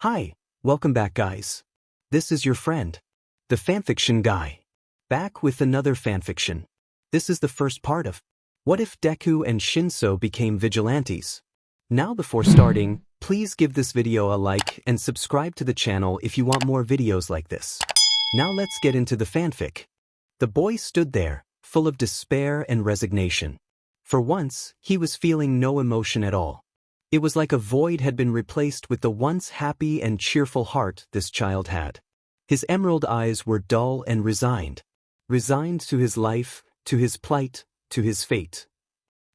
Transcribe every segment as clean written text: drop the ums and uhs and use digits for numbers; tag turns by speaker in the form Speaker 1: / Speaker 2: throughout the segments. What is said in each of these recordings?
Speaker 1: Hi, welcome back guys. This is your friend, the fanfiction guy. Back with another fanfiction. This is the first part of What If Deku and Shinsou Became Vigilantes? Now before starting, please give this video a like and subscribe to the channel if you want more videos like this. Now let's get into the fanfic. The boy stood there, full of despair and resignation. For once, he was feeling no emotion at all. It was like a void had been replaced with the once happy and cheerful heart this child had. His emerald eyes were dull and resigned. Resigned to his life, to his plight, to his fate.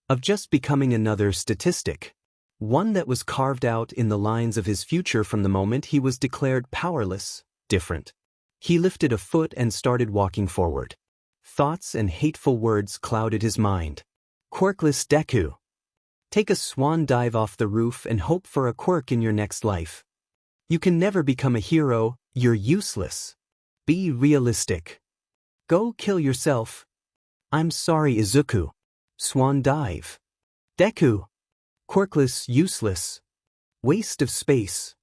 Speaker 1: Of just becoming another statistic. One that was carved out in the lines of his future from the moment he was declared powerless, different. He lifted a foot and started walking forward. Thoughts and hateful words clouded his mind. Quirkless Deku. Take a swan dive off the roof and hope for a quirk in your next life. You can never become a hero, you're useless. Be realistic. Go kill yourself. I'm sorry Izuku. Swan dive. Deku. Quirkless, useless. Waste of space.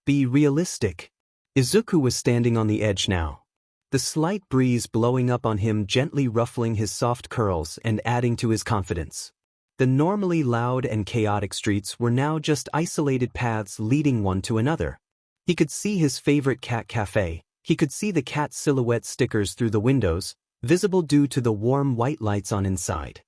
Speaker 1: Be realistic. Izuku was standing on the edge now. The slight breeze blowing up on him gently ruffling his soft curls and adding to his confidence. The normally loud and chaotic streets were now just isolated paths leading one to another. He could see his favorite cat cafe. He could see the cat silhouette stickers through the windows, visible due to the warm white lights on inside.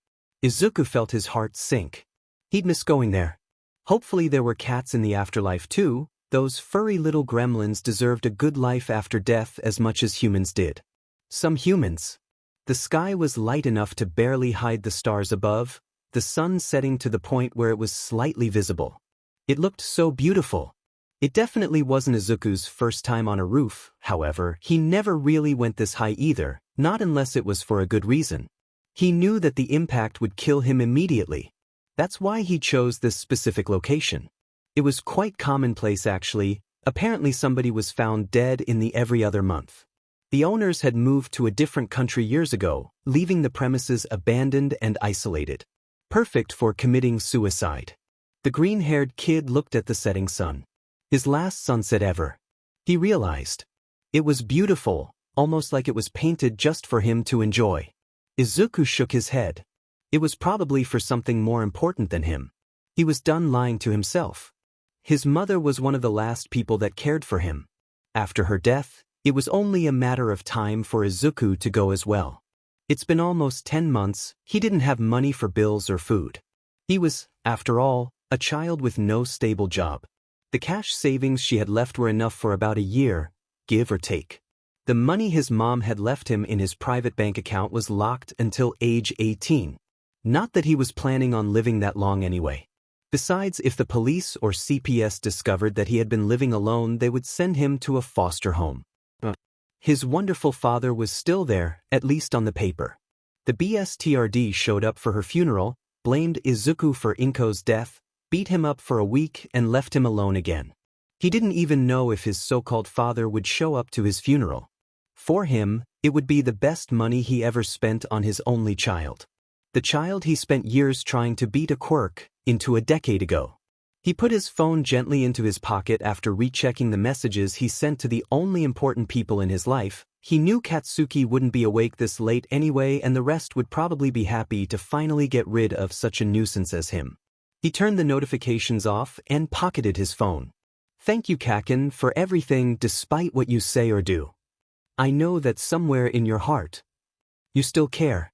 Speaker 1: Izuku felt his heart sink. He'd miss going there. Hopefully there were cats in the afterlife too. Those furry little gremlins deserved a good life after death as much as humans did. Some humans. The sky was light enough to barely hide the stars above, the sun setting to the point where it was slightly visible. It looked so beautiful. It definitely wasn't Izuku's first time on a roof, however, he never really went this high either, not unless it was for a good reason. He knew that the impact would kill him immediately. That's why he chose this specific location. It was quite commonplace actually. Apparently somebody was found dead in the every other month. The owners had moved to a different country years ago, leaving the premises abandoned and isolated. Perfect for committing suicide. The green-haired kid looked at the setting sun. His last sunset ever. He realized. It was beautiful, almost like it was painted just for him to enjoy. Izuku shook his head. It was probably for something more important than him. He was done lying to himself. His mother was one of the last people that cared for him. After her death, it was only a matter of time for Izuku to go as well. It's been almost 10 months, he didn't have money for bills or food. He was, after all, a child with no stable job. The cash savings she had left were enough for about a year, give or take. The money his mom had left him in his private bank account was locked until age 18. Not that he was planning on living that long anyway. Besides, if the police or CPS discovered that he had been living alone, they would send him to a foster home. His wonderful father was still there, at least on the paper. The BSTRD showed up for her funeral, blamed Izuku for Inko's death, beat him up for a week and left him alone again. He didn't even know if his so-called father would show up to his funeral. For him, it would be the best money he ever spent on his only child. The child he spent years trying to beat a quirk into a decade ago. He put his phone gently into his pocket after rechecking the messages he sent to the only important people in his life. He knew Katsuki wouldn't be awake this late anyway and the rest would probably be happy to finally get rid of such a nuisance as him. He turned the notifications off and pocketed his phone. Thank you Kaken for everything despite what you say or do. I know that somewhere in your heart, you still care.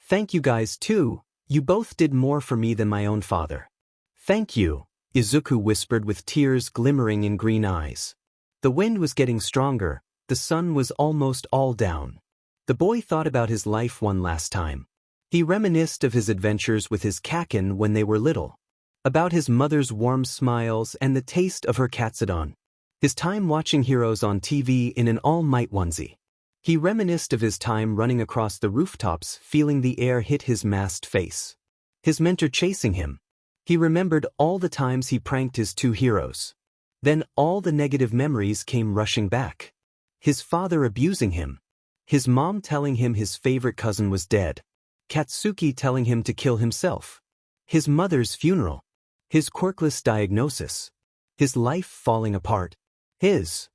Speaker 1: Thank you guys too, you both did more for me than my own father. Thank you. Izuku whispered with tears glimmering in green eyes. The wind was getting stronger, the sun was almost all down. The boy thought about his life one last time. He reminisced of his adventures with his Kaken when they were little. About his mother's warm smiles and the taste of her katsudon. His time watching heroes on TV in an All Might onesie. He reminisced of his time running across the rooftops feeling the air hit his masked face. His mentor chasing him. He remembered all the times he pranked his two heroes. Then all the negative memories came rushing back. His father abusing him. His mom telling him his favorite cousin was dead. Katsuki telling him to kill himself. His mother's funeral. His quirkless diagnosis. His life falling apart. his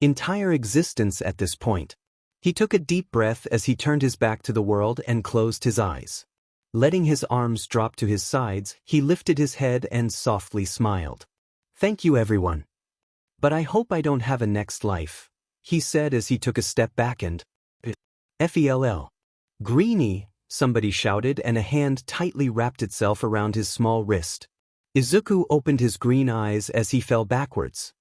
Speaker 1: entire existence at this point. He took a deep breath as he turned his back to the world and closed his eyes. Letting his arms drop to his sides, he lifted his head and softly smiled. "Thank you, everyone. But I hope I don't have a next life," he said as he took a step back and FELL. "Greenie," somebody shouted, and a hand tightly wrapped itself around his small wrist. Izuku opened his green eyes as he fell backwards.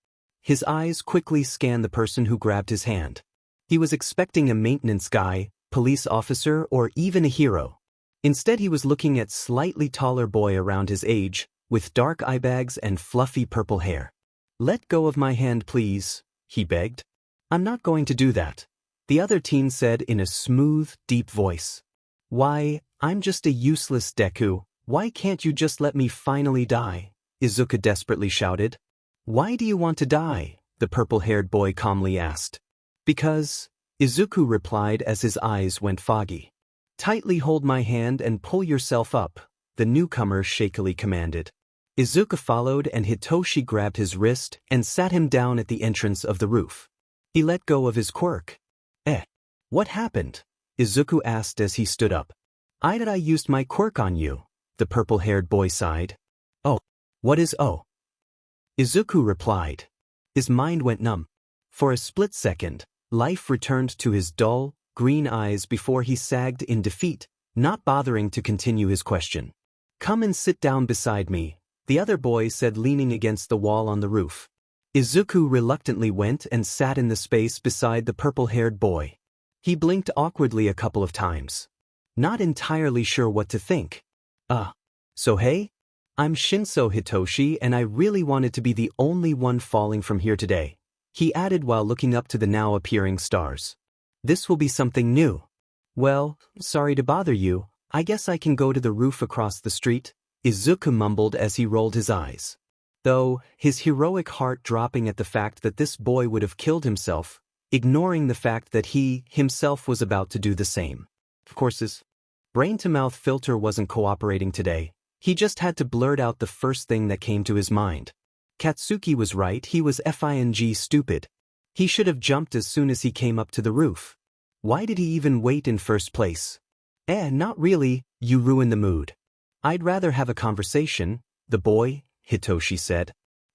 Speaker 1: His eyes quickly scanned the person who grabbed his hand. He was expecting a maintenance guy, police officer, or even a hero. Instead, he was looking at slightly taller boy around his age, with dark eyebags and fluffy purple hair. "Let go of my hand, please," he begged. "I'm not going to do that," the other teen said in a smooth, deep voice. "Why, I'm just a useless Deku. Why can't you just let me finally die?" Izuku desperately shouted. "Why do you want to die?" the purple-haired boy calmly asked. "Because," Izuku replied as his eyes went foggy. "Tightly hold my hand and pull yourself up," the newcomer shakily commanded. Izuku followed and Hitoshi grabbed his wrist and sat him down at the entrance of the roof. He let go of his quirk. What happened?" Izuku asked as he stood up. I used my quirk on you," the purple-haired boy sighed. "Oh, what is oh?" Izuku replied. His mind went numb. For a split second, life returned to his dull, green eyes before he sagged in defeat, not bothering to continue his question. "Come and sit down beside me," the other boy said, leaning against the wall on the roof. Izuku reluctantly went and sat in the space beside the purple-haired boy. He blinked awkwardly a couple of times, not entirely sure what to think. So hey? I'm Shinsou Hitoshi, and I really wanted to be the only one falling from here today," he added while looking up to the now appearing stars. "This will be something new." "Well, sorry to bother you, I guess I can go to the roof across the street," Izuku mumbled as he rolled his eyes. Though, his heroic heart dropping at the fact that this boy would have killed himself, ignoring the fact that he, himself, was about to do the same. Of course, his brain-to-mouth filter wasn't cooperating today. He just had to blurt out the first thing that came to his mind. Katsuki was right, he was FING stupid. He should have jumped as soon as he came up to the roof. Why did he even wait in first place? Not really, you ruined the mood. I'd rather have a conversation, the boy, Hitoshi said.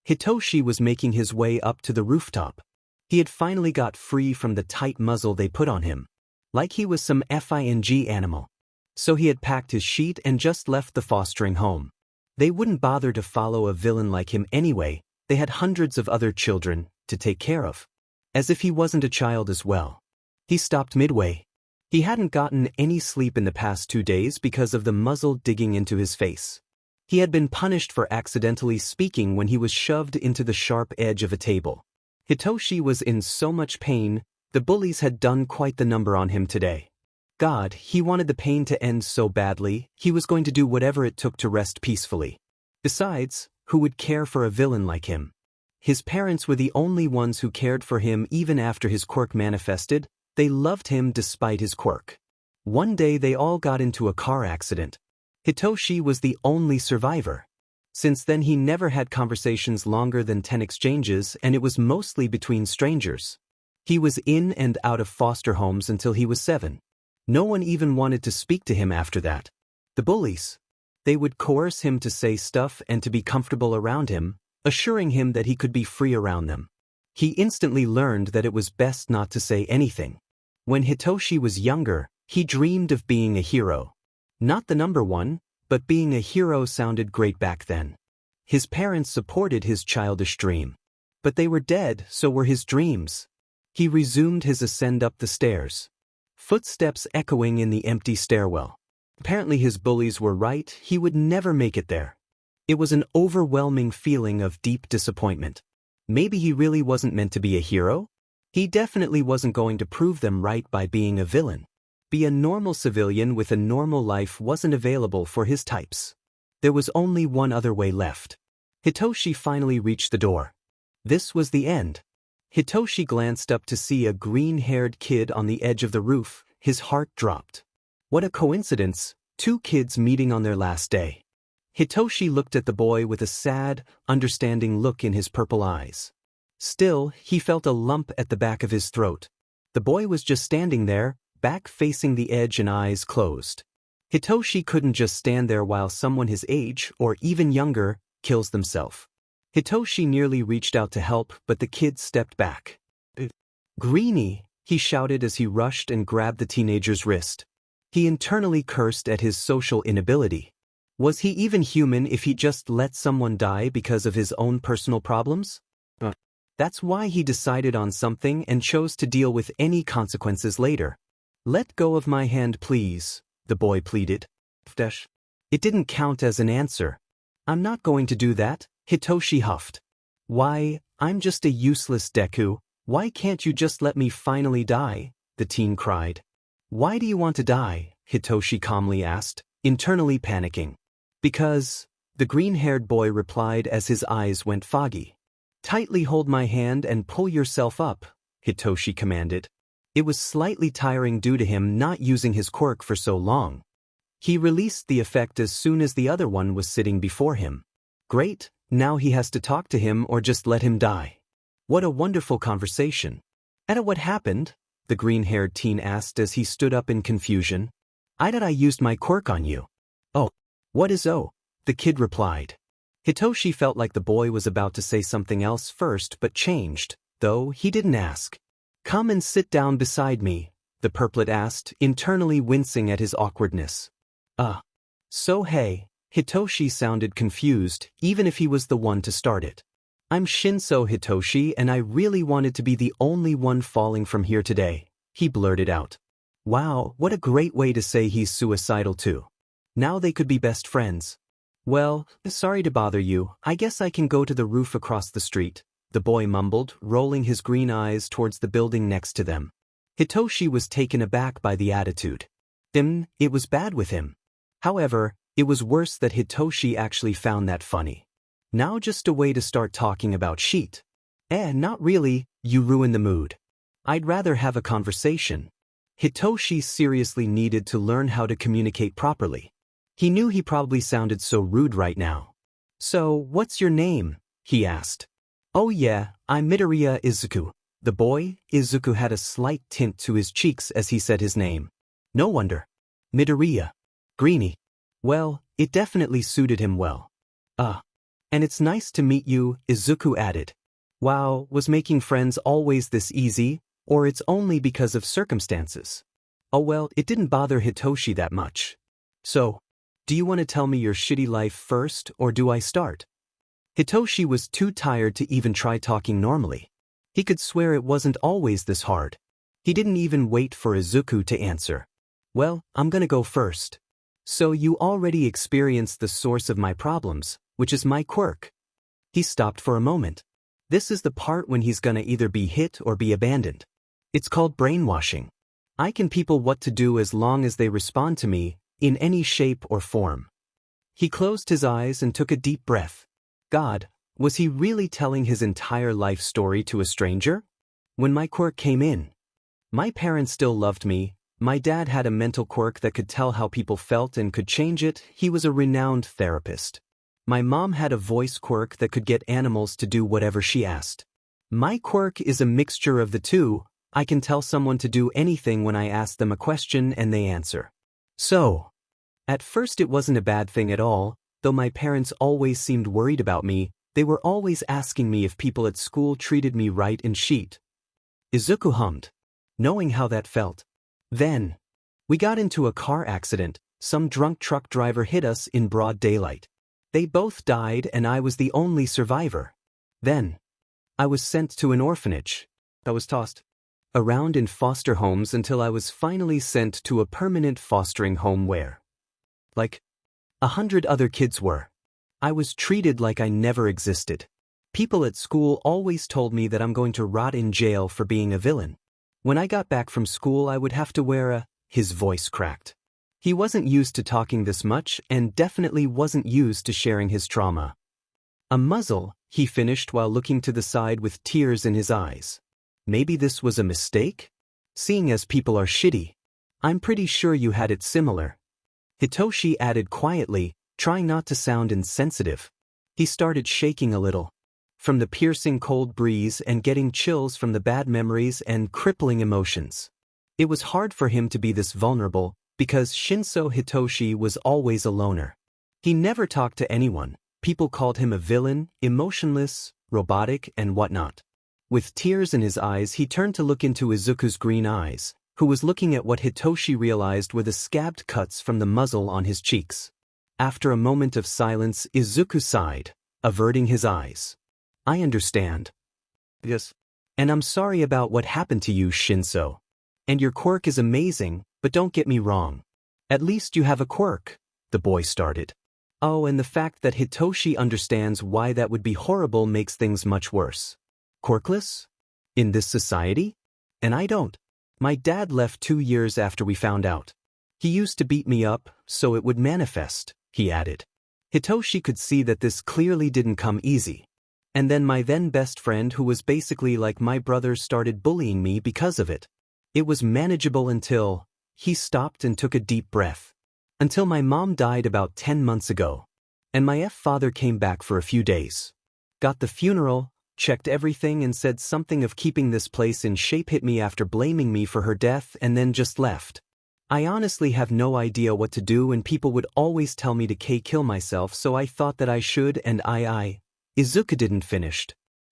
Speaker 1: Hitoshi was making his way up to the rooftop. He had finally got free from the tight muzzle they put on him. Like he was some FING animal. So he had packed his sheet and just left the fostering home. They wouldn't bother to follow a villain like him anyway, they had hundreds of other children to take care of. As if he wasn't a child as well. He stopped midway. He hadn't gotten any sleep in the past 2 days because of the muzzle digging into his face. He had been punished for accidentally speaking when he was shoved into the sharp edge of a table. Hitoshi was in so much pain, the bullies had done quite the number on him today. God, he wanted the pain to end so badly, he was going to do whatever it took to rest peacefully. Besides, who would care for a villain like him? His parents were the only ones who cared for him even after his quirk manifested. They loved him despite his quirk. One day they all got into a car accident. Hitoshi was the only survivor. Since then he never had conversations longer than 10 exchanges, and it was mostly between strangers. He was in and out of foster homes until he was 7. No one even wanted to speak to him after that. The bullies. They would coerce him to say stuff and to be comfortable around him, assuring him that he could be free around them. He instantly learned that it was best not to say anything. When Hitoshi was younger, he dreamed of being a hero. Not the number one, but being a hero sounded great back then. His parents supported his childish dream. But they were dead, so were his dreams. He resumed his ascent up the stairs. Footsteps echoing in the empty stairwell. Apparently his bullies were right, he would never make it there. It was an overwhelming feeling of deep disappointment. Maybe he really wasn't meant to be a hero? He definitely wasn't going to prove them right by being a villain. Be a normal civilian with a normal life wasn't available for his types. There was only one other way left. Hitoshi finally reached the door. This was the end. Hitoshi glanced up to see a green-haired kid on the edge of the roof. His heart dropped. What a coincidence, 2 kids meeting on their last day. Hitoshi looked at the boy with a sad, understanding look in his purple eyes. Still, he felt a lump at the back of his throat. The boy was just standing there, back facing the edge and eyes closed. Hitoshi couldn't just stand there while someone his age, or even younger, kills themselves. Hitoshi nearly reached out to help, but the kid stepped back. "Greenie," he shouted as he rushed and grabbed the teenager's wrist. He internally cursed at his social inability. Was he even human if he just let someone die because of his own personal problems? That's why he decided on something and chose to deal with any consequences later. "Let go of my hand, please," the boy pleaded. It didn't count as an answer. "I'm not going to do that," Hitoshi huffed. "Why, I'm just a useless Deku. Why can't you just let me finally die?" the teen cried. "Why do you want to die?" Hitoshi calmly asked, internally panicking. "Because," the green-haired boy replied as his eyes went foggy. "Tightly hold my hand and pull yourself up," Hitoshi commanded. It was slightly tiring due to him not using his quirk for so long. He released the effect as soon as the other one was sitting before him. Great, now he has to talk to him or just let him die. What a wonderful conversation. What happened?" the green-haired teen asked as he stood up in confusion. "I used my quirk on you." "Oh, what is oh?" the kid replied. Hitoshi felt like the boy was about to say something else first but changed, though he didn't ask. "Come and sit down beside me," the purplet asked, internally wincing at his awkwardness. So hey," Hitoshi sounded confused, even if he was the one to start it. "I'm Shinsou Hitoshi and I really wanted to be the only one falling from here today," he blurted out. Wow, what a great way to say he's suicidal too. Now they could be best friends. "Well, sorry to bother you, I guess I can go to the roof across the street," the boy mumbled, rolling his green eyes towards the building next to them. Hitoshi was taken aback by the attitude. It was bad with him. However, it was worse that Hitoshi actually found that funny. Now just a way to start talking about shit. Not really, you ruin the mood. I'd rather have a conversation. Hitoshi seriously needed to learn how to communicate properly. He knew he probably sounded so rude right now. "So, what's your name?" he asked. "Oh yeah, I'm Midoriya Izuku." The boy, Izuku, had a slight tint to his cheeks as he said his name. No wonder. Midoriya. Greenie. Well, it definitely suited him well. And it's nice to meet you," Izuku added. Wow, was making friends always this easy, or it's only because of circumstances? Oh well, it didn't bother Hitoshi that much. "So, do you want to tell me your shitty life first, or do I start?" Hitoshi was too tired to even try talking normally. He could swear it wasn't always this hard. He didn't even wait for Izuku to answer. "Well, I'm gonna go first. So you already experienced the source of my problems, which is my quirk." He stopped for a moment. This is the part when he's gonna either be hit or be abandoned. It's called brainwashing. I can people what to do as long as they respond to me, in any shape or form. He closed his eyes and took a deep breath. God, was he really telling his entire life story to a stranger? When my quirk came in, my parents still loved me. My dad had a mental quirk that could tell how people felt and could change it. He was a renowned therapist. My mom had a voice quirk that could get animals to do whatever she asked. My quirk is a mixture of the two. I can tell someone to do anything when I ask them a question and they answer. So, at first it wasn't a bad thing at all, though my parents always seemed worried about me. They were always asking me if people at school treated me right and shit. Izuku hummed, knowing how that felt. Then, we got into a car accident. Some drunk truck driver hit us in broad daylight. They both died and I was the only survivor. Then, I was sent to an orphanage. I was tossed around in foster homes until I was finally sent to a permanent fostering home where, like 100 other kids were, I was treated like I never existed. People at school always told me that I'm going to rot in jail for being a villain. When I got back from school I would have to wear his voice cracked. He wasn't used to talking this much and definitely wasn't used to sharing his trauma. "A muzzle," he finished while looking to the side with tears in his eyes. Maybe this was a mistake? Seeing as people are shitty. I'm pretty sure you had it similar. Hitoshi added quietly, trying not to sound insensitive. He started shaking a little. from the piercing cold breeze and getting chills from the bad memories and crippling emotions. It was hard for him to be this vulnerable, because Shinsou Hitoshi was always a loner. He never talked to anyone. People called him a villain, emotionless, robotic, and whatnot. With tears in his eyes, he turned to look into Izuku's green eyes, who was looking at what Hitoshi realized were the scabbed cuts from the muzzle on his cheeks. After a moment of silence, Izuku sighed, averting his eyes. I understand. Yes. And I'm sorry about what happened to you, Shinsou. And your quirk is amazing, but don't get me wrong. At least you have a quirk, the boy started. Oh, and the fact that Hitoshi understands why that would be horrible makes things much worse. Quirkless? In this society? And I don't. My dad left 2 years after we found out. He used to beat me up, so it would manifest, he added. Hitoshi could see that this clearly didn't come easy. And then my then best friend, who was basically like my brother, started bullying me because of it. It was manageable until... He stopped and took a deep breath. Until my mom died about 10 months ago. And my father came back for a few days. Got the funeral, checked everything and said something of keeping this place in shape, hit me after blaming me for her death, and then just left. I honestly have no idea what to do, and people would always tell me to kill myself, so I thought that I should, and Izuku didn't finish.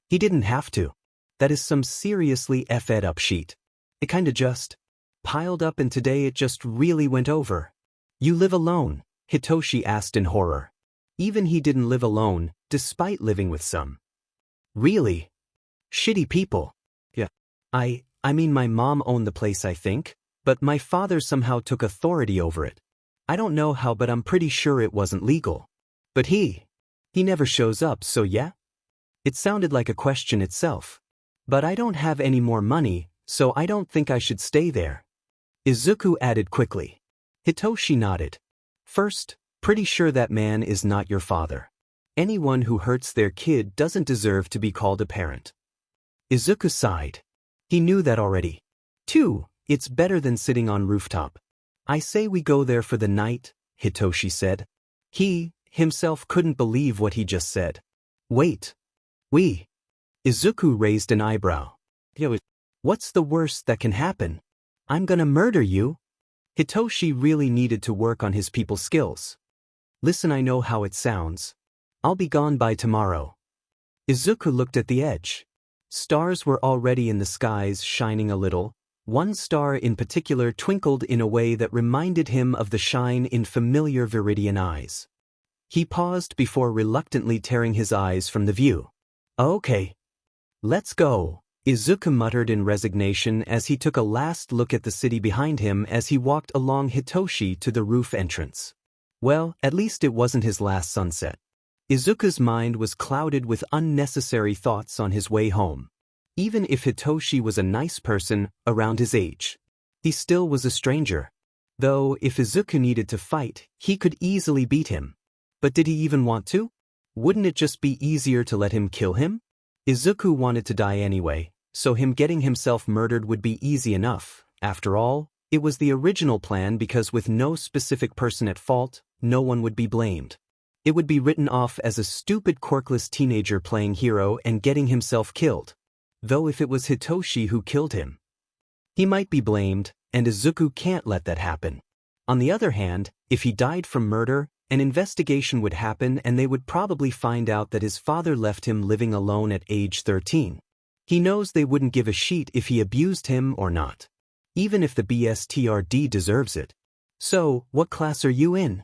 Speaker 1: He didn't have to. That is some seriously effed up shit. It kinda just piled up, and today it just really went over. You live alone? Hitoshi asked in horror. Even he didn't live alone, despite living with some really shitty people. Yeah. I mean, my mom owned the place, I think, but my father somehow took authority over it. I don't know how, but I'm pretty sure it wasn't legal. But he never shows up, so yeah? It sounded like a question itself. But I don't have any more money, so I don't think I should stay there. Izuku added quickly. Hitoshi nodded. First, pretty sure that man is not your father. Anyone who hurts their kid doesn't deserve to be called a parent. Izuku sighed. He knew that already. 2, it's better than sitting on rooftop. I say we go there for the night, Hitoshi said. He himself couldn't believe what he just said. Wait. We? Izuku raised an eyebrow. What's the worst that can happen? I'm gonna murder you. Hitoshi really needed to work on his people skills. Listen, I know how it sounds. I'll be gone by tomorrow. Izuku looked at the edge. Stars were already in the skies, shining a little. One star in particular twinkled in a way that reminded him of the shine in familiar Viridian eyes. He paused before reluctantly tearing his eyes from the view. Okay. Let's go, Izuku muttered in resignation as he took a last look at the city behind him as he walked along Hitoshi to the roof entrance. Well, at least it wasn't his last sunset. Izuku's mind was clouded with unnecessary thoughts on his way home. Even if Hitoshi was a nice person around his age, he still was a stranger. Though, if Izuku needed to fight, he could easily beat him. But did he even want to? Wouldn't it just be easier to let him kill him? Izuku wanted to die anyway, so him getting himself murdered would be easy enough. After all, it was the original plan, because with no specific person at fault, no one would be blamed. It would be written off as a stupid quirkless teenager playing hero and getting himself killed. Though if it was Hitoshi who killed him, he might be blamed, and Izuku can't let that happen. On the other hand, if he died from murder, an investigation would happen and they would probably find out that his father left him living alone at age 13. He knows they wouldn't give a shit if he abused him or not. Even if the BSTRD deserves it. So, what class are you in?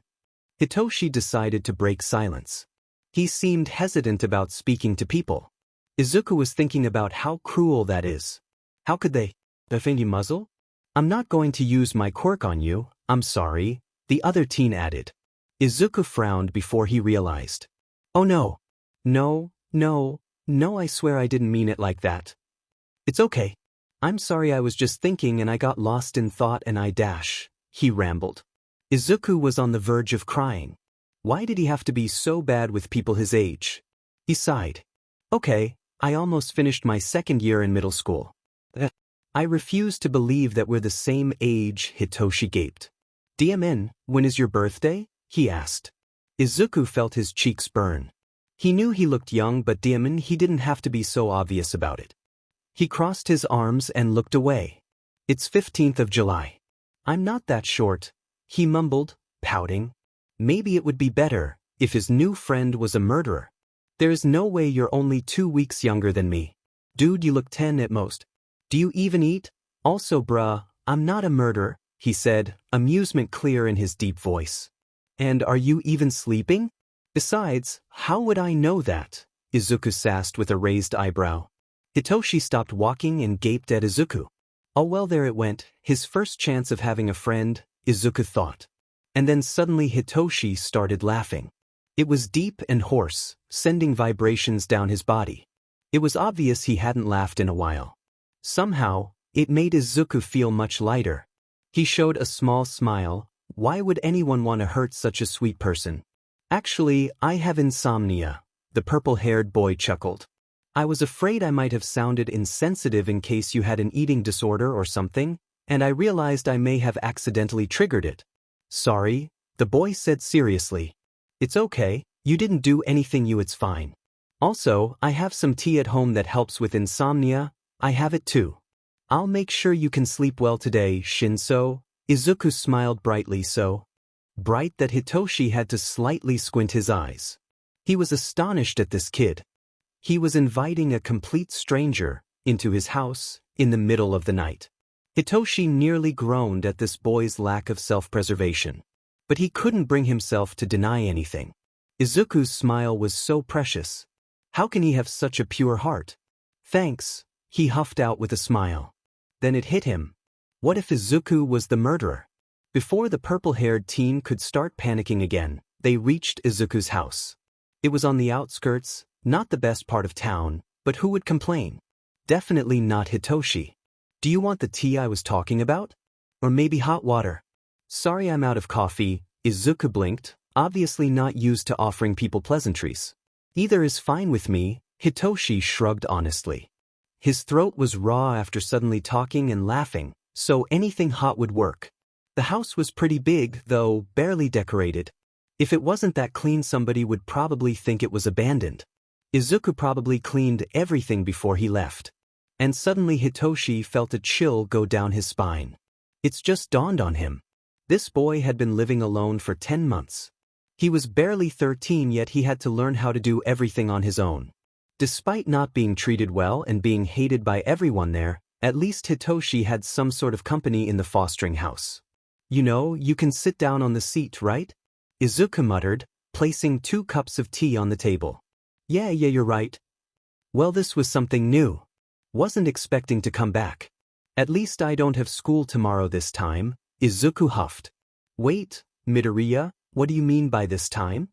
Speaker 1: Hitoshi decided to break silence. He seemed hesitant about speaking to people. Izuku was thinking about how cruel that is. How could they offend you, muzzle? I'm not going to use my quirk on you, I'm sorry, the other teen added. Izuku frowned before he realized. Oh no. No, I swear I didn't mean it like that. It's okay. I'm sorry, I was just thinking and I got lost in thought and he rambled. Izuku was on the verge of crying. Why did he have to be so bad with people his age? He sighed. Okay, I almost finished my 2nd year in middle school. I refuse to believe that we're the same age, Hitoshi gaped. DMN, when is your birthday? He asked. Izuku felt his cheeks burn. He knew he looked young, but he didn't have to be so obvious about it. He crossed his arms and looked away. It's 15th of July. I'm not that short, he mumbled, pouting. Maybe it would be better if his new friend was a murderer. There's no way you're only 2 weeks younger than me. Dude, you look 10 at most. Do you even eat? Also, bruh, I'm not a murderer, he said, amusement clear in his deep voice. And are you even sleeping? Besides, how would I know that? Izuku sassed with a raised eyebrow. Hitoshi stopped walking and gaped at Izuku. Oh well, there it went, his first chance of having a friend, Izuku thought. And then suddenly Hitoshi started laughing. It was deep and hoarse, sending vibrations down his body. It was obvious he hadn't laughed in a while. Somehow, it made Izuku feel much lighter. He showed a small smile. Why would anyone want to hurt such a sweet person? Actually, I have insomnia, the purple-haired boy chuckled. I was afraid I might have sounded insensitive in case you had an eating disorder or something, and I realized I may have accidentally triggered it. Sorry, the boy said seriously. It's okay, you didn't do anything, it's fine. Also, I have some tea at home that helps with insomnia. I have it too. I'll make sure you can sleep well today, Shinsou. Izuku smiled brightly, so bright that Hitoshi had to slightly squint his eyes. He was astonished at this kid. He was inviting a complete stranger into his house in the middle of the night. Hitoshi nearly groaned at this boy's lack of self-preservation. But he couldn't bring himself to deny anything. Izuku's smile was so precious. How can he have such a pure heart? Thanks, he huffed out with a smile. Then it hit him. What if Izuku was the murderer? Before the purple-haired teen could start panicking again, they reached Izuku's house. It was on the outskirts, not the best part of town, but who would complain? Definitely not Hitoshi. Do you want the tea I was talking about? Or maybe hot water? Sorry, I'm out of coffee, Izuku blinked, obviously not used to offering people pleasantries. Either is fine with me, Hitoshi shrugged honestly. His throat was raw after suddenly talking and laughing, so anything hot would work. The house was pretty big, though barely decorated. If it wasn't that clean, somebody would probably think it was abandoned. Izuku probably cleaned everything before he left. And suddenly Hitoshi felt a chill go down his spine. It's just dawned on him. This boy had been living alone for 10 months. He was barely 13, yet he had to learn how to do everything on his own. Despite not being treated well and being hated by everyone there, at least Hitoshi had some sort of company in the fostering house. You know, you can sit down on the seat, right? Izuku muttered, placing 2 cups of tea on the table. Yeah, you're right. Well, this was something new. Wasn't expecting to come back. At least I don't have school tomorrow this time, Izuku huffed. Wait, Midoriya, what do you mean by this time?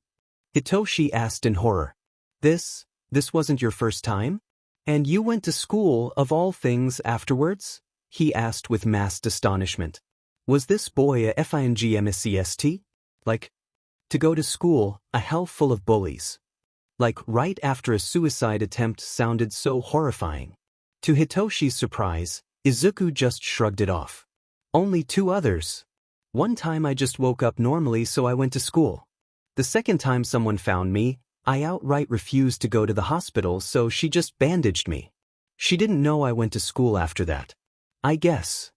Speaker 1: Hitoshi asked in horror. This wasn't your first time? And you went to school, of all things, afterwards? He asked with masked astonishment. Was this boy a FINGMSCST? Like, to go to school, a hell full of bullies. Like right after a suicide attempt sounded so horrifying. To Hitoshi's surprise, Izuku just shrugged it off. Only 2 others. One time I just woke up normally, so I went to school. The second time someone found me, I outright refused to go to the hospital, so she just bandaged me. She didn't know I went to school after that. I guess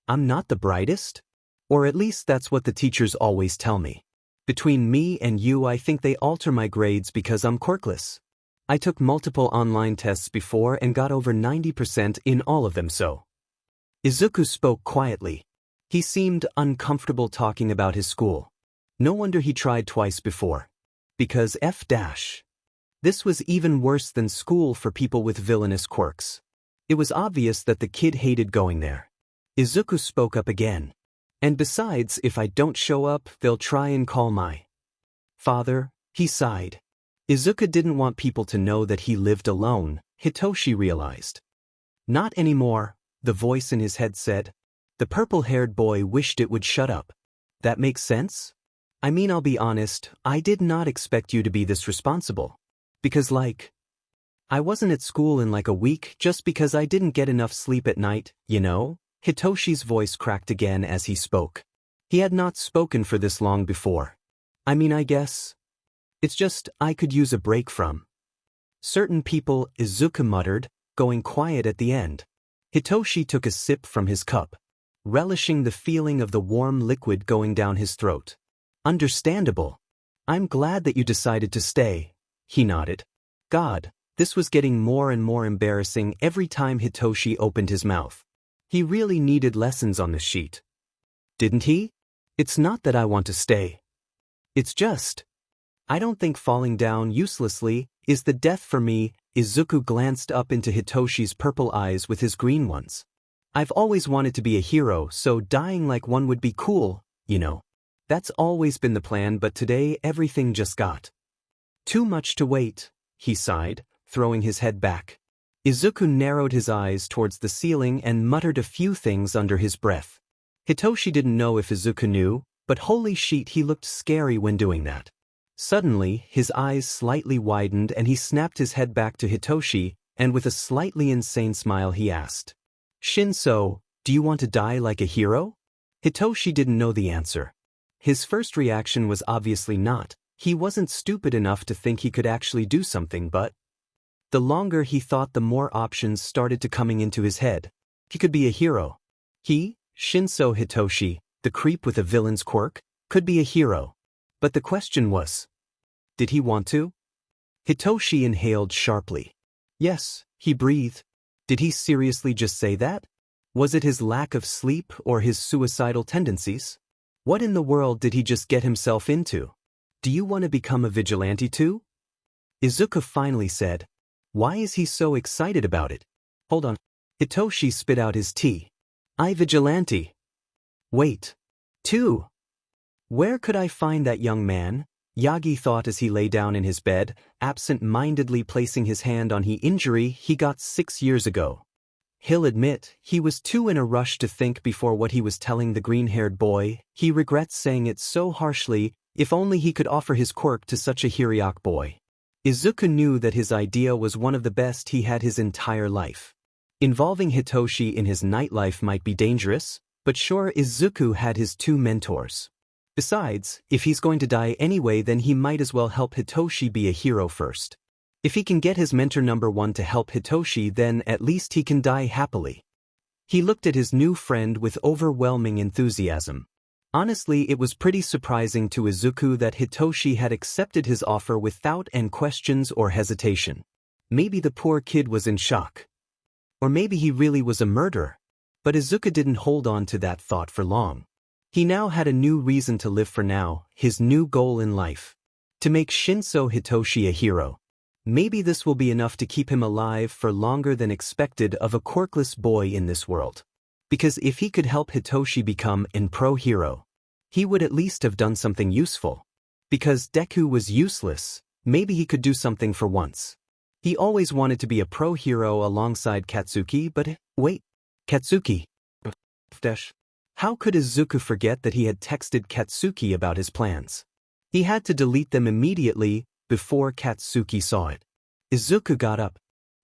Speaker 1: I'm not the brightest? Or at least that's what the teachers always tell me. Between me and you, I think they alter my grades because I'm quirkless. I took multiple online tests before and got over 90% in all of them, so. Izuku spoke quietly. He seemed uncomfortable talking about his school. No wonder he tried twice before. Because this was even worse than school for people with villainous quirks. It was obvious that the kid hated going there. Izuku spoke up again. And besides, if I don't show up, they'll try and call my father, he sighed. Izuku didn't want people to know that he lived alone, Hitoshi realized. Not anymore, the voice in his head said. The purple-haired boy wished it would shut up. That makes sense? I mean, I'll be honest, I did not expect you to be this responsible. Because I wasn't at school in a week just because I didn't get enough sleep at night, you know? Hitoshi's voice cracked again as he spoke. He had not spoken for this long before. I mean, I guess. It's just, I could use a break from certain people, Izuku muttered, going quiet at the end. Hitoshi took a sip from his cup, relishing the feeling of the warm liquid going down his throat. Understandable. I'm glad that you decided to stay, he nodded. God, this was getting more and more embarrassing every time Hitoshi opened his mouth. He really needed lessons on this sheet. Didn't he? It's not that I want to stay. It's just, I don't think falling down uselessly is the death for me. Izuku glanced up into Hitoshi's purple eyes with his green ones. I've always wanted to be a hero, so dying like one would be cool, you know. That's always been the plan, but today everything just got too much to wait, he sighed, throwing his head back. Izuku narrowed his eyes towards the ceiling and muttered a few things under his breath. Hitoshi didn't know if Izuku knew, but holy shit, he looked scary when doing that. Suddenly, his eyes slightly widened and he snapped his head back to Hitoshi, and with a slightly insane smile he asked, Shinsou, do you want to die like a hero? Hitoshi didn't know the answer. His first reaction was obviously not. He wasn't stupid enough to think he could actually do something, but the longer he thought, the more options started to coming into his head. He could be a hero. He, Shinsou Hitoshi, the creep with a villain's quirk, could be a hero. But the question was, did he want to? Hitoshi inhaled sharply. Yes, he breathed. Did he seriously just say that? Was it his lack of sleep or his suicidal tendencies? What in the world did he just get himself into? Do you want to become a vigilante too? Izuku finally said. Why is he so excited about it? Hold on. Hitoshi spit out his tea. I vigilante. Wait. Two. Where could I find that young man? Yagi thought as he lay down in his bed, absent-mindedly placing his hand on his injury he got 6 years ago. He'll admit, he was too in a rush to think before what he was telling the green-haired boy. He regrets saying it so harshly. If only he could offer his quirk to such a Hiriak boy. Izuku knew that his idea was one of the best he had his entire life. Involving Hitoshi in his nightlife might be dangerous, but sure, Izuku had his 2 mentors. Besides, if he's going to die anyway, then he might as well help Hitoshi be a hero first. If he can get his mentor number 1 to help Hitoshi, then at least he can die happily. He looked at his new friend with overwhelming enthusiasm. Honestly, it was pretty surprising to Izuku that Hitoshi had accepted his offer without any questions or hesitation. Maybe the poor kid was in shock. Or maybe he really was a murderer. But Izuku didn't hold on to that thought for long. He now had a new reason to live for now, his new goal in life. To make Shinsou Hitoshi a hero. Maybe this will be enough to keep him alive for longer than expected of a quirkless boy in this world. Because if he could help Hitoshi become an pro hero, he would at least have done something useful. Because Deku was useless, maybe he could do something for once. He always wanted to be a pro hero alongside Katsuki, but wait, Katsuki. How could Izuku forget that he had texted Katsuki about his plans? He had to delete them immediately before Katsuki saw it. Izuku got up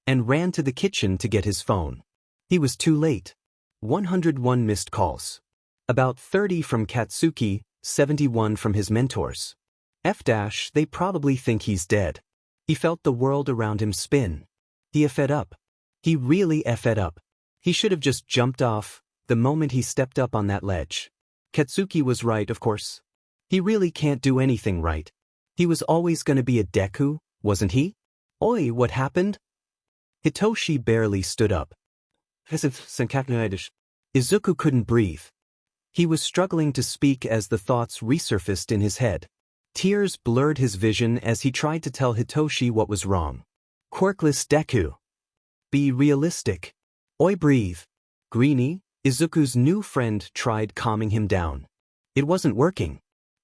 Speaker 1: and ran to the kitchen to get his phone. He was too late. 101 missed calls. About 30 from Katsuki, 71 from his mentors. They probably think he's dead. He felt the world around him spin. He effed up. He really effed up. He should have just jumped off the moment he stepped up on that ledge. Katsuki was right, of course. He really can't do anything right. He was always going to be a Deku, wasn't he? Oi, what happened? Hitoshi barely stood up. Izuku couldn't breathe. He was struggling to speak as the thoughts resurfaced in his head. Tears blurred his vision as he tried to tell Hitoshi what was wrong. Quirkless Deku. Be realistic. Oi, breathe. Greenie, Izuku's new friend, tried calming him down. It wasn't working.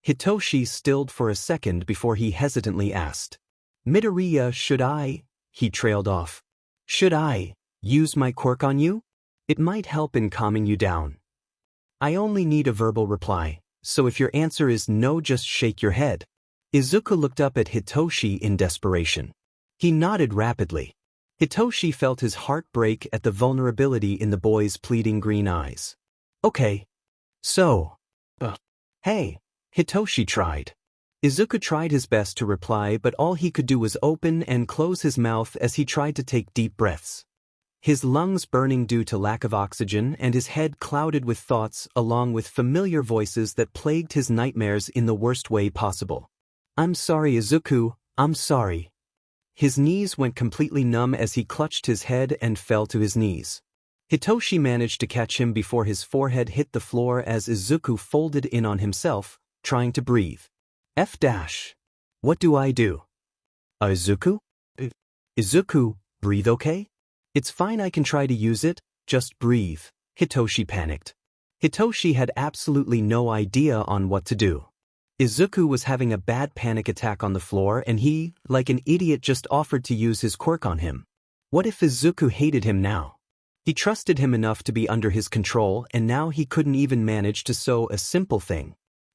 Speaker 1: Hitoshi stilled for a second before he hesitantly asked. Midoriya, should I? He trailed off. Should I use my quirk on you? It might help in calming you down. I only need a verbal reply, so if your answer is no, just shake your head. Izuku looked up at Hitoshi in desperation. He nodded rapidly. Hitoshi felt his heart break at the vulnerability in the boy's pleading green eyes. Okay. So. Hey, Hitoshi tried. Izuku tried his best to reply, but all he could do was open and close his mouth as he tried to take deep breaths. His lungs burning due to lack of oxygen and his head clouded with thoughts along with familiar voices that plagued his nightmares in the worst way possible. "I'm sorry, Izuku, I'm sorry." His knees went completely numb as he clutched his head and fell to his knees. Hitoshi managed to catch him before his forehead hit the floor as Izuku folded in on himself, trying to breathe. What do I do? Izuku? Izuku, breathe okay? It's fine, I can try to use it, just breathe. Hitoshi panicked. Hitoshi had absolutely no idea on what to do. Izuku was having a bad panic attack on the floor and he, like an idiot, just offered to use his quirk on him. What if Izuku hated him now? He trusted him enough to be under his control and now he couldn't even manage to sew a simple thing.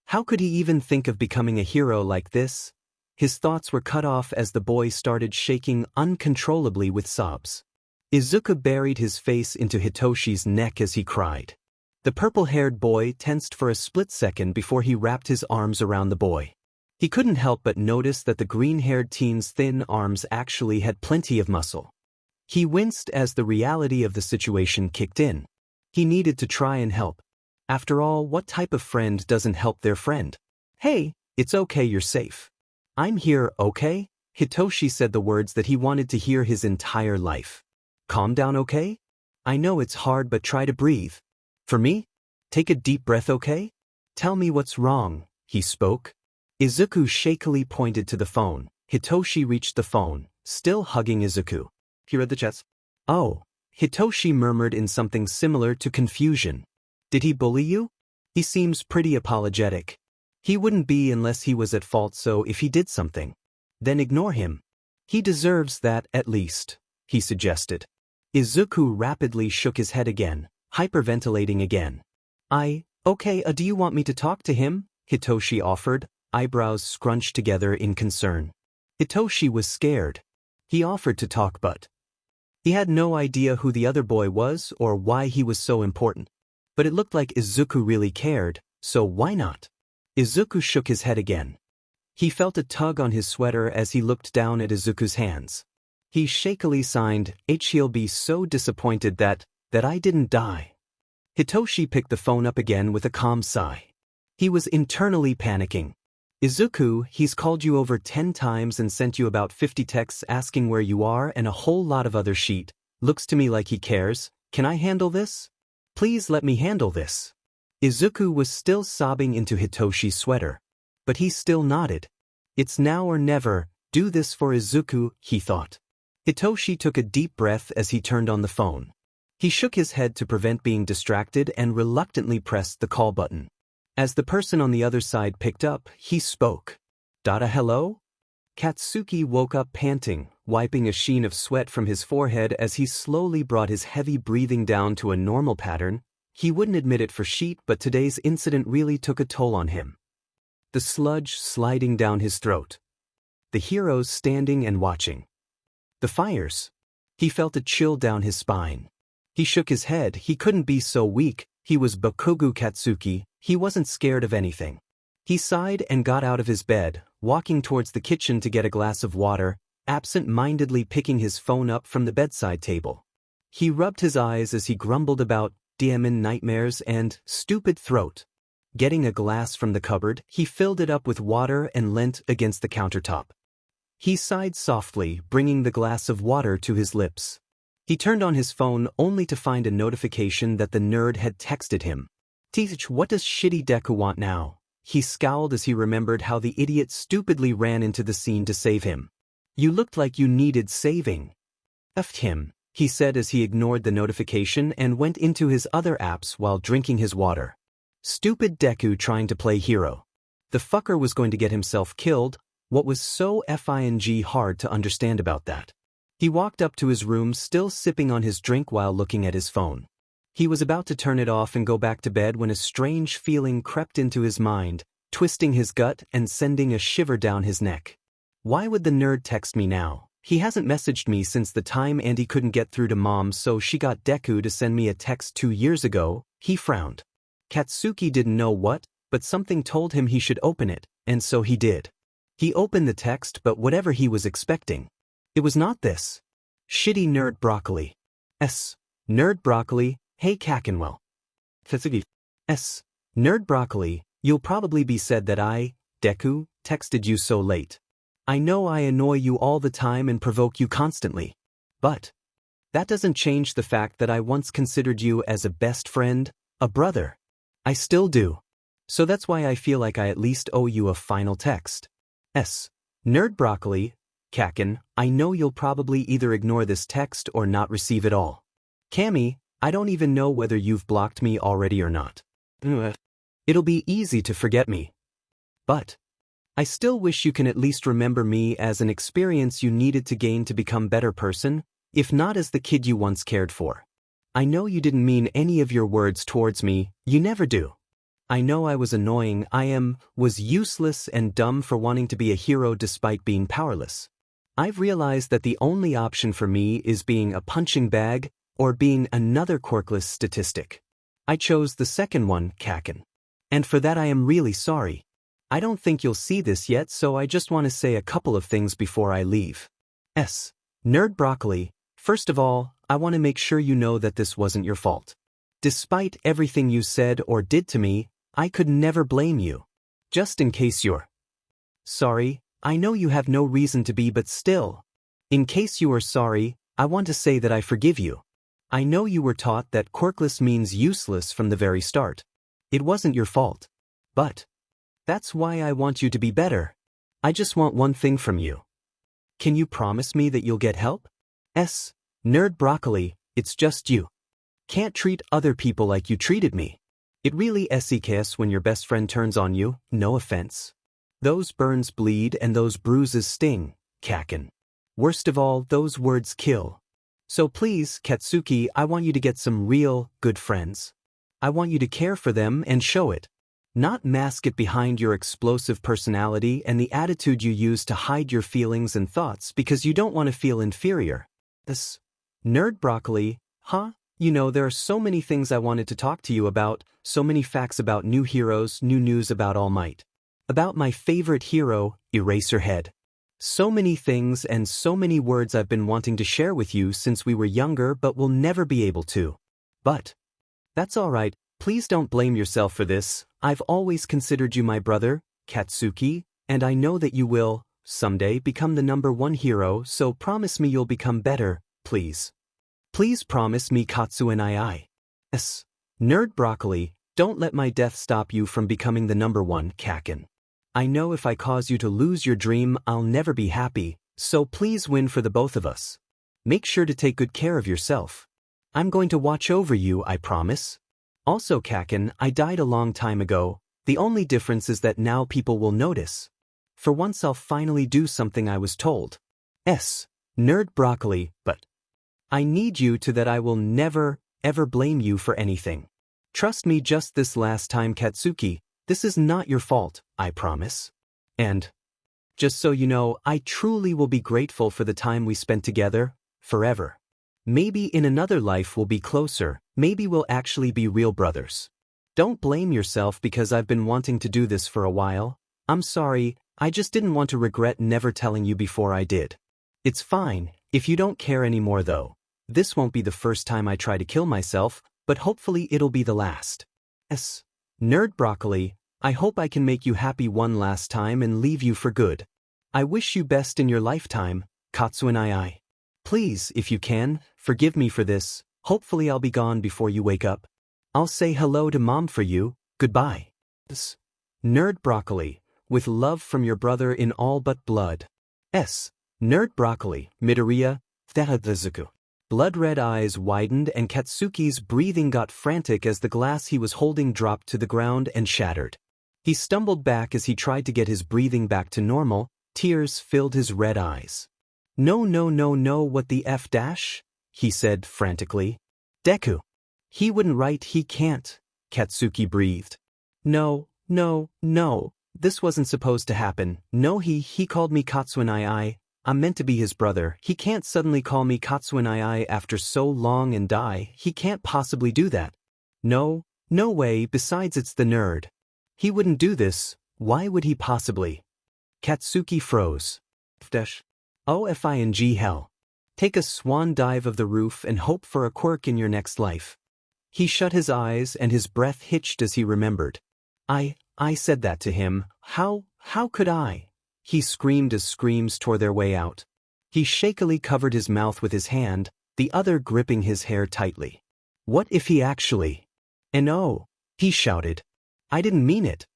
Speaker 1: How could he even think of becoming a hero like this? His thoughts were cut off as the boy started shaking uncontrollably with sobs. Izuku buried his face into Hitoshi's neck as he cried. The purple-haired boy tensed for a split second before he wrapped his arms around the boy. He couldn't help but notice that the green-haired teen's thin arms actually had plenty of muscle. He winced as the reality of the situation kicked in. He needed to try and help. After all, what type of friend doesn't help their friend? "Hey, it's okay, you're safe. I'm here, okay?" Hitoshi said the words that he wanted to hear his entire life. "Calm down, okay? I know it's hard, but try to breathe. For me? Take a deep breath, okay? Tell me what's wrong," he spoke. Izuku shakily pointed to the phone. Hitoshi reached the phone, still hugging Izuku. "Here are the chats." "Oh," Hitoshi murmured in something similar to confusion. "Did he bully you? He seems pretty apologetic. He wouldn't be unless he was at fault, so if he did something, then ignore him. He deserves that at least," he suggested. Izuku rapidly shook his head again, hyperventilating again. Okay, do you want me to talk to him?" Hitoshi offered, eyebrows scrunched together in concern. Hitoshi was scared. He offered to talk, but he had no idea who the other boy was or why he was so important. But it looked like Izuku really cared, so why not? Izuku shook his head again. He felt a tug on his sweater as he looked down at Izuku's hands. He shakily signed, "He'll be so disappointed that I didn't die." Hitoshi picked the phone up again with a calm sigh. He was internally panicking. "Izuku, he's called you over 10 times and sent you about 50 texts asking where you are and a whole lot of other shit. Looks to me like he cares. Can I handle this? Please let me handle this." Izuku was still sobbing into Hitoshi's sweater. But he still nodded. It's now or never, do this for Izuku, he thought. Hitoshi took a deep breath as he turned on the phone. He shook his head to prevent being distracted and reluctantly pressed the call button. As the person on the other side picked up, he spoke. "Hello?" Katsuki woke up panting, wiping a sheen of sweat from his forehead as he slowly brought his heavy breathing down to a normal pattern. He wouldn't admit it for sheet, but today's incident really took a toll on him. The sludge sliding down his throat. The heroes standing and watching. The fires. He felt a chill down his spine. He shook his head. He couldn't be so weak. He was Bakugo Katsuki. He wasn't scared of anything. He sighed and got out of his bed, walking towards the kitchen to get a glass of water, absent-mindedly picking his phone up from the bedside table. He rubbed his eyes as he grumbled about demon nightmares and stupid throat. Getting a glass from the cupboard, he filled it up with water and leant against the countertop. He sighed softly, bringing the glass of water to his lips. He turned on his phone only to find a notification that the nerd had texted him. "Teach, what does shitty Deku want now?" He scowled as he remembered how the idiot stupidly ran into the scene to save him. "You looked like you needed saving." "F him," he said as he ignored the notification and went into his other apps while drinking his water. Stupid Deku trying to play hero. The fucker was going to get himself killed. What was so f***ing hard to understand about that? He walked up to his room still sipping on his drink while looking at his phone. He was about to turn it off and go back to bed when a strange feeling crept into his mind, twisting his gut and sending a shiver down his neck. Why would the nerd text me now? He hasn't messaged me since the time Andy couldn't get through to mom, so she got Deku to send me a text 2 years ago. He frowned. Katsuki didn't know what, but something told him he should open it, and so he did. He opened the text, but whatever he was expecting, it was not this. Shitty nerd broccoli. Nerd broccoli, hey Kakenwell. Katsuki. Nerd broccoli, you'll probably be said that I, Deku, texted you so late. I know I annoy you all the time and provoke you constantly. But that doesn't change the fact that I once considered you as a best friend, a brother. I still do. So that's why I feel like I at least owe you a final text. Nerd broccoli, Kaken, I know you'll probably either ignore this text or not receive it all. Cammy, I don't even know whether you've blocked me already or not. It'll be easy to forget me. But I still wish you can at least remember me as an experience you needed to gain to become a better person, if not as the kid you once cared for. I know you didn't mean any of your words towards me, you never do. I know I was annoying, was useless and dumb for wanting to be a hero despite being powerless. I've realized that the only option for me is being a punching bag or being another quirkless statistic. I chose the second one, Kaken. And for that I am really sorry. I don't think you'll see this yet, so I just want to say a couple of things before I leave. Nerd broccoli, first of all, I want to make sure you know that this wasn't your fault. Despite everything you said or did to me, I could never blame you. Just in case you're sorry, I know you have no reason to be, but still. In case you are sorry, I want to say that I forgive you. I know you were taught that quirkless means useless from the very start. It wasn't your fault. But that's why I want you to be better. I just want one thing from you. Can you promise me that you'll get help? Nerd broccoli, it's just you. Can't treat other people like you treated me. It really sucks when your best friend turns on you, no offense. Those burns bleed and those bruises sting, Kaken. Worst of all, those words kill. So please, Katsuki, I want you to get some real, good friends. I want you to care for them and show it. Not mask it behind your explosive personality and the attitude you use to hide your feelings and thoughts because you don't want to feel inferior. Nerd broccoli, huh? You know, there are so many things I wanted to talk to you about, so many facts about new heroes, new news about All Might. About my favorite hero, Eraserhead. So many things and so many words I've been wanting to share with you since we were younger but will never be able to. But that's alright, please don't blame yourself for this. I've always considered you my brother, Katsuki, and I know that you will, someday, become the #1 hero, so promise me you'll become better, please. Please promise me Katsu and I. Nerd broccoli, don't let my death stop you from becoming the #1, Kaken. I know if I cause you to lose your dream, I'll never be happy, so please win for the both of us. Make sure to take good care of yourself. I'm going to watch over you, I promise. Also Kaken, I died a long time ago, the only difference is that now people will notice. For once I'll finally do something I was told. Nerd broccoli, but I need you to that I will never, ever blame you for anything. Trust me just this last time, Katsuki, this is not your fault, I promise. And just so you know, I truly will be grateful for the time we spent together, forever. Maybe in another life we'll be closer, maybe we'll actually be real brothers. Don't blame yourself because I've been wanting to do this for a while. I'm sorry, I just didn't want to regret never telling you before I did. It's fine, if you don't care anymore though. This won't be the first time I try to kill myself, but hopefully it'll be the last. Nerd broccoli, I hope I can make you happy one last time and leave you for good. I wish you best in your lifetime, Katsu and I. Please, if you can, forgive me for this, hopefully I'll be gone before you wake up. I'll say hello to Mom for you, goodbye. Nerd broccoli, with love from your brother in all but blood. Nerd broccoli, Midoriya Izuku. Blood-red eyes widened and Katsuki's breathing got frantic as the glass he was holding dropped to the ground and shattered. He stumbled back as he tried to get his breathing back to normal, tears filled his red eyes. No, what the F dash? He said frantically. Deku. He wouldn't write, he can't, Katsuki breathed. No, this wasn't supposed to happen. No, he called me Katsu and I'm meant to be his brother. He can't suddenly call me Katsu and after so long and die. He can't possibly do that. No way, besides it's the nerd. He wouldn't do this, why would he possibly? Katsuki froze. OFING hell. Take a swan dive of the roof and hope for a quirk in your next life. He shut his eyes and his breath hitched as he remembered. I said that to him. How could I? He screamed as screams tore their way out. He shakily covered his mouth with his hand, the other gripping his hair tightly. What if he actually? And oh, he shouted. I didn't mean it.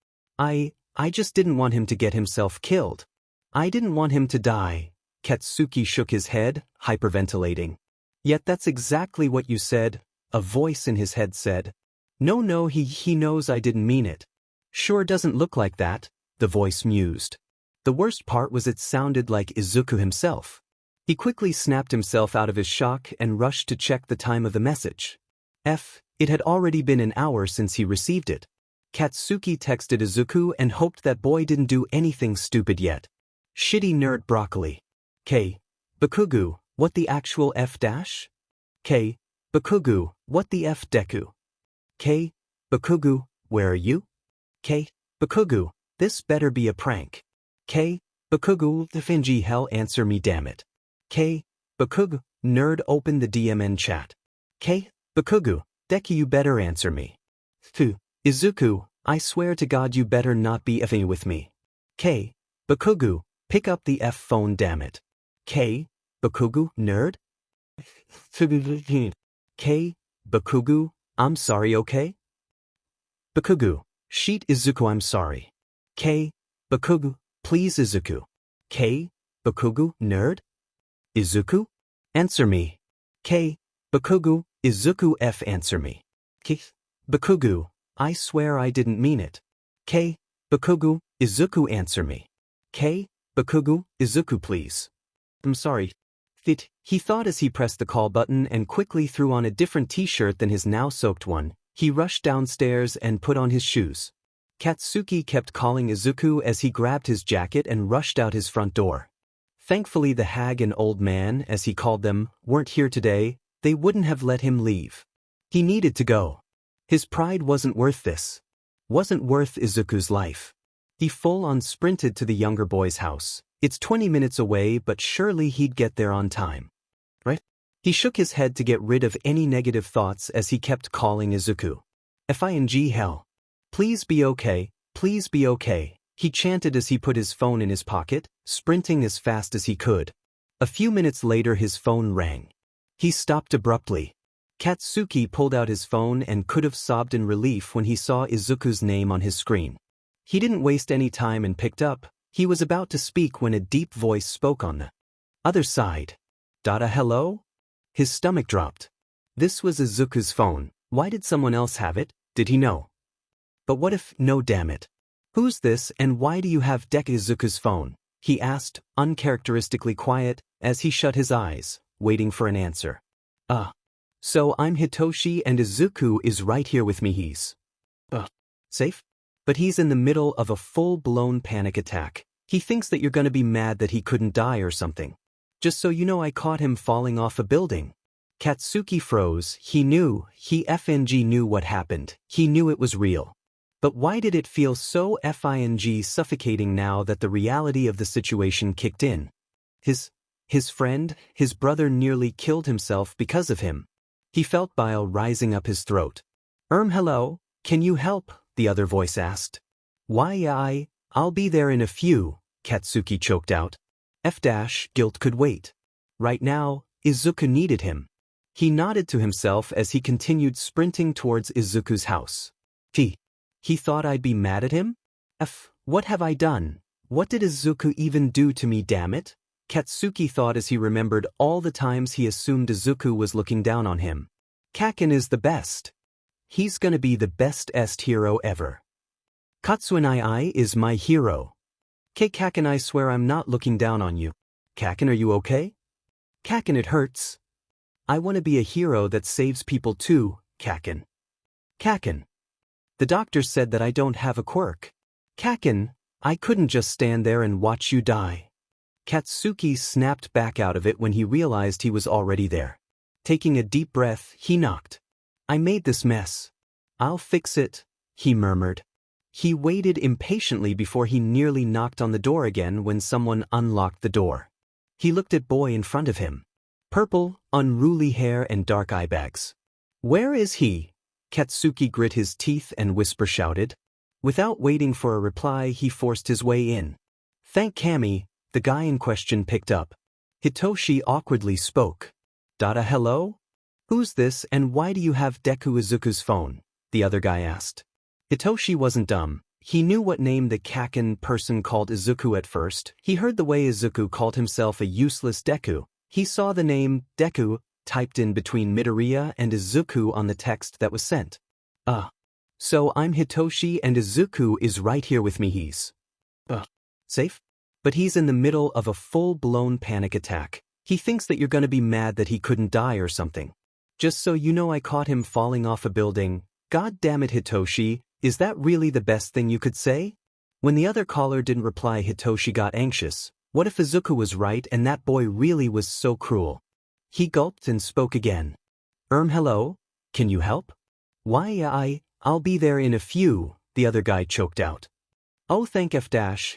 Speaker 1: I just didn't want him to get himself killed. I didn't want him to die. Katsuki shook his head, hyperventilating. Yet that's exactly what you said, a voice in his head said. No, he knows I didn't mean it. Sure doesn't look like that, the voice mused. The worst part was it sounded like Izuku himself. He quickly snapped himself out of his shock and rushed to check the time of the message. It had already been an hour since he received it. Katsuki texted Izuku and hoped that boy didn't do anything stupid yet. Shitty nerd broccoli. K. Bakugu, what the actual F dash? K. Bakugu, what the F Deku? K. Bakugu, where are you? K. Bakugu, this better be a prank. K. Bakugu, the Finji hell answer me damn it. K. Bakugu, nerd open the DMN chat. K. Bakugu, Deku you better answer me. Phew. Izuku, I swear to God you better not be effing with me. K. Bakugu, pick up the F phone damn it. K. Bakugu, nerd? K. Bakugu, I'm sorry okay? Bakugu, sheet Izuku I'm sorry. K. Bakugu, please Izuku. K. Bakugu, nerd? Izuku? Answer me. K. Bakugu, Izuku F answer me. K. Bakugu, I swear I didn't mean it. K. Bakugu, Izuku answer me. K. Bakugu, Izuku please. I'm sorry. He thought as he pressed the call button and quickly threw on a different t-shirt than his now soaked one. He rushed downstairs and put on his shoes. Katsuki kept calling Izuku as he grabbed his jacket and rushed out his front door. Thankfully the hag and old man, as he called them, weren't here today. They wouldn't have let him leave. He needed to go. His pride wasn't worth this. Wasn't worth Izuku's life. He full-on sprinted to the younger boy's house. It's 20 minutes away, but surely he'd get there on time. Right? He shook his head to get rid of any negative thoughts as he kept calling Izuku. FING hell. Please be okay, please be okay, he chanted as he put his phone in his pocket, sprinting as fast as he could. A few minutes later his phone rang. He stopped abruptly. Katsuki pulled out his phone and could have sobbed in relief when he saw Izuku's name on his screen. He didn't waste any time and picked up. He was about to speak when a deep voice spoke on the other side. Hello? His stomach dropped. This was Izuku's phone. Why did someone else have it? Did he know? But what if, no damn it. Who's this and why do you have Deku Izuku's phone? He asked, uncharacteristically quiet, as he shut his eyes, waiting for an answer. So I'm Hitoshi and Izuku is right here with me. He's safe? But he's in the middle of a full-blown panic attack. He thinks that you're gonna be mad that he couldn't die or something. Just so you know I caught him falling off a building. Katsuki froze. He knew what happened. He knew it was real. But why did it feel so suffocating now that the reality of the situation kicked in? His friend, his brother nearly killed himself because of him. He felt bile rising up his throat. Hello, can you help? The other voice asked. Why I'll be there in a few, Katsuki choked out. Guilt could wait. Right now, Izuku needed him. He nodded to himself as he continued sprinting towards Izuku's house. He thought I'd be mad at him? What have I done? What did Izuku even do to me, damn it? Katsuki thought as he remembered all the times he assumed Izuku was looking down on him. Kaken is the best. He's gonna be the bestest hero ever. Katsuki is my hero. Kaken, I swear I'm not looking down on you. Kaken, are you okay? Kaken, it hurts. I want to be a hero that saves people too, Kaken. Kaken. The doctor said that I don't have a quirk. Kaken, I couldn't just stand there and watch you die. Katsuki snapped back out of it when he realized he was already there. Taking a deep breath, he knocked. I made this mess. I'll fix it, he murmured. He waited impatiently before he nearly knocked on the door again when someone unlocked the door. He looked at boy in front of him. Purple, unruly hair and dark eye bags. "Where is he?" Katsuki grit his teeth and whisper shouted. Without waiting for a reply, he forced his way in. "Thank Kami," the guy in question picked up. Hitoshi awkwardly spoke. Hello? Who's this and why do you have Deku Izuku's phone?" the other guy asked. Hitoshi wasn't dumb. He knew what name the Kaken person called Izuku at first. He heard the way Izuku called himself a useless Deku. He saw the name Deku typed in between Midoriya and Izuku on the text that was sent. So I'm Hitoshi and Izuku is right here with me. He's safe? But he's in the middle of a full-blown panic attack. He thinks that you're gonna be mad that he couldn't die or something. Just so you know, I caught him falling off a building. God damn it, Hitoshi, is that really the best thing you could say? When the other caller didn't reply, Hitoshi got anxious. What if Izuku was right and that boy really was so cruel? He gulped and spoke again. Hello? Can you help?" "Why, I'll be there in a few," the other guy choked out. "Oh, thank F-.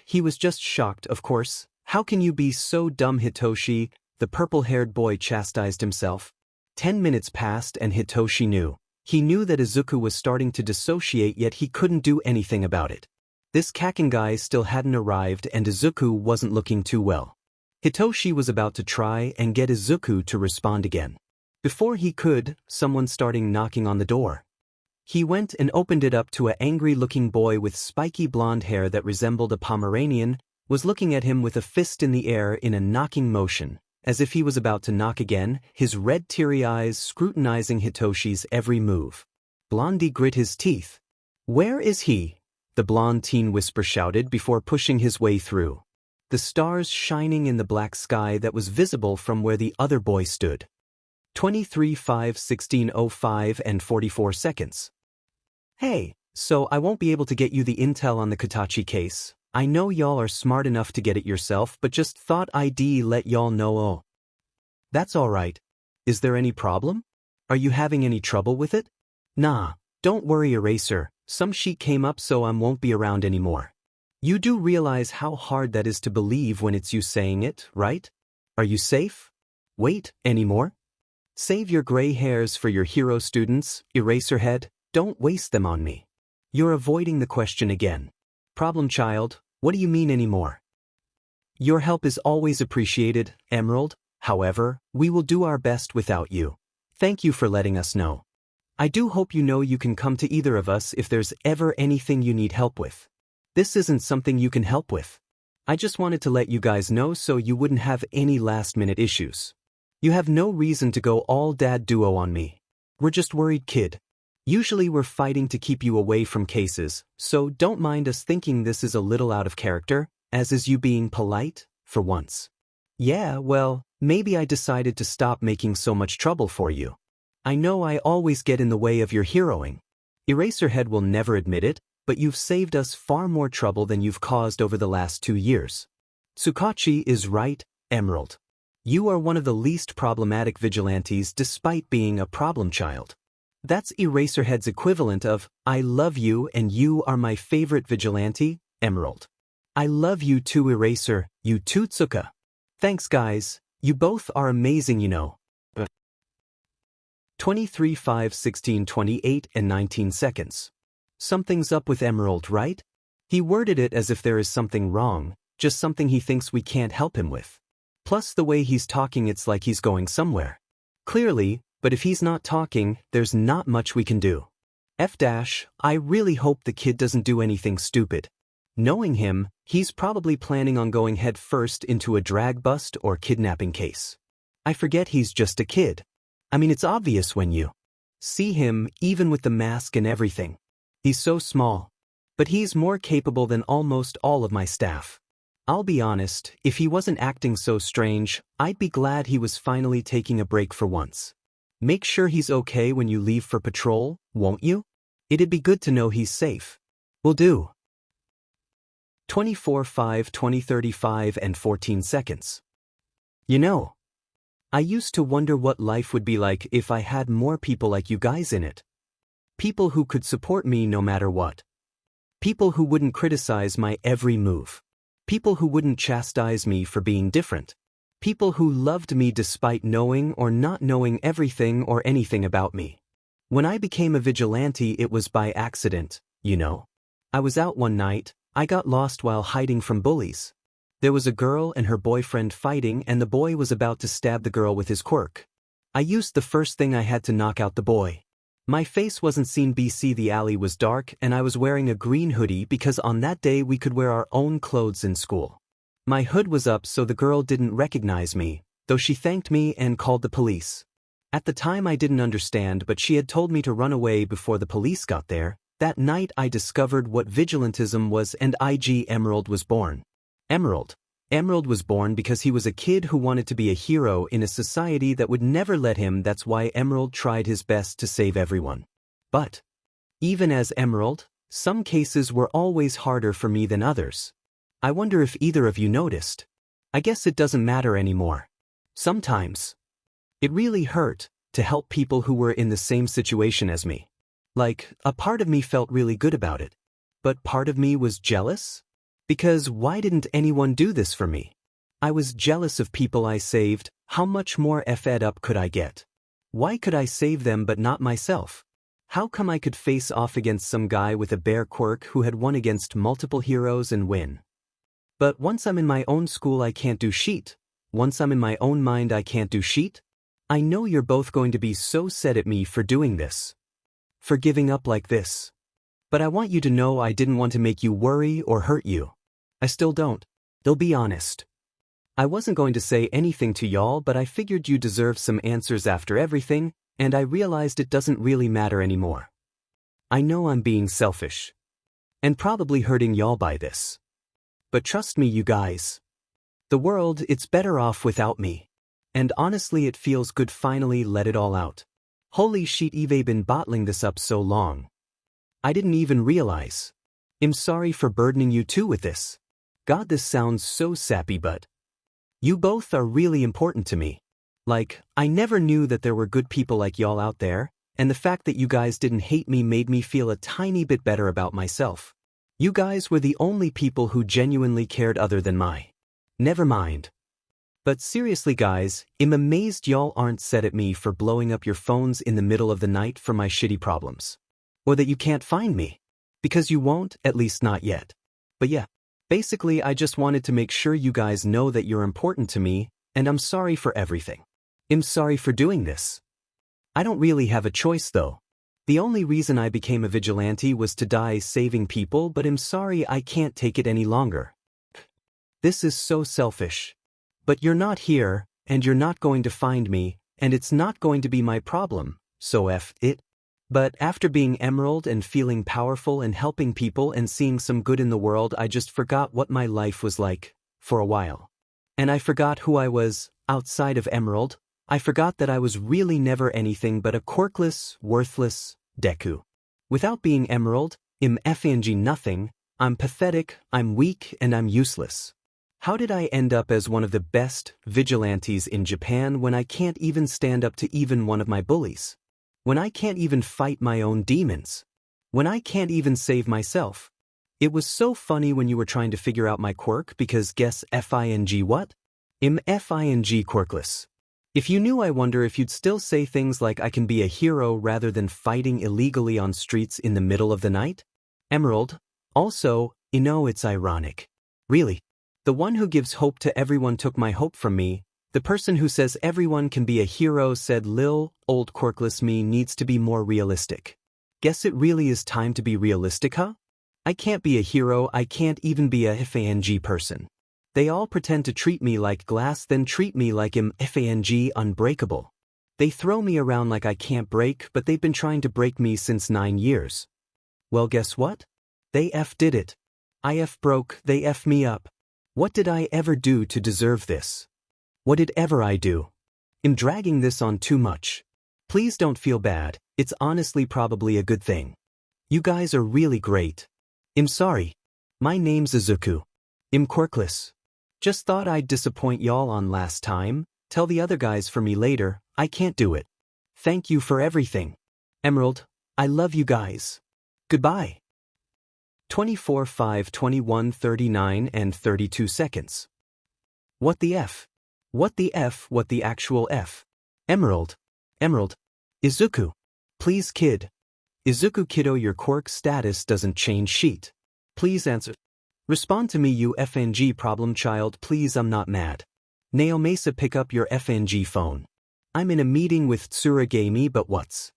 Speaker 1: He was just shocked, of course. How can you be so dumb, Hitoshi?" the purple-haired boy chastised himself. 10 minutes passed and Hitoshi knew. He knew that Izuku was starting to dissociate, yet he couldn't do anything about it. This Kaken guy still hadn't arrived and Izuku wasn't looking too well. Hitoshi was about to try and get Izuku to respond again. Before he could, someone started knocking on the door. He went and opened it up to an angry-looking boy with spiky blonde hair that resembled a Pomeranian, was looking at him with a fist in the air in a knocking motion, as if he was about to knock again, his red teary eyes scrutinizing Hitoshi's every move. Blondie grit his teeth. "Where is he?" the blonde teen whisper shouted before pushing his way through. The stars shining in the black sky that was visible from where the other boy stood. 23:5:16:05 and 44 seconds. "Hey, so I won't be able to get you the intel on the Katachi case. I know y'all are smart enough to get it yourself, but just thought I'd let y'all know." "Oh, that's alright. Is there any problem? Are you having any trouble with it?" "Nah, don't worry, Eraser. Some sheet came up so I won't be around anymore." You do realize how hard that is to believe when it's you saying it, right? Are you safe? Wait, any more? Save your gray hairs for your hero students, Eraserhead. Don't waste them on me. You're avoiding the question again. Problem child, what do you mean anymore? Your help is always appreciated, Emerald. However, we will do our best without you. Thank you for letting us know. I do hope you know you can come to either of us if there's ever anything you need help with. This isn't something you can help with. I just wanted to let you guys know so you wouldn't have any last-minute issues. You have no reason to go all dad duo on me. We're just worried, kid. Usually we're fighting to keep you away from cases, so don't mind us thinking this is a little out of character, as is you being polite, for once. Yeah, well, maybe I decided to stop making so much trouble for you. I know I always get in the way of your heroing. Eraserhead will never admit it, but you've saved us far more trouble than you've caused over the last 2 years. Tsukachi is right, Emerald. You are one of the least problematic vigilantes despite being a problem child. That's Eraserhead's equivalent of, I love you and you are my favorite vigilante, Emerald. I love you too, Eraser, you too, Tsuka. Thanks guys, you both are amazing, you know. 23:5:16:28 and 19 seconds. Something's up with Emerald, right? He worded it as if there is something wrong, just something he thinks we can't help him with. Plus the way he's talking, it's like he's going somewhere. Clearly, but if he's not talking, there's not much we can do. F-. I really hope the kid doesn't do anything stupid. Knowing him, he's probably planning on going head first into a drag bust or kidnapping case. I forget he's just a kid. I mean, it's obvious when you see him, even with the mask and everything. He's so small. But he's more capable than almost all of my staff. I'll be honest, if he wasn't acting so strange, I'd be glad he was finally taking a break for once. Make sure he's okay when you leave for patrol, won't you? It'd be good to know he's safe. Will do. 24:5:20:35 and 14 seconds. You know, I used to wonder what life would be like if I had more people like you guys in it. People who could support me no matter what. People who wouldn't criticize my every move. People who wouldn't chastise me for being different. People who loved me despite knowing or not knowing everything or anything about me. When I became a vigilante, it was by accident, you know. I was out one night, I got lost while hiding from bullies. There was a girl and her boyfriend fighting, and the boy was about to stab the girl with his quirk. I used the first thing I had to knock out the boy. My face wasn't seen. The alley was dark and I was wearing a green hoodie because on that day we could wear our own clothes in school. My hood was up so the girl didn't recognize me, though she thanked me and called the police. At the time I didn't understand, but she had told me to run away before the police got there. That night I discovered what vigilantism was, and Emerald was born. Emerald was born because he was a kid who wanted to be a hero in a society that would never let him. That's why Emerald tried his best to save everyone. But even as Emerald, some cases were always harder for me than others. I wonder if either of you noticed. I guess it doesn't matter anymore. Sometimes it really hurt to help people who were in the same situation as me. Like, a part of me felt really good about it. But part of me was jealous? Because why didn't anyone do this for me? I was jealous of people I saved. How much more fed up could I get? Why could I save them but not myself? How come I could face off against some guy with a bear quirk who had won against multiple heroes and win? But once I'm in my own school I can't do shit. Once I'm in my own mind I can't do shit. I know you're both going to be so sad at me for doing this. For giving up like this. But I want you to know I didn't want to make you worry or hurt you. I still don't. They'll be honest. I wasn't going to say anything to y'all, but I figured you deserve some answers after everything, and I realized it doesn't really matter anymore. I know I'm being selfish. And probably hurting y'all by this. But trust me, you guys. The world, it's better off without me. And honestly, it feels good finally let it all out. Holy shit, I've been bottling this up so long. I didn't even realize. I'm sorry for burdening you too with this. God, this sounds so sappy, but you both are really important to me. Like, I never knew that there were good people like y'all out there, and the fact that you guys didn't hate me made me feel a tiny bit better about myself. You guys were the only people who genuinely cared other than my. Never mind. But seriously guys, I'm amazed y'all aren't sad at me for blowing up your phones in the middle of the night for my shitty problems. Or that you can't find me. Because you won't, at least not yet. But yeah. Basically, I just wanted to make sure you guys know that you're important to me, and I'm sorry for everything. I'm sorry for doing this. I don't really have a choice though. The only reason I became a vigilante was to die saving people, but I'm sorry I can't take it any longer. This is so selfish. But you're not here, and you're not going to find me, and it's not going to be my problem, so F it. But after being Emerald and feeling powerful and helping people and seeing some good in the world, I just forgot what my life was like, for a while. And I forgot who I was, outside of Emerald. I forgot that I was really never anything but a quirkless, worthless Deku. Without being Emerald, I'm FNG nothing, I'm pathetic, I'm weak, and I'm useless. How did I end up as one of the best vigilantes in Japan when I can't even stand up to even one of my bullies? When I can't even fight my own demons. When I can't even save myself. It was so funny when you were trying to figure out my quirk because guess FING what? I'm FING quirkless. If you knew, I wonder if you'd still say things like I can be a hero rather than fighting illegally on streets in the middle of the night? Emerald. Also, you know it's ironic. Really. The one who gives hope to everyone took my hope from me. The person who says everyone can be a hero said Lil, old quirkless me needs to be more realistic. Guess it really is time to be realistic, huh? I can't be a hero, I can't even be a FANG person. They all pretend to treat me like glass, then treat me like I'm FANG unbreakable. They throw me around like I can't break, but they've been trying to break me since 9 years. Well, guess what? They did it. I broke, they me up. What did I ever do to deserve this? What did ever I do? I'm dragging this on too much. Please don't feel bad, it's honestly probably a good thing. You guys are really great. I'm sorry. My name's Izuku. I'm quirkless. Just thought I'd disappoint y'all on last time, tell the other guys for me later, I can't do it. Thank you for everything. Emerald, I love you guys. Goodbye. 24:05, 21, 39 and 32 seconds. What the F? What the F? What the actual F? Emerald. Izuku. Please kid. Izuku kiddo, your quirk status doesn't change sheet. Please answer. Respond to me, you FNG problem child, please. I'm not mad. Naomasa, pick up your FNG phone. I'm in a meeting with Tsuragami, but what's?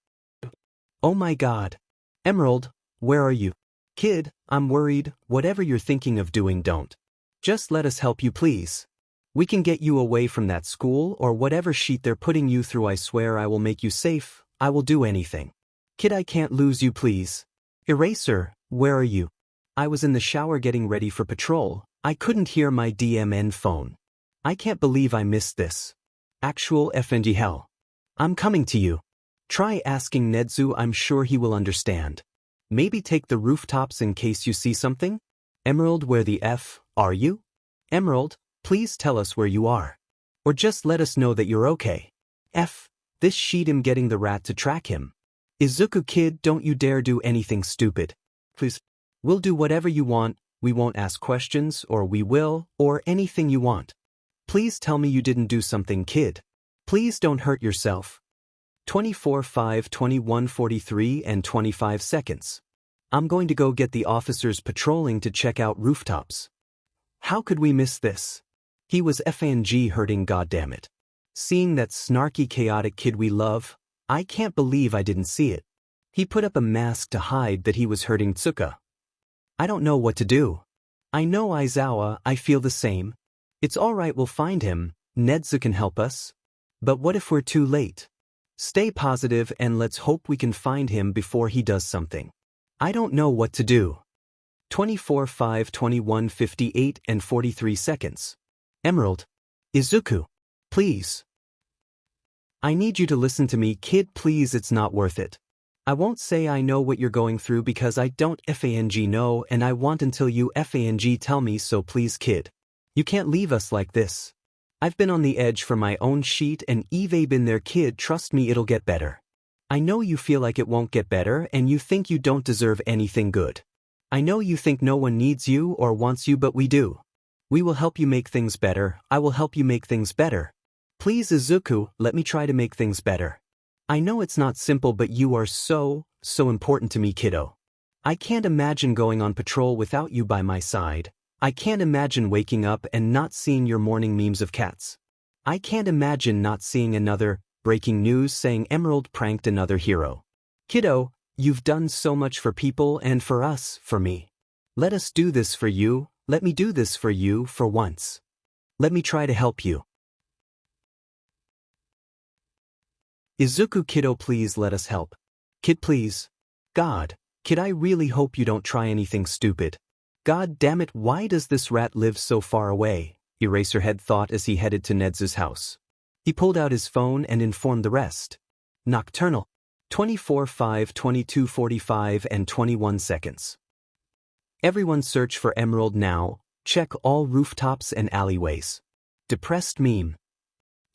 Speaker 1: Oh my god. Emerald, where are you? Kid, I'm worried. Whatever you're thinking of doing, don't. Just let us help you, please. We can get you away from that school or whatever sheet they're putting you through. I swear I will make you safe. I will do anything. Kid, I can't lose you, please. Eraser, where are you? I was in the shower getting ready for patrol. I couldn't hear my DMN phone. I can't believe I missed this. Actual FNG hell. I'm coming to you. Try asking Nedzu, I'm sure he will understand. Maybe take the rooftops in case you see something? Emerald, where the F are you? Emerald, please tell us where you are. Or just let us know that you're okay. F, this sheet, I'm getting the rat to track him. Izuku kid, don't you dare do anything stupid. Please. We'll do whatever you want, we won't ask questions, or we will, or anything you want. Please tell me you didn't do something, kid. Please don't hurt yourself. 24:05, 21, 43 and 25 seconds. I'm going to go get the officers patrolling to check out rooftops. How could we miss this? He was FNG hurting, goddammit. Seeing that snarky chaotic kid we love, I can't believe I didn't see it. He put up a mask to hide that he was hurting Tsuka. I don't know what to do. I know Aizawa, I feel the same. It's alright, we'll find him, Nedzu can help us. But what if we're too late? Stay positive and let's hope we can find him before he does something. I don't know what to do. 24:05, 21, 58 and 43 seconds. Emerald. Izuku. Please. I need you to listen to me, kid, please, it's not worth it. I won't say I know what you're going through because I don't FANG know, and I want until you FANG tell me, so please kid. You can't leave us like this. I've been on the edge for my own sheet and Eve been there, kid, trust me, it'll get better. I know you feel like it won't get better and you think you don't deserve anything good. I know you think no one needs you or wants you, but we do. We will help you make things better, I will help you make things better. Please Izuku, let me try to make things better. I know it's not simple, but you are so important to me, kiddo. I can't imagine going on patrol without you by my side. I can't imagine waking up and not seeing your morning memes of cats. I can't imagine not seeing another breaking news saying Emerald pranked another hero. Kiddo, you've done so much for people and for us, for me. Let us do this for you, let me do this for you for once. Let me try to help you. Izuku kiddo, please let us help. Kid, please. God, kid, I really hope you don't try anything stupid. God damn it, why does this rat live so far away? Eraserhead thought as he headed to Nedzu's house. He pulled out his phone and informed the rest. Nocturnal. 24:05, 22:45 and 21 seconds. Everyone search for Emerald now, check all rooftops and alleyways. Depressed meme.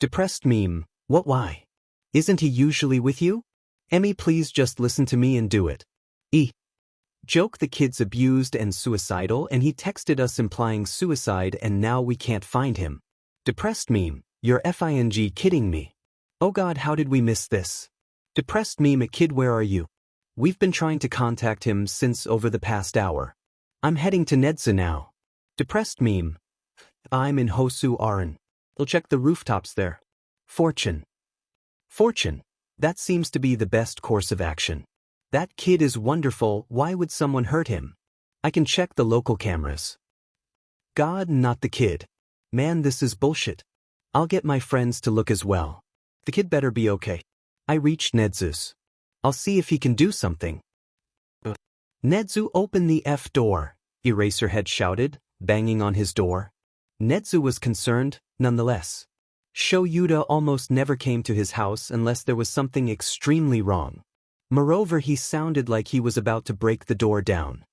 Speaker 1: Depressed meme, what, why? Isn't he usually with you? Emmy, please just listen to me and do it. Joke, the kid's abused and suicidal and he texted us implying suicide and now we can't find him. Depressed meme, you're FING kidding me. Oh god, how did we miss this? Depressed meme, a kid, where are you? We've been trying to contact him since over the past hour. I'm heading to Nedzu now. Depressed meme. I'm in Hosu Aran. We'll check the rooftops there. Fortune. That seems to be the best course of action. That kid is wonderful, why would someone hurt him? I can check the local cameras. God, not the kid. Man, this is bullshit. I'll get my friends to look as well. The kid better be okay. I reached Nedzu's. I'll see if he can do something. Nedzu, open the F door, Eraserhead shouted, banging on his door. Nedzu was concerned, nonetheless. Shoyuda almost never came to his house unless there was something extremely wrong. Moreover, he sounded like he was about to break the door down.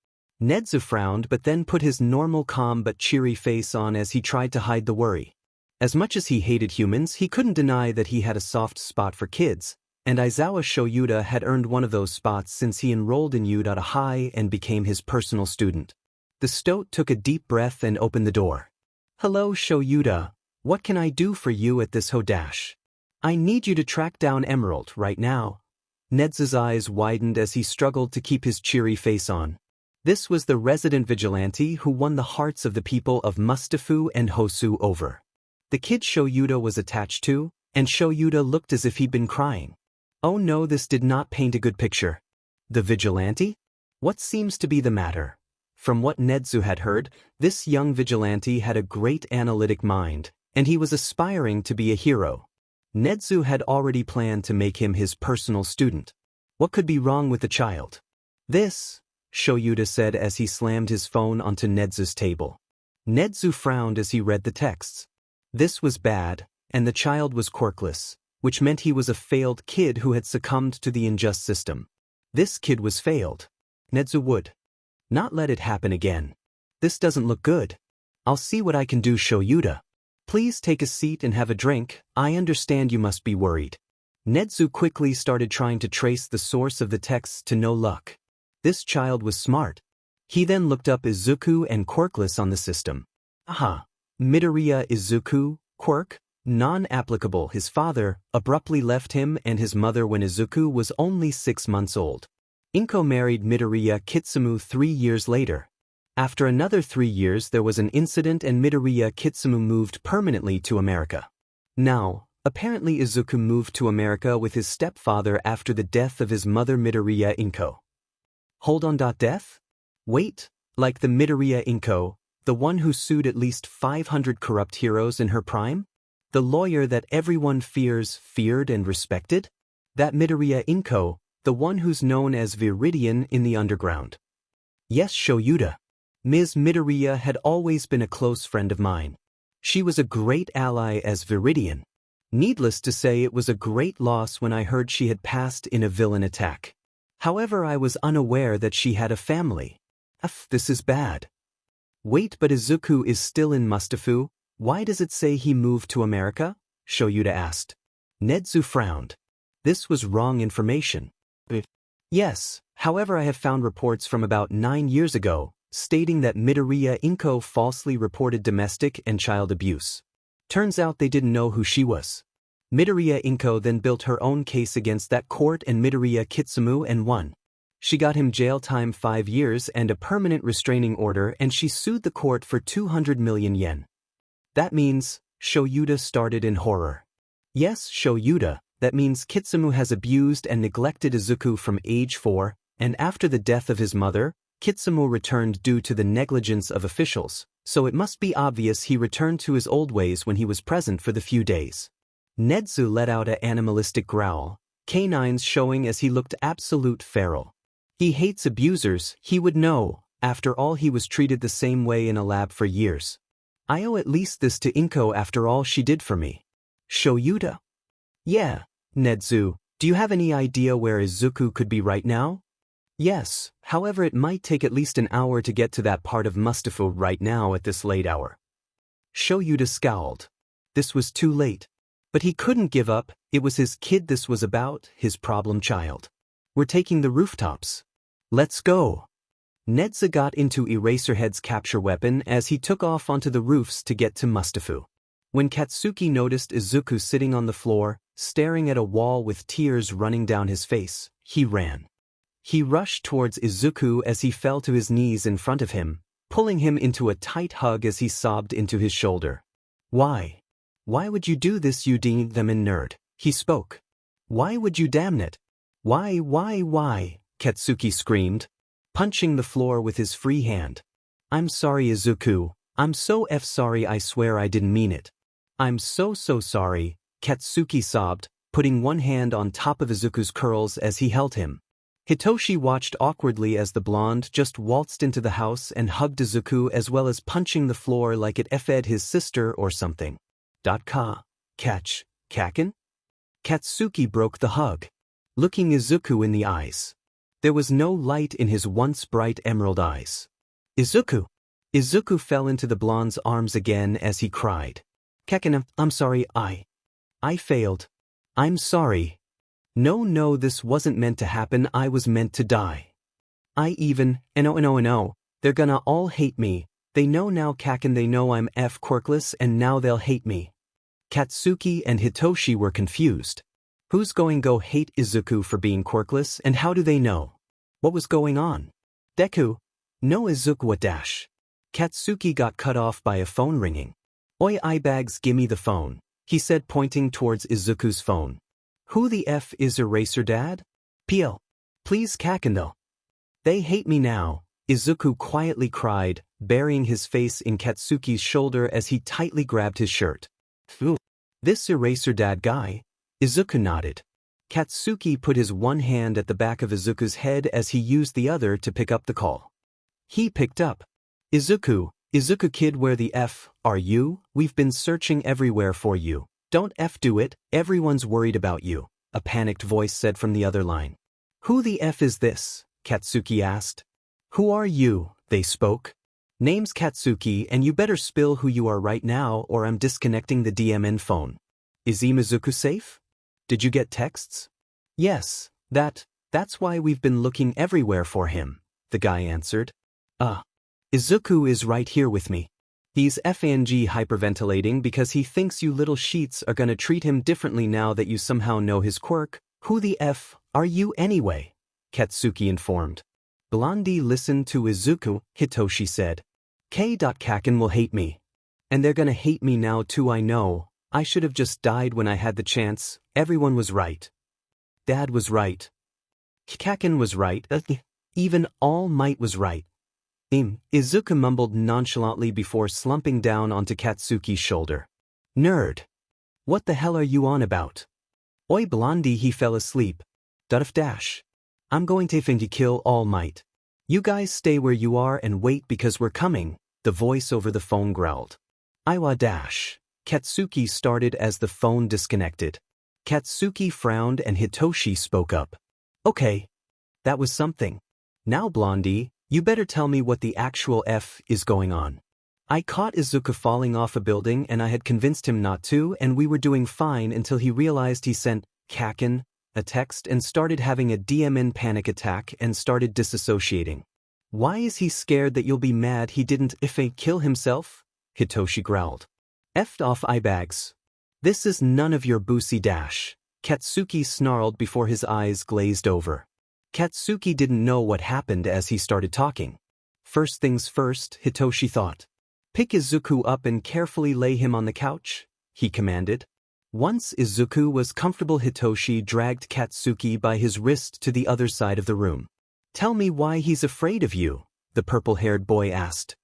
Speaker 1: Nedzu frowned but then put his normal calm but cheery face on as he tried to hide the worry. As much as he hated humans, he couldn't deny that he had a soft spot for kids, and Aizawa Shoyuta had earned one of those spots since he enrolled in Utada High and became his personal student. The stoat took a deep breath and opened the door. "Hello, Shoyuta. What can I do for you at this Hodash? I need you to track down Emerald right now." Nedzu's eyes widened as he struggled to keep his cheery face on. This was the resident vigilante who won the hearts of the people of Mustafu and Hosu over. The kid Shoyuta was attached to, and Shoyuta looked as if he'd been crying. Oh no, this did not paint a good picture. The vigilante? What seems to be the matter? From what Nedzu had heard, this young vigilante had a great analytic mind, and he was aspiring to be a hero. Nedzu had already planned to make him his personal student. What could be wrong with the child? "This," Shoyuta said as he slammed his phone onto Nedzu's table. Nedzu frowned as he read the texts. This was bad, and the child was quirkless, which meant he was a failed kid who had succumbed to the unjust system. This kid was failed. Nedzu would not let it happen again. This doesn't look good. I'll see what I can do, Shoyuta. Please take a seat and have a drink. I understand you must be worried. Nedzu quickly started trying to trace the source of the texts to no luck. This child was smart. He then looked up Izuku and quirkless on the system. Aha. Midoriya Izuku, quirk, non-applicable. His father abruptly left him and his mother when Izuku was only 6 months old. Inko married Midoriya Kitsumu 3 years later. After another 3 years there was an incident and Midoriya Kitsumu moved permanently to America. Now, apparently Izuku moved to America with his stepfather after the death of his mother Midoriya Inko. Hold on. Death? Wait, like the Midoriya Inko, the one who sued at least 500 corrupt heroes in her prime? The lawyer that everyone feared and respected? That Midoriya Inko, the one who's known as REWRITTEN in the underground. Yes, Shoyuta. Ms. Midoriya had always been a close friend of mine. She was a great ally as REWRITTEN. Needless to say, it was a great loss when I heard she had passed in a villain attack. However, I was unaware that she had a family. This is bad. Wait, but Izuku is still in Mustafu. Why does it say he moved to America? Shoyuta asked. Nedzu frowned. This was wrong information. Yes, however, I have found reports from about 9 years ago, stating that Midoriya Inko falsely reported domestic and child abuse. Turns out they didn't know who she was. Midoriya Inko then built her own case against that court and Midoriya Kitsumu and won. She got him jail time 5 years and a permanent restraining order, and she sued the court for 200 million yen. That means, Shoyuta started in horror. Yes, Shoyuta, that means Kitsumu has abused and neglected Izuku from age 4, and after the death of his mother, Kitsumu returned due to the negligence of officials, so it must be obvious he returned to his old ways when he was present for the few days. Nedzu let out an animalistic growl, canines showing as he looked absolute feral. He hates abusers, he would know, after all he was treated the same way in a lab for years. I owe at least this to Inko after all she did for me. Shoyuta? Yeah, Nedzu, do you have any idea where Izuku could be right now? Yes, however it might take at least an hour to get to that part of Mustafu right now at this late hour. Shoyuta scowled. This was too late. But he couldn't give up, it was his kid this was about, his problem child. We're taking the rooftops. Let's go. Nedzu got into Eraserhead's capture weapon as he took off onto the roofs to get to Mustafu. When Katsuki noticed Izuku sitting on the floor, staring at a wall with tears running down his face, he ran. He rushed towards Izuku as he fell to his knees in front of him, pulling him into a tight hug as he sobbed into his shoulder. Why? Why would you do this, you demon nerd? He spoke. Why would you, damn it? Why? Katsuki screamed, punching the floor with his free hand. I'm sorry, Izuku. I'm so sorry, I swear I didn't mean it. I'm so sorry, Katsuki sobbed, putting one hand on top of Izuku's curls as he held him. Hitoshi watched awkwardly as the blonde just waltzed into the house and hugged Izuku as well as punching the floor like it fed his sister or something. Kaken? Katsuki broke the hug, looking Izuku in the eyes. There was no light in his once bright emerald eyes. Izuku! Izuku fell into the blonde's arms again as he cried. Kaken, I'm sorry, I failed. I'm sorry. No, this wasn't meant to happen, I was meant to die. No, they're gonna all hate me. They know now Kaken, they know I'm quirkless and now they'll hate me. Katsuki and Hitoshi were confused. Who's going go hate Izuku for being quirkless and how do they know? What was going on? Deku? No Izuku what dash. Katsuki got cut off by a phone ringing. Oi eyebags gimme the phone, he said pointing towards Izuku's phone. Who the F is Eraser Dad? Peel. Please Kaken though. They hate me now, Izuku quietly cried, burying his face in Katsuki's shoulder as he tightly grabbed his shirt. Phew. This Eraser Dad guy? Izuku nodded. Katsuki put his one hand at the back of Izuku's head as he used the other to pick up the call. He picked up. Izuku kid, where the F are you? We've been searching everywhere for you. Don't do it, everyone's worried about you, a panicked voice said from the other line. Who the F is this? Katsuki asked. Who are you? They spoke. Name's Katsuki and you better spill who you are right now or I'm disconnecting the DMN phone. Is Izuku safe? Did you get texts? Yes, that's why we've been looking everywhere for him, the guy answered. Izuku is right here with me. He's FNG hyperventilating because he thinks you little sheets are gonna treat him differently now that you somehow know his quirk. Who the F are you anyway? Katsuki informed. Blondie listened to Izuku, Hitoshi said. Kaken will hate me. And they're gonna hate me now too, I know. I should have just died when I had the chance. Everyone was right. Dad was right. Kaken was right. Even All Might was right. Izuku mumbled nonchalantly before slumping down onto Katsuki's shoulder. Nerd. What the hell are you on about? Oi Blondie, he fell asleep. Dash. I'm going to kill All Might. You guys stay where you are and wait because we're coming, the voice over the phone growled. Iwa dash. Katsuki started as the phone disconnected. Katsuki frowned and Hitoshi spoke up. Okay. That was something. Now Blondie, you better tell me what the actual F is going on. I caught Izuku falling off a building and I had convinced him not to and we were doing fine until he realized he sent Kaken a text and started having a DMN panic attack and started disassociating. Why is he scared that you'll be mad he didn't kill himself? Hitoshi growled. F'd off eyebags. This is none of your boosy dash. Katsuki snarled before his eyes glazed over. Katsuki didn't know what happened as he started talking. First things first, Hitoshi thought. Pick Izuku up and carefully lay him on the couch, he commanded. Once Izuku was comfortable, Hitoshi dragged Katsuki by his wrist to the other side of the room. Tell me why he's afraid of you, the purple-haired boy asked.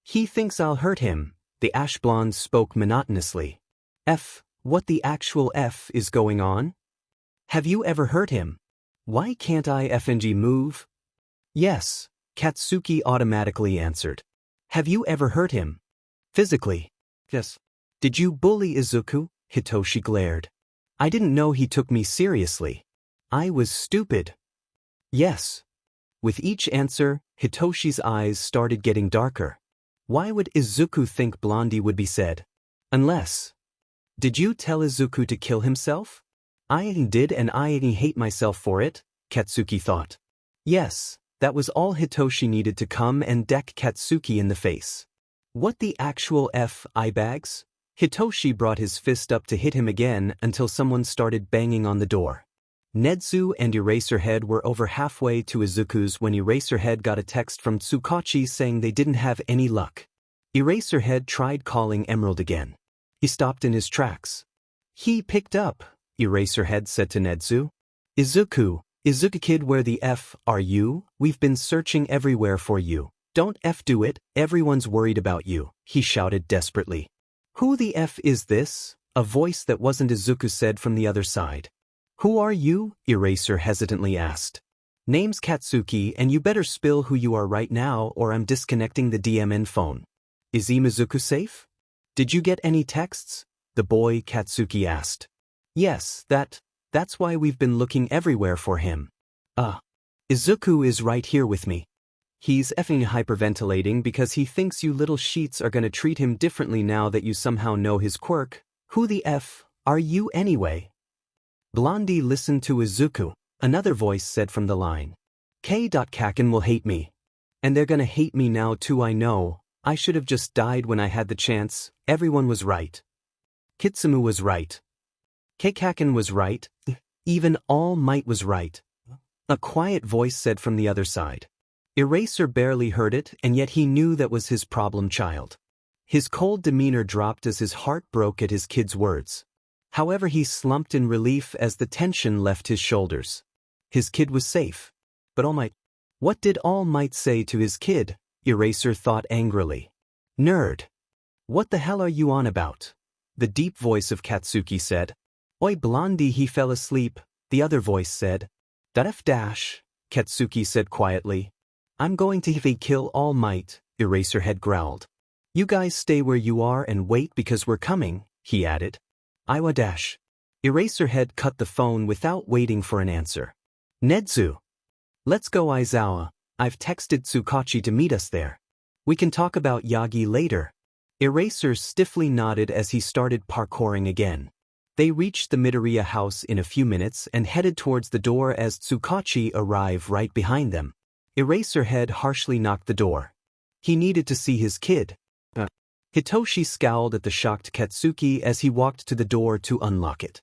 Speaker 1: He thinks I'll hurt him, the ash blonde spoke monotonously. What the actual F is going on? Have you ever hurt him? Why can't I FNG move? Yes, Katsuki automatically answered. Have you ever hurt him? Physically? Yes. Did you bully Izuku? Hitoshi glared. I didn't know he took me seriously. I was stupid. Yes. With each answer, Hitoshi's eyes started getting darker. Why would Izuku think Blondie would be said? Unless. Did you tell Izuku to kill himself? I did and I hate myself for it, Katsuki thought. Yes, that was all Hitoshi needed to come and deck Katsuki in the face. What the actual F, eyebags? Hitoshi brought his fist up to hit him again until someone started banging on the door. Nedzu and Eraserhead were over halfway to Izuku's when Eraserhead got a text from Tsukachi saying they didn't have any luck. Eraserhead tried calling Emerald again. He stopped in his tracks. He picked up, Eraserhead said to Nedzu. Izuku kid, where the F are you? We've been searching everywhere for you. Don't do it, everyone's worried about you, he shouted desperately. Who the F is this? A voice that wasn't Izuku said from the other side. Who are you? Eraser hesitantly asked. Name's Katsuki and you better spill who you are right now or I'm disconnecting the DMN phone. Is Izuku safe? Did you get any texts? The boy Katsuki asked. Yes, that's why we've been looking everywhere for him. Izuku is right here with me. He's effing hyperventilating because he thinks you little sheets are gonna treat him differently now that you somehow know his quirk. Who the F are you anyway? Blondie listened to Izuku, another voice said from the line. Kaken will hate me. And they're gonna hate me now too, I know. I should have just died when I had the chance. Everyone was right. Kitsumu was right. Kaken was right. Even All Might was right. A quiet voice said from the other side. Eraser barely heard it, and yet he knew that was his problem child. His cold demeanor dropped as his heart broke at his kid's words. However, he slumped in relief as the tension left his shoulders. His kid was safe. But All Might. What did All Might say to his kid? Eraser thought angrily. Nerd. What the hell are you on about? The deep voice of Katsuki said. Oi Blondie, he fell asleep, the other voice said. F dash, Katsuki said quietly. I'm going to kill All Might, Eraserhead growled. You guys stay where you are and wait because we're coming, he added. Iwa dash. Eraserhead cut the phone without waiting for an answer. Nedzu. Let's go Aizawa, I've texted Tsukachi to meet us there. We can talk about Yagi later. Eraser stiffly nodded as he started parkouring again. They reached the Midoriya house in a few minutes and headed towards the door as Tsukachi arrived right behind them. Eraserhead harshly knocked the door. He needed to see his kid. Hitoshi scowled at the shocked Katsuki as he walked to the door to unlock it.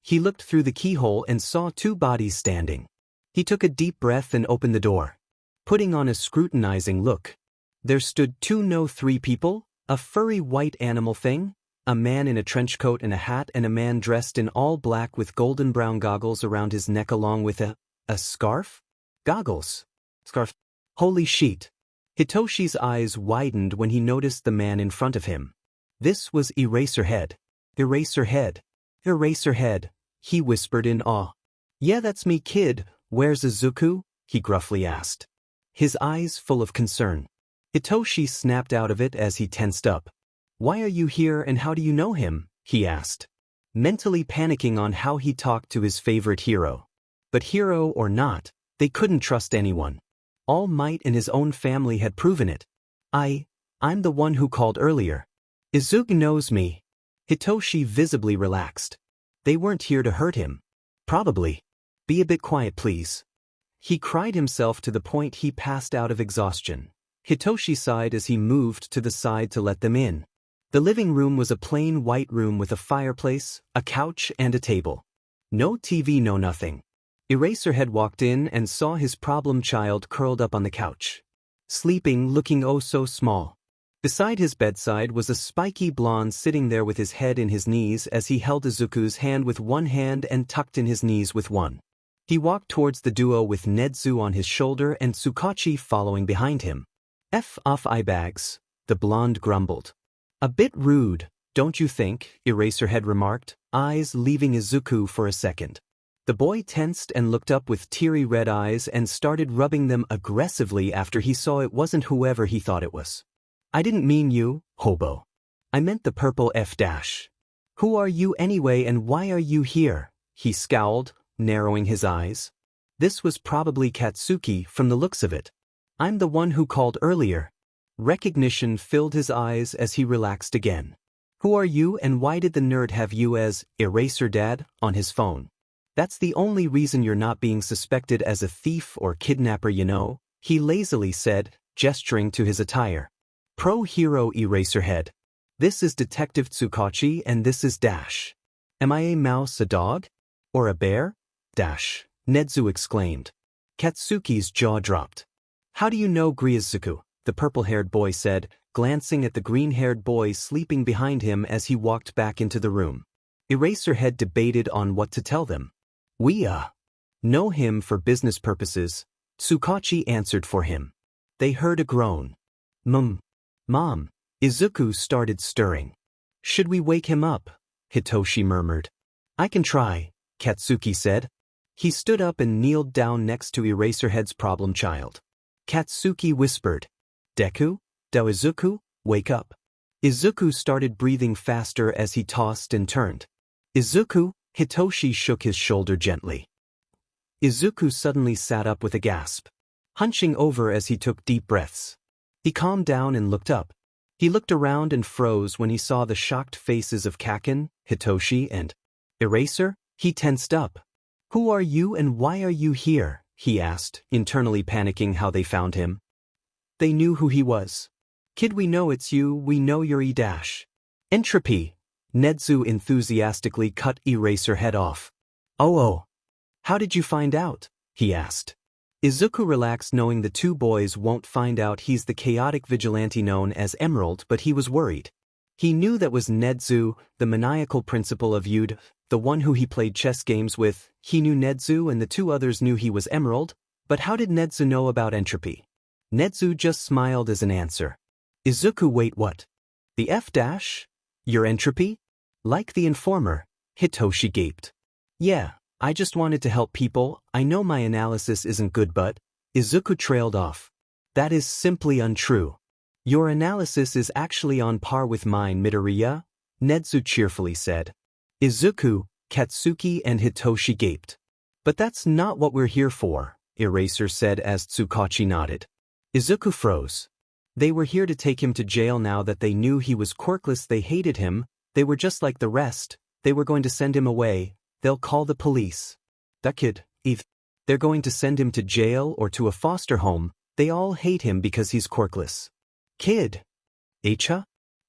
Speaker 1: He looked through the keyhole and saw two bodies standing. He took a deep breath and opened the door. Putting on a scrutinizing look. There stood three people, a furry white animal thing, a man in a trench coat and a hat, and a man dressed in all black with golden brown goggles around his neck along with a scarf? Goggles. Scarf. Holy shit. Hitoshi's eyes widened when he noticed the man in front of him. This was Eraserhead. Eraserhead. Eraserhead, he whispered in awe. Yeah, that's me, kid. Where's Izuku? He gruffly asked. His eyes full of concern. Hitoshi snapped out of it as he tensed up. Why are you here and how do you know him? He asked. Mentally panicking on how he talked to his favorite hero. But hero or not, they couldn't trust anyone. All Might and his own family had proven it. I'm the one who called earlier. Izuku knows me. Hitoshi visibly relaxed. They weren't here to hurt him. Probably. Be a bit quiet, please. He cried himself to the point he passed out of exhaustion. Hitoshi sighed as he moved to the side to let them in. The living room was a plain white room with a fireplace, a couch, and a table. No TV, no nothing. Eraserhead walked in and saw his problem child curled up on the couch. Sleeping, looking oh so small. Beside his bedside was a spiky blonde sitting there with his head in his knees as he held Izuku's hand with one hand and tucked in his knees with one. He walked towards the duo with Nedzu on his shoulder and Tsukachi following behind him. F off eyebags, the blonde grumbled. A bit rude, don't you think? Eraserhead remarked, eyes leaving Izuku for a second. The boy tensed and looked up with teary red eyes and started rubbing them aggressively after he saw it wasn't whoever he thought it was. I didn't mean you, hobo. I meant the purple F dash. Who are you anyway and why are you here? He scowled, narrowing his eyes. This was probably Katsuki from the looks of it. I'm the one who called earlier. Recognition filled his eyes as he relaxed again. Who are you and why did the nerd have you as Eraser Dad on his phone? That's the only reason you're not being suspected as a thief or kidnapper, you know, he lazily said, gesturing to his attire. Pro-hero Eraserhead. This is Detective Tsukachi and this is Dash. Am I a mouse, a dog? Or a bear? Dash, Nedzu exclaimed. Katsuki's jaw dropped. How do you know Griazuku? The purple-haired boy said, glancing at the green-haired boy sleeping behind him as he walked back into the room. Eraserhead debated on what to tell them. We, know him for business purposes, Tsukachi answered for him. They heard a groan. Mom, Izuku started stirring. Should we wake him up? Hitoshi murmured. I can try, Katsuki said. He stood up and kneeled down next to Eraserhead's problem child. Katsuki whispered, Deku, Izuku, wake up. Izuku started breathing faster as he tossed and turned. Izuku, Hitoshi shook his shoulder gently. Izuku suddenly sat up with a gasp, hunching over as he took deep breaths. He calmed down and looked up. He looked around and froze when he saw the shocked faces of Kaken, Hitoshi, and Eraser. He tensed up. "Who are you and why are you here?" he asked, internally panicking how they found him. They knew who he was. "Kid, we know it's you, we know you're E-. Entropy." Nedzu enthusiastically cut Eraser head off. Oh. How did you find out?" he asked. Izuku relaxed knowing the two boys won't find out he's the chaotic vigilante known as Emerald, but he was worried. He knew that was Nedzu, the maniacal principal of Yude, the one who he played chess games with. He knew Nedzu and the two others knew he was Emerald, but how did Nedzu know about Entropy? Nedzu just smiled as an answer. Izuku, wait, what? The F-? Your Entropy? Like the informer, Hitoshi gaped. Yeah, I just wanted to help people. I know my analysis isn't good, but Izuku trailed off. That is simply untrue. Your analysis is actually on par with mine, Midoriya, Nedzu cheerfully said. Izuku, Katsuki and Hitoshi gaped. But that's not what we're here for, Eraser said as Tsukachi nodded. Izuku froze. They were here to take him to jail now that they knew he was quirkless. They hated him, they were just like the rest, they were going to send him away, they'll call the police. That kid, they're going to send him to jail or to a foster home, they all hate him because he's quirkless. Kid. Echa?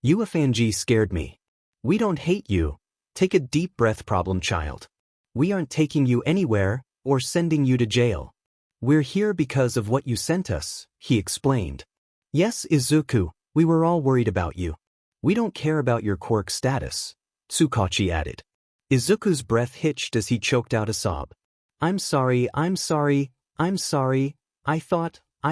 Speaker 1: UFNG scared me. We don't hate you. Take a deep breath, problem child. We aren't taking you anywhere or sending you to jail. We're here because of what you sent us, he explained. Yes, Izuku, we were all worried about you. We don't care about your quirk status, Tsukachi added. Izuku's breath hitched as he choked out a sob. I'm sorry, I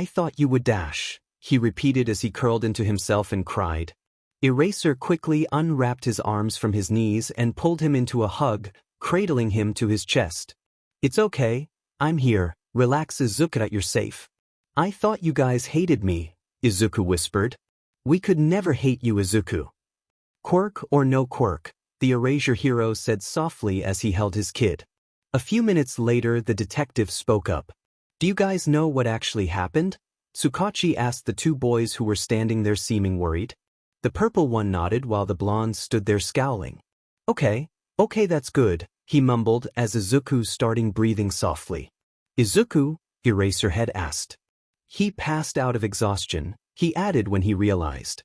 Speaker 1: thought you would dash, he repeated as he curled into himself and cried. Eraser quickly unwrapped his arms from his knees and pulled him into a hug, cradling him to his chest. It's okay, I'm here, relax Izuku, you're safe. I thought you guys hated me, Izuku whispered. We could never hate you, Izuku. Quirk or no quirk, the Erasure hero said softly as he held his kid. A few minutes later the detective spoke up. Do you guys know what actually happened? Tsukachi asked the two boys who were standing there seeming worried. The purple one nodded while the blonde stood there scowling. Okay, that's good, he mumbled as Izuku started breathing softly. Izuku? Eraserhead asked. He passed out of exhaustion, he added when he realized.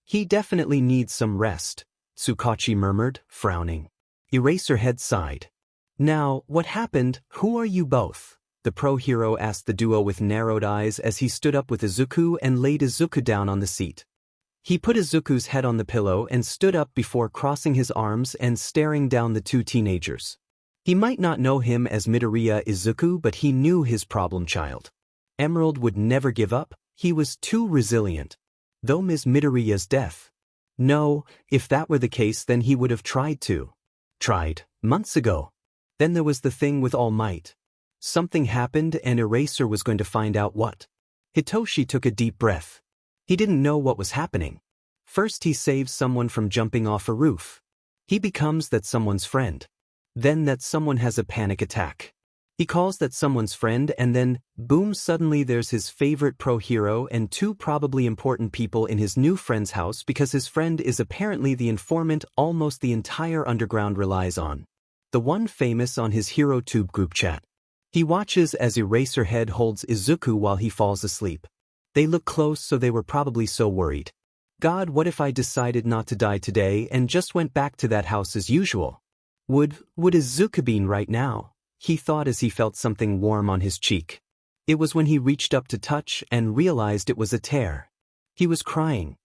Speaker 1: He definitely needs some rest, Tsukachi murmured, frowning. Eraserhead sighed. Now, what happened? Who are you both? The pro-hero asked the duo with narrowed eyes as he stood up with Izuku and laid Izuku down on the seat. He put Izuku's head on the pillow and stood up before crossing his arms and staring down the two teenagers. He might not know him as Midoriya Izuku, but he knew his problem child. Emerald would never give up, he was too resilient. Though Ms. Midoriya's death. No, if that were the case then he would have tried to. Tried, months ago. Then there was the thing with All Might. Something happened and Eraser was going to find out what. Hitoshi took a deep breath. He didn't know what was happening. First he saves someone from jumping off a roof. He becomes that someone's friend. Then that someone has a panic attack. He calls that someone's friend and then, boom, suddenly there's his favorite pro-hero and two probably important people in his new friend's house because his friend is apparently the informant almost the entire underground relies on. The one famous on his HeroTube group chat. He watches as Eraserhead holds Izuku while he falls asleep. They look close so they were probably so worried. God, what if I decided not to die today and just went back to that house as usual? Would Izuku be right now? He thought as he felt something warm on his cheek. It was when he reached up to touch and realized it was a tear. He was crying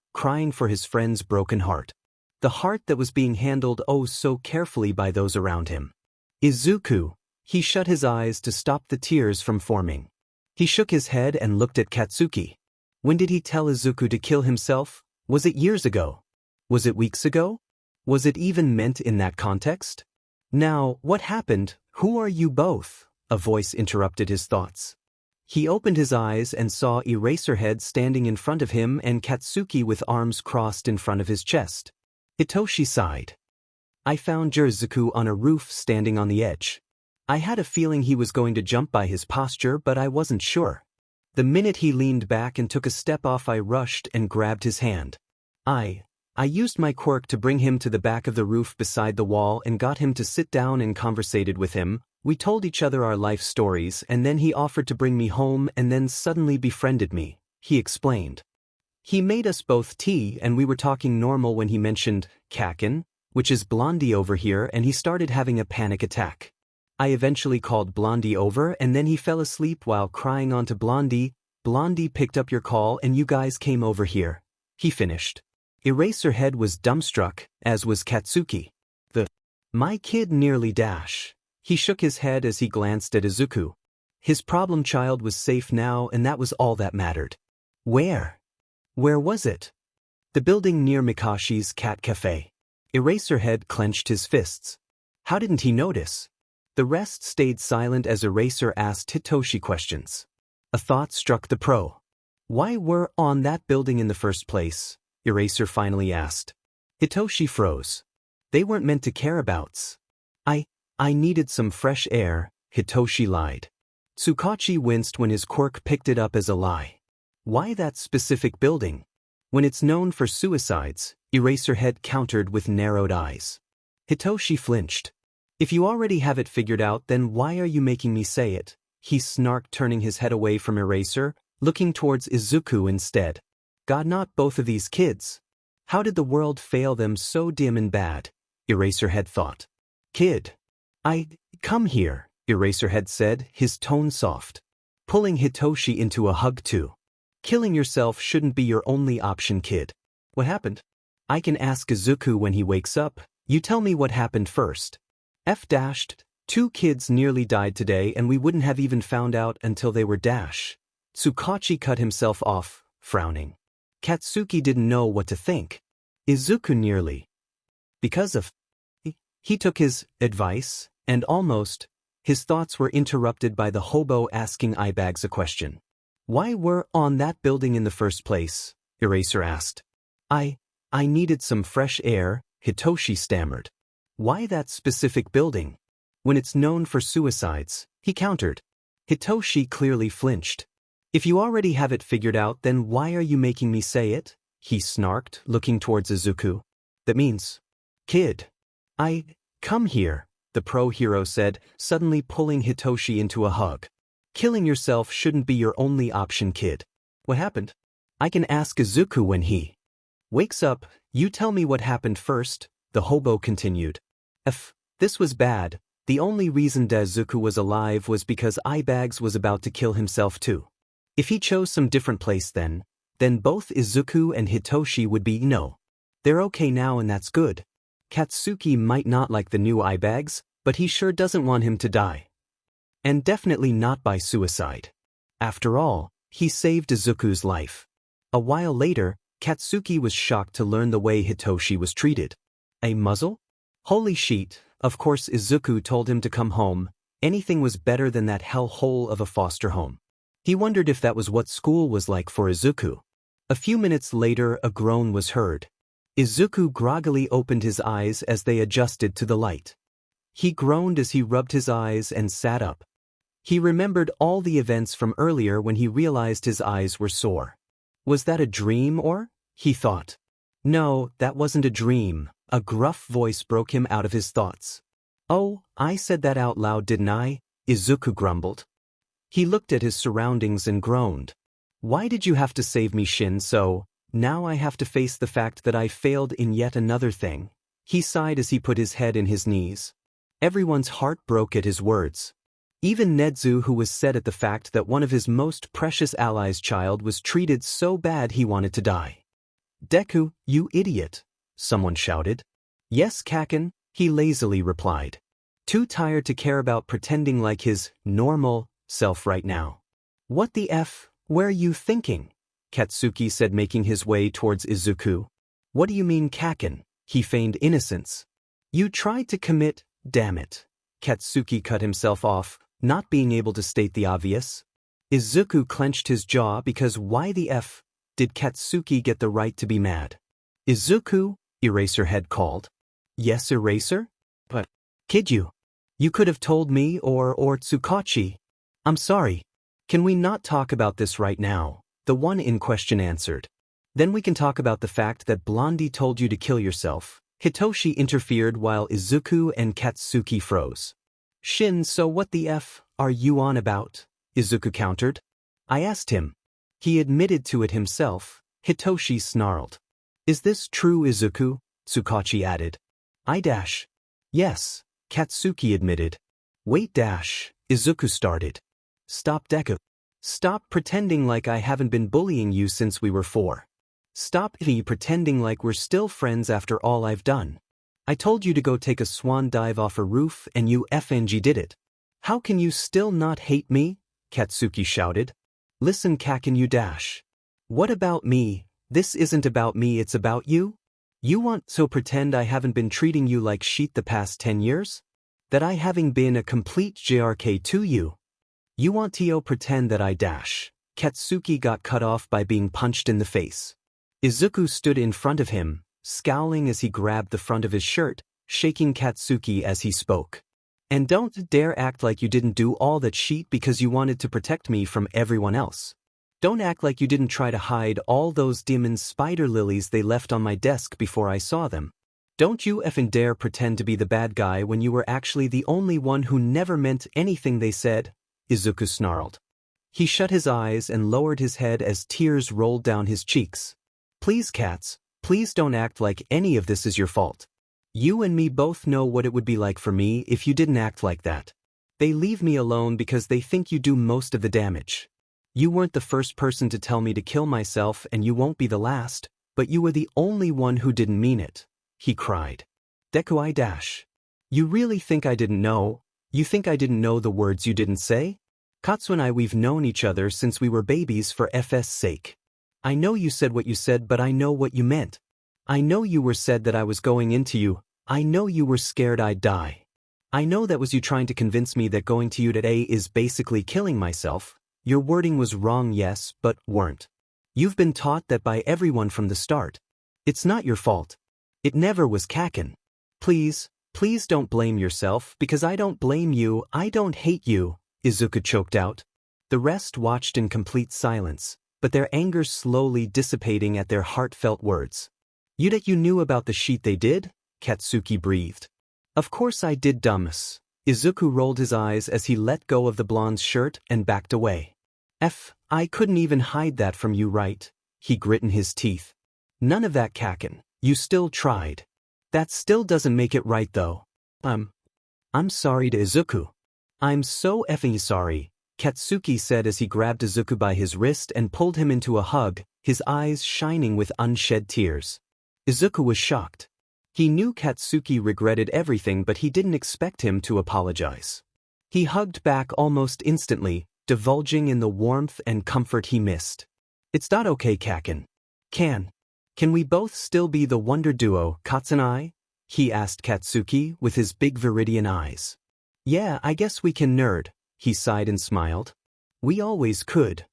Speaker 1: for his friend's broken heart. The heart that was being handled oh so carefully by those around him. Izuku. He shut his eyes to stop the tears from forming. He shook his head and looked at Katsuki. When did he tell Izuku to kill himself? Was it years ago? Was it weeks ago? Was it even meant in that context? Now, what happened? Who are you both? A voice interrupted his thoughts. He opened his eyes and saw Eraserhead standing in front of him and Katsuki with arms crossed in front of his chest. Hitoshi sighed. I found Izuku on a roof standing on the edge. I had a feeling he was going to jump by his posture, but I wasn't sure. The minute he leaned back and took a step off, I rushed and grabbed his hand. I I used my quirk to bring him to the back of the roof beside the wall and got him to sit down and conversated with him. We told each other our life stories and then he offered to bring me home and then suddenly befriended me, he explained. He made us both tea and we were talking normal when he mentioned Kaken, which is Blondie over here, and he started having a panic attack. I eventually called Blondie over and then he fell asleep while crying onto Blondie. Blondie picked up your call and you guys came over here, he finished. Eraserhead was dumbstruck, as was Katsuki. My kid nearly dash. He shook his head as he glanced at Izuku. His problem child was safe now and that was all that mattered. Where? Where was it? The building near Mikashi's cat cafe. Eraserhead clenched his fists. How didn't he notice? The rest stayed silent as Eraser asked Hitoshi questions. A thought struck the pro. Why were on that building in the first place? Eraser finally asked. Hitoshi froze. They weren't meant to care abouts. I needed some fresh air, Hitoshi lied. Tsukachi winced when his quirk picked it up as a lie. Why that specific building? When it's known for suicides, Eraserhead countered with narrowed eyes. Hitoshi flinched. If you already have it figured out, then why are you making me say it? He snarked, turning his head away from Eraser, looking towards Izuku instead. God, not both of these kids. How did the world fail them so dim and bad? Eraserhead thought. Kid. Come here, Eraserhead said, his tone soft. Pulling Hitoshi into a hug too. Killing yourself shouldn't be your only option, kid. What happened? I can ask Izuku when he wakes up. You tell me what happened first. Two kids nearly died today and we wouldn't have even found out until they were Tsukachi cut himself off, frowning. Katsuki didn't know what to think. Izuku nearly. Because of... He took his advice, and almost, his thoughts were interrupted by the hobo asking Eyebags a question. Why were on that building in the first place? Eraser asked. I needed some fresh air, Hitoshi stammered. Why that specific building? When it's known for suicides, he countered. Hitoshi clearly flinched. If you already have it figured out, then why are you making me say it? He snarked, looking towards Izuku. That means... Kid. Come here, the pro-hero said, suddenly pulling Hitoshi into a hug. Killing yourself shouldn't be your only option, kid. What happened? I can ask Izuku when he wakes up. You tell me what happened first, the hobo continued. This was bad. The only reason Izuku was alive was because Eyebags was about to kill himself too. If he chose some different place then both Izuku and Hitoshi would be they're okay now and that's good. Katsuki might not like the new Eyebags, but he sure doesn't want him to die. And definitely not by suicide. After all, he saved Izuku's life. A while later, Katsuki was shocked to learn the way Hitoshi was treated. A muzzle? Holy shit, of course Izuku told him to come home. Anything was better than that hellhole of a foster home. He wondered if that was what school was like for Izuku. A few minutes later, a groan was heard. Izuku groggily opened his eyes as they adjusted to the light. He groaned as he rubbed his eyes and sat up. He remembered all the events from earlier when he realized his eyes were sore. Was that a dream or? He thought. No, that wasn't a dream. A gruff voice broke him out of his thoughts. Oh, I said that out loud, didn't I? Izuku grumbled. He looked at his surroundings and groaned. Why did you have to save me, Shinsou? Now I have to face the fact that I failed in yet another thing. He sighed as he put his head in his knees. Everyone's heart broke at his words. Even Nedzu, who was sad at the fact that one of his most precious allies' child was treated so bad he wanted to die. Deku, you idiot, someone shouted. Yes, Kaken, he lazily replied. Too tired to care about pretending like his normal self right now. What the F, were you thinking? Katsuki said, making his way towards Izuku. What do you mean, Kaken? He feigned innocence. You tried to commit, damn it. Katsuki cut himself off, not being able to state the obvious. Izuku clenched his jaw because why the F did Katsuki get the right to be mad? Izuku, Eraserhead called. Yes, Eraser? But, kid, you could have told me or Tsukachi. I'm sorry. Can we not talk about this right now? The one in question answered. Then we can talk about the fact that Blondie told you to kill yourself. Hitoshi interfered while Izuku and Katsuki froze. Shin, so what the F are you on about? Izuku countered. I asked him. He admitted to it himself. Hitoshi snarled. Is this true, Izuku? Tsukachi added. Yes, Katsuki admitted. Wait, Izuku started. Stop, Deku. Stop pretending like I haven't been bullying you since we were 4. Stop pretending like we're still friends after all I've done. I told you to go take a swan dive off a roof and you FNG did it. How can you still not hate me? Katsuki shouted. Listen, Kaken, you . What about me? This isn't about me, it's about you? You want to pretend I haven't been treating you like shit the past 10 years? That I haven't been a complete JRK to you? You want to pretend that I . Katsuki got cut off by being punched in the face. Izuku stood in front of him, scowling as he grabbed the front of his shirt, shaking Katsuki as he spoke. And don't dare act like you didn't do all that shit because you wanted to protect me from everyone else. Don't act like you didn't try to hide all those demon spider lilies they left on my desk before I saw them. Don't you effing dare pretend to be the bad guy when you were actually the only one who never meant anything they said, Izuku snarled. He shut his eyes and lowered his head as tears rolled down his cheeks. Please, Cats, please don't act like any of this is your fault. You and me both know what it would be like for me if you didn't act like that. They leave me alone because they think you do most of the damage. You weren't the first person to tell me to kill myself and you won't be the last, but you were the only one who didn't mean it, he cried. Deku You really think I didn't know? You think I didn't know the words you didn't say? Katsu and we've known each other since we were babies for FS sake. I know you said what you said, but I know what you meant. I know you were said that I was going into you. I know you were scared I'd die. I know that was you trying to convince me that going to you today is basically killing myself. Your wording was wrong, yes, but weren't. You've been taught that by everyone from the start. It's not your fault. It never was, Kaken. Please don't blame yourself because I don't blame you, I don't hate you, Izuku choked out. The rest watched in complete silence, but their anger slowly dissipating at their heartfelt words. You knew about the shit they did? Katsuki breathed. Of course I did, dumbass. Izuku rolled his eyes as he let go of the blonde's shirt and backed away. I couldn't even hide that from you, right? He gritted his teeth. None of that, Kaken. You still tried. That still doesn't make it right though. I'm sorry to Izuku. I'm so effing sorry, Katsuki said as he grabbed Izuku by his wrist and pulled him into a hug, his eyes shining with unshed tears. Izuku was shocked. He knew Katsuki regretted everything, but he didn't expect him to apologize. He hugged back almost instantly, divulging in the warmth and comfort he missed. It's not okay, Kaken. Can we both still be the wonder duo, Katsu and I? He asked Katsuki with his big viridian eyes. Yeah, I guess we can, nerd, he sighed and smiled. We always could.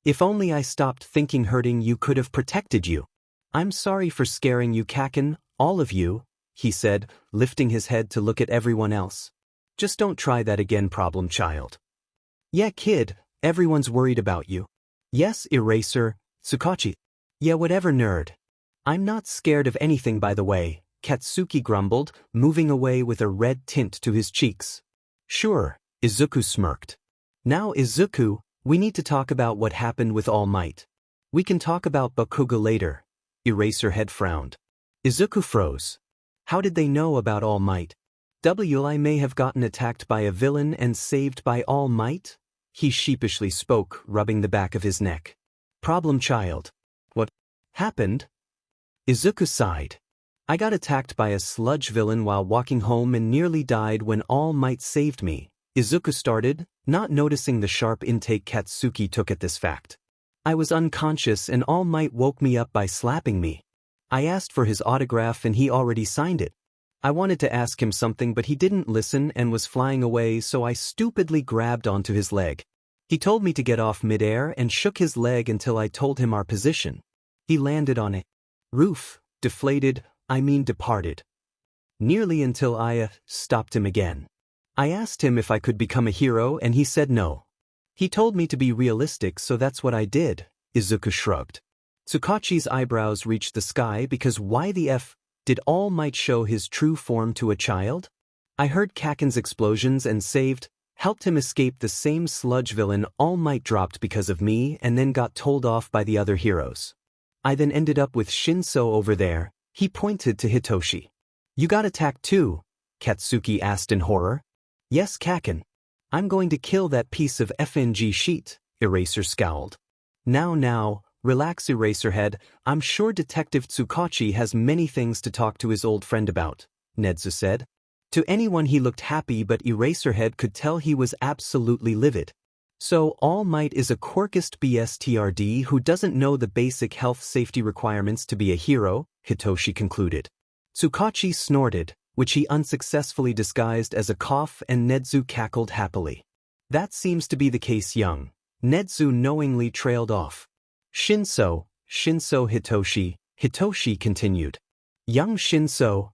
Speaker 1: If only I stopped thinking hurting you could have protected you. I'm sorry for scaring you, Kaken, all of you, he said, lifting his head to look at everyone else. Just don't try that again, problem child. Yeah, kid, everyone's worried about you. Yes, Eraser, Tsukachi. Yeah, whatever, nerd. I'm not scared of anything, by the way, Katsuki grumbled, moving away with a red tint to his cheeks. Sure, Izuku smirked. Now, Izuku, we need to talk about what happened with All Might. We can talk about Bakugo later. Eraserhead frowned. Izuku froze. How did they know about All Might? I may have gotten attacked by a villain and saved by All Might? He sheepishly spoke, rubbing the back of his neck. Problem child. What happened? Izuku sighed. I got attacked by a sludge villain while walking home and nearly died when All Might saved me, Izuku started, not noticing the sharp intake Katsuki took at this fact. I was unconscious and All Might woke me up by slapping me. I asked for his autograph and he already signed it. I wanted to ask him something but he didn't listen and was flying away, so I stupidly grabbed onto his leg. He told me to get off midair and shook his leg until I told him our position. He landed on a roof, departed. Nearly until I stopped him again. I asked him if I could become a hero and he said no. He told me to be realistic, so that's what I did, Izuku shrugged. Tsukachi's eyebrows reached the sky because why the F did All Might show his true form to a child? I heard Kaken's explosions and helped him escape the same sludge villain All Might dropped because of me and then got told off by the other heroes. I then ended up with Shinsou over there. He pointed to Hitoshi. You got attacked too? Katsuki asked in horror. Yes, Kaken. I'm going to kill that piece of FNG sheet, Eraser scowled. Now, relax Eraserhead, I'm sure Detective Tsukachi has many things to talk to his old friend about, Nezu said. To anyone he looked happy but Eraserhead could tell he was absolutely livid. So All Might is a quirkist BSTRD who doesn't know the basic health safety requirements to be a hero, Hitoshi concluded. Tsukachi snorted, which he unsuccessfully disguised as a cough, and Nezu cackled happily. That seems to be the case, young. Nezu knowingly trailed off. Shinsou, Hitoshi continued. Young Shinsou.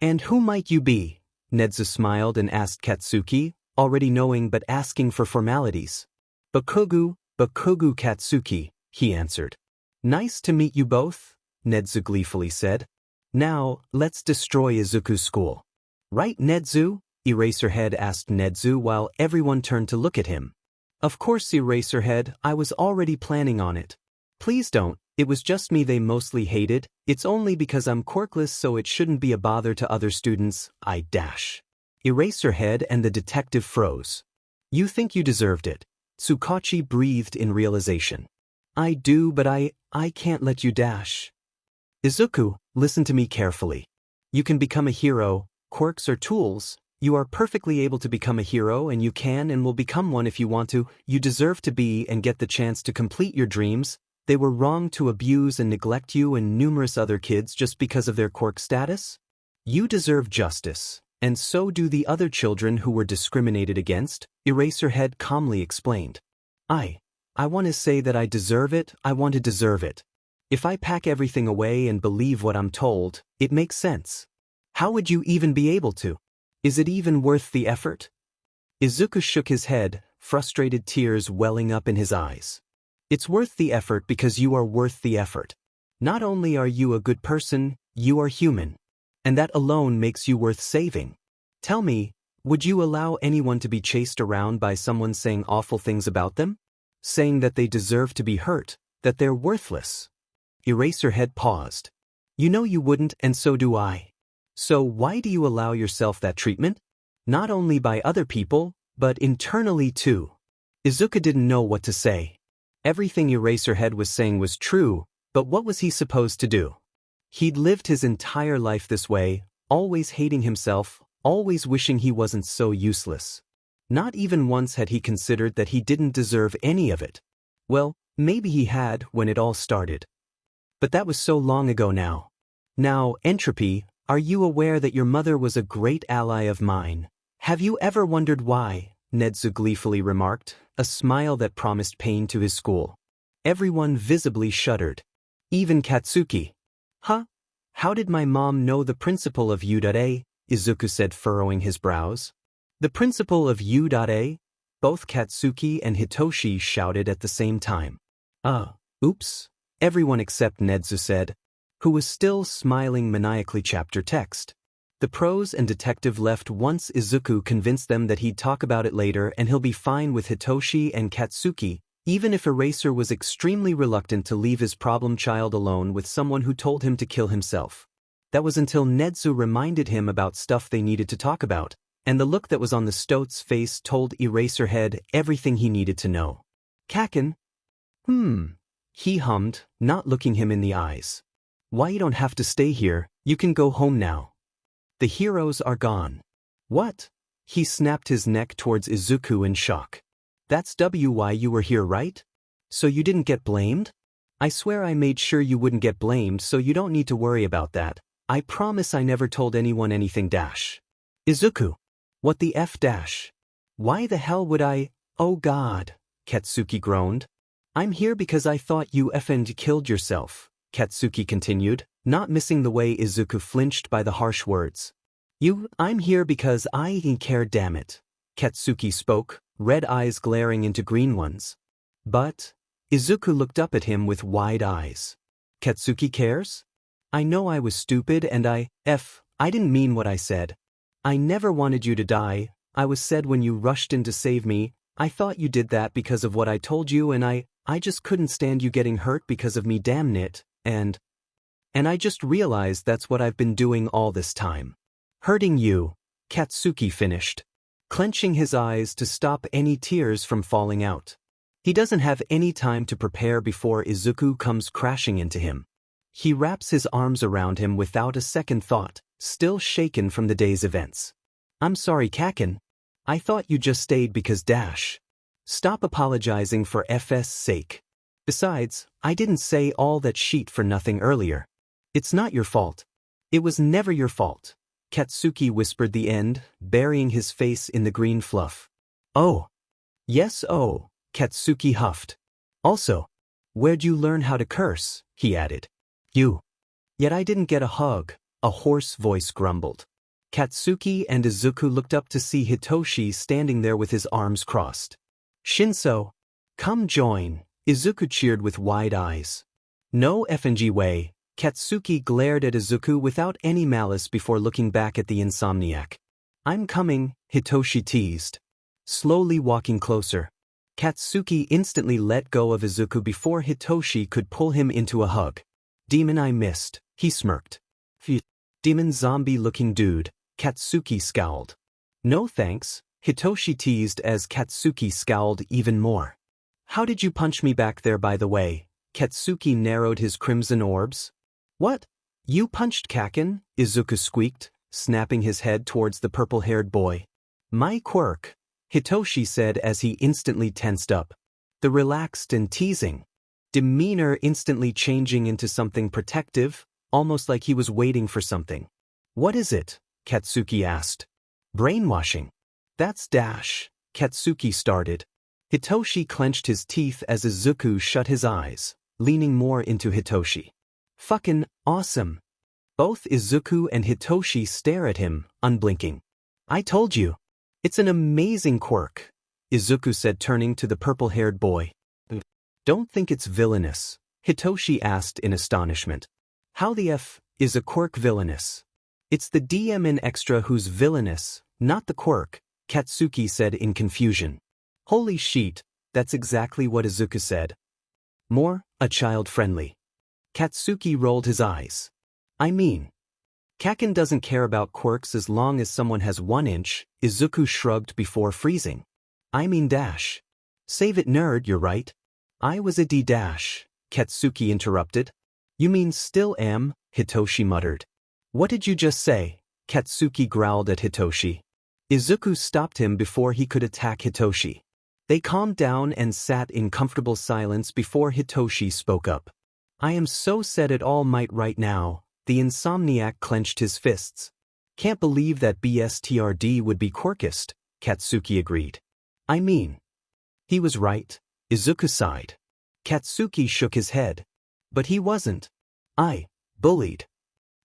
Speaker 1: And who might you be? Nezu smiled and asked Katsuki, already knowing but asking for formalities. Bakugu Katsuki, he answered. Nice to meet you both, Nezu gleefully said. Now, let's destroy Izuku's school. Right, Nezu? Eraserhead asked Nezu while everyone turned to look at him. Of course, Eraserhead, I was already planning on it. Please don't, it was just me they mostly hated, it's only because I'm quirkless so it shouldn't be a bother to other students, Eraserhead and the detective froze. You think you deserved it. Tsukachi breathed in realization. I do, but I can't let you dash. Izuku, listen to me carefully. You can become a hero, quirks are tools, you are perfectly able to become a hero and you can and will become one if you want to, you deserve to be and get the chance to complete your dreams. They were wrong to abuse and neglect you and numerous other kids just because of their quirk status? You deserve justice, and so do the other children who were discriminated against, Eraserhead calmly explained. I want to say that I deserve it, I want to deserve it. If I pack everything away and believe what I'm told, it makes sense. How would you even be able to? Is it even worth the effort? Izuku shook his head, frustrated tears welling up in his eyes. It's worth the effort because you are worth the effort. Not only are you a good person, you are human. And that alone makes you worth saving. Tell me, would you allow anyone to be chased around by someone saying awful things about them? Saying that they deserve to be hurt, that they're worthless? Eraserhead paused. You know you wouldn't, and so do I. So why do you allow yourself that treatment? Not only by other people, but internally too. Izuku didn't know what to say. Everything Eraserhead was saying was true, but what was he supposed to do? He'd lived his entire life this way, always hating himself, always wishing he wasn't so useless. Not even once had he considered that he didn't deserve any of it. Well, maybe he had when it all started. But that was so long ago now. Now, Entropy, are you aware that your mother was a great ally of mine? Have you ever wondered why? Nezu gleefully remarked, a smile that promised pain to his school. Everyone visibly shuddered. Even Katsuki. Huh? How did my mom know the principle of U.A? Izuku said, furrowing his brows. The principle of U.A? Both Katsuki and Hitoshi shouted at the same time. Oops. Everyone except Nezu said, who was still smiling maniacally. Chapter text. The pros and detective left once Izuku convinced them that he'd talk about it later and he'll be fine with Hitoshi and Katsuki, even if Eraser was extremely reluctant to leave his problem child alone with someone who told him to kill himself. That was until Nezu reminded him about stuff they needed to talk about, and the look that was on the Stoat's face told Eraserhead everything he needed to know. Kaken? He hummed, not looking him in the eyes. Why, you don't have to stay here, you can go home now. The heroes are gone. What? He snapped his neck towards Izuku in shock. That's why you were here, right? So you didn't get blamed? I swear I made sure you wouldn't get blamed, so you don't need to worry about that. I promise I never told anyone anything. Izuku. What the F dash? Why the hell would I? Oh God, Katsuki groaned. I'm here because I thought you effing killed yourself, Katsuki continued, not missing the way Izuku flinched by the harsh words. I'm here because I care, damn it. Katsuki spoke, red eyes glaring into green ones. But, Izuku looked up at him with wide eyes. Katsuki cares? I know I was stupid and I didn't mean what I said. I never wanted you to die. I was said when you rushed in to save me. I thought you did that because of what I told you and I just couldn't stand you getting hurt because of me, damn it, and I just realized that's what I've been doing all this time. Hurting you, Katsuki finished, clenching his eyes to stop any tears from falling out. He doesn't have any time to prepare before Izuku comes crashing into him. He wraps his arms around him without a second thought, still shaken from the day's events. I'm sorry, Kaken. I thought you just stayed because dash. Stop apologizing for FS sake. Besides, I didn't say all that shit for nothing earlier. It's not your fault. It was never your fault. Katsuki whispered the end, burying his face in the green fluff. Oh. Yes, oh, Katsuki huffed. Also, where'd you learn how to curse? He added. You. Yet I didn't get a hug, a hoarse voice grumbled. Katsuki and Izuku looked up to see Hitoshi standing there with his arms crossed. Shinsou, come join, Izuku cheered with wide eyes. No FNG way, Katsuki glared at Izuku without any malice before looking back at the insomniac. I'm coming, Hitoshi teased. Slowly walking closer. Katsuki instantly let go of Izuku before Hitoshi could pull him into a hug. Demon I missed, he smirked. Phew. Demon zombie-looking dude, Katsuki scowled. No thanks, Hitoshi teased as Katsuki scowled even more. How did you punch me back there by the way? Katsuki narrowed his crimson orbs. What? You punched Kaken? Izuku squeaked, snapping his head towards the purple-haired boy. My quirk, Hitoshi said as he instantly tensed up. The relaxed and teasing demeanor instantly changing into something protective, almost like he was waiting for something. What is it? Katsuki asked. Brainwashing. That's dash, Katsuki started. Hitoshi clenched his teeth as Izuku shut his eyes, leaning more into Hitoshi. Fucking awesome. Both Izuku and Hitoshi stare at him, unblinking. I told you. It's an amazing quirk, Izuku said turning to the purple-haired boy. Don't think it's villainous, Hitoshi asked in astonishment. How the F is a quirk villainous? It's the DM in extra who's villainous, not the quirk, Katsuki said in confusion. Holy shit, that's exactly what Izuku said. More, a child-friendly. Katsuki rolled his eyes. I mean, Kaken doesn't care about quirks as long as someone has 1 inch, Izuku shrugged before freezing. I mean dash. Save it nerd, you're right. I was a D-dash, Katsuki interrupted. You mean still am, Hitoshi muttered. What did you just say? Katsuki growled at Hitoshi. Izuku stopped him before he could attack Hitoshi. They calmed down and sat in comfortable silence before Hitoshi spoke up. I am so set at all might right now, the insomniac clenched his fists. Can't believe that BSTRD would be quirkist, Katsuki agreed. I mean. He was right, Izuku sighed. Katsuki shook his head. But he wasn't. I bullied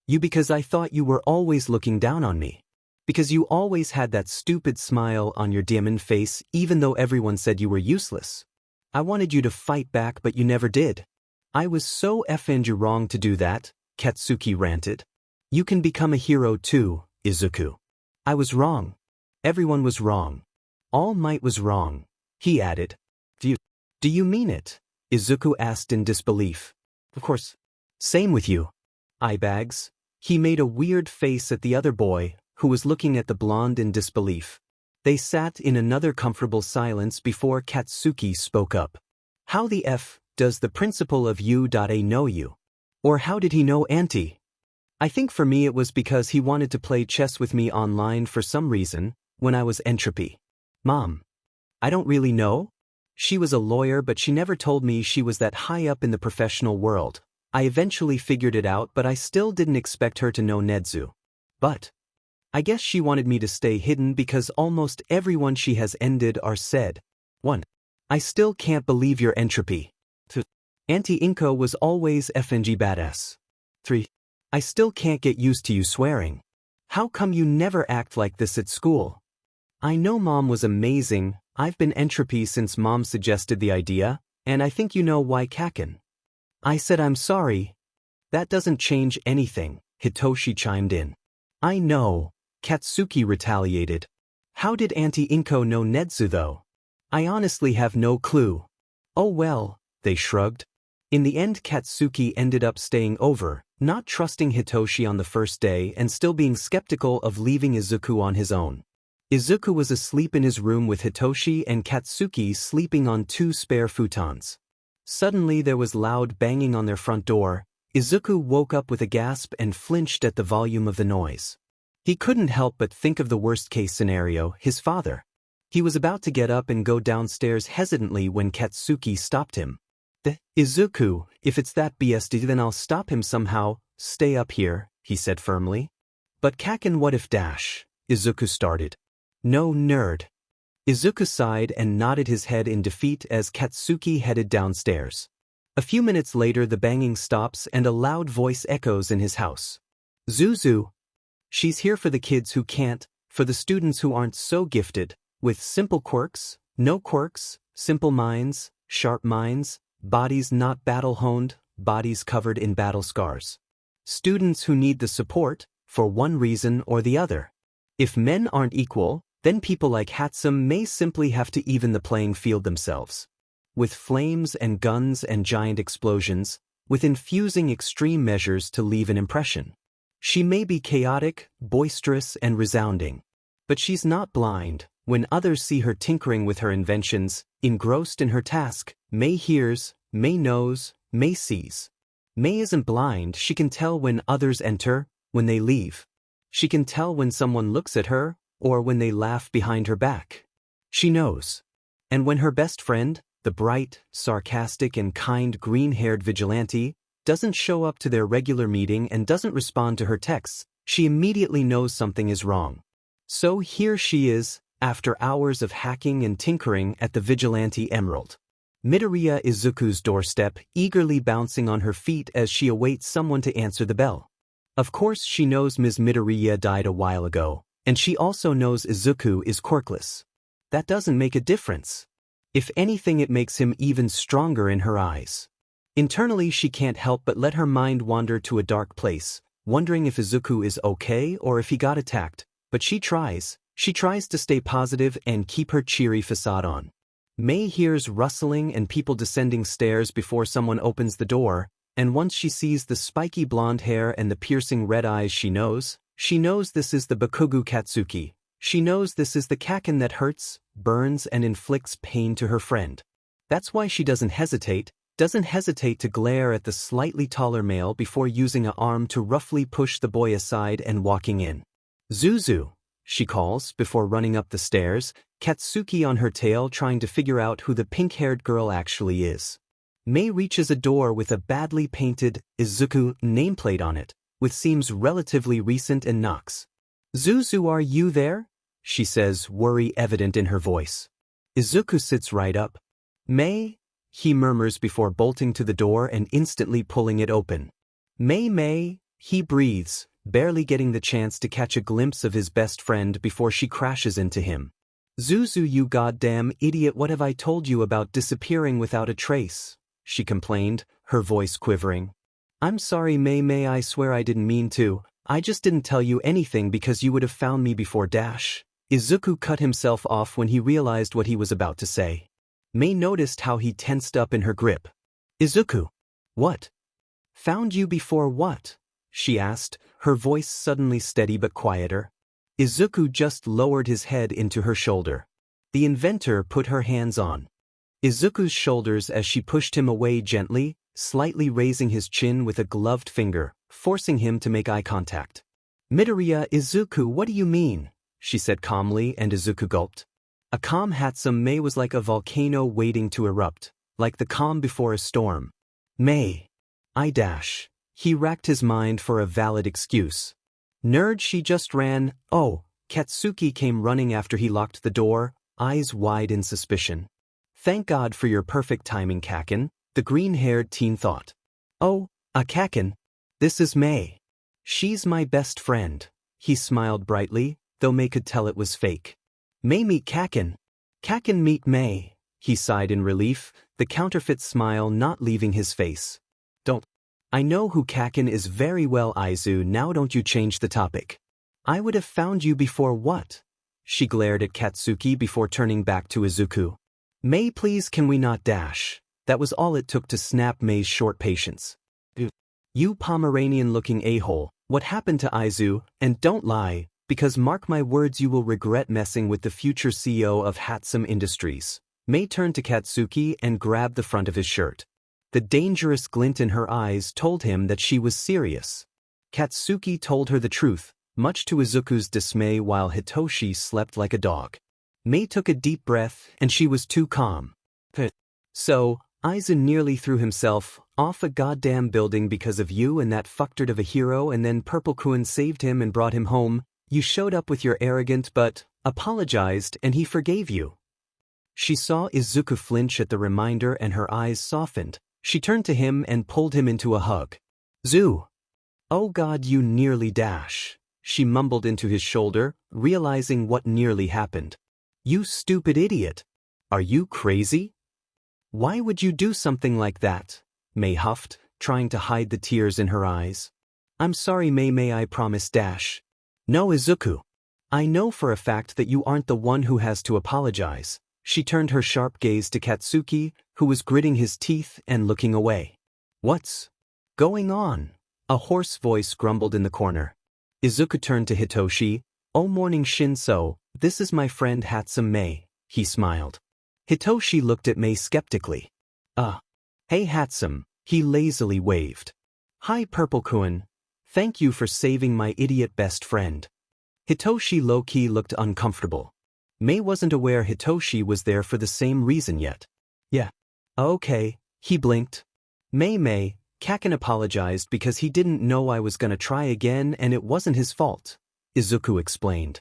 Speaker 1: you because I thought you were always looking down on me. Because you always had that stupid smile on your diamond face even though everyone said you were useless. I wanted you to fight back but you never did. I was so effing wrong to do that, Katsuki ranted. You can become a hero too, Izuku. I was wrong. Everyone was wrong. All Might was wrong, he added. Do you mean it? Izuku asked in disbelief. Of course. Same with you. Eyebags. He made a weird face at the other boy, who was looking at the blonde in disbelief. They sat in another comfortable silence before Katsuki spoke up. How the F does the principal of U.A know you? Or how did he know Auntie? I think for me it was because he wanted to play chess with me online for some reason, when I was entropy. Mom. I don't really know. She was a lawyer but she never told me she was that high up in the professional world. I eventually figured it out but I still didn't expect her to know Nedzu. But I guess she wanted me to stay hidden because almost everyone she has ended are said. 1. I still can't believe your entropy. 2. Auntie Inko was always FNG badass. 3. I still can't get used to you swearing. How come you never act like this at school? I know Mom was amazing. I've been entropy since Mom suggested the idea, and I think you know why Kaken. I said I'm sorry, That doesn't change anything, Hitoshi chimed in. I know, Katsuki retaliated. How did Auntie Inko know Netsu though? I honestly have no clue. Oh well, they shrugged. In the end Katsuki ended up staying over, not trusting Hitoshi on the first day and still being skeptical of leaving Izuku on his own. Izuku was asleep in his room with Hitoshi and Katsuki sleeping on 2 spare futons. Suddenly there was loud banging on their front door. Izuku woke up with a gasp and flinched at the volume of the noise. He couldn't help but think of the worst-case scenario, his father. He was about to get up and go downstairs hesitantly when Katsuki stopped him. Izuku, if it's that BSD then I'll stop him somehow, stay up here, he said firmly. But Kaken what if Izuku started. No nerd. Izuku sighed and nodded his head in defeat as Katsuki headed downstairs. A few minutes later the banging stops and a loud voice echoes in his house. Zuzu. She's here for the kids who can't, for the students who aren't so gifted, with simple quirks, no quirks, simple minds, sharp minds, bodies not battle-honed, bodies covered in battle scars. Students who need the support, for one reason or the other. If men aren't equal, then people like Hatsum may simply have to even the playing field themselves. With flames and guns and giant explosions, with infusing extreme measures to leave an impression. She may be chaotic, boisterous and resounding. But she's not blind. When others see her tinkering with her inventions, engrossed in her task, May hears, May knows, May sees. May isn't blind, she can tell when others enter, when they leave. She can tell when someone looks at her, or when they laugh behind her back. She knows. And when her best friend, the bright, sarcastic and kind green-haired Vigilante, doesn't show up to their regular meeting and doesn't respond to her texts, she immediately knows something is wrong. So here she is, after hours of hacking and tinkering at the Vigilante Emerald. Midoriya Izuku's doorstep, eagerly bouncing on her feet as she awaits someone to answer the bell. Of course she knows Ms. Midoriya died a while ago, and she also knows Izuku is quirkless. That doesn't make a difference. If anything it makes him even stronger in her eyes. Internally she can't help but let her mind wander to a dark place, wondering if Izuku is okay or if he got attacked, but she tries to stay positive and keep her cheery facade on. May hears rustling and people descending stairs before someone opens the door, and once she sees the spiky blonde hair and the piercing red eyes she knows this is the Bakugu Katsuki. She knows this is the Kaken that hurts, burns and inflicts pain to her friend. That's why she doesn't hesitate to glare at the slightly taller male before using an arm to roughly push the boy aside and walking in. Zuzu, she calls before running up the stairs, Katsuki on her tail trying to figure out who the pink-haired girl actually is. May reaches a door with a badly painted Izuku nameplate on it, with seems relatively recent and knocks. Zuzu, are you there? She says, worry evident in her voice. Izuku sits right up. May? He murmurs before bolting to the door and instantly pulling it open. May, he breathes, barely getting the chance to catch a glimpse of his best friend before she crashes into him. Zuzu, you goddamn idiot, what have I told you about disappearing without a trace? She complained, her voice quivering. I'm sorry May, I swear I didn't mean to. I just didn't tell you anything because you would have found me before Izuku cut himself off when he realized what he was about to say. May noticed how he tensed up in her grip. Izuku. What? Found you before what? She asked, her voice suddenly steady but quieter. Izuku just lowered his head into her shoulder. The inventor put her hands on Izuku's shoulders as she pushed him away gently, slightly raising his chin with a gloved finger, forcing him to make eye contact. Midoriya Izuku, what do you mean? She said calmly, and Izuku gulped. A calm Hatsum May was like a volcano waiting to erupt, like the calm before a storm. May. He racked his mind for a valid excuse. Nerd, she just ran. Oh, Katsuki came running after he locked the door, eyes wide in suspicion. Thank God for your perfect timing, Kaken, the green-haired teen thought. Oh, a Kaken. This is May. She's my best friend. He smiled brightly, though May could tell it was fake. May meet Kaken. Kaken meet May. He sighed in relief, the counterfeit smile not leaving his face. I know who Kaken is very well, Izu, now don't you change the topic. I would have found you before what? She glared at Katsuki before turning back to Izuku. May, please, can we not dash? That was all it took to snap May's short patience. You Pomeranian-looking a-hole, what happened to Izu? And don't lie, because mark my words, you will regret messing with the future CEO of Hatsum Industries. May turned to Katsuki and grabbed the front of his shirt. The dangerous glint in her eyes told him that she was serious. Katsuki told her the truth, much to Izuku's dismay, while Hitoshi slept like a dog. May took a deep breath and she was too calm. So, Aizen nearly threw himself off a goddamn building because of you and that fucktard of a hero, and then Purple-kun saved him and brought him home. You showed up with your arrogant but apologized and he forgave you. She saw Izuku flinch at the reminder and her eyes softened. She turned to him and pulled him into a hug. Zu! Oh God, you nearly dash. She mumbled into his shoulder, realizing what nearly happened. You stupid idiot. Are you crazy? Why would you do something like that? May huffed, trying to hide the tears in her eyes. I'm sorry, May, I promise, dash. No, Izuku. I know for a fact that you aren't the one who has to apologize. She turned her sharp gaze to Katsuki, who was gritting his teeth and looking away. What's going on? A hoarse voice grumbled in the corner. Izuku turned to Hitoshi. Oh, morning, Shinsou, this is my friend Hatsum May, he smiled. Hitoshi looked at May skeptically. Hey Hatsum, he lazily waved. Hi Purple-kun. Thank you for saving my idiot best friend. Hitoshi low-key looked uncomfortable. May wasn't aware Hitoshi was there for the same reason yet. Yeah. Okay, he blinked. May, Kaken apologized because he didn't know I was gonna try again and it wasn't his fault, Izuku explained.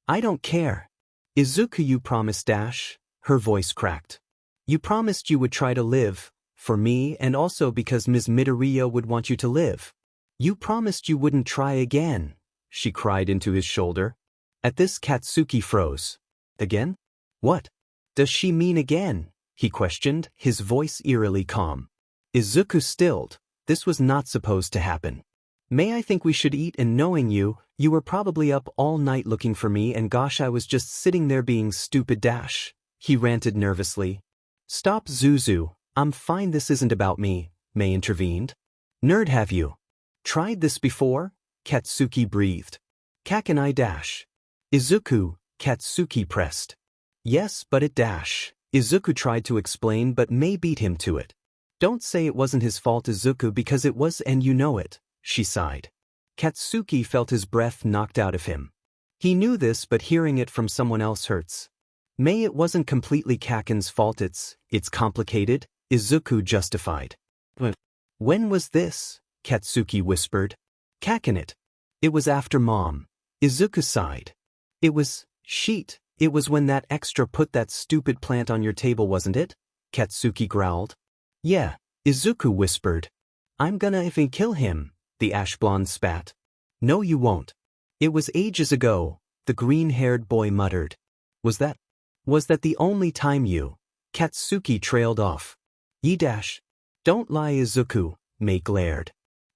Speaker 1: I don't care. Izuku, you promised, dash. Her voice cracked. You promised you would try to live, for me, and also because Ms. Midoriya would want you to live. You promised you wouldn't try again, she cried into his shoulder. At this, Katsuki froze. Again? What does she mean again? He questioned, his voice eerily calm. Izuku stilled. This was not supposed to happen. May, I think we should eat, and knowing you, you were probably up all night looking for me, and gosh, I was just sitting there being stupid, dash. He ranted nervously. Stop, Zuzu, I'm fine, this isn't about me, May intervened. Nerd, have you tried this before? Katsuki breathed. Kaken, I dash. Izuku, Katsuki pressed. Yes, but it dash. Izuku tried to explain, but May beat him to it. Don't say it wasn't his fault, Izuku, because it was, and you know it, she sighed. Katsuki felt his breath knocked out of him. He knew this, but hearing it from someone else hurts. May, it wasn't completely Kaken's fault, it's complicated, Izuku justified. But when was this? Katsuki whispered. Kaken, it was after Mom. Izuku sighed. It was when that extra put that stupid plant on your table, wasn't it? Katsuki growled. Yeah, Izuku whispered. I'm gonna even kill him, the ash blonde spat. No, you won't. It was ages ago, the green-haired boy muttered. Was that the only time you? Katsuki trailed off. Ye dash. Don't lie, Izuku, May glared.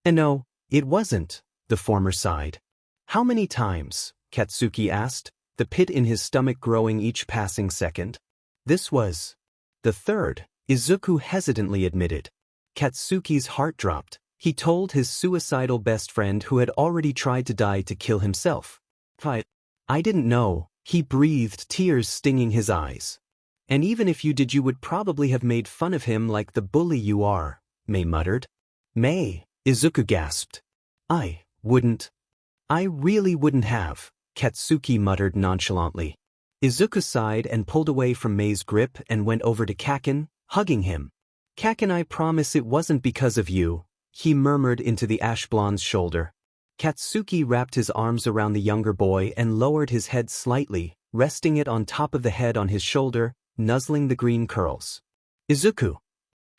Speaker 1: And no, it wasn't, the former sighed. How many times? Katsuki asked, the pit in his stomach growing each passing second. This was the third, Izuku hesitantly admitted. Katsuki's heart dropped. He told his suicidal best friend who had already tried to die to kill himself. I didn't know, he breathed, tears stinging his eyes. And even if you did, you would probably have made fun of him like the bully you are, May muttered. May, Izuku gasped. I really wouldn't have, Katsuki muttered nonchalantly. Izuku sighed and pulled away from May's grip and went over to Kaken, hugging him. Kaken, I promise it wasn't because of you, he murmured into the ash blonde's shoulder. Katsuki wrapped his arms around the younger boy and lowered his head slightly, resting it on top of the head on his shoulder, nuzzling the green curls. Izuku.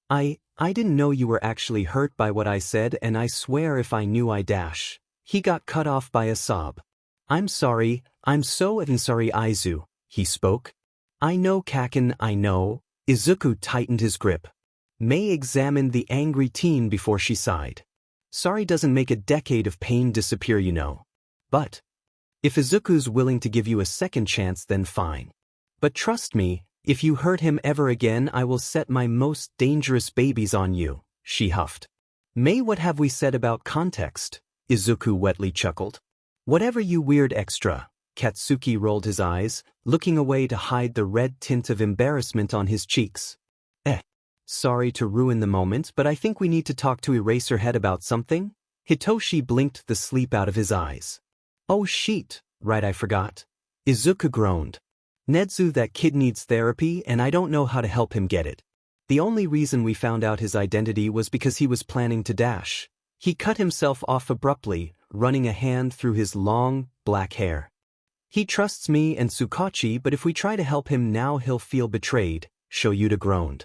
Speaker 1: I didn't know you were actually hurt by what I said, and I swear if I knew, I dash. He got cut off by a sob. I'm sorry, I'm so effing sorry, Izu, he spoke. I know, Kaken, I know. Izuku tightened his grip. May examined the angry teen before she sighed. Sorry doesn't make a decade of pain disappear, you know. But if Izuku's willing to give you a second chance, then fine. But trust me, if you hurt him ever again, I will set my most dangerous babies on you, she huffed. May, what have we said about context? Izuku wetly chuckled. Whatever, you weird extra. Katsuki rolled his eyes, looking away to hide the red tint of embarrassment on his cheeks. Sorry to ruin the moment, but I think we need to talk to Eraserhead about something. Hitoshi blinked the sleep out of his eyes. Oh shit, right, I forgot. Izuku groaned. Nedzu, that kid needs therapy and I don't know how to help him get it. The only reason we found out his identity was because he was planning to dash. He cut himself off abruptly, running a hand through his long, black hair. He trusts me and Tsukachi, but if we try to help him now he'll feel betrayed, Shoyuta groaned.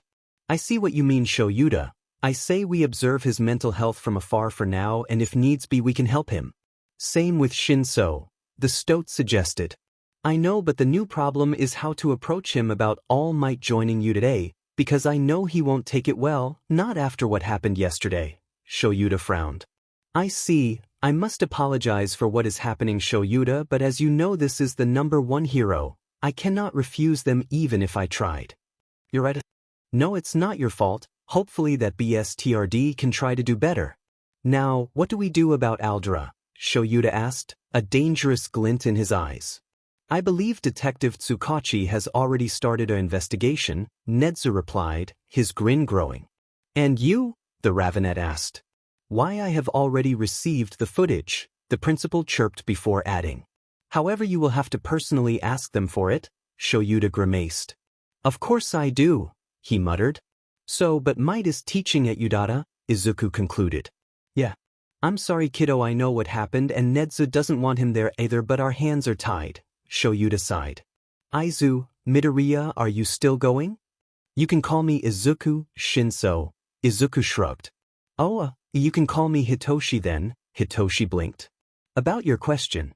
Speaker 1: I see what you mean, Shoyuta. I say we observe his mental health from afar for now, and if needs be we can help him. Same with Shinsou, the stoat suggested. I know, but the new problem is how to approach him about All Might joining you today, because I know he won't take it well, not after what happened yesterday. Shoyuta frowned. I see. I must apologize for what is happening, Shoyuta, but as you know this is the #1 hero. I cannot refuse them even if I tried. You're right. No, it's not your fault. Hopefully that BSTRD can try to do better. Now, what do we do about Aldera? Shoyuta asked, a dangerous glint in his eyes. I believe Detective Tsukachi has already started an investigation, Nedzu replied, his grin growing. And you? The Ravenet asked. Why, I have already received the footage, the principal chirped before adding. However, you will have to personally ask them for it, Shoyuta grimaced. Of course I do, he muttered. So, but Might is teaching at Udata, Izuku concluded. Yeah. I'm sorry, kiddo, I know what happened and Nedzu doesn't want him there either, but our hands are tied, Shoyuta sighed. Aizu, Midoriya, are you still going? You can call me Izuku, Shinsou. Izuku shrugged. Oh, you can call me Hitoshi then, Hitoshi blinked. About your question.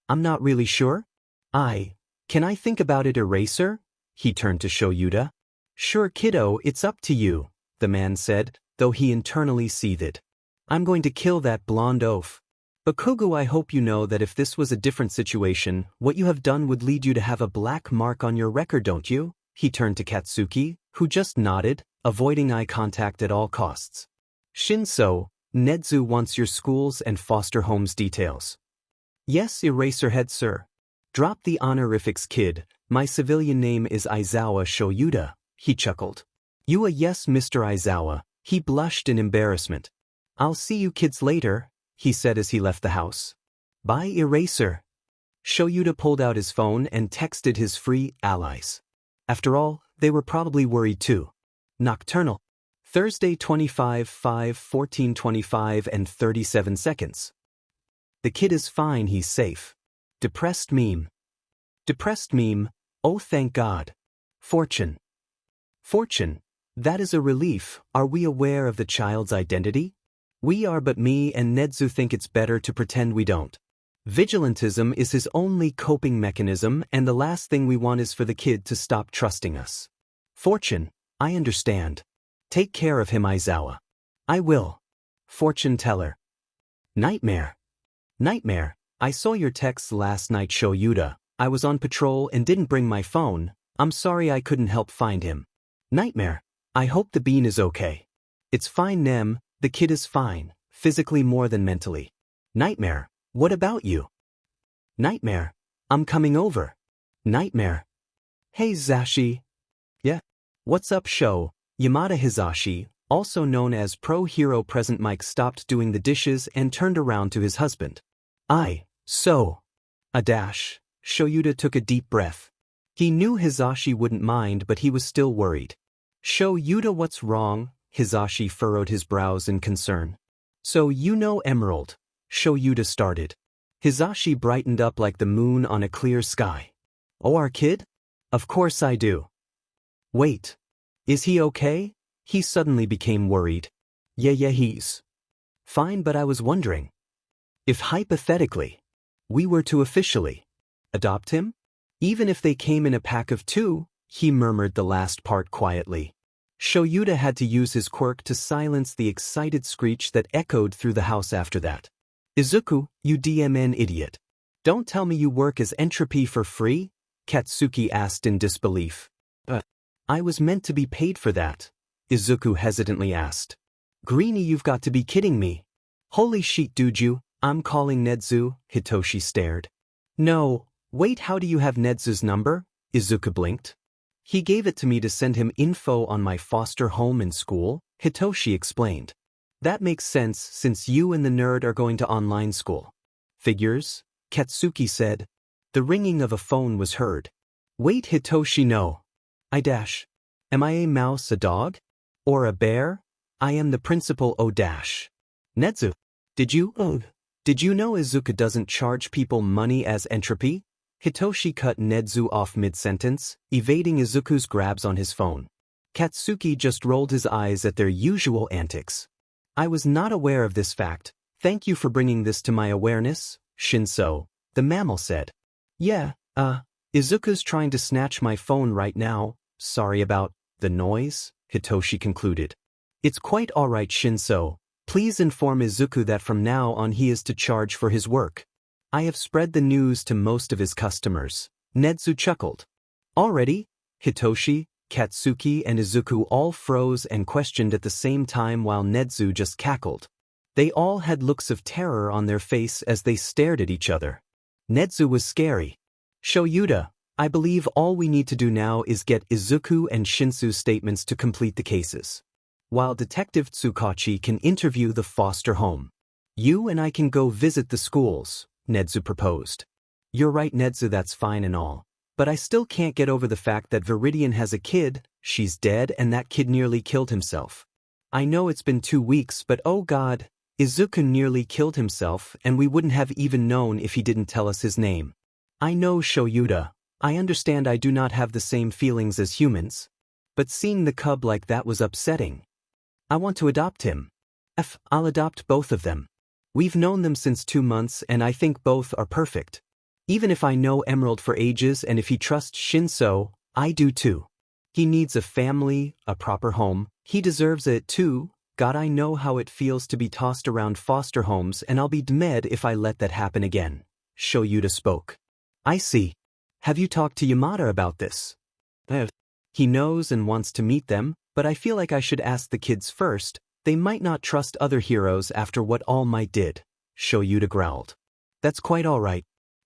Speaker 1: I'm not really sure. Can I think about it, Eraser? He turned to Shoyuta. Sure, kiddo, it's up to you, the man said, though he internally seethed. I'm going to kill that blonde oaf. But Kogu, I hope you know that if this was a different situation, what you have done would lead you to have a black mark on your record, don't you? He turned to Katsuki, who just nodded, avoiding eye contact at all costs. Shinsou, Nedzu wants your schools and foster homes details. Yes, Eraserhead, sir. Drop the honorifics, kid. My civilian name is Aizawa Shoyuta, he chuckled. You yes, Mr. Aizawa, he blushed in embarrassment. I'll see you kids later, he said as he left the house. Bye, Eraser. Shoyuta pulled out his phone and texted his free allies. After all, they were probably worried too. Nocturnal. Thursday 25/5/14:25 and 37 seconds. The kid is fine, he's safe. Depressed meme. Depressed meme, oh thank God. Fortune. Fortune. That is a relief. Are we aware of the child's identity? We are, but me and Nedzu think it's better to pretend we don't. Vigilantism is his only coping mechanism, and the last thing we want is for the kid to stop trusting us. Fortune, I understand. Take care of him, Aizawa. I will. Fortune teller. Nightmare. Nightmare, I saw your texts last night, Shoyuta. I was on patrol and didn't bring my phone. I'm sorry I couldn't help find him. Nightmare, I hope the bean is okay. It's fine, Nem, the kid is fine, physically more than mentally. Nightmare, what about you? Nightmare, I'm coming over. Nightmare. Hey Zashi. Yeah. What's up, Sho? Yamada Hizashi, also known as Pro Hero Present Mike, stopped doing the dishes and turned around to his husband. So. A dash. Shoyuta took a deep breath. He knew Hizashi wouldn't mind, but he was still worried. Shoyuta, what's wrong? Hizashi furrowed his brows in concern. So you know Emerald. Shoyuta started. Hizashi brightened up like the moon on a clear sky. Oh, our kid? Of course I do. Wait. Is he okay? He suddenly became worried. Yeah, he's fine, but I was wondering. If hypothetically, we were to officially adopt him? Even if they came in a pack of 2, he murmured the last part quietly. Shoyuta had to use his quirk to silence the excited screech that echoed through the house after that. Izuku, you DMN idiot. Don't tell me you work as entropy for free? Katsuki asked in disbelief. I was meant to be paid for that, Izuku hesitantly asked. Greenie, you've got to be kidding me. Holy shit, dude, I'm calling Nedzu, Hitoshi stared. No, wait, how do you have Nedzu's number? Izuku blinked. He gave it to me to send him info on my foster home and school, Hitoshi explained. That makes sense since you and the nerd are going to online school. Figures, Katsuki said. The ringing of a phone was heard. Wait, Hitoshi, no. Am I a mouse, a dog? Or a bear? I am the principal O-. Nedzu. Did you know Izuku doesn't charge people money as entropy? Hitoshi cut Nedzu off mid-sentence, evading Izuku's grabs on his phone. Katsuki just rolled his eyes at their usual antics. I was not aware of this fact. Thank you for bringing this to my awareness, Shinsou, the mammal said. Yeah, Izuku's trying to snatch my phone right now. Sorry about the noise, Hitoshi concluded. It's quite alright, Shinsou. Please inform Izuku that from now on he is to charge for his work. I have spread the news to most of his customers. Nedzu chuckled. Already? Hitoshi, Katsuki and Izuku all froze and questioned at the same time while Nedzu just cackled. They all had looks of terror on their face as they stared at each other. Nedzu was scary. Shoyuta, I believe all we need to do now is get Izuku and Shinsou's statements to complete the cases. While Detective Tsukachi can interview the foster home. You and I can go visit the schools, Nedzu proposed. You're right, Nedzu, that's fine and all. But I still can't get over the fact that REWRITTEN has a kid, she's dead and that kid nearly killed himself. I know it's been 2 weeks, but oh god, Izuku nearly killed himself and we wouldn't have even known if he didn't tell us his name. I know, Shoyuta. I understand I do not have the same feelings as humans. But seeing the cub like that was upsetting. I want to adopt him. I'll adopt both of them. We've known them since 2 months and I think both are perfect. Even if I know Emerald for ages and if he trusts Shinsou, I do too. He needs a family, a proper home, he deserves it too. God, I know how it feels to be tossed around foster homes and I'll be dead if I let that happen again. Shoyuta spoke. I see. Have you talked to Yamada about this? He knows and wants to meet them, but I feel like I should ask the kids first. They might not trust other heroes after what All Might did, Shoyuta growled. That's quite all right.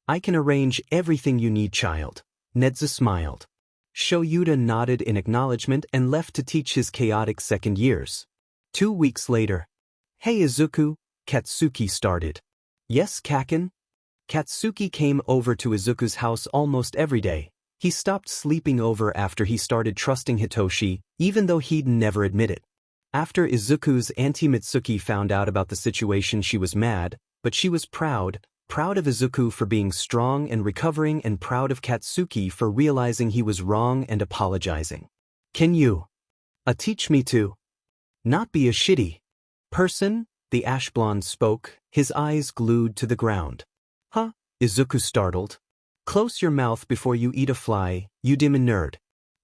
Speaker 1: I can arrange everything you need, child. Nedzu smiled. Shoyuta nodded in acknowledgement and left to teach his chaotic second years. 2 weeks later. Hey Izuku, Katsuki started. Yes, Kaken? Katsuki came over to Izuku's house almost every day. He stopped sleeping over after he started trusting Hitoshi, even though he'd never admit it. After Izuku's Auntie Mitsuki found out about the situation, she was mad, but she was proud of Izuku for being strong and recovering and proud of Katsuki for realizing he was wrong and apologizing. Can you teach me to not be a shitty person? The ash blonde spoke, his eyes glued to the ground. Huh? Izuku startled. Close your mouth before you eat a fly, you demon nerd.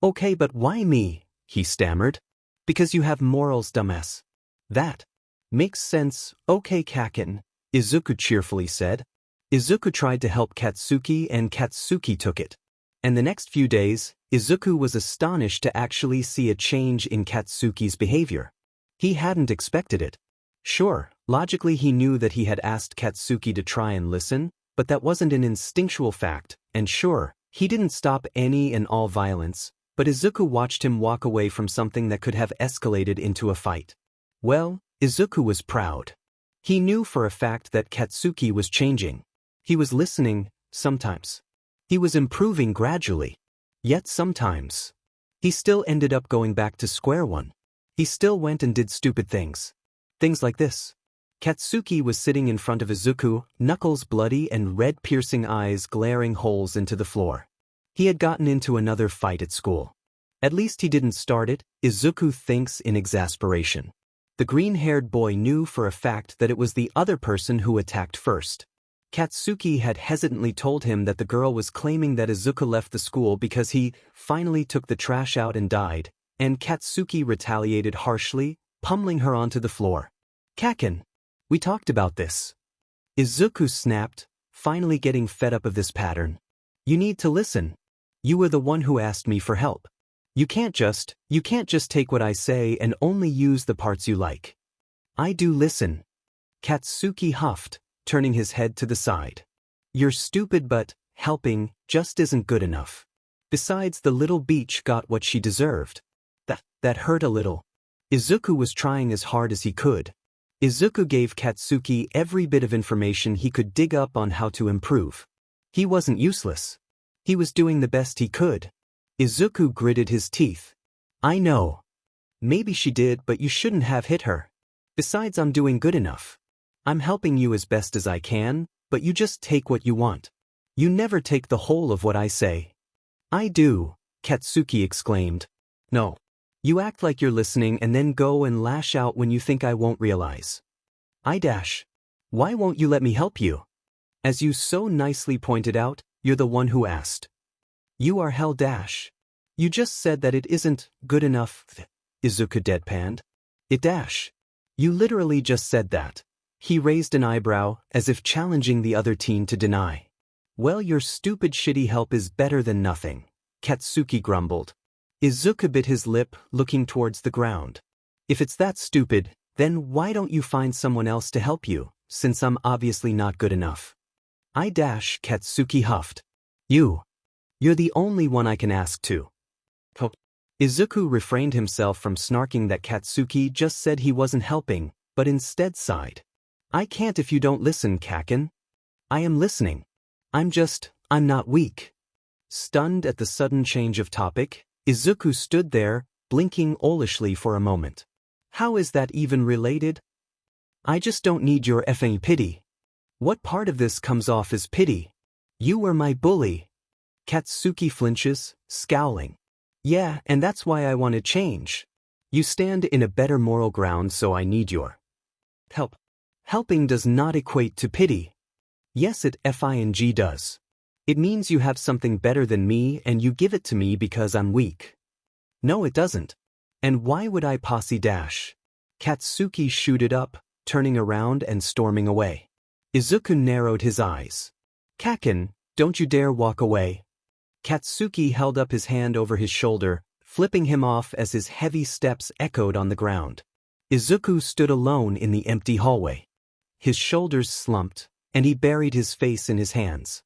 Speaker 1: Okay, but why me? He stammered. Because you have morals, dumbass. That makes sense. Okay, Kaken, Izuku cheerfully said. Izuku tried to help Katsuki and Katsuki took it. And the next few days, Izuku was astonished to actually see a change in Katsuki's behavior. He hadn't expected it. Sure, logically he knew that he had asked Katsuki to try and listen, but that wasn't an instinctual fact, and sure, he didn't stop any and all violence, but Izuku watched him walk away from something that could have escalated into a fight. Well, Izuku was proud. He knew for a fact that Katsuki was changing. He was listening, sometimes. He was improving gradually. Yet sometimes. He still ended up going back to square one. He still went and did stupid things. Things like this. Katsuki was sitting in front of Izuku, knuckles bloody and red-piercing eyes glaring holes into the floor. He had gotten into another fight at school. At least he didn't start it, Izuku thinks in exasperation. The green-haired boy knew for a fact that it was the other person who attacked first. Katsuki had hesitantly told him that the girl was claiming that Izuku left the school because he finally took the trash out and died, And Katsuki retaliated harshly, pummeling her onto the floor. Kaken. We talked about this. Izuku snapped, finally getting fed up of this pattern. You need to listen. You were the one who asked me for help. You can't just take what I say and only use the parts you like. I do listen. Katsuki huffed, turning his head to the side. You're stupid, but helping just isn't good enough. Besides, the little beach got what she deserved. That hurt a little. Izuku was trying as hard as he could. Izuku gave Katsuki every bit of information he could dig up on how to improve. He wasn't useless. He was doing the best he could. Izuku gritted his teeth. I know. Maybe she did, but you shouldn't have hit her. Besides, I'm doing good enough. I'm helping you as best as I can, but you just take what you want. You never take the whole of what I say. I do, Katsuki exclaimed. No. You act like you're listening and then go and lash out when you think I won't realize. Why won't you let me help you? As you so nicely pointed out, you're the one who asked. You are hell. You just said that it isn't good enough, Izuku deadpanned. You literally just said that. He raised an eyebrow, as if challenging the other teen to deny. Well, your stupid shitty help is better than nothing, Katsuki grumbled. Izuku bit his lip, looking towards the ground. If it's that stupid, then why don't you find someone else to help you, since I'm obviously not good enough? Katsuki huffed. You're the only one I can ask to. Izuku refrained himself from snarking that Katsuki just said he wasn't helping, but instead sighed. I can't if you don't listen, Kaken. I am listening. I'm not weak. Stunned at the sudden change of topic, Izuku stood there, blinking owlishly for a moment. How is that even related? I just don't need your effing pity. What part of this comes off as pity? You were my bully. Katsuki flinches, scowling. Yeah, and that's why I want to change. You stand in a better moral ground, so I need your help. Helping does not equate to pity. Yes, it FING does. It means you have something better than me and you give it to me because I'm weak. No, it doesn't. And why would I posse dash? Katsuki shooted up, turning around and storming away. Izuku narrowed his eyes. Kaken, don't you dare walk away. Katsuki held up his hand over his shoulder, flipping him off as his heavy steps echoed on the ground. Izuku stood alone in the empty hallway. His shoulders slumped, and he buried his face in his hands.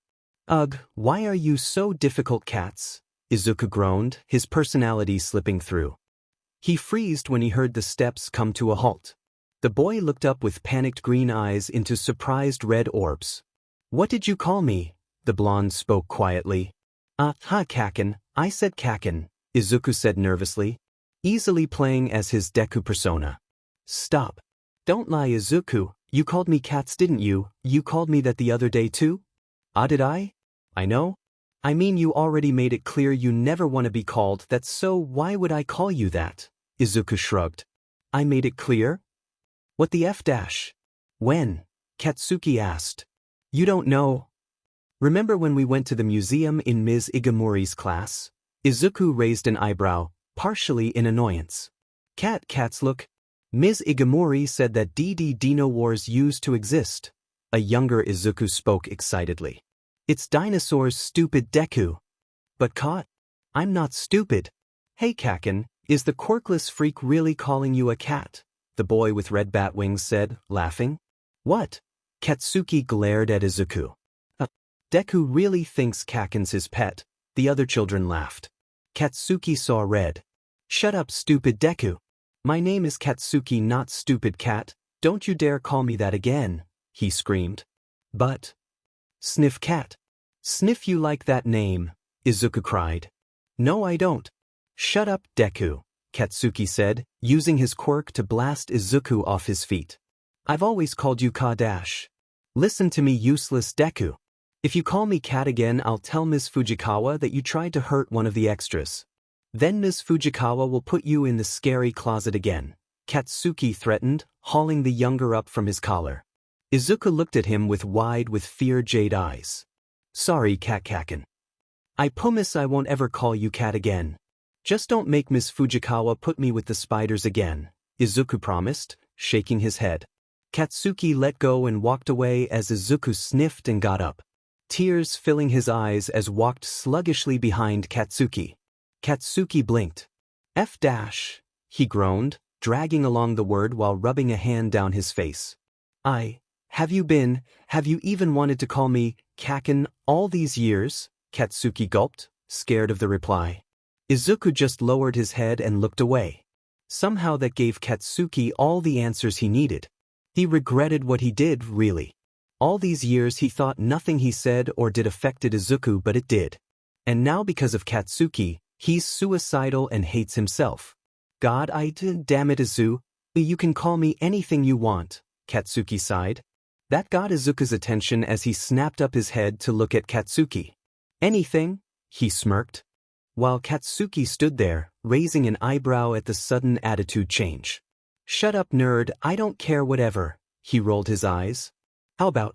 Speaker 1: Ugh, why are you so difficult, Cats? Izuku groaned, his personality slipping through. He freezed when he heard the steps come to a halt. The boy looked up with panicked green eyes into surprised red orbs. What did you call me? The blonde spoke quietly. Kaken, I said Kaken, Izuku said nervously, easily playing as his Deku persona. Stop. Don't lie, Izuku, you called me Cats, didn't you? You called me that the other day too? Did I? I know. I mean, you already made it clear you never want to be called that, so why would I call you that? Izuku shrugged. I made it clear? What the F dash? When? Katsuki asked. You don't know? Remember when we went to the museum in Ms. Igamori's class? Izuku raised an eyebrow, partially in annoyance. Cats look. Ms. Igamori said that Dino Wars used to exist. A younger Izuku spoke excitedly. It's dinosaurs, stupid Deku. But I'm not stupid. Hey Kaken, is the quirkless freak really calling you a cat? The boy with red bat wings said, laughing. What? Katsuki glared at Izuku. Deku really thinks Kaken's his pet. The other children laughed. Katsuki saw red. Shut up, stupid Deku. My name is Katsuki, not stupid cat. Don't you dare call me that again, he screamed. But. Sniff cat. Sniff, you like that name, Izuku cried. No, I don't. Shut up, Deku, Katsuki said, using his quirk to blast Izuku off his feet. I've always called you Ka dash. Listen to me, useless Deku. If you call me cat again, I'll tell Ms. Fujikawa that you tried to hurt one of the extras. Then Ms. Fujikawa will put you in the scary closet again, Katsuki threatened, hauling the younger up from his collar. Izuku looked at him with fear jade eyes. Sorry, Kaken. I promise I won't ever call you cat again. Just don't make Miss Fujikawa put me with the spiders again, Izuku promised, shaking his head. Katsuki let go and walked away as Izuku sniffed and got up, tears filling his eyes as walked sluggishly behind Katsuki. Katsuki blinked. He groaned, dragging along the word while rubbing a hand down his face. Have you even wanted to call me Kaken all these years? Katsuki gulped, scared of the reply. Izuku just lowered his head and looked away. Somehow that gave Katsuki all the answers he needed. He regretted what he did, really. All these years he thought nothing he said or did affected Izuku, but it did. And now because of Katsuki, he's suicidal and hates himself. God, damn it, Izu. You can call me anything you want, Katsuki sighed. That got Izuku's attention as he snapped up his head to look at Katsuki. Anything? He smirked. While Katsuki stood there, raising an eyebrow at the sudden attitude change. Shut up, nerd, I don't care whatever. He rolled his eyes. How about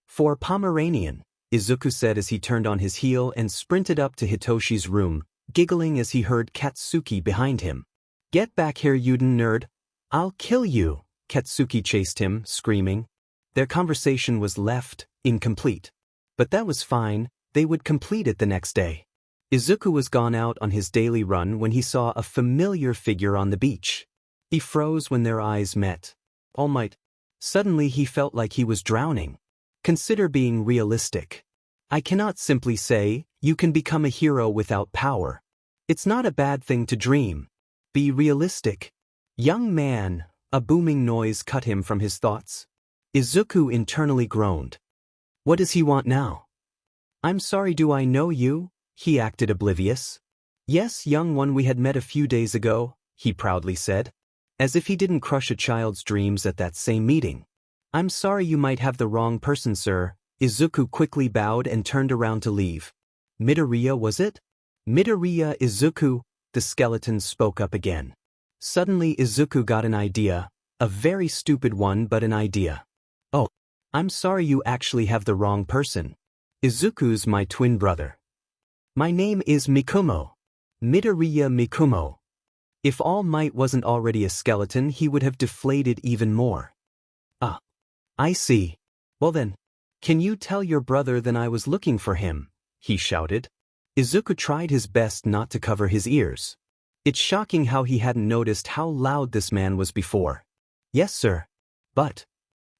Speaker 1: for Pomeranian, Izuku said as he turned on his heel and sprinted up to Hitoshi's room, giggling as he heard Katsuki behind him. Get back here, Yuden nerd. I'll kill you, Katsuki chased him, screaming. Their conversation was left incomplete. But that was fine, they would complete it the next day. Izuku was gone out on his daily run when he saw a familiar figure on the beach. He froze when their eyes met. All Might. Suddenly he felt like he was drowning. Consider being realistic. I cannot simply say, you can become a hero without power. It's not a bad thing to dream. Be realistic. Young man, a booming noise cut him from his thoughts. Izuku internally groaned. What does he want now? I'm sorry, do I know you? He acted oblivious. Yes, young one, we had met a few days ago, he proudly said. As if he didn't crush a child's dreams at that same meeting. I'm sorry, you might have the wrong person, sir. Izuku quickly bowed and turned around to leave. Midoriya, was it? Midoriya Izuku, the skeleton spoke up again. Suddenly Izuku got an idea, a very stupid one but an idea. Oh, I'm sorry, you actually have the wrong person. Izuku's my twin brother. My name is Mikumo. Midoriya Mikumo. If All Might wasn't already a skeleton, he would have deflated even more. Ah, I see. Well then, can you tell your brother that I was looking for him? He shouted. Izuku tried his best not to cover his ears. It's shocking how he hadn't noticed how loud this man was before. Yes, sir. But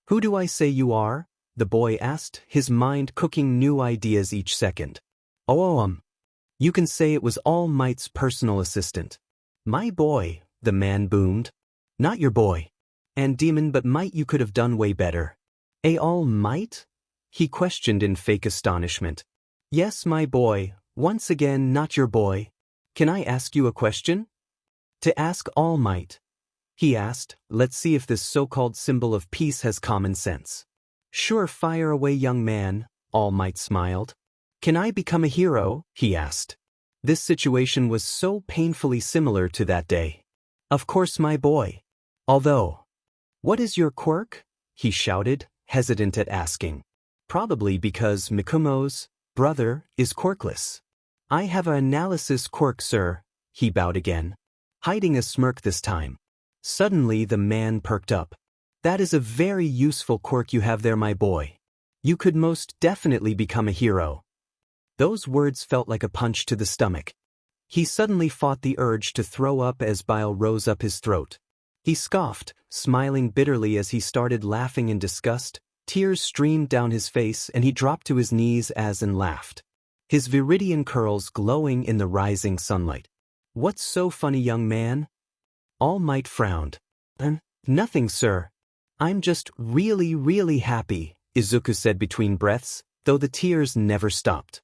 Speaker 1: who do I say you are? The boy asked, his mind cooking new ideas each second. You can say it was All Might's personal assistant. My boy, the man boomed. Not your boy. And demon, but Might, you could have done way better. All Might? He questioned in fake astonishment. Yes, my boy, once again not your boy. Can I ask you a question? To ask All Might. He asked, let's see if this so-called symbol of peace has common sense. Sure, fire away, young man, All Might smiled. Can I become a hero? He asked. This situation was so painfully similar to that day. Of course, my boy. Although, what is your quirk? He shouted, hesitant at asking. Probably because Mikumo's brother is quirkless. I have an analysis quirk, sir. He bowed again, hiding a smirk this time. Suddenly the man perked up. That is a very useful quirk you have there, my boy. You could most definitely become a hero. Those words felt like a punch to the stomach. He suddenly fought the urge to throw up as bile rose up his throat. He scoffed, smiling bitterly as he started laughing in disgust. Tears streamed down his face and he dropped to his knees and laughed. His viridian curls glowing in the rising sunlight. What's so funny, young man? All Might frowned. Nothing, sir. I'm just really happy, Izuku said between breaths, though the tears never stopped.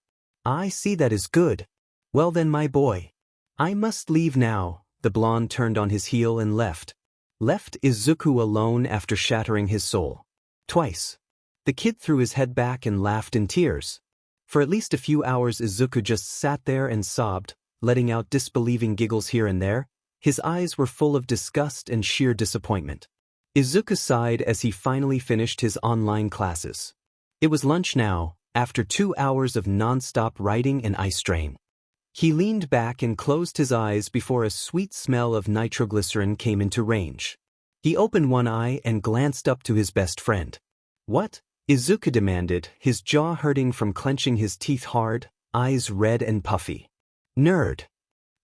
Speaker 1: I see, that is good. Well then, my boy. I must leave now. The blonde turned on his heel and left. Left Izuku alone after shattering his soul. Twice. The kid threw his head back and laughed in tears. For at least a few hours Izuku just sat there and sobbed, letting out disbelieving giggles here and there. His eyes were full of disgust and sheer disappointment. Izuku sighed as he finally finished his online classes. It was lunch now, after 2 hours of non-stop writing and eye strain. He leaned back and closed his eyes before a sweet smell of nitroglycerin came into range. He opened one eye and glanced up to his best friend. "What?" Izuku demanded, his jaw hurting from clenching his teeth hard, eyes red and puffy. "Nerd."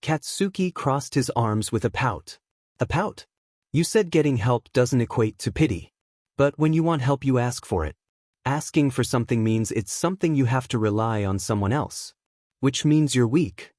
Speaker 1: Katsuki crossed his arms with a pout. "A pout? You said getting help doesn't equate to pity. But when you want help you ask for it. Asking for something means it's something you have to rely on someone else. Which means you're weak."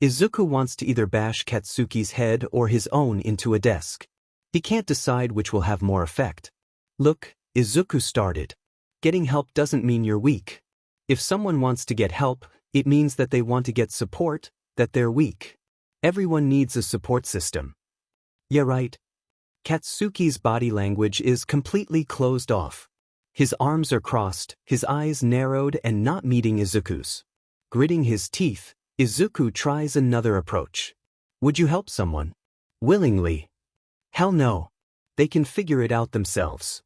Speaker 1: Izuku wants to either bash Katsuki's head or his own into a desk. He can't decide which will have more effect. "Look," Izuku started. "Getting help doesn't mean you're weak. If someone wants to get help, it means that they want to get support, that they're weak. Everyone needs a support system." "Yeah, right." Katsuki's body language is completely closed off. His arms are crossed, his eyes narrowed and not meeting Izuku's. Gritting his teeth, Izuku tries another approach. "Would you help someone?" "Willingly." "Hell no. They can figure it out themselves."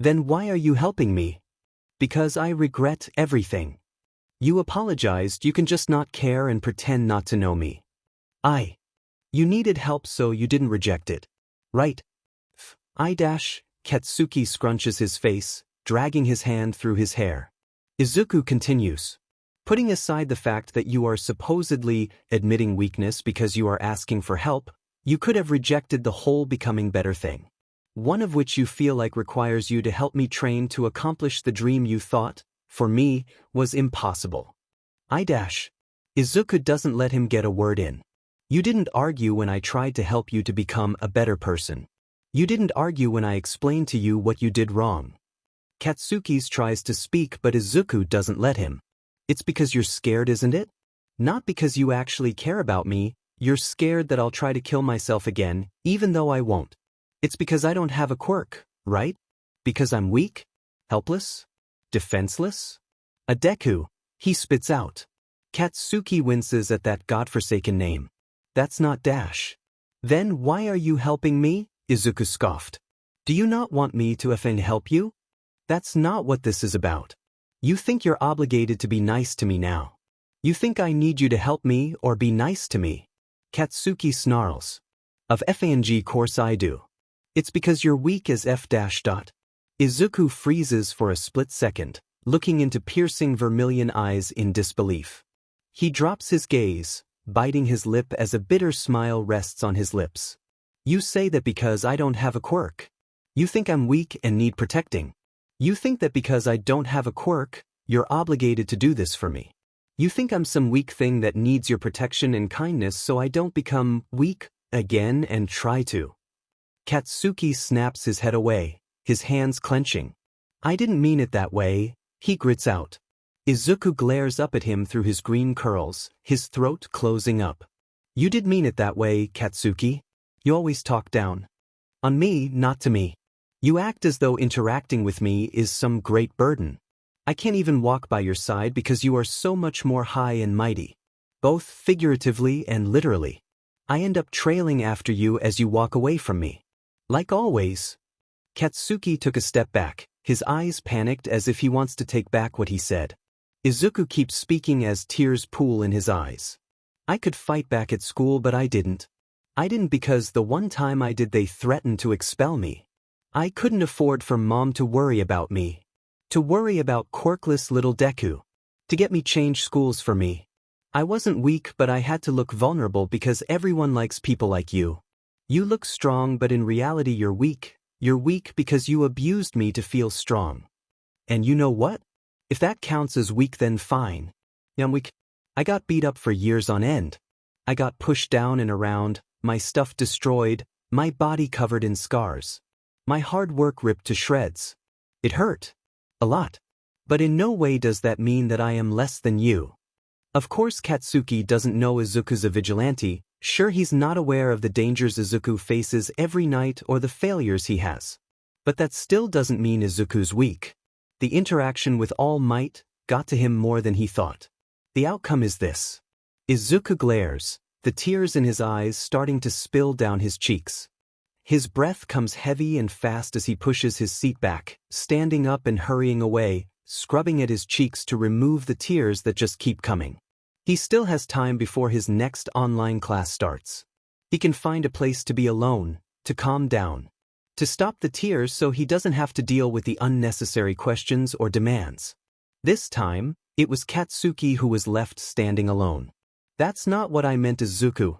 Speaker 1: "Then why are you helping me?" "Because I regret everything." "You apologized, you can just not care and pretend not to know me." You needed help so you didn't reject it. Right? Katsuki scrunches his face, dragging his hand through his hair. Izuku continues. "Putting aside the fact that you are supposedly admitting weakness because you are asking for help, you could have rejected the whole becoming better thing. One of which you feel like requires you to help me train to accomplish the dream you thought, for me, was impossible." Izuku doesn't let him get a word in. "You didn't argue when I tried to help you to become a better person. You didn't argue when I explained to you what you did wrong." Katsuki tries to speak but Izuku doesn't let him. "It's because you're scared, isn't it? Not because you actually care about me, you're scared that I'll try to kill myself again, even though I won't. It's because I don't have a quirk, right? Because I'm weak? Helpless? Defenseless? A Deku," he spits out. Katsuki winces at that godforsaken name. "That's not Dash." "Then why are you helping me?" Izuku scoffed. "Do you not want me to effing help you? That's not what this is about. You think you're obligated to be nice to me now. You think I need you to help me or be nice to me." Katsuki snarls. "Of FANG course I do. It's because you're weak as F-. Izuku freezes for a split second, looking into piercing vermilion eyes in disbelief. He drops his gaze, biting his lip as a bitter smile rests on his lips. "You say that because I don't have a quirk. You think I'm weak and need protecting. You think that because I don't have a quirk, you're obligated to do this for me. You think I'm some weak thing that needs your protection and kindness so I don't become weak again and try to." Katsuki snaps his head away, his hands clenching. "I didn't mean it that way," he grits out. Izuku glares up at him through his green curls, his throat closing up. "You did mean it that way, Katsuki. You always talk down. On me, not to me. You act as though interacting with me is some great burden. I can't even walk by your side because you are so much more high and mighty. Both figuratively and literally. I end up trailing after you as you walk away from me. Like always." Katsuki took a step back, his eyes panicked as if he wants to take back what he said. Izuku keeps speaking as tears pool in his eyes. "I could fight back at school but I didn't. I didn't because the one time I did they threatened to expel me. I couldn't afford for Mom to worry about me. To worry about quirkless little Deku. To get me change schools for me. I wasn't weak but I had to look vulnerable because everyone likes people like you. You look strong but in reality you're weak. You're weak because you abused me to feel strong. And you know what? If that counts as weak then fine. I'm weak. I got beat up for years on end. I got pushed down and around, my stuff destroyed, my body covered in scars. My hard work ripped to shreds. It hurt. A lot. But in no way does that mean that I am less than you." Of course Katsuki doesn't know Izuku's a vigilante, sure he's not aware of the dangers Izuku faces every night or the failures he has. But that still doesn't mean Izuku's weak. The interaction with All Might got to him more than he thought. The outcome is this. Izuku glares, the tears in his eyes starting to spill down his cheeks. His breath comes heavy and fast as he pushes his seat back, standing up and hurrying away, scrubbing at his cheeks to remove the tears that just keep coming. He still has time before his next online class starts. He can find a place to be alone, to calm down, to stop the tears so he doesn't have to deal with the unnecessary questions or demands. This time, it was Katsuki who was left standing alone. "That's not what I meant, Izuku.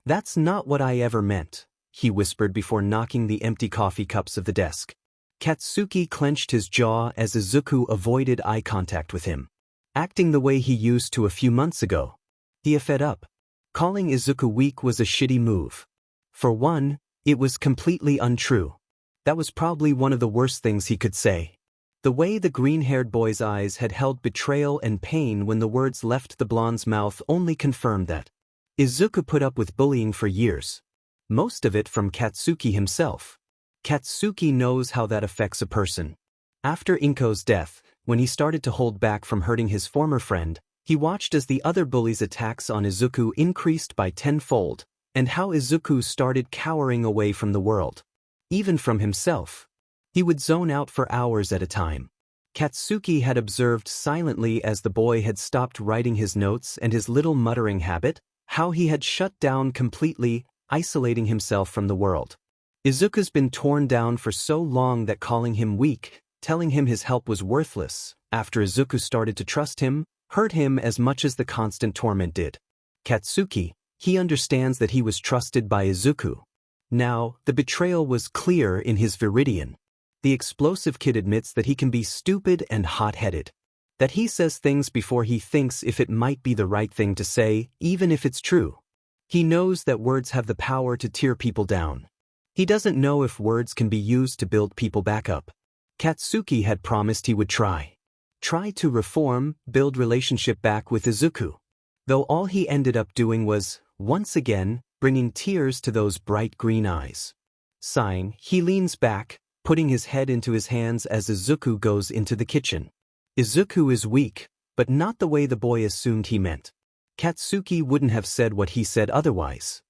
Speaker 1: That's not what I ever meant," he whispered before knocking the empty coffee cups of the desk. Katsuki clenched his jaw as Izuku avoided eye contact with him, acting the way he used to a few months ago. He fed up. Calling Izuku weak was a shitty move. For one, it was completely untrue. That was probably one of the worst things he could say. The way the green-haired boy's eyes had held betrayal and pain when the words left the blonde's mouth only confirmed that. Izuku put up with bullying for years. Most of it from Katsuki himself. Katsuki knows how that affects a person. After Inko's death, when he started to hold back from hurting his former friend, he watched as the other bullies' attacks on Izuku increased by tenfold, and how Izuku started cowering away from the world. Even from himself. He would zone out for hours at a time. Katsuki had observed silently as the boy had stopped writing his notes and his little muttering habit, how he had shut down completely, isolating himself from the world. Izuku's been torn down for so long that calling him weak, telling him his help was worthless, after Izuku started to trust him, hurt him as much as the constant torment did. Katsuki, he understands that he was trusted by Izuku. Now, the betrayal was clear in his viridian. The explosive kid admits that he can be stupid and hot-headed. That he says things before he thinks if it might be the right thing to say, even if it's true. He knows that words have the power to tear people down. He doesn't know if words can be used to build people back up. Katsuki had promised he would try. Try to reform, build relationship back with Izuku. Though all he ended up doing was, once again, bringing tears to those bright green eyes. Sighing, he leans back, putting his head into his hands as Izuku goes into the kitchen. Izuku is weak, but not the way the boy assumed he meant. Katsuki wouldn't have said what he said otherwise.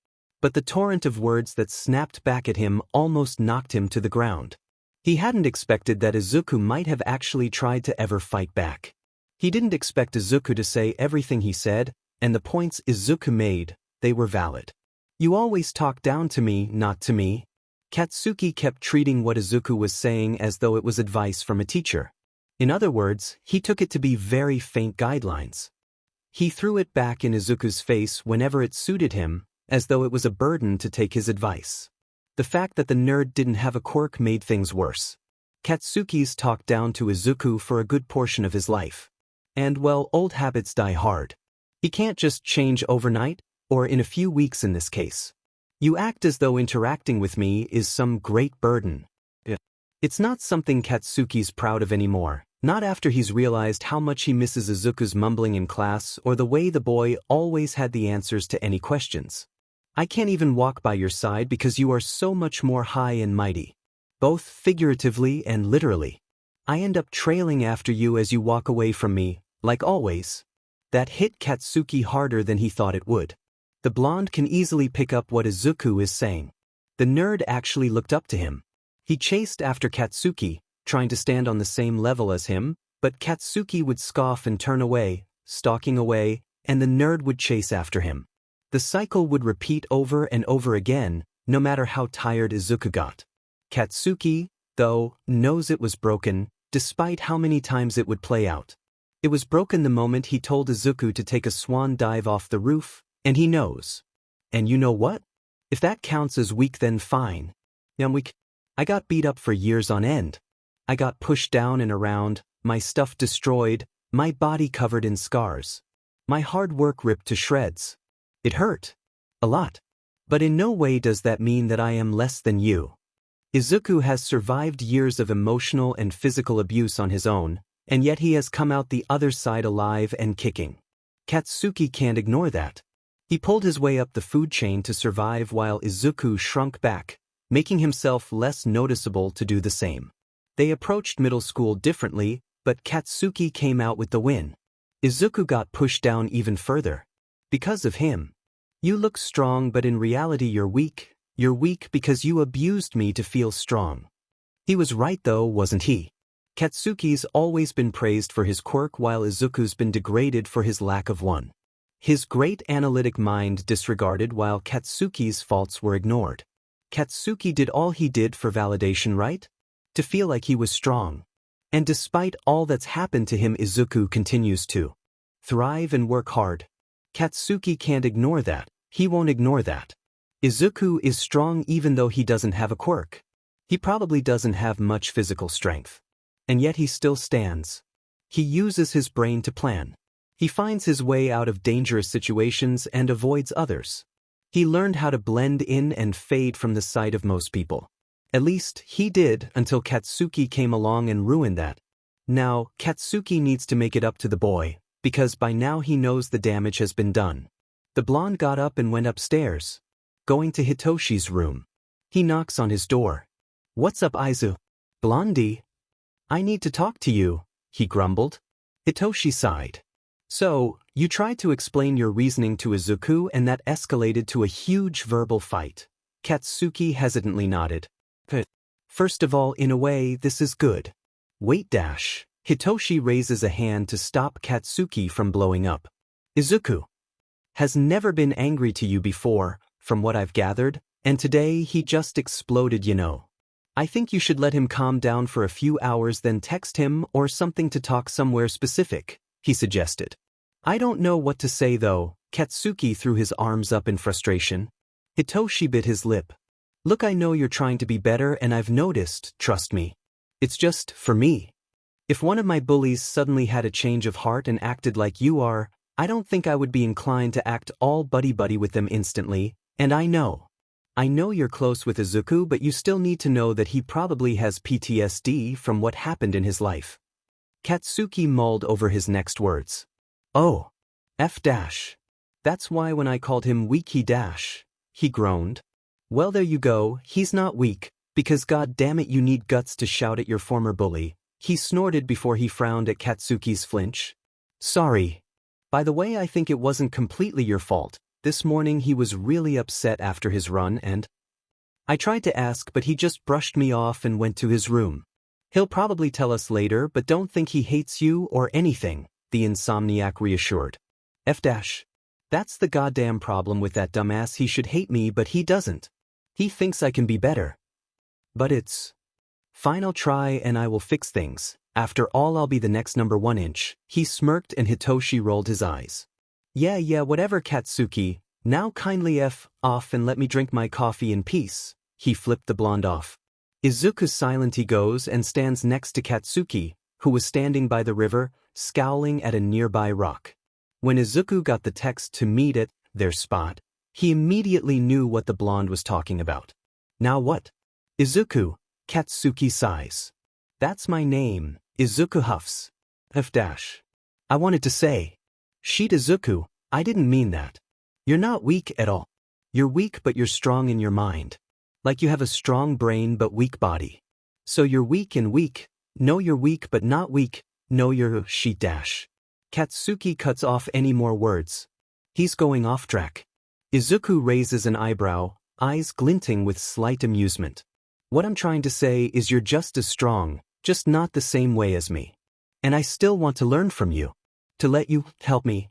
Speaker 1: But the torrent of words that snapped back at him almost knocked him to the ground. He hadn't expected that Izuku might have actually tried to ever fight back. He didn't expect Izuku to say everything he said, and the points Izuku made, they were valid. "You always talk down to me, not to me." Katsuki kept treating what Izuku was saying as though it was advice from a teacher. In other words, he took it to be very faint guidelines. He threw it back in Izuku's face whenever it suited him, as though it was a burden to take his advice. The fact that the nerd didn't have a quirk made things worse. Katsuki's talked down to Izuku for a good portion of his life. And well, old habits die hard. He can't just change overnight, or in a few weeks in this case. You act as though interacting with me is some great burden. It's not something Katsuki's proud of anymore, not after he's realized how much he misses Izuku's mumbling in class or the way the boy always had the answers to any questions. "I can't even walk by your side because you are so much more high and mighty. Both figuratively and literally. I end up trailing after you as you walk away from me, like always." That hit Katsuki harder than he thought it would. The blonde can easily pick up what Izuku is saying. The nerd actually looked up to him. He chased after Katsuki, trying to stand on the same level as him, but Katsuki would scoff and turn away, stalking away, and the nerd would chase after him. The cycle would repeat over and over again, no matter how tired Izuku got. Katsuki, though, knows it was broken, despite how many times it would play out. It was broken the moment he told Izuku to take a swan dive off the roof, and he knows. And you know what? If that counts as weak, then fine. I'm weak. I got beat up for years on end. I got pushed down and around, my stuff destroyed, my body covered in scars. My hard work ripped to shreds. It hurt. A lot. But in no way does that mean that I am less than you. Izuku has survived years of emotional and physical abuse on his own, and yet he has come out the other side alive and kicking. Katsuki can't ignore that. He pulled his way up the food chain to survive while Izuku shrunk back, making himself less noticeable to do the same. They approached middle school differently, but Katsuki came out with the win. Izuku got pushed down even further. Because of him. "You look strong, but in reality you're weak. You're weak because you abused me to feel strong." He was right though, wasn't he? Katsuki's always been praised for his quirk while Izuku's been degraded for his lack of one. His great analytic mind disregarded while Katsuki's faults were ignored. Katsuki did all he did for validation, right? To feel like he was strong. And despite all that's happened to him, Izuku continues to thrive and work hard. Katsuki can't ignore that. He won't ignore that. Izuku is strong even though he doesn't have a quirk. He probably doesn't have much physical strength. And yet he still stands. He uses his brain to plan. He finds his way out of dangerous situations and avoids others. He learned how to blend in and fade from the sight of most people. At least, he did until Katsuki came along and ruined that. Now, Katsuki needs to make it up to the boy, because by now he knows the damage has been done. The blonde got up and went upstairs, going to Hitoshi's room. He knocks on his door. "What's up, Izu?" "Blondie? I need to talk to you," he grumbled. Hitoshi sighed. "So, you tried to explain your reasoning to Izuku and that escalated to a huge verbal fight." Katsuki hesitantly nodded. "First of all, in a way, this is good." "Wait dash." Hitoshi raises a hand to stop Katsuki from blowing up. "Izuku has never been angry to you before, from what I've gathered, and today he just exploded, you know. I think you should let him calm down for a few hours, then text him or something to talk somewhere specific," he suggested. "I don't know what to say though." Katsuki threw his arms up in frustration. Hitoshi bit his lip. "Look, I know you're trying to be better and I've noticed, trust me. It's just, for me. If one of my bullies suddenly had a change of heart and acted like you are, I don't think I would be inclined to act all buddy-buddy with them instantly, and I know you're close with Izuku, but you still need to know that he probably has PTSD from what happened in his life." Katsuki mulled over his next words. "Oh. F dash. That's why when I called him weak he groaned. Well, there you go, he's not weak, because god damn it you need guts to shout at your former bully," he snorted before he frowned at Katsuki's flinch. "Sorry. By the way, I think it wasn't completely your fault. This morning he was really upset after his run and I tried to ask, but he just brushed me off and went to his room. He'll probably tell us later, but don't think he hates you or anything," the insomniac reassured. "F dash. That's the goddamn problem with that dumbass. He should hate me, but he doesn't. He thinks I can be better. But it's fine, I'll try and I will fix things. After all, I'll be the next number 1 inch. He smirked and Hitoshi rolled his eyes. Yeah, whatever, Katsuki. Now kindly F off and let me drink my coffee in peace." He flipped the blonde off. Izuku silently goes and stands next to Katsuki, who was standing by the river, scowling at a nearby rock. When Izuku got the text to meet at their spot, he immediately knew what the blonde was talking about. "Now what?" "Izuku," Katsuki sighs. "That's my name," Izuku huffs. F dash. "I wanted to say. Sheet Izuku, I didn't mean that. You're not weak at all. You're weak but you're strong in your mind. Like you have a strong brain but weak body. So you're weak and weak. No, you're weak but not weak. No, you're sheet dash." Katsuki cuts off any more words. He's going off track. Izuku raises an eyebrow, eyes glinting with slight amusement. "What I'm trying to say is you're just as strong, just not the same way as me. And I still want to learn from you. To let you help me."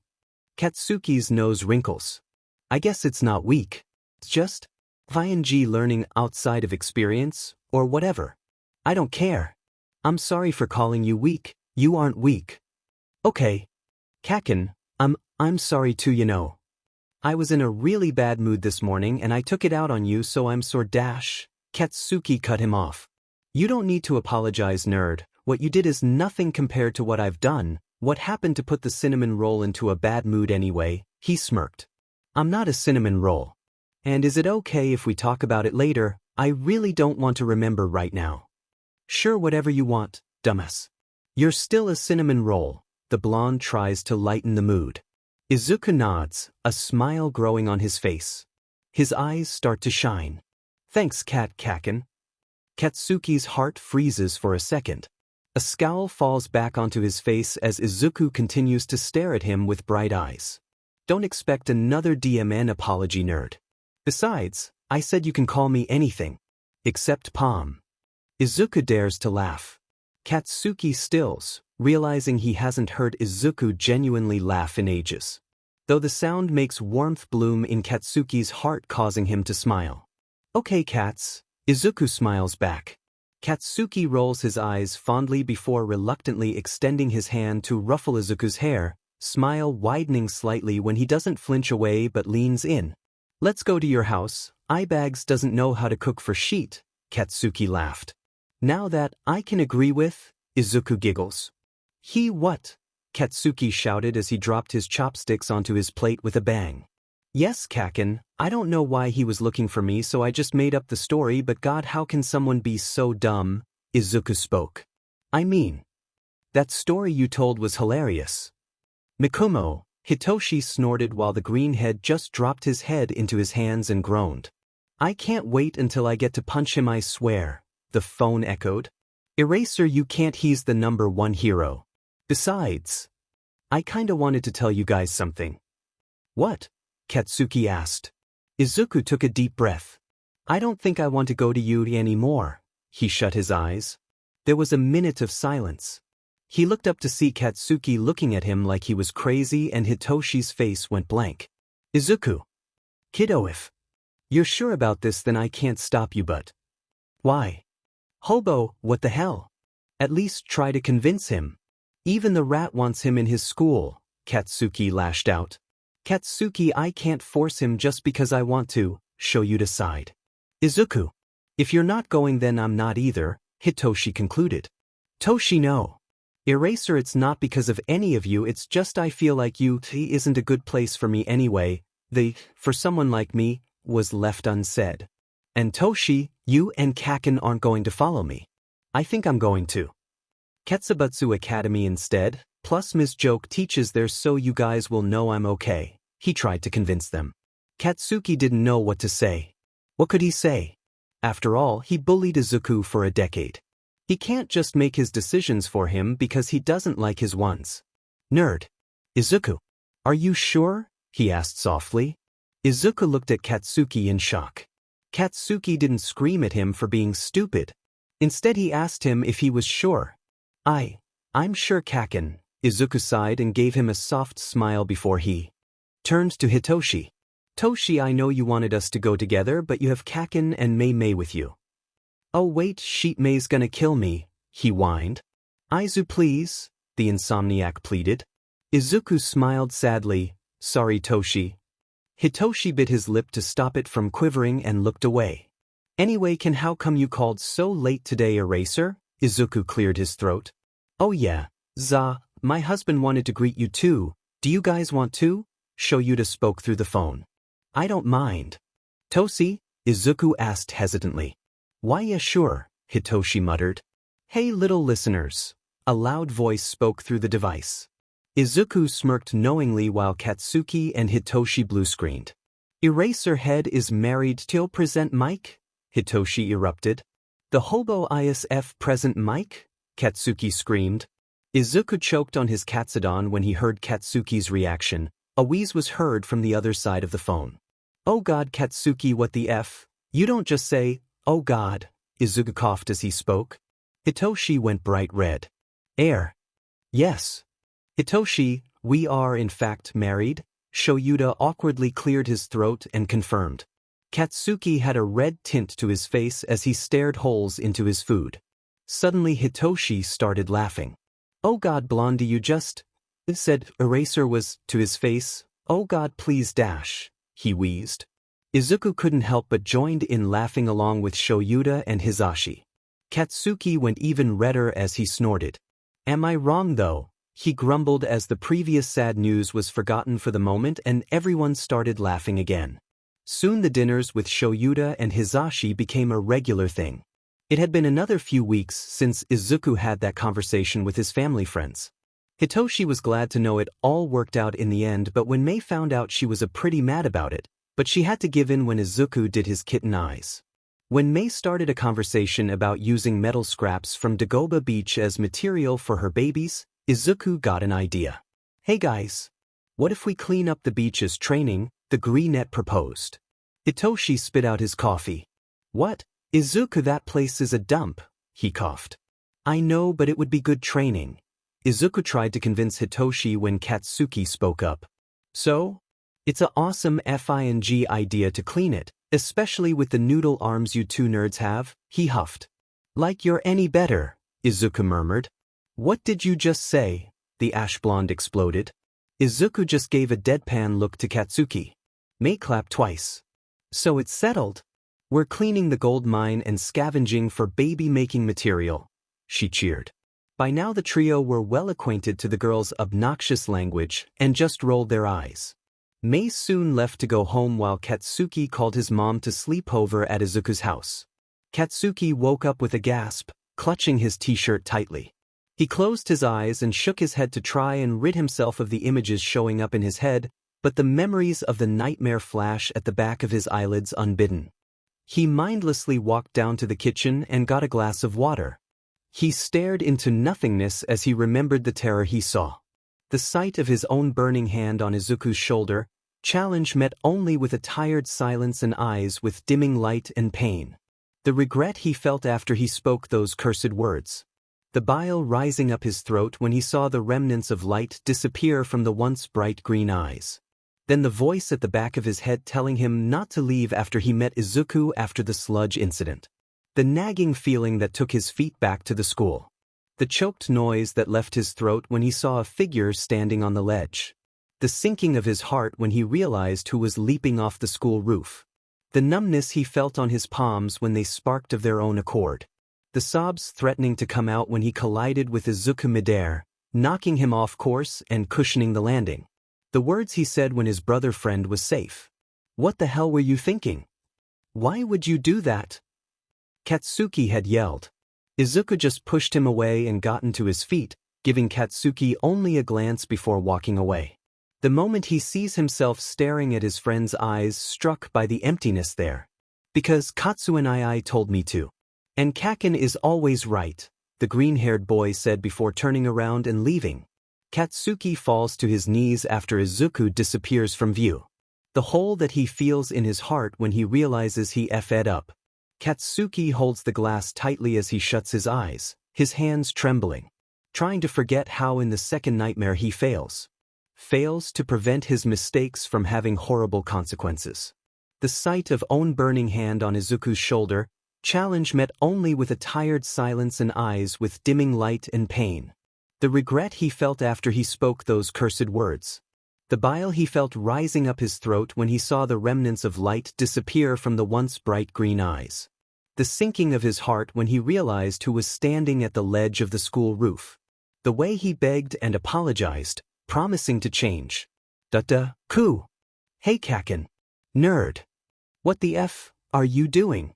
Speaker 1: Katsuki's nose wrinkles. "I guess it's not weak. It's just ing learning outside of experience, or whatever. I don't care. I'm sorry for calling you weak. You aren't weak." "Okay. Kaken, I'm sorry too, you know. I was in a really bad mood this morning and I took it out on you, so I'm sore dash." Katsuki cut him off. "You don't need to apologize, nerd. What you did is nothing compared to what I've done. What happened to put the cinnamon roll into a bad mood anyway?" He smirked. "I'm not a cinnamon roll. And is it okay if we talk about it later? I really don't want to remember right now." "Sure, whatever you want, dumbass. You're still a cinnamon roll." The blonde tries to lighten the mood. Izuku nods, a smile growing on his face. His eyes start to shine. "Thanks, Kaken." Katsuki's heart freezes for a second. A scowl falls back onto his face as Izuku continues to stare at him with bright eyes. "Don't expect another DMN apology, nerd. Besides, I said you can call me anything. Except Palm." Izuku dares to laugh. Katsuki stills, realizing he hasn't heard Izuku genuinely laugh in ages. though the sound makes warmth bloom in Katsuki's heart, causing him to smile. Okay, Kats. Izuku smiles back. Katsuki rolls his eyes fondly before reluctantly extending his hand to ruffle Izuku's hair, smile widening slightly when he doesn't flinch away but leans in. Let's go to your house. Ibags doesn't know how to cook for sheet, Katsuki laughed. Now that I can agree with, Izuku giggles. He what? Katsuki shouted as he dropped his chopsticks onto his plate with a bang. Yes, Kaken, I don't know why he was looking for me, so I just made up the story, but God, how can someone be so dumb? Izuku spoke. I mean, that story you told was hilarious. Mikumo, Hitoshi snorted while the greenhead just dropped his head into his hands and groaned. I can't wait until I get to punch him, I swear, the phone echoed. Eraser, you can't, he's the #1 hero. Besides, I kinda wanted to tell you guys something. What? Katsuki asked. Izuku took a deep breath. I don't think I want to go to you anymore. He shut his eyes. There was a minute of silence. He looked up to see Katsuki looking at him like he was crazy, and Hitoshi's face went blank. Izuku. Kiddo, if you're sure about this, then I can't stop you, but why? Hobo, what the hell? At least try to convince him. Even the rat wants him in his school, Katsuki lashed out. Katsuki, I can't force him just because I want to, Shoyuta sighed. Izuku. If you're not going, then I'm not either, Hitoshi concluded. Toshi, no. Eraser, it's not because of any of you, it's just I feel like isn't a good place for me anyway. For someone like me, was left unsaid. And Toshi, you and Kaken aren't going to follow me. I think I'm going to Ketsubutsu Academy instead, plus Ms. Joke teaches there, so you guys will know I'm okay. He tried to convince them. Katsuki didn't know what to say. What could he say? After all, he bullied Izuku for a decade. He can't just make his decisions for him because he doesn't like his ones. Nerd. Izuku. Are you sure? He asked softly. Izuku looked at Katsuki in shock. Katsuki didn't scream at him for being stupid. Instead, he asked him if he was sure. I'm sure, Kaken. Izuku sighed and gave him a soft smile before he turned to Hitoshi. Toshi, I know you wanted us to go together, but you have Kaken and Mei with you. Oh wait, Sheet Mei's gonna kill me, he whined. Aizu, please, the insomniac pleaded. Izuku smiled sadly. Sorry, Toshi. Hitoshi bit his lip to stop it from quivering and looked away. Anyway, how come you called so late today, Eraser? Izuku cleared his throat. Oh yeah, my husband wanted to greet you too. Do you guys want to? Shoyuta spoke through the phone. I don't mind. Toshi? Izuku asked hesitantly. Why, yeah, sure, Hitoshi muttered. Hey little listeners. A loud voice spoke through the device. Izuku smirked knowingly while Katsuki and Hitoshi blue-screened. Eraserhead is married till present Mike? Hitoshi erupted. The hobo ISF present Mike? Katsuki screamed. Izuku choked on his katsudon when he heard Katsuki's reaction. A wheeze was heard from the other side of the phone. Oh God, Katsuki, what the F? You don't just say, oh God, Izuku coughed as he spoke. Hitoshi went bright red. Yes. Hitoshi, we are in fact married. Shoyuta awkwardly cleared his throat and confirmed. Katsuki had a red tint to his face as he stared holes into his food. Suddenly Hitoshi started laughing. Oh God, Blondie, you just said Eraser was to his face. Oh God, please dash, he wheezed. Izuku couldn't help but joined in laughing along with Shoyuta and Hisashi. Katsuki went even redder as he snorted. Am I wrong though? He grumbled as the previous sad news was forgotten for the moment and everyone started laughing again. Soon the dinners with Shoyuta and Hisashi became a regular thing. It had been another few weeks since Izuku had that conversation with his family friends. Hitoshi was glad to know it all worked out in the end, but when Mei found out, she was pretty mad about it, but she had to give in when Izuku did his kitten eyes. When Mei started a conversation about using metal scraps from Dagoba Beach as material for her babies, Izuku got an idea. Hey guys, what if we clean up the beach as training? The Greenette proposed. Hitoshi spit out his coffee. What? Izuku, that place is a dump, he coughed. I know, but it would be good training. Izuku tried to convince Hitoshi when Katsuki spoke up. So? It's a awesome FING idea to clean it, especially with the noodle arms you two nerds have, he huffed. Like you're any better, Izuku murmured. What did you just say? The ash blonde exploded. Izuku just gave a deadpan look to Katsuki. May clap twice. So it's settled. We're cleaning the gold mine and scavenging for baby-making material, she cheered. By now the trio were well acquainted to the girl's obnoxious language and just rolled their eyes. May soon left to go home while Katsuki called his mom to sleep over at Izuku's house. Katsuki woke up with a gasp, clutching his t-shirt tightly. He closed his eyes and shook his head to try and rid himself of the images showing up in his head, but the memories of the nightmare flash at the back of his eyelids unbidden. He mindlessly walked down to the kitchen and got a glass of water. He stared into nothingness as he remembered the terror he saw. The sight of his own burning hand on Izuku's shoulder, challenge met only with a tired silence and eyes with dimming light and pain. The regret he felt after he spoke those cursed words. The bile rising up his throat when he saw the remnants of light disappear from the once bright green eyes. Then the voice at the back of his head telling him not to leave after he met Izuku after the sludge incident. The nagging feeling that took his feet back to the school. The choked noise that left his throat when he saw a figure standing on the ledge. The sinking of his heart when he realized who was leaping off the school roof. The numbness he felt on his palms when they sparked of their own accord. The sobs threatening to come out when he collided with Izuku midair, knocking him off course and cushioning the landing. The words he said when his brother friend was safe. What the hell were you thinking? Why would you do that? Katsuki had yelled. Izuku just pushed him away and gotten to his feet, giving Katsuki only a glance before walking away. The moment he sees himself staring at his friend's eyes, struck by the emptiness there. Because Katsuki told me to. And Kaken is always right, the green-haired boy said before turning around and leaving. Katsuki falls to his knees after Izuku disappears from view. The hole that he feels in his heart when he realizes he f'd up. Katsuki holds the glass tightly as he shuts his eyes, his hands trembling. Trying to forget how in the second nightmare he fails. Fails to prevent his mistakes from having horrible consequences. The sight of own burning hand on Izuku's shoulder, challenge met only with a tired silence and eyes with dimming light and pain. The regret he felt after he spoke those cursed words. The bile he felt rising up his throat when he saw the remnants of light disappear from the once bright green eyes. The sinking of his heart when he realized who was standing at the ledge of the school roof. The way he begged and apologized, promising to change. Ku. Hey Kaken. Nerd. What the F are you doing?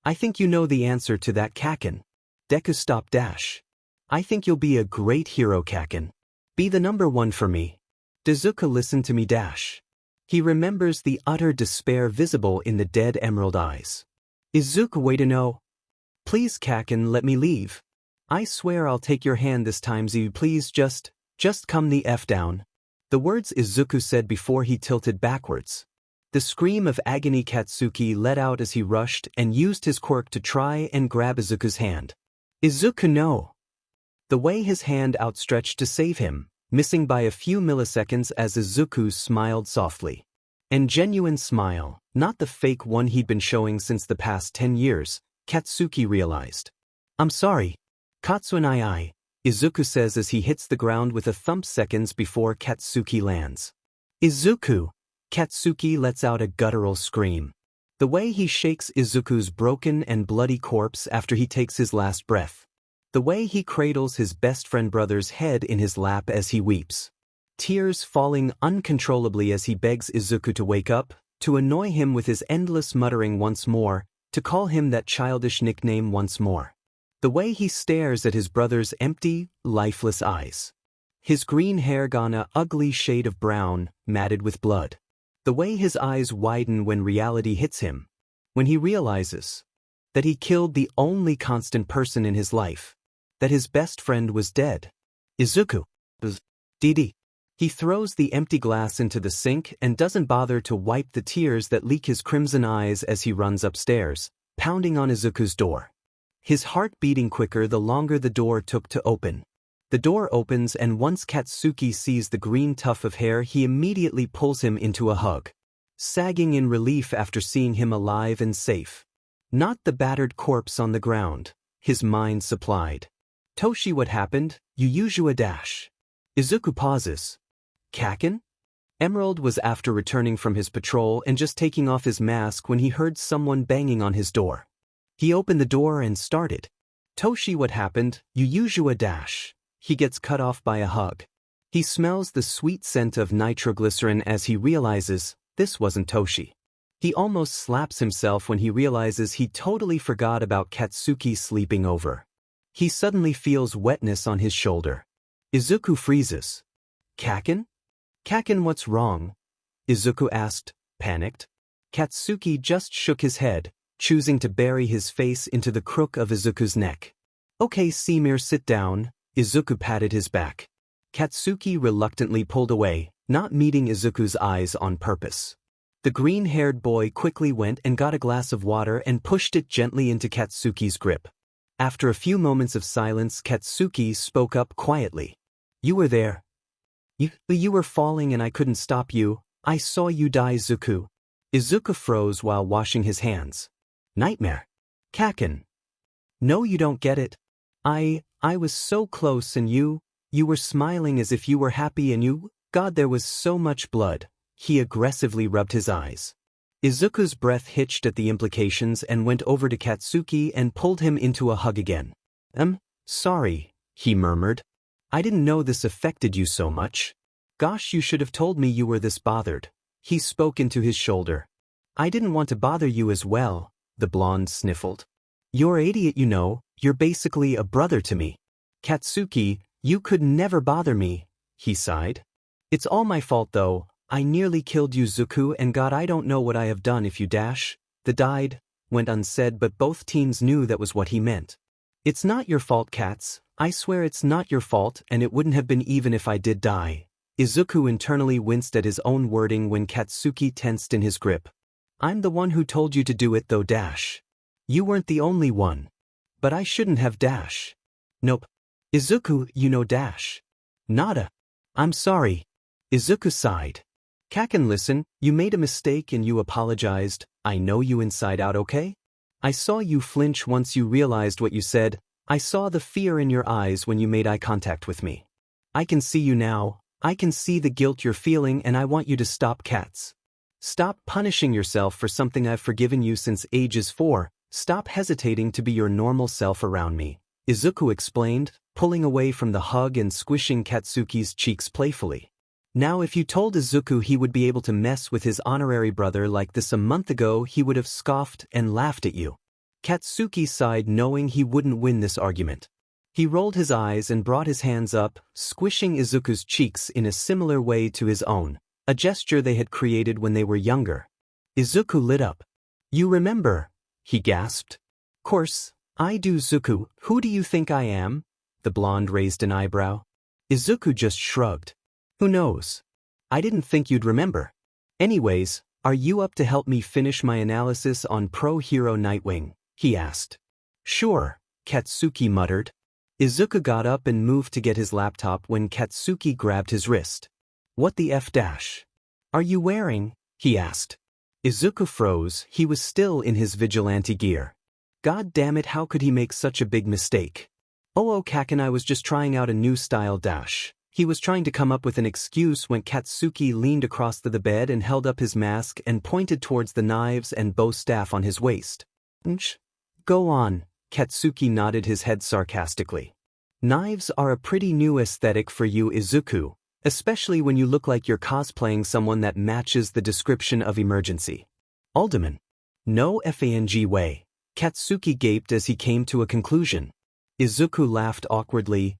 Speaker 1: I think you know the answer to that, Kaken. Deku stop dash. I think you'll be a great hero, Kaken. Be the number one for me. Izuku listen to me dash. He remembers the utter despair visible in the dead emerald eyes. Izuku way to know. Please Kaken, let me leave. I swear I'll take your hand this time, Z. Please just come the F down. The words Izuku said before he tilted backwards. The scream of agony Katsuki let out as he rushed and used his quirk to try and grab Izuku's hand. Izuku no. The way his hand outstretched to save him, missing by a few milliseconds as Izuku smiled softly. And genuine smile, not the fake one he'd been showing since the past 10 years, Katsuki realized. I'm sorry. Katsuki, Izuku says as he hits the ground with a thump seconds before Katsuki lands. Izuku! Katsuki lets out a guttural scream. The way he shakes Izuku's broken and bloody corpse after he takes his last breath. The way he cradles his best friend brother's head in his lap as he weeps. Tears falling uncontrollably as he begs Izuku to wake up, to annoy him with his endless muttering once more, to call him that childish nickname once more. The way he stares at his brother's empty, lifeless eyes. His green hair gone a ugly shade of brown, matted with blood. The way his eyes widen when reality hits him. When he realizes that he killed the only constant person in his life. That his best friend was dead. Izuku. Didi. He throws the empty glass into the sink and doesn't bother to wipe the tears that leak his crimson eyes as he runs upstairs, pounding on Izuku's door. His heart beating quicker the longer the door took to open. The door opens and once Katsuki sees the green tuft of hair he immediately pulls him into a hug, sagging in relief after seeing him alive and safe. Not the battered corpse on the ground, his mind supplied. Toshi, what happened? You usually dash. Izuku pauses. Kaken? Emerald was after returning from his patrol and just taking off his mask when he heard someone banging on his door. He opened the door and started. Toshi, what happened? You usually dash. He gets cut off by a hug. He smells the sweet scent of nitroglycerin as he realizes this wasn't Toshi. He almost slaps himself when he realizes he totally forgot about Katsuki sleeping over. He suddenly feels wetness on his shoulder. Izuku freezes. Kaken? Kaken, what's wrong? Izuku asked, panicked. Katsuki just shook his head, choosing to bury his face into the crook of Izuku's neck. Okay, Semir, sit down. Izuku patted his back. Katsuki reluctantly pulled away, not meeting Izuku's eyes on purpose. The green-haired boy quickly went and got a glass of water and pushed it gently into Katsuki's grip. After a few moments of silence, Katsuki spoke up quietly. You were there. You were falling and I couldn't stop you. I saw you die, Izuku. Izuku froze while washing his hands. Nightmare. Kaken. No, you don't get it. I was so close and you were smiling as if you were happy and God, there was so much blood. He aggressively rubbed his eyes. Izuku's breath hitched at the implications and went over to Katsuki and pulled him into a hug again. Sorry, he murmured. I didn't know this affected you so much. Gosh, you should have told me you were this bothered. He spoke into his shoulder. I didn't want to bother you as well, the blonde sniffled. You're an idiot, you know, you're basically a brother to me. Katsuki, you could never bother me, he sighed. It's all my fault though, I nearly killed you, Izuku, and God, I don't know what I have done if you dash. The died, went unsaid, but both teams knew that was what he meant. It's not your fault, Kats, I swear it's not your fault, and it wouldn't have been even if I did die. Izuku internally winced at his own wording when Katsuki tensed in his grip. I'm the one who told you to do it though, dash. You weren't the only one. But I shouldn't have, dash. Nope. Izuku, you know, dash. Nada. I'm sorry. Izuku sighed. Kaken, listen, you made a mistake and you apologized. I know you inside out, okay? I saw you flinch once you realized what you said. I saw the fear in your eyes when you made eye contact with me. I can see you now. I can see the guilt you're feeling, and I want you to stop, Kats. Stop punishing yourself for something I've forgiven you since ages 4. Stop hesitating to be your normal self around me, Izuku explained, pulling away from the hug and squishing Katsuki's cheeks playfully. Now if you told Izuku he would be able to mess with his honorary brother like this a month ago, he would have scoffed and laughed at you. Katsuki sighed, knowing he wouldn't win this argument. He rolled his eyes and brought his hands up, squishing Izuku's cheeks in a similar way to his own, a gesture they had created when they were younger. Izuku lit up. You remember? He gasped. Course, I do, Izuku. Who do you think I am? The blonde raised an eyebrow. Izuku just shrugged. Who knows? I didn't think you'd remember. Anyways, are you up to help me finish my analysis on Pro Hero Nightwing? He asked. Sure, Katsuki muttered. Izuku got up and moved to get his laptop when Katsuki grabbed his wrist. What the F dash? Are you wearing? He asked. Izuku froze. He was still in his vigilante gear. God damn it, how could he make such a big mistake? Oh, Kaken, I was just trying out a new style dash. He was trying to come up with an excuse when Katsuki leaned across the bed and held up his mask and pointed towards the knives and bow staff on his waist. Go on, Katsuki nodded his head sarcastically. Knives are a pretty new aesthetic for you, Izuku, especially when you look like you're cosplaying someone that matches the description of Emergency. Alderman. No fang way. Katsuki gaped as he came to a conclusion. Izuku laughed awkwardly.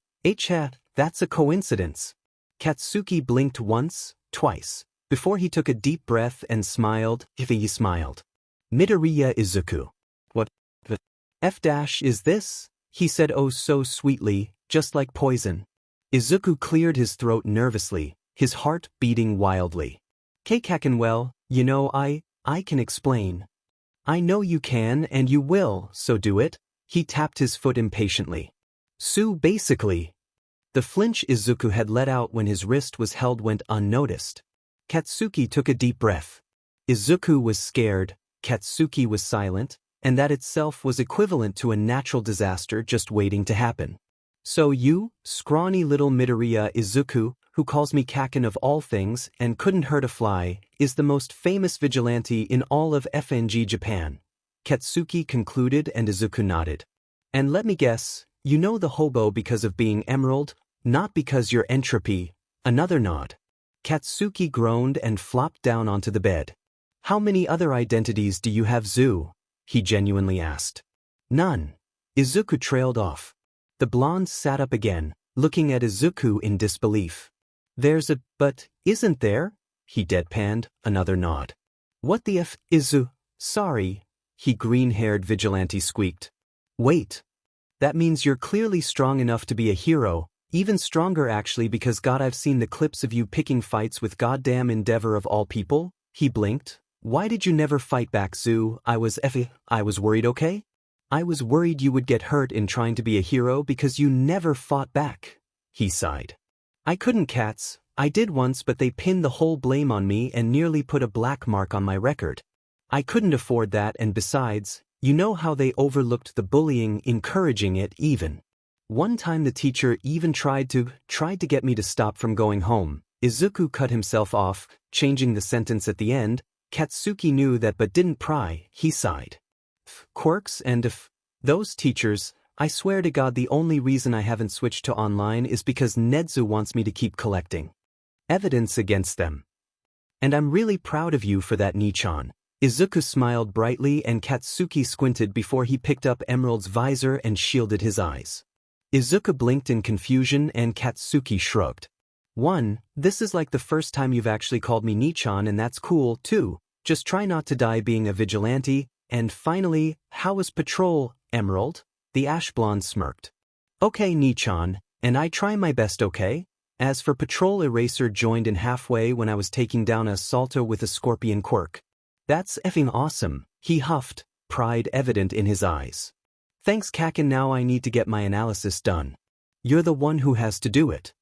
Speaker 1: That's a coincidence. Katsuki blinked once, twice, before he took a deep breath and smiled. He smiled. Midoriya Izuku. What the F dash is this? He said, oh so sweetly, just like poison. Izuku cleared his throat nervously, his heart beating wildly. Kaken, well, you know, I can explain. I know you can and you will, so do it. He tapped his foot impatiently. Basically. The flinch Izuku had let out when his wrist was held went unnoticed. Katsuki took a deep breath. Izuku was scared, Katsuki was silent, and that itself was equivalent to a natural disaster just waiting to happen. So you, scrawny little Midoriya Izuku, who calls me Kakin of all things and couldn't hurt a fly, is the most famous vigilante in all of FNG Japan. Katsuki concluded and Izuku nodded. And let me guess, you know the hobo because of being emerald, not because you're entropy. Another nod. Katsuki groaned and flopped down onto the bed. How many other identities do you have, Zu? He genuinely asked. None. Izuku trailed off. The blonde sat up again, looking at Izuku in disbelief. There's a, but, isn't there? He deadpanned, another nod. What the f, Izu? Sorry, he green-haired vigilante squeaked. Wait. That means you're clearly strong enough to be a hero, even stronger actually because God I've seen the clips of you picking fights with goddamn Endeavor of all people, he blinked. Why did you never fight back, Zu? I was worried, okay? I was worried you would get hurt in trying to be a hero because you never fought back, he sighed. I couldn't, Cats. I did once but they pinned the whole blame on me and nearly put a black mark on my record. I couldn't afford that and besides, you know how they overlooked the bullying, encouraging it even. One time the teacher even tried to get me to stop from going home. Izuku cut himself off, changing the sentence at the end. Katsuki knew that but didn't pry, he sighed. Quirks and those teachers, I swear to God the only reason I haven't switched to online is because Nedzu wants me to keep collecting evidence against them. And I'm really proud of you for that, Nichan. Izuku smiled brightly and Katsuki squinted before he picked up Emerald's visor and shielded his eyes. Izuku blinked in confusion and Katsuki shrugged. This is like the first time you've actually called me Nichan and that's cool, too. Just try not to die being a vigilante. And finally, how was patrol, Emerald? The ash blonde smirked. Okay, Nichan, and I try my best, okay? As for patrol, Eraser joined in halfway when I was taking down a Salto with a scorpion quirk. That's effing awesome, he huffed, pride evident in his eyes. Thanks, Kakin, now I need to get my analysis done. You're the one who has to do it.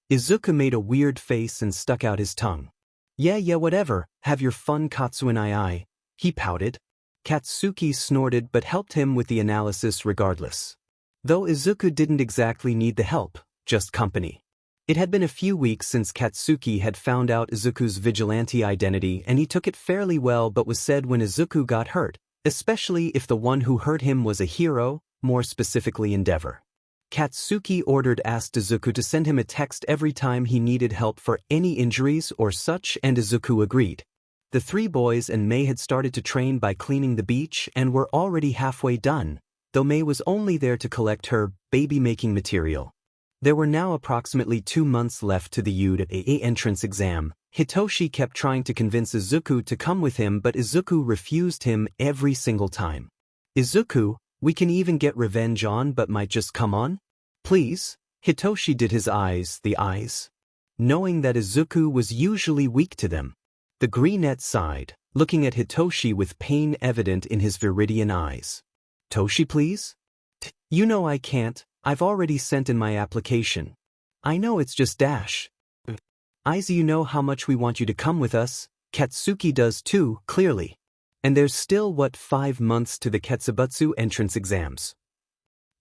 Speaker 1: Izuku made a weird face and stuck out his tongue. Yeah, whatever, have your fun, Katsuin, he pouted. Katsuki snorted but helped him with the analysis regardless. Though Izuku didn't exactly need the help, just company. It had been a few weeks since Katsuki had found out Izuku's vigilante identity and he took it fairly well but was said when Izuku got hurt, especially if the one who hurt him was a hero, more specifically Endeavor. Katsuki asked Izuku to send him a text every time he needed help for any injuries or such and Izuku agreed. The three boys and Mei had started to train by cleaning the beach and were already halfway done, though Mei was only there to collect her baby-making material. There were now approximately 2 months left to the UDA entrance exam. Hitoshi kept trying to convince Izuku to come with him but Izuku refused him every single time. Izuku, we can even get revenge on but might just come on? Please? Hitoshi did his the eyes. Knowing that Izuku was usually weak to them. The greenette sighed, looking at Hitoshi with pain evident in his viridian eyes. Toshi, please? You know I can't, I've already sent in my application. I know it's just dash. Aizu, you know how much we want you to come with us, Katsuki does too, clearly. And there's still 5 months to the Ketsubutsu entrance exams.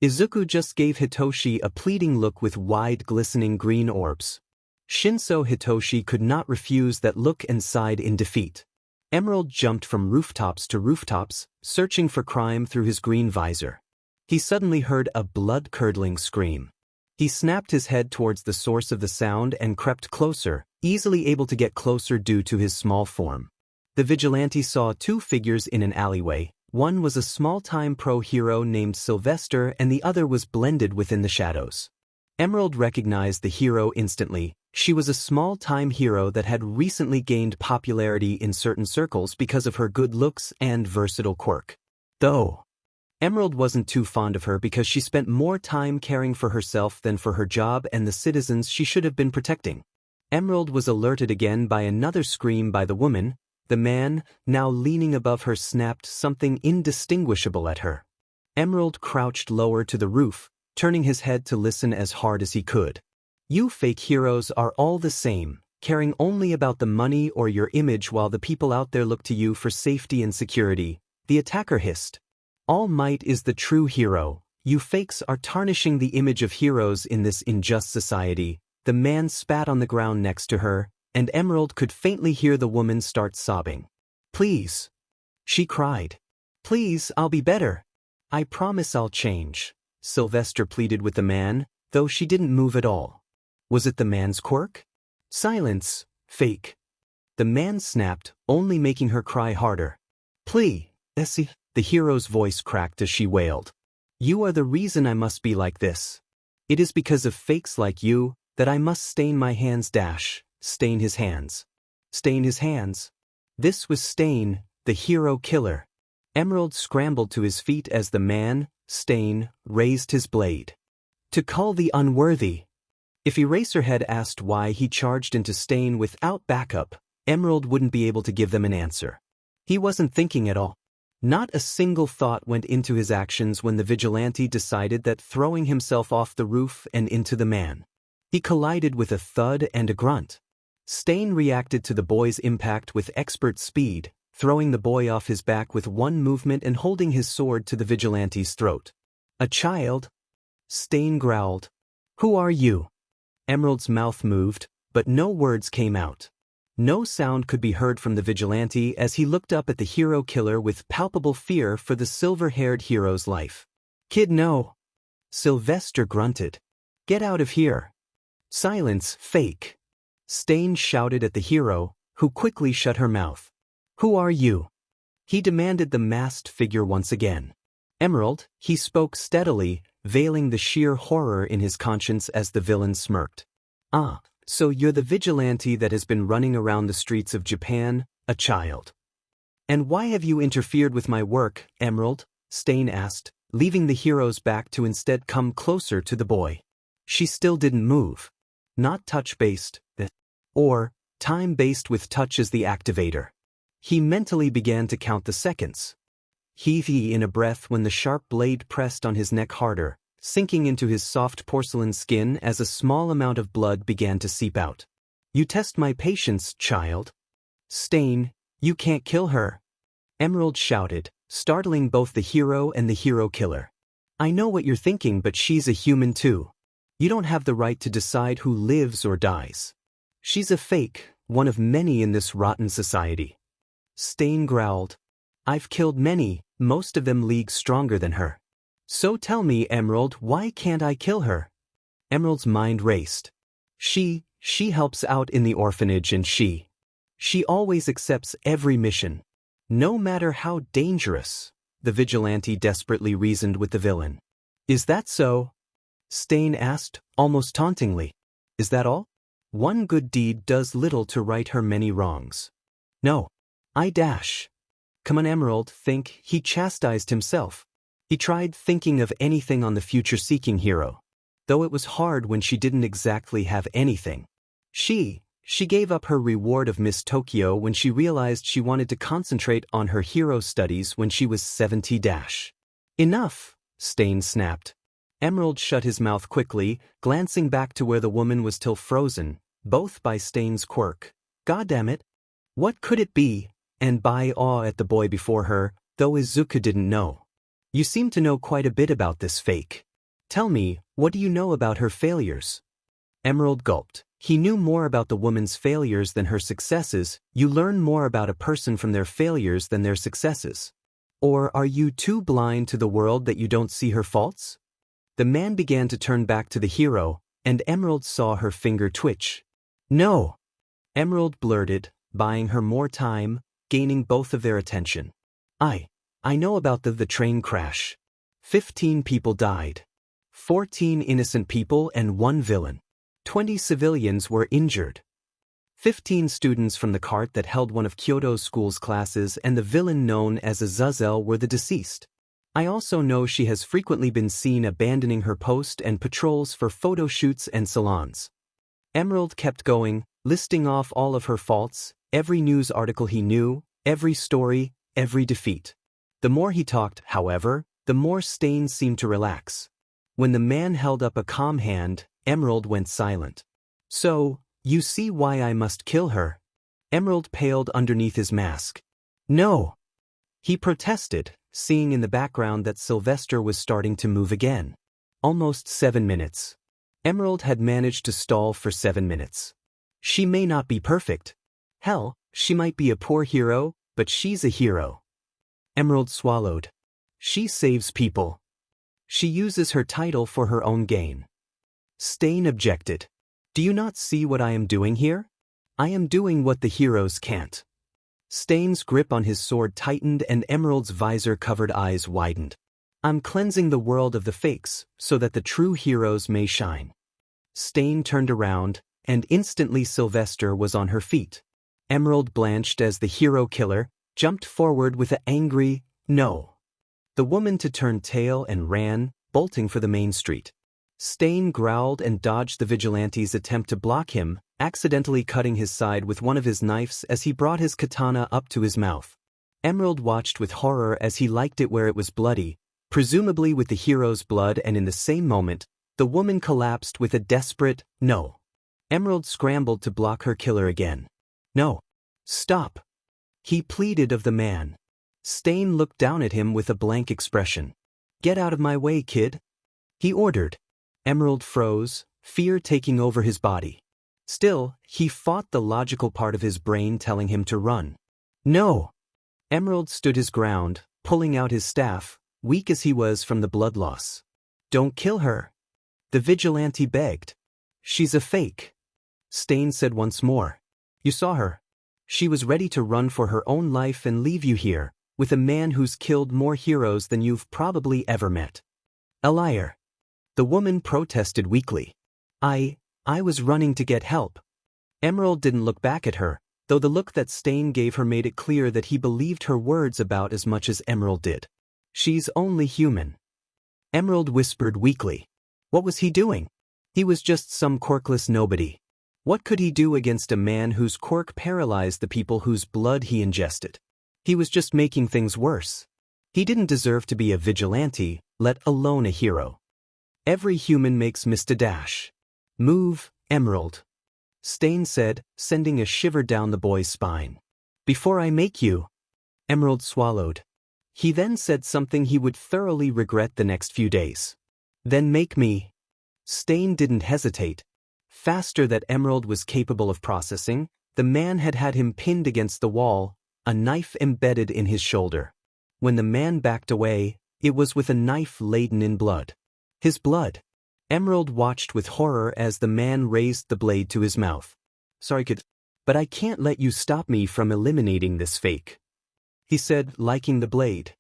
Speaker 1: Izuku just gave Hitoshi a pleading look with wide glistening green orbs. Shinsou Hitoshi could not refuse that look and sighed in defeat. Emerald jumped from rooftops to rooftops, searching for crime through his green visor. He suddenly heard a blood-curdling scream. He snapped his head towards the source of the sound and crept closer, easily able to get closer due to his small form. The vigilante saw 2 figures in an alleyway. One was a small-time pro hero named Sylvester and the other was blended within the shadows. Emerald recognized the hero instantly. She was a small-time hero that had recently gained popularity in certain circles because of her good looks and versatile quirk. Though Emerald wasn't too fond of her because she spent more time caring for herself than for her job and the citizens she should have been protecting. Emerald was alerted again by another scream by the woman. The man, now leaning above her, snapped something indistinguishable at her. Emerald crouched lower to the roof, turning his head to listen as hard as he could. You fake heroes are all the same, caring only about the money or your image while the people out there look to you for safety and security, the attacker hissed. All Might is the true hero. You fakes are tarnishing the image of heroes in this unjust society. The man spat on the ground next to her, and Emerald could faintly hear the woman start sobbing. Please, she cried. Please, I'll be better. I promise I'll change, Sylvester pleaded with the man, though she didn't move at all. Was it the man's quirk? Silence, fake. The man snapped, only making her cry harder. Please, Essie, the hero's voice cracked as she wailed. You are the reason I must be like this. It is because of fakes like you that I must stain my hands stain his hands. Stain his hands. This was Stain, the hero killer. Emerald scrambled to his feet as the man, Stain, raised his blade. To call the unworthy. If Eraserhead asked why he charged into Stain without backup, Emerald wouldn't be able to give them an answer. He wasn't thinking at all. Not a single thought went into his actions when the Vigilante decided that throwing himself off the roof and into the man. He collided with a thud and a grunt. Stain reacted to the boy's impact with expert speed, throwing the boy off his back with one movement and holding his sword to the Vigilante's throat. A child? Stain growled. Who are you? Emerald's mouth moved, but no words came out. No sound could be heard from the Vigilante as he looked up at the hero killer with palpable fear for the silver-haired hero's life. Kid, no. Sylvester grunted. Get out of here. Silence, fake. Stain shouted at the hero, who quickly shut her mouth. Who are you? He demanded the masked figure once again. Emerald, he spoke steadily, veiling the sheer horror in his conscience as the villain smirked. Ah, so you're the Vigilante that has been running around the streets of Japan, a child. And why have you interfered with my work, Emerald? Stain asked, leaving the hero's back to instead come closer to the boy. She still didn't move. Not touch-based, or time-based with touch as the activator. He mentally began to count the seconds. Heaving in a breath when the sharp blade pressed on his neck harder, sinking into his soft porcelain skin as a small amount of blood began to seep out. You test my patience, child. Stain, you can't kill her. Emerald shouted, startling both the hero and the hero killer. I know what you're thinking, but she's a human too. You don't have the right to decide who lives or dies. She's a fake, one of many in this rotten society. Stain growled. I've killed many, most of them leagues stronger than her. So tell me, Emerald, why can't I kill her? Emerald's mind raced. She helps out in the orphanage and she always accepts every mission. No matter how dangerous, the Vigilante desperately reasoned with the villain. Is that so? Stain asked, almost tauntingly. Is that all? One good deed does little to right her many wrongs. No. Come on, Emerald, think. He chastised himself. He tried thinking of anything on the future-seeking hero, though it was hard when she didn't exactly have anything. She gave up her reward of Miss Tokyo when she realized she wanted to concentrate on her hero studies when she was 70. Enough, Stain snapped. Emerald shut his mouth quickly, glancing back to where the woman was still frozen, both by Stain's quirk. Goddamn it! What could it be? And by awe at the boy before her, though Izuku didn't know. You seem to know quite a bit about this fake. Tell me, what do you know about her failures? Emerald gulped. He knew more about the woman's failures than her successes. You learn more about a person from their failures than their successes. Or are you too blind to the world that you don't see her faults? The man began to turn back to the hero, and Emerald saw her finger twitch. No! Emerald blurted, buying her more time, gaining both of their attention. I know about the train crash. 15 people died. 14 innocent people and 1 villain. 20 civilians were injured. 15 students from the cart that held one of Kyoto's school's classes and the villain known as Azazel were the deceased. I also know she has frequently been seen abandoning her post and patrols for photo shoots and salons. Emerald kept going, listing off all of her faults, every news article he knew, every story, every defeat. The more he talked, however, the more Stain seemed to relax. When the man held up a calm hand, Emerald went silent. So, you see why I must kill her? Emerald paled underneath his mask. No. He protested, seeing in the background that Sylvester was starting to move again. Almost 7 minutes. Emerald had managed to stall for 7 minutes. She may not be perfect. Hell, she might be a poor hero, but she's a hero. Emerald swallowed. She saves people. She uses her title for her own gain. Stain objected. Do you not see what I am doing here? I am doing what the heroes can't. Stain's grip on his sword tightened and Emerald's visor-covered eyes widened. I'm cleansing the world of the fakes so that the true heroes may shine. Stain turned around, and instantly Sylvester was on her feet. Emerald blanched as the hero killer jumped forward with an angry, no. The woman to turn tail and ran, bolting for the main street. Stain growled and dodged the Vigilante's attempt to block him, accidentally cutting his side with one of his knives as he brought his katana up to his mouth. Emerald watched with horror as he liked it where it was bloody, presumably with the hero's blood, and in the same moment, the woman collapsed with a desperate, no. Emerald scrambled to block her killer again. No. Stop. He pleaded of the man. Stain looked down at him with a blank expression. Get out of my way, kid. He ordered. Emerald froze, fear taking over his body. Still, he fought the logical part of his brain telling him to run. No. Emerald stood his ground, pulling out his staff, weak as he was from the blood loss. Don't kill her. The Vigilante begged. She's a fake. Stain said once more. You saw her. She was ready to run for her own life and leave you here, with a man who's killed more heroes than you've probably ever met. A liar. The woman protested weakly. I was running to get help. Emerald didn't look back at her, though the look that Stain gave her made it clear that he believed her words about as much as Emerald did. She's only human. Emerald whispered weakly. What was he doing? He was just some quirkless nobody. What could he do against a man whose quirk paralyzed the people whose blood he ingested? He was just making things worse. He didn't deserve to be a vigilante, let alone a hero. Every human makes dash. Move, Emerald. Stain said, sending a shiver down the boy's spine. Before I make you. Emerald swallowed. He then said something he would thoroughly regret the next few days. Then make me. Stain didn't hesitate. Faster than Emerald was capable of processing, the man had him pinned against the wall, a knife embedded in his shoulder. When the man backed away, it was with a knife laden in blood. His blood. Emerald watched with horror as the man raised the blade to his mouth. Sorry, kid, but I can't let you stop me from eliminating this fake. He said, liking the blade.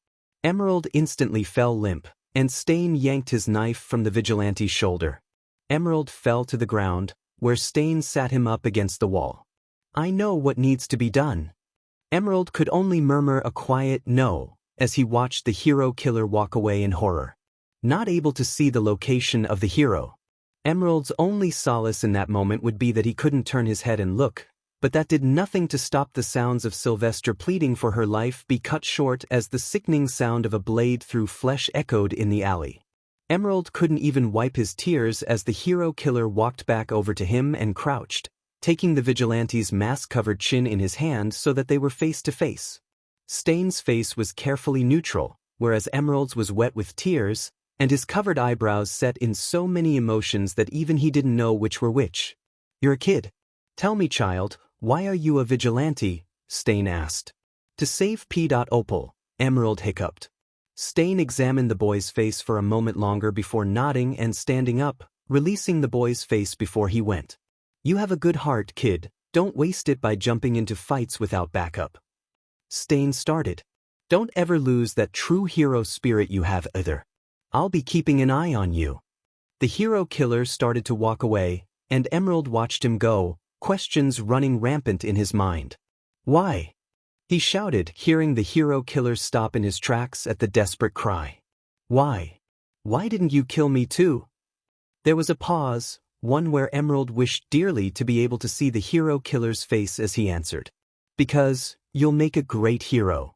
Speaker 1: Emerald instantly fell limp, and Stain yanked his knife from the Vigilante's shoulder. Emerald fell to the ground, where Stain sat him up against the wall. I know what needs to be done. Emerald could only murmur a quiet no, as he watched the hero killer walk away in horror. Not able to see the location of the hero. Emerald's only solace in that moment would be that he couldn't turn his head and look, but that did nothing to stop the sounds of Sylvester pleading for her life be cut short as the sickening sound of a blade through flesh echoed in the alley. Emerald couldn't even wipe his tears as the hero killer walked back over to him and crouched, taking the Vigilante's mask-covered chin in his hand so that they were face to face. Stain's face was carefully neutral, whereas Emerald's was wet with tears, and his covered eyebrows set in so many emotions that even he didn't know which were which. You're a kid. Tell me, child, why are you a vigilante? Stain asked. To save P. Opal, Emerald hiccuped. Stain examined the boy's face for a moment longer before nodding and standing up, releasing the boy's face before he went. You have a good heart, kid. Don't waste it by jumping into fights without backup. Stain started. Don't ever lose that true hero spirit you have either. I'll be keeping an eye on you. The hero killer started to walk away, and Emerald watched him go, questions running rampant in his mind. Why? He shouted, hearing the hero killer stop in his tracks at the desperate cry. Why? Why didn't you kill me too? There was a pause, one where Emerald wished dearly to be able to see the hero killer's face as he answered. Because, you'll make a great hero.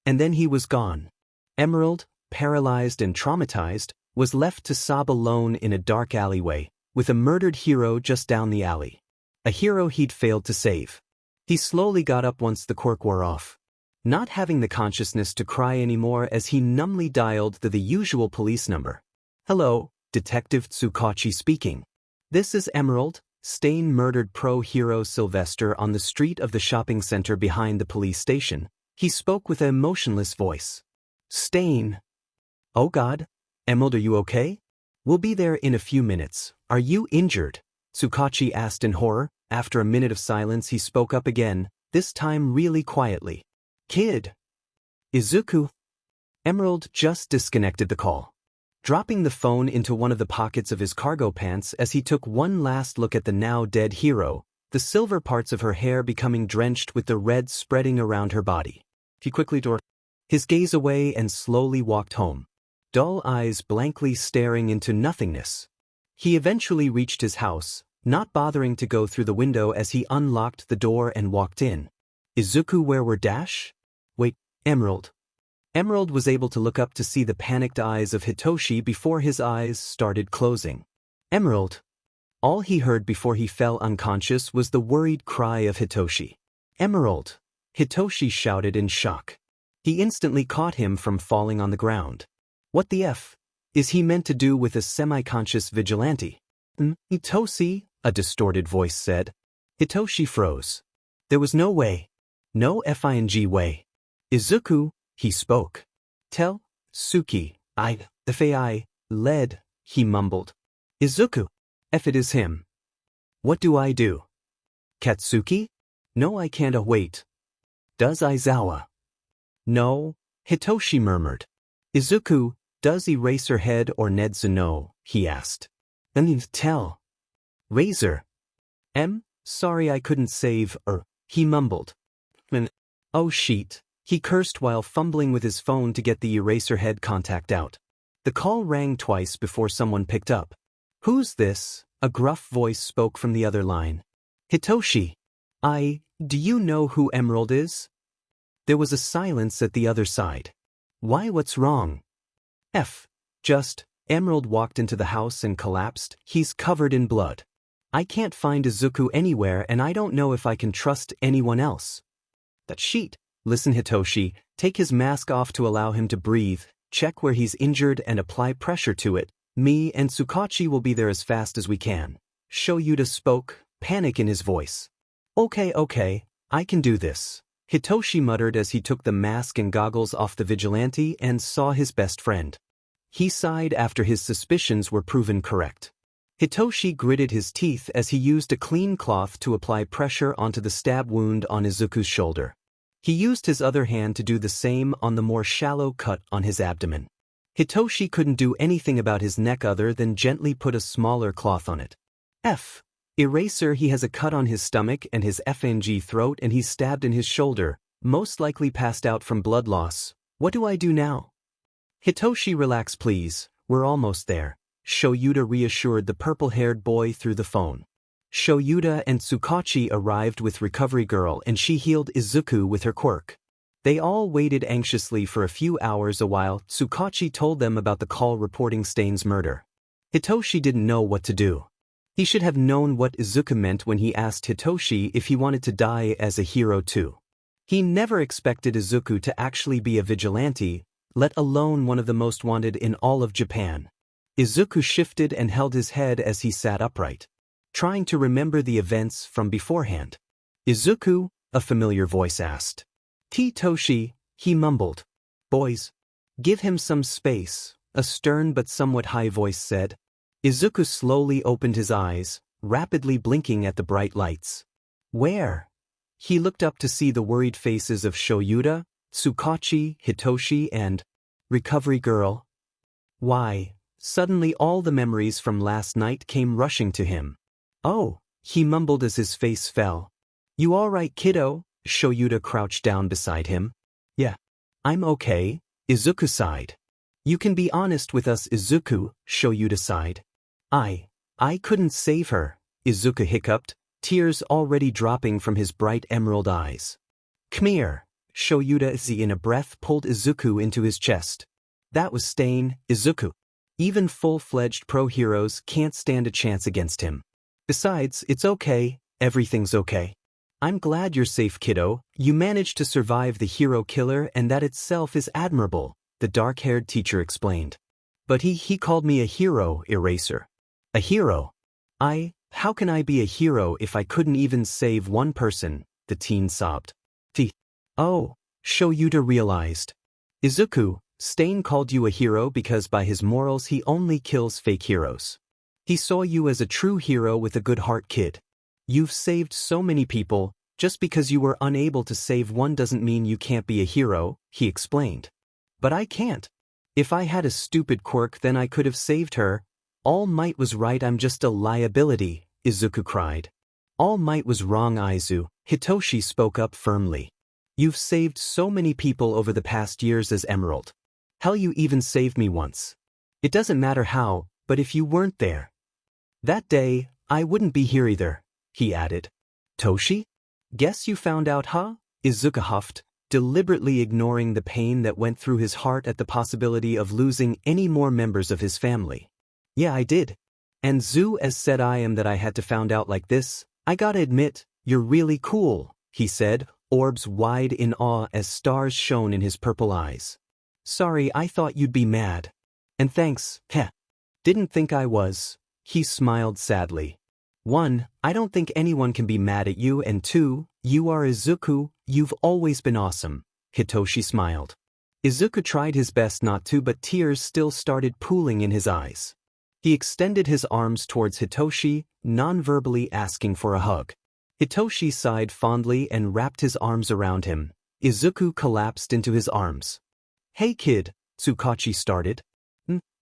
Speaker 1: And then he was gone. Emerald, paralyzed and traumatized, was left to sob alone in a dark alleyway, with a murdered hero just down the alley. A hero he'd failed to save. He slowly got up once the quirk wore off, not having the consciousness to cry anymore as he numbly dialed the usual police number. "Hello, Detective Tsukachi speaking. This is Emerald. Stain murdered pro-hero Sylvester on the street of the shopping center behind the police station." He spoke with an emotionless voice. "Stain. Oh God. Emerald, are you okay? We'll be there in a few minutes. Are you injured?" Tsukachi asked in horror. After a minute of silence he spoke up again, this time really quietly. "Kid. Izuku." Emerald just disconnected the call, dropping the phone into one of the pockets of his cargo pants as he took one last look at the now dead hero, the silver parts of her hair becoming drenched with the red spreading around her body. He quickly tore his gaze away and slowly walked home, dull eyes blankly staring into nothingness. He eventually reached his house, not bothering to go through the window as he unlocked the door and walked in. "Izuku, where were Dash?" "Wait, Emerald." Emerald was able to look up to see the panicked eyes of Hitoshi before his eyes started closing. "Emerald." All he heard before he fell unconscious was the worried cry of Hitoshi. "Emerald!" Hitoshi shouted in shock. He instantly caught him from falling on the ground. What the F is he meant to do with a semi-conscious vigilante? "Hitoshi," a distorted voice said. Hitoshi froze. There was no way. No fing way. "Izuku," he spoke. "Tell Suki, if I led," he mumbled. "Izuku. If it is him. What do I do?" "Katsuki? No, I can't wait. Does Aizawa?" "No," Hitoshi murmured. "Izuku, does Eraserhead or Nedzu know?" he asked. "Then tell." "Razor. Sorry I couldn't save her," he mumbled. "Oh shit," he cursed while fumbling with his phone to get the Eraserhead contact out. The call rang twice before someone picked up. "Who's this?" a gruff voice spoke from the other line. "Hitoshi. Do you know who Emerald is?" There was a silence at the other side. "Why, what's wrong?" Just." Emerald walked into the house and collapsed. "He's covered in blood. I can't find Izuku anywhere and I don't know if I can trust anyone else." "That sheet." "Listen, Hitoshi, take his mask off to allow him to breathe, check where he's injured and apply pressure to it. Me and Tsukachi will be there as fast as we can." Shoyuta spoke, panic in his voice. Okay, I can do this," Hitoshi muttered as he took the mask and goggles off the vigilante and saw his best friend. He sighed after his suspicions were proven correct. Hitoshi gritted his teeth as he used a clean cloth to apply pressure onto the stab wound on Izuku's shoulder. He used his other hand to do the same on the more shallow cut on his abdomen. Hitoshi couldn't do anything about his neck other than gently put a smaller cloth on it. Eraser, he has a cut on his stomach and his fing throat and he's stabbed in his shoulder, most likely passed out from blood loss. What do I do now? "Hitoshi, relax please, we're almost there," Shoyuta reassured the purple-haired boy through the phone. Shoyuta and Tsukachi arrived with Recovery Girl and she healed Izuku with her quirk. They all waited anxiously for a few hours while Tsukachi told them about the call reporting Stain's murder. Hitoshi didn't know what to do. He should have known what Izuku meant when he asked Hitoshi if he wanted to die as a hero too. He never expected Izuku to actually be a vigilante, let alone one of the most wanted in all of Japan. Izuku shifted and held his head as he sat upright, trying to remember the events from beforehand. "Izuku?" a familiar voice asked. "Hitoshi," he mumbled. "Boys, give him some space," a stern but somewhat high voice said. Izuku slowly opened his eyes, rapidly blinking at the bright lights. "Where?" He looked up to see the worried faces of Shoyuta, Tsukachi, Hitoshi, and Recovery Girl. Why? Suddenly all the memories from last night came rushing to him. "Oh," he mumbled as his face fell. "You all right, kiddo?" Shoyuta crouched down beside him. "Yeah, I'm okay," Izuku sighed. "You can be honest with us, Izuku," Shoyuta sighed. I couldn't save her," Izuku hiccuped, tears already dropping from his bright emerald eyes. "Come here," Shoyuta in a breath pulled Izuku into his chest. "That was Stain, Izuku. Even full-fledged pro heroes can't stand a chance against him. Besides, it's okay, everything's okay. I'm glad you're safe, kiddo. You managed to survive the hero killer, and that itself is admirable, the dark-haired teacher explained. But he called me a hero, Eraser. A hero? How can I be a hero if I couldn't even save one person? The teen sobbed. Oh, Shoyuta realized. Izuku, Stain called you a hero because by his morals he only kills fake heroes. He saw you as a true hero with a good heart, kid. You've saved so many people, just because you were unable to save one doesn't mean you can't be a hero, he explained. But I can't. If I had a stupid quirk then I could have saved her. All Might was right, I'm just a liability, Izuku cried. All Might was wrong, Aizu, Hitoshi spoke up firmly. You've saved so many people over the past years as Emerald. Hell, you even saved me once. It doesn't matter how, but if you weren't there that day, I wouldn't be here either, he added. Toshi? Guess you found out, huh? Izuku huffed, deliberately ignoring the pain that went through his heart at the possibility of losing any more members of his family. Yeah, I did. And Zu as said I am that I had to found out like this. I gotta admit, you're really cool, he said, orbs wide in awe as stars shone in his purple eyes. Sorry, I thought you'd be mad. And thanks, heh. Didn't think I was. He smiled sadly. 1, I don't think anyone can be mad at you, and 2, you are Izuku, you've always been awesome. Hitoshi smiled. Izuku tried his best not to, but tears still started pooling in his eyes. He extended his arms towards Hitoshi, non-verbally asking for a hug. Hitoshi sighed fondly and wrapped his arms around him. Izuku collapsed into his arms. Hey kid, Tsukachi started.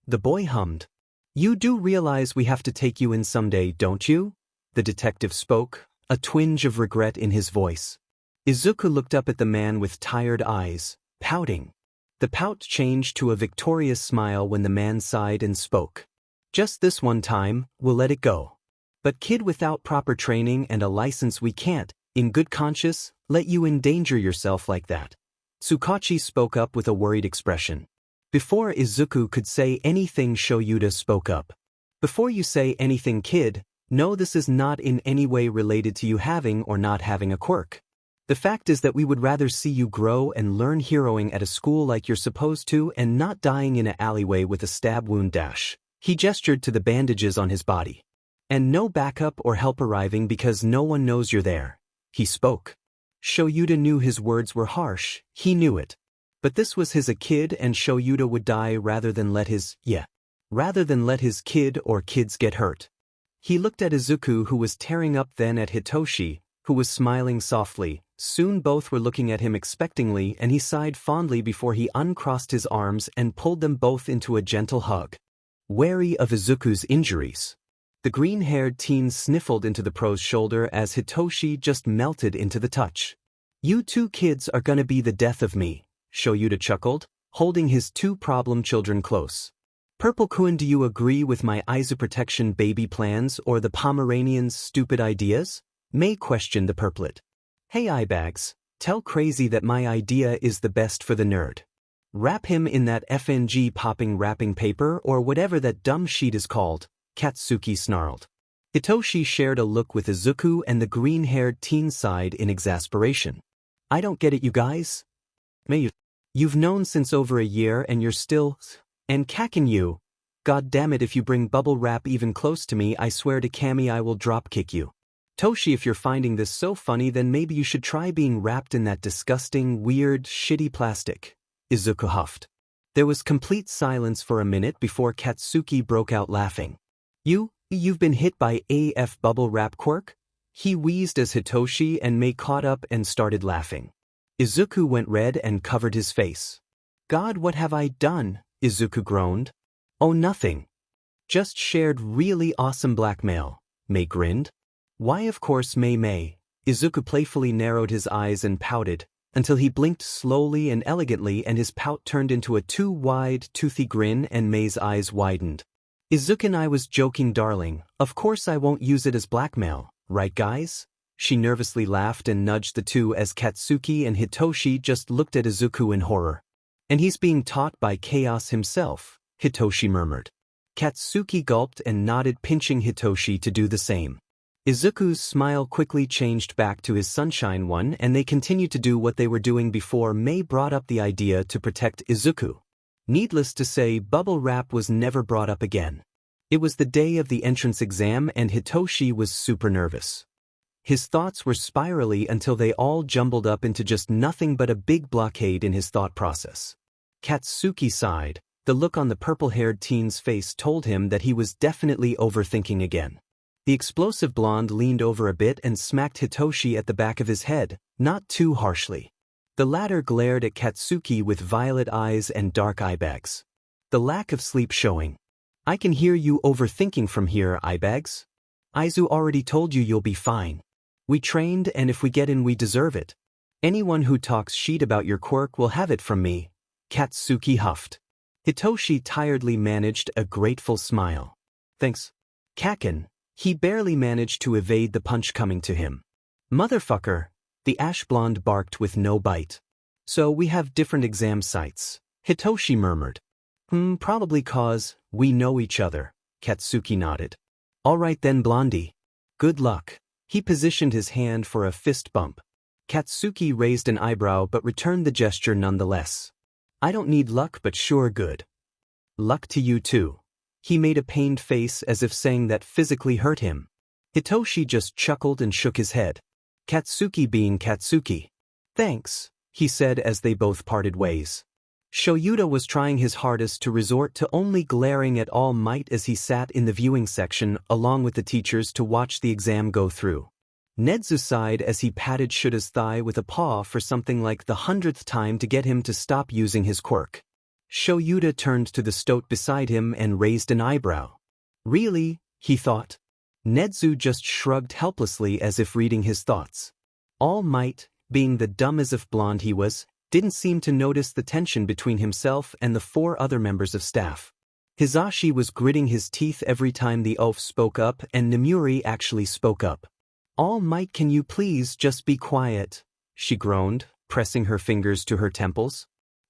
Speaker 1: The boy hummed. You do realize we have to take you in someday, don't you? The detective spoke, a twinge of regret in his voice. Izuku looked up at the man with tired eyes, pouting. The pout changed to a victorious smile when the man sighed and spoke. Just this one time, we'll let it go. But kid, without proper training and a license we can't, in good conscience, let you endanger yourself like that. Tsukachi spoke up with a worried expression. Before Izuku could say anything, Shoyuta spoke up. Before you say anything, kid, no, this is not in any way related to you having or not having a quirk. The fact is that we would rather see you grow and learn heroing at a school like you're supposed to and not dying in an alleyway with a stab wound dash. He gestured to the bandages on his body. And no backup or help arriving because no one knows you're there. He spoke. Shoyuta knew his words were harsh, he knew it. But this was his a kid, and Shoyuta would die rather than let his kid or kids get hurt. He looked at Izuku, who was tearing up, then at Hitoshi, who was smiling softly. Soon both were looking at him expectingly, and he sighed fondly before he uncrossed his arms and pulled them both into a gentle hug. Wary of Izuku's injuries, the green-haired teen sniffled into the pro's shoulder as Hitoshi just melted into the touch. You two kids are gonna be the death of me, Shoyuta chuckled, holding his two problem children close. Purple-kun, do you agree with my Aizu protection baby plans or the Pomeranian's stupid ideas? May questioned the purplet. Hey eyebags, tell Crazy that my idea is the best for the nerd. Wrap him in that FNG popping wrapping paper or whatever that dumb sheet is called, Katsuki snarled. Hitoshi shared a look with Izuku, and the green-haired teen sighed in exasperation. I don't get it, you guys. You've known since over a year and you're still... And cacking you. God damn it, if you bring bubble wrap even close to me, I swear to Kami I will drop kick you. Toshi, if you're finding this so funny, then maybe you should try being wrapped in that disgusting, weird, shitty plastic. Izuku huffed. There was complete silence for a minute before Katsuki broke out laughing. You've been hit by AF bubble wrap quirk? He wheezed as Hitoshi and Mei caught up and started laughing. Izuku went red and covered his face. God, what have I done? Izuku groaned. Oh, nothing. Just shared really awesome blackmail, Mei grinned. Why, of course, Mei. Izuku playfully narrowed his eyes and pouted, until he blinked slowly and elegantly and his pout turned into a too wide, toothy grin and Mei's eyes widened. Izuku, I was joking, darling. Of course I won't use it as blackmail, right guys? She nervously laughed and nudged the two as Katsuki and Hitoshi just looked at Izuku in horror. And he's being taught by Chaos himself, Hitoshi murmured. Katsuki gulped and nodded, pinching Hitoshi to do the same. Izuku's smile quickly changed back to his sunshine one, and they continued to do what they were doing before Mei brought up the idea to protect Izuku. Needless to say, bubble wrap was never brought up again. It was the day of the entrance exam and Hitoshi was super nervous. His thoughts were spirally until they all jumbled up into just nothing but a big blockade in his thought process. Katsuki sighed. The look on the purple-haired teen's face told him that he was definitely overthinking again. The explosive blonde leaned over a bit and smacked Hitoshi at the back of his head, not too harshly. The latter glared at Katsuki with violet eyes and dark eyebags. The lack of sleep showing. I can hear you overthinking from here, eyebags. Izu already told you you'll be fine. We trained, and if we get in we deserve it. Anyone who talks shit about your quirk will have it from me, Katsuki huffed. Hitoshi tiredly managed a grateful smile. Thanks. Kaken. He barely managed to evade the punch coming to him. Motherfucker, the ash blonde barked with no bite. So we have different exam sites, Hitoshi murmured. Probably cause we know each other, Katsuki nodded. Alright then, blondie. Good luck. He positioned his hand for a fist bump. Katsuki raised an eyebrow but returned the gesture nonetheless. I don't need luck but sure good. Luck to you too. He made a pained face as if saying that physically hurt him. Hitoshi just chuckled and shook his head. Katsuki being Katsuki. Thanks, he said as they both parted ways. Shoyuta was trying his hardest to resort to only glaring at All Might as he sat in the viewing section along with the teachers to watch the exam go through. Nedzu sighed as he patted Shuta's thigh with a paw for something like the 100th time to get him to stop using his quirk. Shoyuta turned to the stoat beside him and raised an eyebrow. Really? He thought. Nedzu just shrugged helplessly as if reading his thoughts. All Might, being the dumb as if blonde he was, didn't seem to notice the tension between himself and the 4 other members of staff. Hizashi was gritting his teeth every time the oaf spoke up and Nemuri actually spoke up. All Might, can you please just be quiet? She groaned, pressing her fingers to her temples.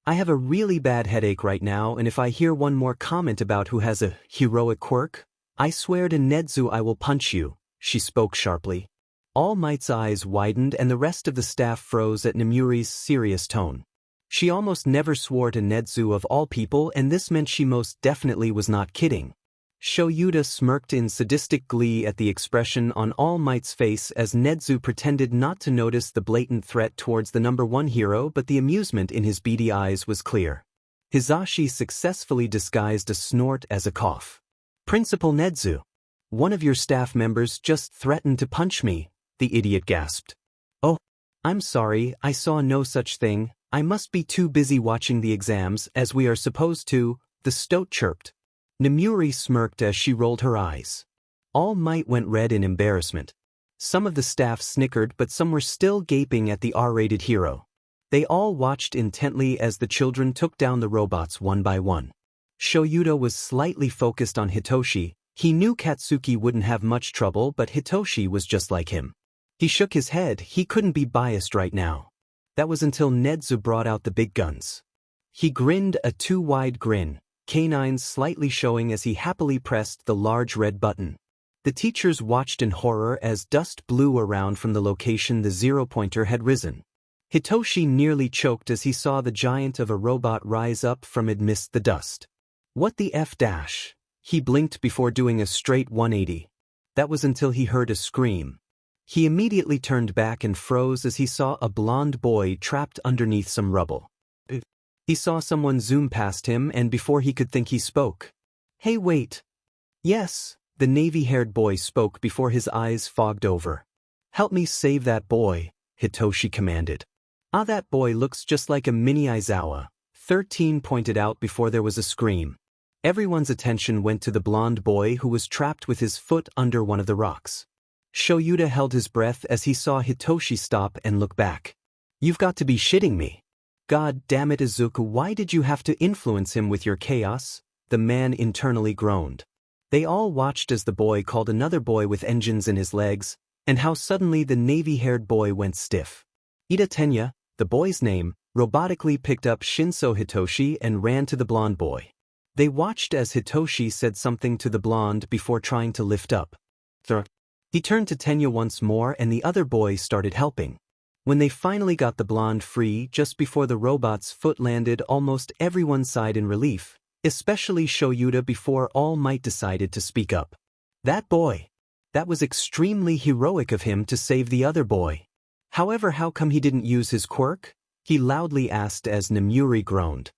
Speaker 1: I have a really bad headache right now, and if I hear one more comment about who has a heroic quirk, I swear to Nedzu I will punch you, she spoke sharply. All Might's eyes widened and the rest of the staff froze at Nemuri's serious tone. She almost never swore to Nedzu of all people, and this meant she most definitely was not kidding. Shoyuta smirked in sadistic glee at the expression on All Might's face as Nedzu pretended not to notice the blatant threat towards the #1 hero, but the amusement in his beady eyes was clear. Hizashi successfully disguised a snort as a cough. Principal Nedzu. One of your staff members just threatened to punch me, the idiot gasped. Oh, I'm sorry, I saw no such thing, I must be too busy watching the exams as we are supposed to, the stoat chirped. Nemuri smirked as she rolled her eyes. All Might went red in embarrassment. Some of the staff snickered but some were still gaping at the R-rated hero. They all watched intently as the children took down the robots one by one. Shoyuta was slightly focused on Hitoshi. He knew Katsuki wouldn't have much trouble, but Hitoshi was just like him. He shook his head, he couldn't be biased right now. That was until Nedzu brought out the big guns. He grinned a too-wide grin, canines slightly showing as he happily pressed the large red button. The teachers watched in horror as dust blew around from the location the zero-pointer had risen. Hitoshi nearly choked as he saw the giant of a robot rise up from amidst the dust. What the F dash? He blinked before doing a straight 180. That was until he heard a scream. He immediately turned back and froze as he saw a blonde boy trapped underneath some rubble. He saw someone zoom past him and before he could think he spoke. Hey wait. Yes, the navy-haired boy spoke before his eyes fogged over. Help me save that boy, Hitoshi commanded. Ah, that boy looks just like a mini Aizawa, 13 pointed out before there was a scream. Everyone's attention went to the blonde boy who was trapped with his foot under one of the rocks. Shoyuta held his breath as he saw Hitoshi stop and look back. You've got to be shitting me. God damn it, Izuku, why did you have to influence him with your chaos? The man internally groaned. They all watched as the boy called another boy with engines in his legs, and how suddenly the navy-haired boy went stiff. Ida Tenya, the boy's name, robotically picked up Shinsou Hitoshi and ran to the blonde boy. They watched as Hitoshi said something to the blonde before trying to lift up. He turned to Tenya once more and the other boy started helping. When they finally got the blonde free just before the robot's foot landed, almost everyone sighed in relief, especially Shoyuta before All Might decided to speak up. That boy. That was extremely heroic of him to save the other boy. However, how come he didn't use his quirk? He loudly asked as Nemuri groaned.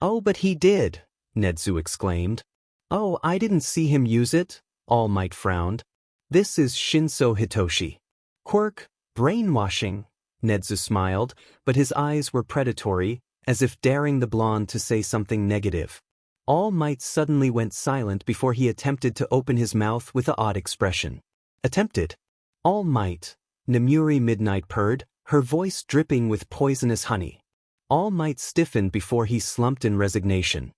Speaker 1: Oh, but he did, Netsu exclaimed. Oh, I didn't see him use it, All Might frowned. This is Shinsou Hitoshi. Quirk, brainwashing, Netsu smiled, but his eyes were predatory, as if daring the blonde to say something negative. All Might suddenly went silent before he attempted to open his mouth with an odd expression. Attempted. All Might, Nemuri Midnight purred, her voice dripping with poisonous honey. All Might stiffened before he slumped in resignation.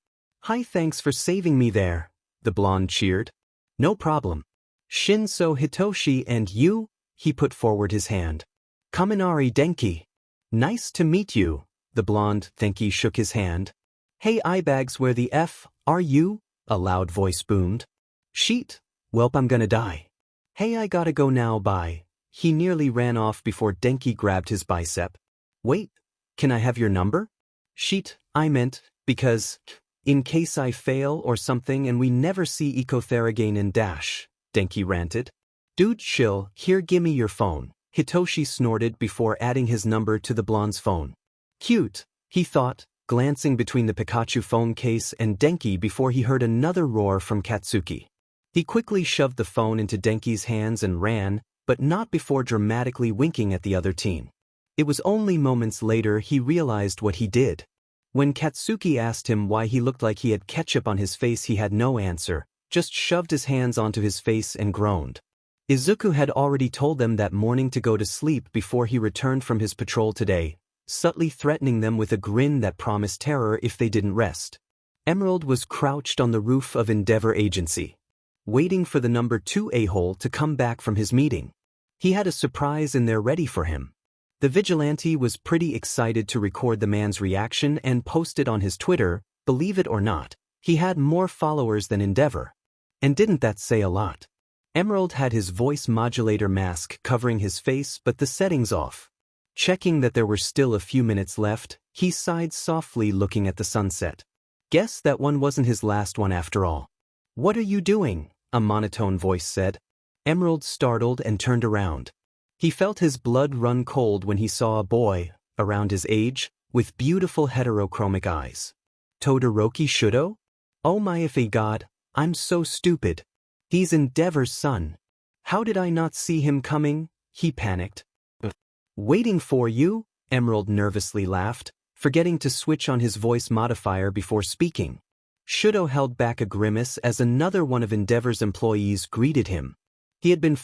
Speaker 1: Hi, thanks for saving me there, the blonde cheered. No problem. Shinsou Hitoshi and you? He put forward his hand. Kaminari Denki. Nice to meet you, the blonde Denki shook his hand. Hey eyebags, where the F are you? A loud voice boomed. Sheet. Welp, I'm gonna die. Hey, I gotta go now, bye. He nearly ran off before Denki grabbed his bicep. Wait, can I have your number? Sheet, I meant, because, in case I fail or something and we never see Ecotheragane and Dash, Denki ranted. Dude, chill, here, gimme your phone, Hitoshi snorted before adding his number to the blonde's phone. Cute, he thought, glancing between the Pikachu phone case and Denki before he heard another roar from Katsuki. He quickly shoved the phone into Denki's hands and ran, but not before dramatically winking at the other teen. It was only moments later he realized what he did. When Katsuki asked him why he looked like he had ketchup on his face, he had no answer, just shoved his hands onto his face and groaned. Izuku had already told them that morning to go to sleep before he returned from his patrol today, subtly threatening them with a grin that promised terror if they didn't rest. Emerald was crouched on the roof of Endeavor Agency, waiting for the number 2 a-hole to come back from his meeting. He had a surprise in there ready for him. The Vigilante was pretty excited to record the man's reaction and post it on his Twitter. Believe it or not, he had more followers than Endeavor. And didn't that say a lot? Emerald had his voice modulator mask covering his face but the settings off. Checking that there were still a few minutes left, he sighed softly looking at the sunset. Guess that one wasn't his last one after all. What are you doing? A monotone voice said. Emerald startled and turned around. He felt his blood run cold when he saw a boy, around his age, with beautiful heterochromic eyes. Todoroki Shudo? Oh my if god, I'm so stupid. He's Endeavor's son. How did I not see him coming? He panicked. Waiting for you? Emerald nervously laughed, forgetting to switch on his voice modifier before speaking. Shudo held back a grimace as another one of Endeavor's employees greeted him. He had been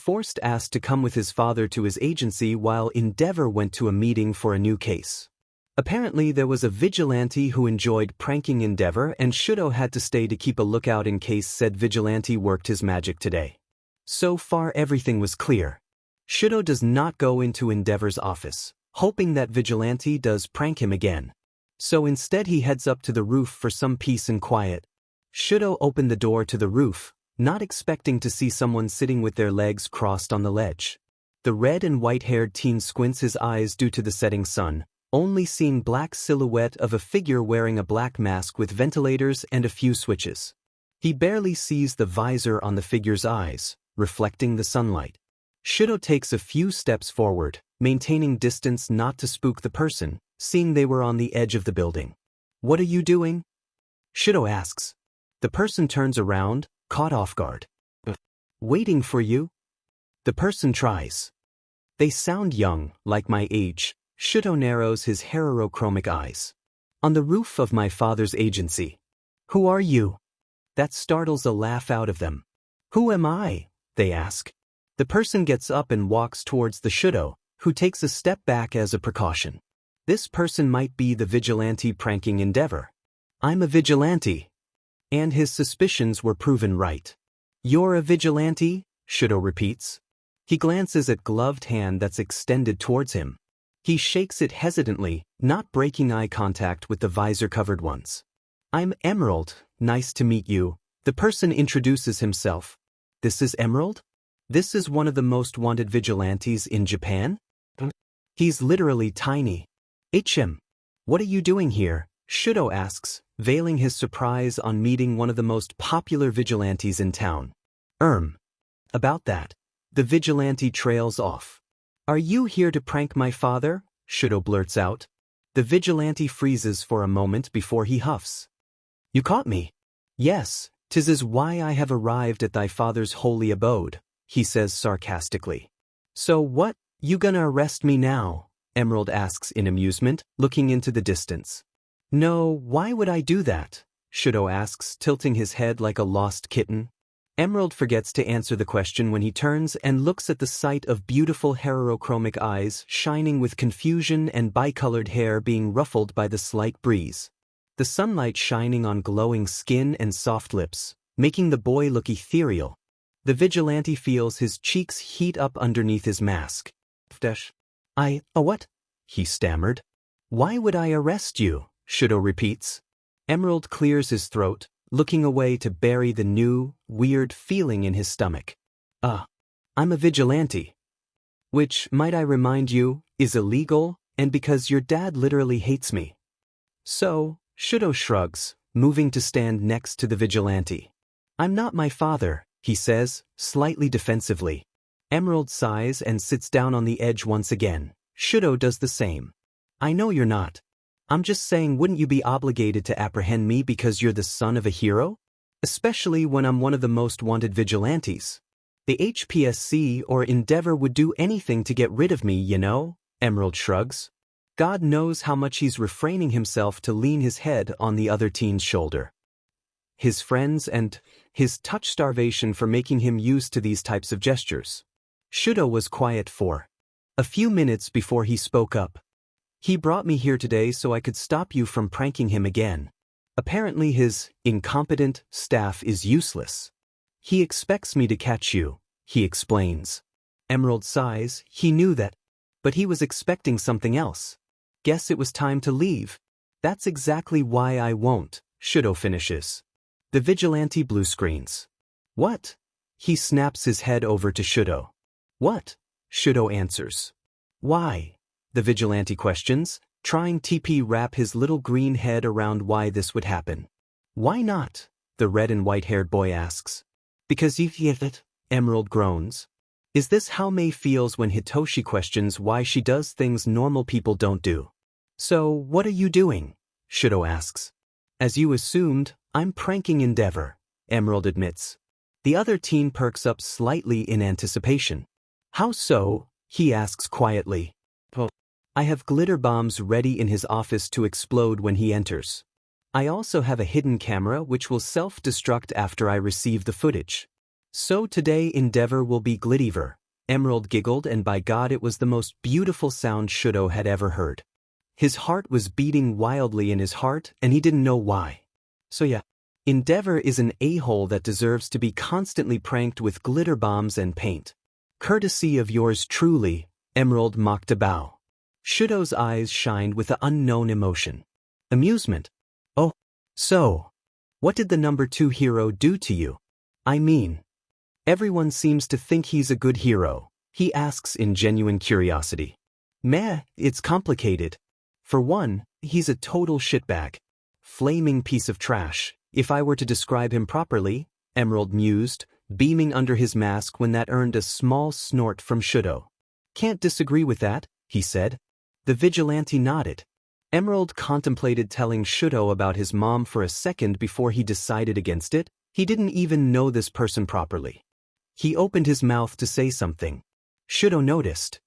Speaker 1: asked to come with his father to his agency while Endeavor went to a meeting for a new case. Apparently there was a vigilante who enjoyed pranking Endeavor and Shudo had to stay to keep a lookout in case said vigilante worked his magic today. So far everything was clear. Shudo does not go into Endeavor's office, hoping that vigilante does prank him again. So instead he heads up to the roof for some peace and quiet. Shudo opened the door to the roof, not expecting to see someone sitting with their legs crossed on the ledge. The red and white-haired teen squints his eyes due to the setting sun, only seeing black silhouette of a figure wearing a black mask with ventilators and a few switches. He barely sees the visor on the figure's eyes, reflecting the sunlight. Shudo takes a few steps forward, maintaining distance not to spook the person, seeing they were on the edge of the building. What are you doing? Shudo asks. The person turns around, caught off guard. Waiting for you? The person tries. They sound young, like my age. Shudo narrows his heterochromic eyes. On the roof of my father's agency. Who are you? That startles a laugh out of them. Who am I? They ask. The person gets up and walks towards the Shudo, who takes a step back as a precaution. This person might be the vigilante pranking Endeavor. I'm a vigilante. And his suspicions were proven right. You're a vigilante? Shudo repeats. He glances at gloved hand that's extended towards him. He shakes it hesitantly, not breaking eye contact with the visor-covered ones. I'm Emerald, nice to meet you. The person introduces himself. This is Emerald? This is one of the most wanted vigilantes in Japan? He's literally tiny. What are you doing here? Shudo asks, veiling his surprise on meeting one of the most popular vigilantes in town. About that. The vigilante trails off. Are you here to prank my father? Shudo blurts out. The vigilante freezes for a moment before he huffs. You caught me. Yes, 'tis is why I have arrived at thy father's holy abode, he says sarcastically. So what, you gonna arrest me now? Emerald asks in amusement, looking into the distance. No, why would I do that? Shudo asks, tilting his head like a lost kitten. Emerald forgets to answer the question when he turns and looks at the sight of beautiful heterochromic eyes shining with confusion and bicolored hair being ruffled by the slight breeze. The sunlight shining on glowing skin and soft lips, making the boy look ethereal. The vigilante feels his cheeks heat up underneath his mask. What? He stammered. Why would I arrest you? Shudo repeats. Emerald clears his throat, looking away to bury the new, weird feeling in his stomach. I'm a vigilante. Which, might I remind you, is illegal, and because your dad literally hates me. So, Shudo shrugs, moving to stand next to the vigilante. I'm not my father, he says, slightly defensively. Emerald sighs and sits down on the edge once again. Shudo does the same. I know you're not. I'm just saying, wouldn't you be obligated to apprehend me because you're the son of a hero? Especially when I'm one of the most wanted vigilantes. The HPSC or Endeavor would do anything to get rid of me, you know? Emerald shrugs. God knows how much he's refraining himself to lean his head on the other teen's shoulder. His friends and his touch starvation for making him used to these types of gestures. Shudo was quiet for a few minutes before he spoke up. He brought me here today so I could stop you from pranking him again. Apparently his incompetent staff is useless. He expects me to catch you, he explains. Emerald sighs, he knew that. But he was expecting something else. Guess it was time to leave. That's exactly why I won't, Shudo finishes. The vigilante blue screens. What? He snaps his head over to Shudo. What? Shudo answers. Why? The vigilante questions, trying to wrap his little green head around why this would happen. Why not? The red and white-haired boy asks. Because you get it, Emerald groans. Is this how Mei feels when Hitoshi questions why she does things normal people don't do? So, what are you doing? Shudo asks. As you assumed, I'm pranking Endeavor, Emerald admits. The other teen perks up slightly in anticipation. How so? He asks quietly. I have glitter bombs ready in his office to explode when he enters. I also have a hidden camera which will self-destruct after I receive the footage. So today Endeavor will be Glittiver. Emerald giggled, and by God it was the most beautiful sound Shudo had ever heard. His heart was beating wildly in his heart and he didn't know why. So yeah, Endeavor is an a-hole that deserves to be constantly pranked with glitter bombs and paint. Courtesy of yours truly, Emerald mocked a bow. Shudo's eyes shined with an unknown emotion. Amusement. Oh, so. What did the number 2 hero do to you? I mean, everyone seems to think he's a good hero, he asks in genuine curiosity. Meh, it's complicated. For one, he's a total shitbag. Flaming piece of trash, if I were to describe him properly, Emerald mused, beaming under his mask when that earned a small snort from Shudo. Can't disagree with that, he said. The vigilante nodded. Emerald contemplated telling Shudo about his mom for a second before he decided against it. He didn't even know this person properly. He opened his mouth to say something. Shudo noticed.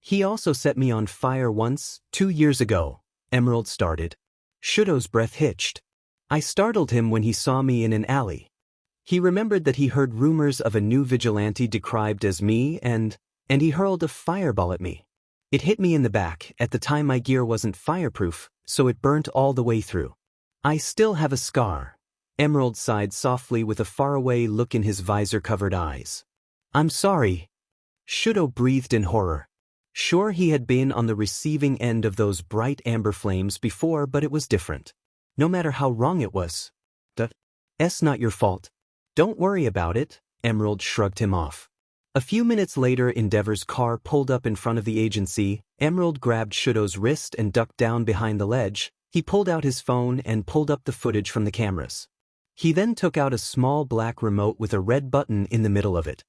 Speaker 1: He also set me on fire once, 2 years ago, Emerald started. Shudo's breath hitched. I startled him when he saw me in an alley. He remembered that he heard rumors of a new vigilante described as me and he hurled a fireball at me. It hit me in the back. At the time my gear wasn't fireproof, so it burnt all the way through. I still have a scar. Emerald sighed softly with a faraway look in his visor-covered eyes. I'm sorry. Shudo breathed in horror. Sure, he had been on the receiving end of those bright amber flames before, but it was different. No matter how wrong it was. That's not your fault. Don't worry about it, Emerald shrugged him off. A few minutes later, Endeavor's car pulled up in front of the agency. Emerald grabbed Shudo's wrist and ducked down behind the ledge. He pulled out his phone and pulled up the footage from the cameras. He then took out a small black remote with a red button in the middle of it.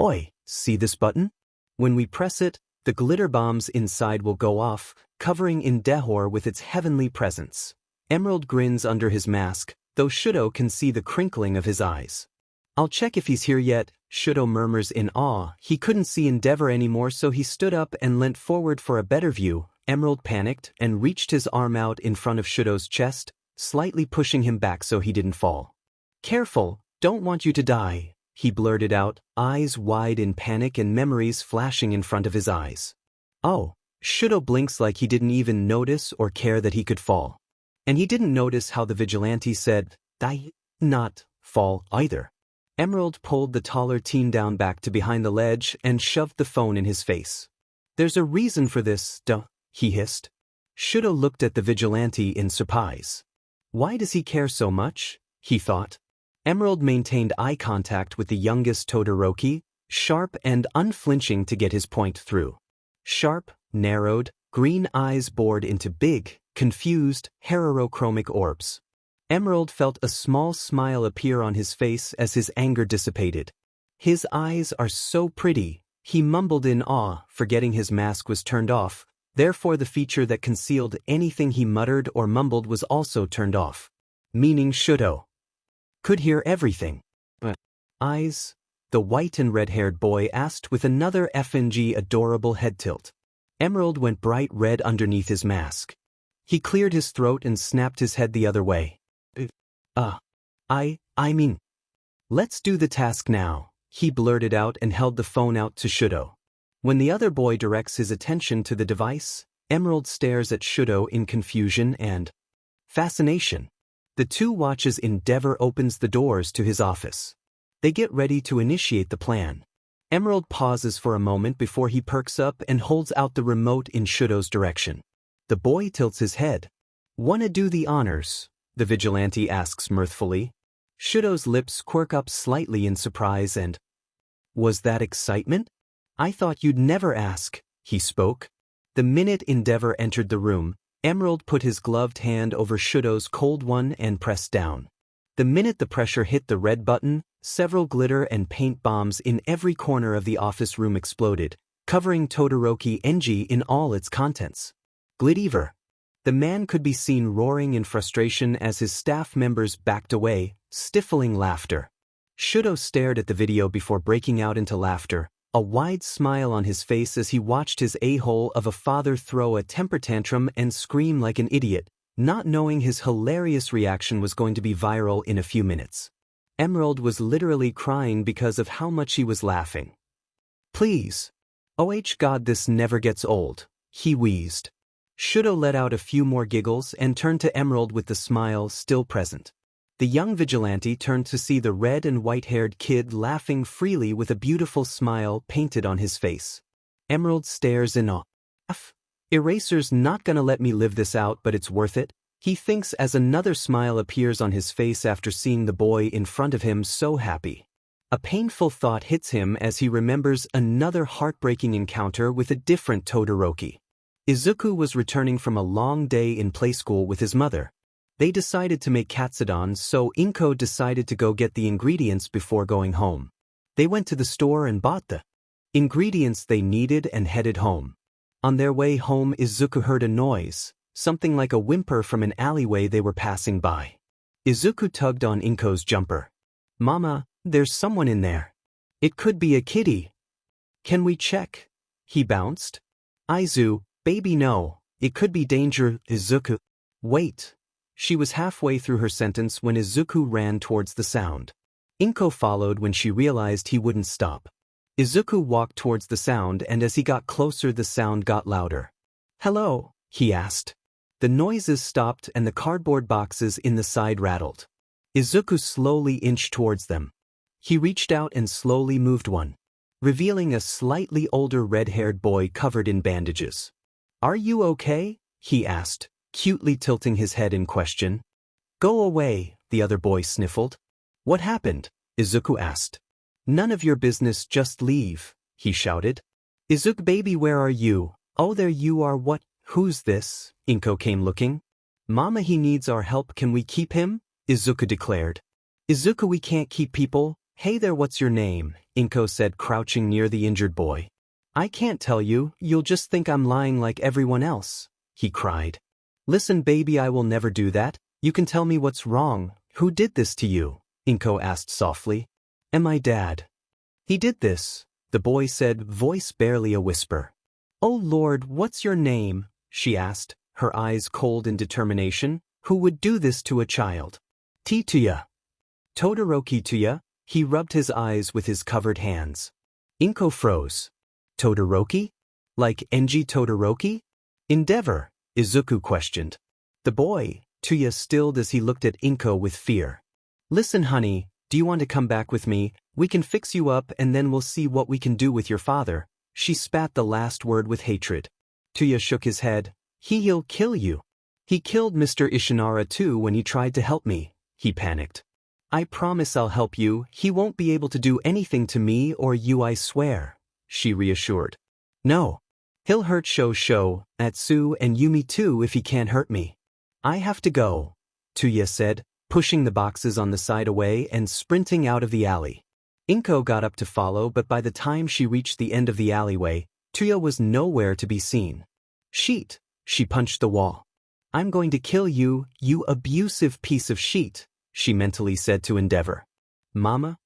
Speaker 1: Oi, see this button? When we press it, the glitter bombs inside will go off, covering Endeavor with its heavenly presence. Emerald grins under his mask, though Shudo can see the crinkling of his eyes. I'll check if he's here yet, Shudo murmurs in awe. He couldn't see Endeavor anymore, so he stood up and leant forward for a better view. Emerald panicked and reached his arm out in front of Shudo's chest, slightly pushing him back so he didn't fall. Careful, don't want you to die, he blurted out, eyes wide in panic and memories flashing in front of his eyes. Oh, Shudo blinks like he didn't even notice or care that he could fall. And he didn't notice how the Vigilante said, die, not fall either. Emerald pulled the taller teen down back to behind the ledge and shoved the phone in his face. There's a reason for this, duh, he hissed. Shudo looked at the Vigilante in surprise. Why does he care so much? He thought. Emerald maintained eye contact with the youngest Todoroki, sharp and unflinching to get his point through. Sharp, narrowed, green eyes bored into big, confused, heterochromic orbs. Emerald felt a small smile appear on his face as his anger dissipated. His eyes are so pretty, he mumbled in awe, forgetting his mask was turned off, therefore the feature that concealed anything he muttered or mumbled was also turned off. Meaning Shudo could hear everything. Eyes? The white and red-haired boy asked with another FNG adorable head tilt. Emerald went bright red underneath his mask. He cleared his throat and snapped his head the other way. I mean, let's do the task now, he blurted out and held the phone out to Shudo. When the other boy directs his attention to the device, Emerald stares at Shudo in confusion and fascination. The two watch as Endeavor opens the doors to his office. They get ready to initiate the plan. Emerald pauses for a moment before he perks up and holds out the remote in Shudo's direction. The boy tilts his head. Wanna do the honors? The Vigilante asks mirthfully. Shudo's lips quirk up slightly in surprise and, was that excitement? I thought you'd never ask, he spoke. The minute Endeavor entered the room, Emerald put his gloved hand over Shudo's cold one and pressed down. The minute the pressure hit the red button, several glitter and paint bombs in every corner of the office room exploded, covering Todoroki Enji in all its contents. Glittever. The man could be seen roaring in frustration as his staff members backed away, stifling laughter. Shudo stared at the video before breaking out into laughter, a wide smile on his face as he watched his a-hole of a father throw a temper tantrum and scream like an idiot, not knowing his hilarious reaction was going to be viral in a few minutes. Emerald was literally crying because of how much he was laughing. Please. Oh God, this never gets old, he wheezed. Shudo let out a few more giggles and turned to Emerald with the smile still present. The young Vigilante turned to see the red and white-haired kid laughing freely with a beautiful smile painted on his face. Emerald stares in awe. Eraser's not gonna let me live this out, but it's worth it, he thinks as another smile appears on his face after seeing the boy in front of him so happy. A painful thought hits him as he remembers another heartbreaking encounter with a different Todoroki. Izuku was returning from a long day in playschool with his mother. They decided to make katsudon, so Inko decided to go get the ingredients before going home. They went to the store and bought the ingredients they needed and headed home. On their way home, Izuku heard a noise, something like a whimper from an alleyway they were passing by. Izuku tugged on Inko's jumper. Mama, there's someone in there. It could be a kitty. Can we check? He bounced. Aizu, baby no, it could be danger, Izuku. Wait. She was halfway through her sentence when Izuku ran towards the sound. Inko followed when she realized he wouldn't stop. Izuku walked towards the sound and as he got closer the sound got louder. Hello, he asked. The noises stopped and the cardboard boxes in the side rattled. Izuku slowly inched towards them. He reached out and slowly moved one, revealing a slightly older red-haired boy covered in bandages. Are you okay? He asked, cutely tilting his head in question. Go away, the other boy sniffled. What happened? Izuku asked. None of your business, just leave, he shouted. Izuku baby, where are you? Oh, there you are. What? Who's this? Inko came looking. Mama, he needs our help. Can we keep him? Izuku declared. Izuku, we can't keep people. Hey there, what's your name? Inko said, crouching near the injured boy. I can't tell you, you'll just think I'm lying like everyone else, he cried. Listen baby, I will never do that. You can tell me what's wrong. Who did this to you? Inko asked softly. My dad. He did this, the boy said, voice barely a whisper. Oh Lord, what's your name? She asked, her eyes cold in determination. Who would do this to a child? Tuya. Todoroki Tuya. He rubbed his eyes with his covered hands. Inko froze. Todoroki? Like Enji Todoroki? Endeavor, Izuku questioned. The boy, Tuya, stilled as he looked at Inko with fear. Listen honey, do you want to come back with me? We can fix you up and then we'll see what we can do with your father. She spat the last word with hatred. Tuya shook his head. He'll kill you. He killed Mr. Ishinara too when he tried to help me, he panicked. I promise I'll help you. He won't be able to do anything to me or you, I swear, she reassured. No. He'll hurt Sho, Atsu and Yumi too if he can't hurt me. I have to go, Tuya said, pushing the boxes on the side away and sprinting out of the alley. Inko got up to follow, but by the time she reached the end of the alleyway, Tuya was nowhere to be seen. Sheet, she punched the wall. I'm going to kill you, you abusive piece of sheet, she mentally said to Endeavor. Mama?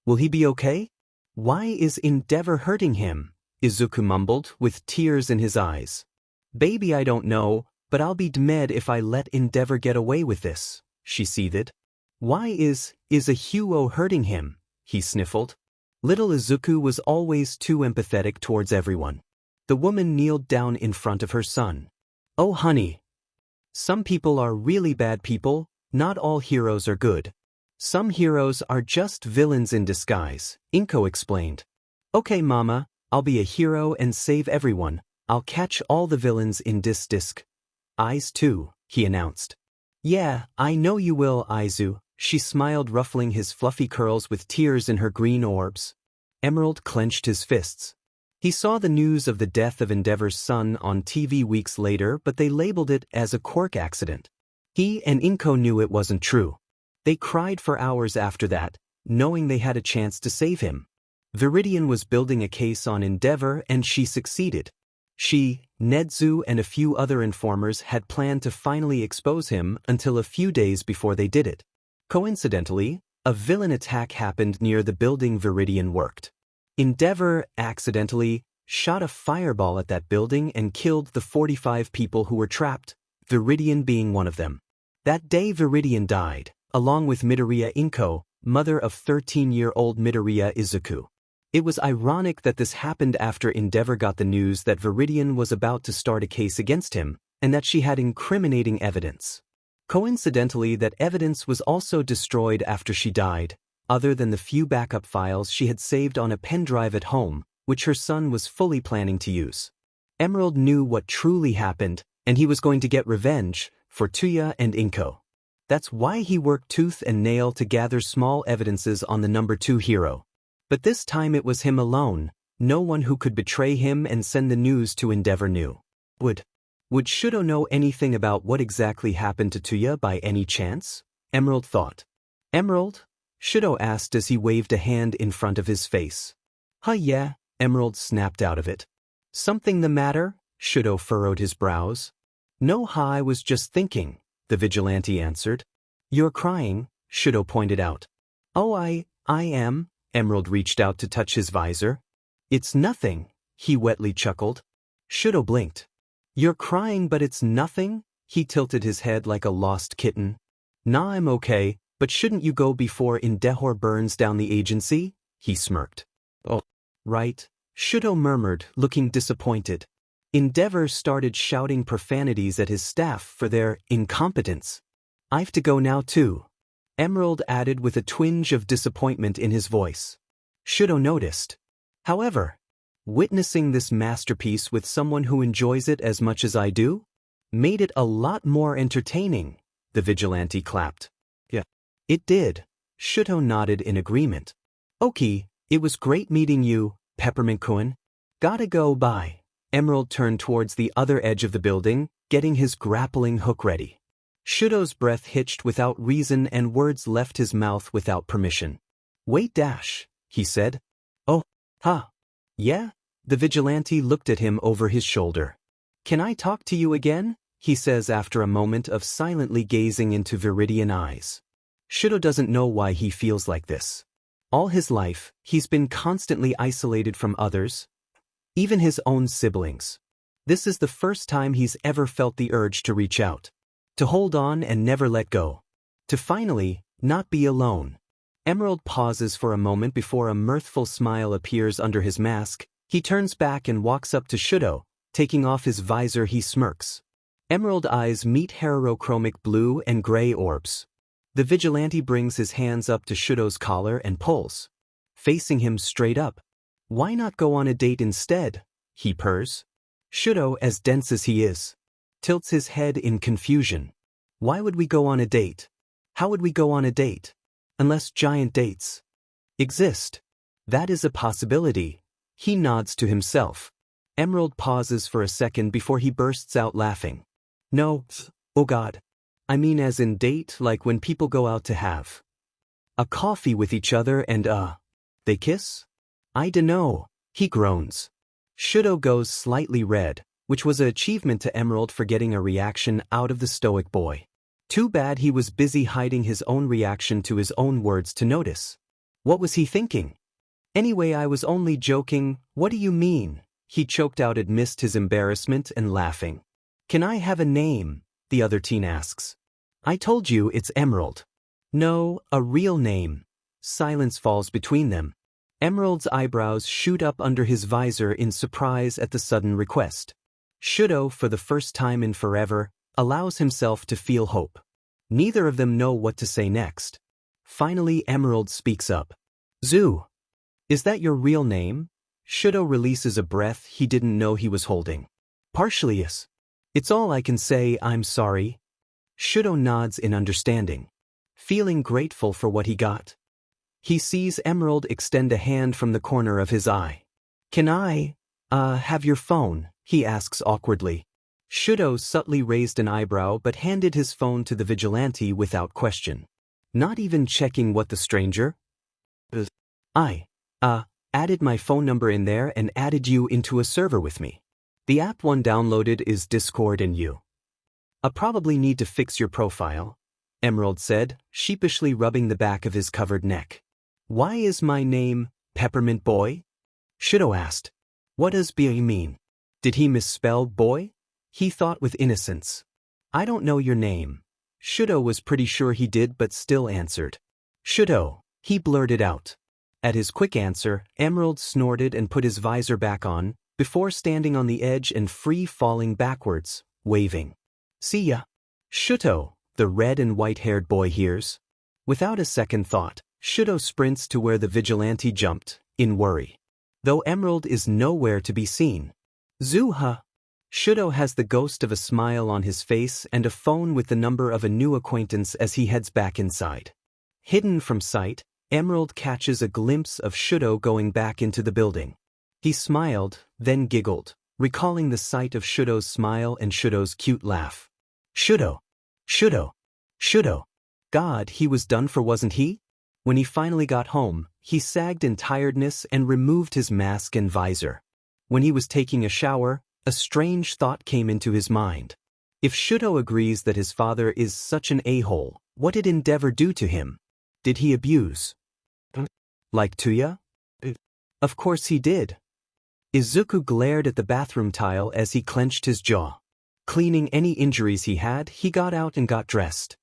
Speaker 1: Will he be okay? Why is Endeavor hurting him? Izuku mumbled, with tears in his eyes. Baby, I don't know, but I'll be dead if I let Endeavor get away with this, she seethed. Why is a Huo hurting him? He sniffled. Little Izuku was always too empathetic towards everyone. The woman kneeled down in front of her son. Oh honey. Some people are really bad people, not all heroes are good. Some heroes are just villains in disguise, Inko explained. Okay mama, I'll be a hero and save everyone. I'll catch all the villains in disc. Eyes too, he announced. Yeah, I know you will, Aizu, she smiled, ruffling his fluffy curls with tears in her green orbs. Emerald clenched his fists. He saw the news of the death of Endeavor's son on TV weeks later, but they labeled it as a quirk accident. He and Inko knew it wasn't true. They cried for hours after that, knowing they had a chance to save him. Viridian was building a case on Endeavor and she succeeded. She, Nedzu and a few other informers had planned to finally expose him until a few days before they did it. Coincidentally, a villain attack happened near the building Viridian worked. Endeavor accidentally shot a fireball at that building and killed the 45 people who were trapped, Viridian being one of them. That day Viridian died, along with Midoriya Inko, mother of 13-year-old Midoriya Izuku. It was ironic that this happened after Endeavor got the news that Viridian was about to start a case against him, and that she had incriminating evidence. Coincidentally, that evidence was also destroyed after she died, other than the few backup files she had saved on a pen drive at home, which her son was fully planning to use. Emerald knew what truly happened, and he was going to get revenge for Tuya and Inko. That's why he worked tooth and nail to gather small evidences on the number 2 hero. But this time it was him alone. No one who could betray him and send the news to Endeavor knew. Would Shudo know anything about what exactly happened to Tuya by any chance? Emerald thought. Emerald? Shudo asked as he waved a hand in front of his face. Huh, yeah, Emerald snapped out of it. Something the matter? Shudo furrowed his brows. No, I was just thinking, the Vigilante answered. You're crying, Shudo pointed out. Oh, I am. Emerald reached out to touch his visor. It's nothing, he wetly chuckled. Shudo blinked. You're crying but it's nothing? He tilted his head like a lost kitten. Nah, I'm okay, but shouldn't you go before Endeavor burns down the agency? He smirked. Oh, right, Shudo murmured, looking disappointed. Endeavor started shouting profanities at his staff for their incompetence. I've to go now too, Emerald added with a twinge of disappointment in his voice. Shudo noticed. However, witnessing this masterpiece with someone who enjoys it as much as I do made it a lot more entertaining, the Vigilante clapped. Yeah. It did. Shuto nodded in agreement. Okay, it was great meeting you, Peppermint-kun. Gotta go, bye. Emerald turned towards the other edge of the building, getting his grappling hook ready. Shuto's breath hitched without reason and words left his mouth without permission. Wait dash, he said. Oh, huh. Yeah? The vigilante looked at him over his shoulder. Can I talk to you again? He says after a moment of silently gazing into Viridian eyes. Shuto doesn't know why he feels like this. All his life, he's been constantly isolated from others, even his own siblings. This is the first time he's ever felt the urge to reach out, to hold on and never let go, to finally not be alone. Emerald pauses for a moment before a mirthful smile appears under his mask. He turns back and walks up to Shuto. Taking off his visor, he smirks. Emerald eyes meet heterochromic blue and gray orbs. The vigilante brings his hands up to Shuto's collar and pulls, facing him straight up. Why not go on a date instead? He purrs. Shuto, as dense as he is, tilts his head in confusion. Why would we go on a date? How would we go on a date? Unless giant dates exist. That is a possibility. He nods to himself. Emerald pauses for a second before he bursts out laughing. No, oh God. I mean as in date, like when people go out to have a coffee with each other and they kiss? I dunno, he groans. Shuto goes slightly red, which was an achievement to Emerald for getting a reaction out of the stoic boy. Too bad he was busy hiding his own reaction to his own words to notice. What was he thinking? Anyway, I was only joking. What do you mean? He choked out amidst his embarrassment and laughing. Can I have a name? The other teen asks. I told you it's Emerald. No, a real name. Silence falls between them. Emerald's eyebrows shoot up under his visor in surprise at the sudden request. Shuto, for the first time in forever, allows himself to feel hope. Neither of them know what to say next. Finally, Emerald speaks up. Zu. Is that your real name? Shuto releases a breath he didn't know he was holding. Partially yes. It's all I can say, I'm sorry. Shuto nods in understanding, feeling grateful for what he got. He sees Emerald extend a hand from the corner of his eye. Can I, have your phone? He asks awkwardly. Shuto subtly raised an eyebrow but handed his phone to the vigilante without question. Not even checking what the stranger? I, added my phone number in there and added you into a server with me. The app one downloaded is Discord and you. I probably need to fix your profile, Emerald said, sheepishly rubbing the back of his covered neck. Why is my name Peppermint Boy? Shuto asked. What does BGMI mean? Did he misspell boy? He thought with innocence. I don't know your name. Shuto was pretty sure he did but still answered. Shuto, he blurted out. At his quick answer, Emerald snorted and put his visor back on, before standing on the edge and free-falling backwards, waving. See ya. Shuto, the red and white-haired boy hears. Without a second thought, Shuto sprints to where the vigilante jumped, in worry. Though Emerald is nowhere to be seen. Zuha. Shuto has the ghost of a smile on his face and a phone with the number of a new acquaintance as he heads back inside. Hidden from sight, Emerald catches a glimpse of Shuto going back into the building. He smiled, then giggled, recalling the sight of Shuto's smile and Shuto's cute laugh. Shuto. Shuto. Shuto. God, he was done for, wasn't he? When he finally got home, he sagged in tiredness and removed his mask and visor. When he was taking a shower, a strange thought came into his mind. If Shuto agrees that his father is such an a-hole, what did Endeavor do to him? Did he abuse? Like Tuya? Of course he did. Izuku glared at the bathroom tile as he clenched his jaw. Cleaning any injuries he had, he got out and got dressed.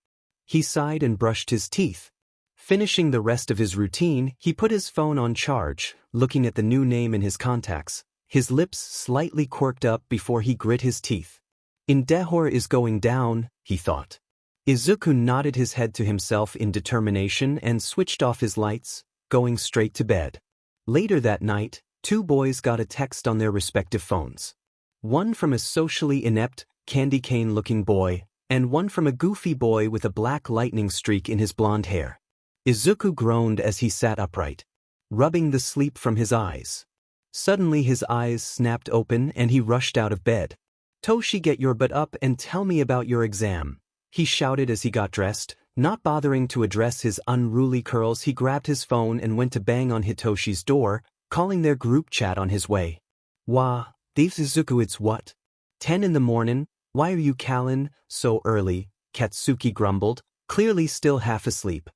Speaker 1: He sighed and brushed his teeth. Finishing the rest of his routine, he put his phone on charge, looking at the new name in his contacts, his lips slightly quirked up before he grit his teeth. Endeavor is going down, he thought. Izuku nodded his head to himself in determination and switched off his lights, going straight to bed. Later that night, two boys got a text on their respective phones. One from a socially inept, candy cane-looking boy, and one from a goofy boy with a black lightning streak in his blonde hair. Izuku groaned as he sat upright, rubbing the sleep from his eyes. Suddenly his eyes snapped open and he rushed out of bed. "Toshi, get your butt up and tell me about your exam," he shouted as he got dressed. Not bothering to address his unruly curls, he grabbed his phone and went to bang on Hitoshi's door, calling their group chat on his way. "Wah, thieves Izuku, it's what? 10 in the morning, why are you callin' so early?" Katsuki grumbled, clearly still half asleep.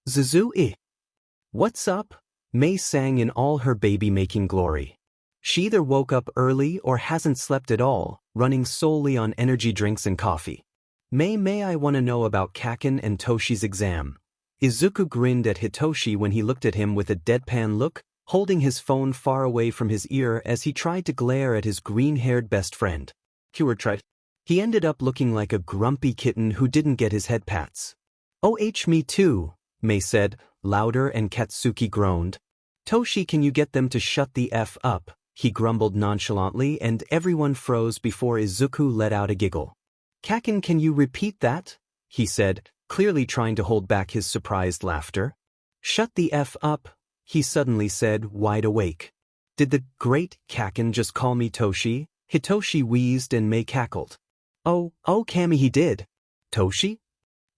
Speaker 1: "Zuzu, what's up?" Mei sang in all her baby-making glory. She either woke up early or hasn't slept at all, running solely on energy drinks and coffee. May I want to know about Kaken and Toshi's exam." Izuku grinned at Hitoshi when he looked at him with a deadpan look, holding his phone far away from his ear as he tried to glare at his green-haired best friend. He ended up looking like a grumpy kitten who didn't get his head pats. "Oh, me too," Mei said, louder, and Katsuki groaned. "Toshi, can you get them to shut the F up?" he grumbled nonchalantly, and everyone froze before Izuku let out a giggle. "Kaken, can you repeat that?" he said, clearly trying to hold back his surprised laughter. "Shut the F up," he suddenly said, wide awake. "Did the great Kaken just call me Toshi?" Hitoshi wheezed and Mei cackled. Oh, Kami, he did." "Toshi?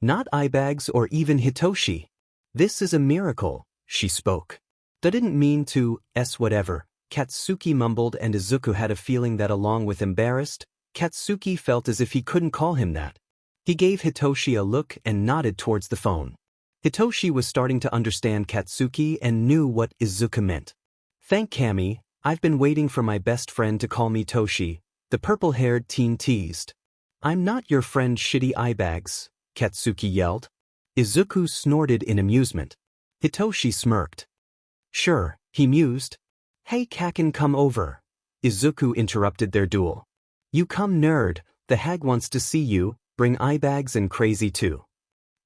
Speaker 1: Not eyebags or even Hitoshi. This is a miracle," she spoke. "I didn't mean to, whatever," Katsuki mumbled, and Izuku had a feeling that along with embarrassed, Katsuki felt as if he couldn't call him that. He gave Hitoshi a look and nodded towards the phone. Hitoshi was starting to understand Katsuki and knew what Izuku meant. "Thank Kami, I've been waiting for my best friend to call me Toshi," the purple-haired teen teased. "I'm not your friend, shitty eyebags," Katsuki yelled. Izuku snorted in amusement. Hitoshi smirked. "Sure," he mused. "Hey Kaken, come over." Izuku interrupted their duel. "You come, nerd, the hag wants to see you, bring eyebags and crazy too."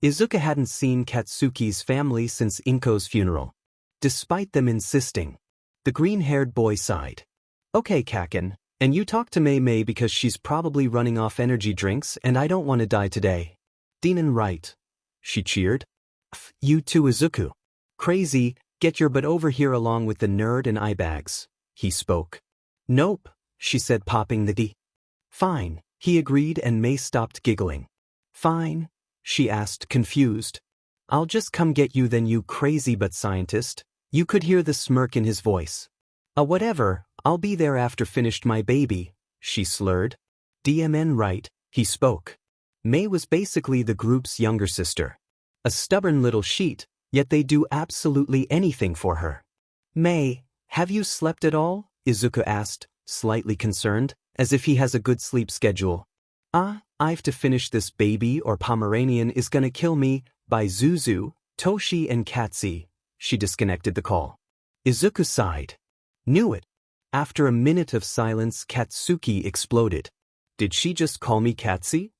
Speaker 1: Izuku hadn't seen Katsuki's family since Inko's funeral. Despite them insisting. The green-haired boy sighed. "Okay Kaken, and you talk to Mei because she's probably running off energy drinks and I don't want to die today." "Deepening right," she cheered. "F you too Izuku. Crazy, get your butt over here along with the nerd and eyebags," he spoke. "Nope," she said, popping the D. "Fine," he agreed, and Mei stopped giggling. "Fine?" she asked, confused. "I'll just come get you then, you crazy but scientist." You could hear the smirk in his voice. Whatever, I'll be there after finished my baby," she slurred. "DMN right," he spoke. Mei was basically the group's younger sister. A stubborn little sheet, yet they do absolutely anything for her. "Mei, have you slept at all?" Izuku asked, slightly concerned, as if he has a good sleep schedule. I've to finish this baby or Pomeranian is gonna kill me," by Zuzu, Toshi and Katsi. She disconnected the call. Izuku sighed. Knew it. After a minute of silence, Katsuki exploded. "Did she just call me Katsi?"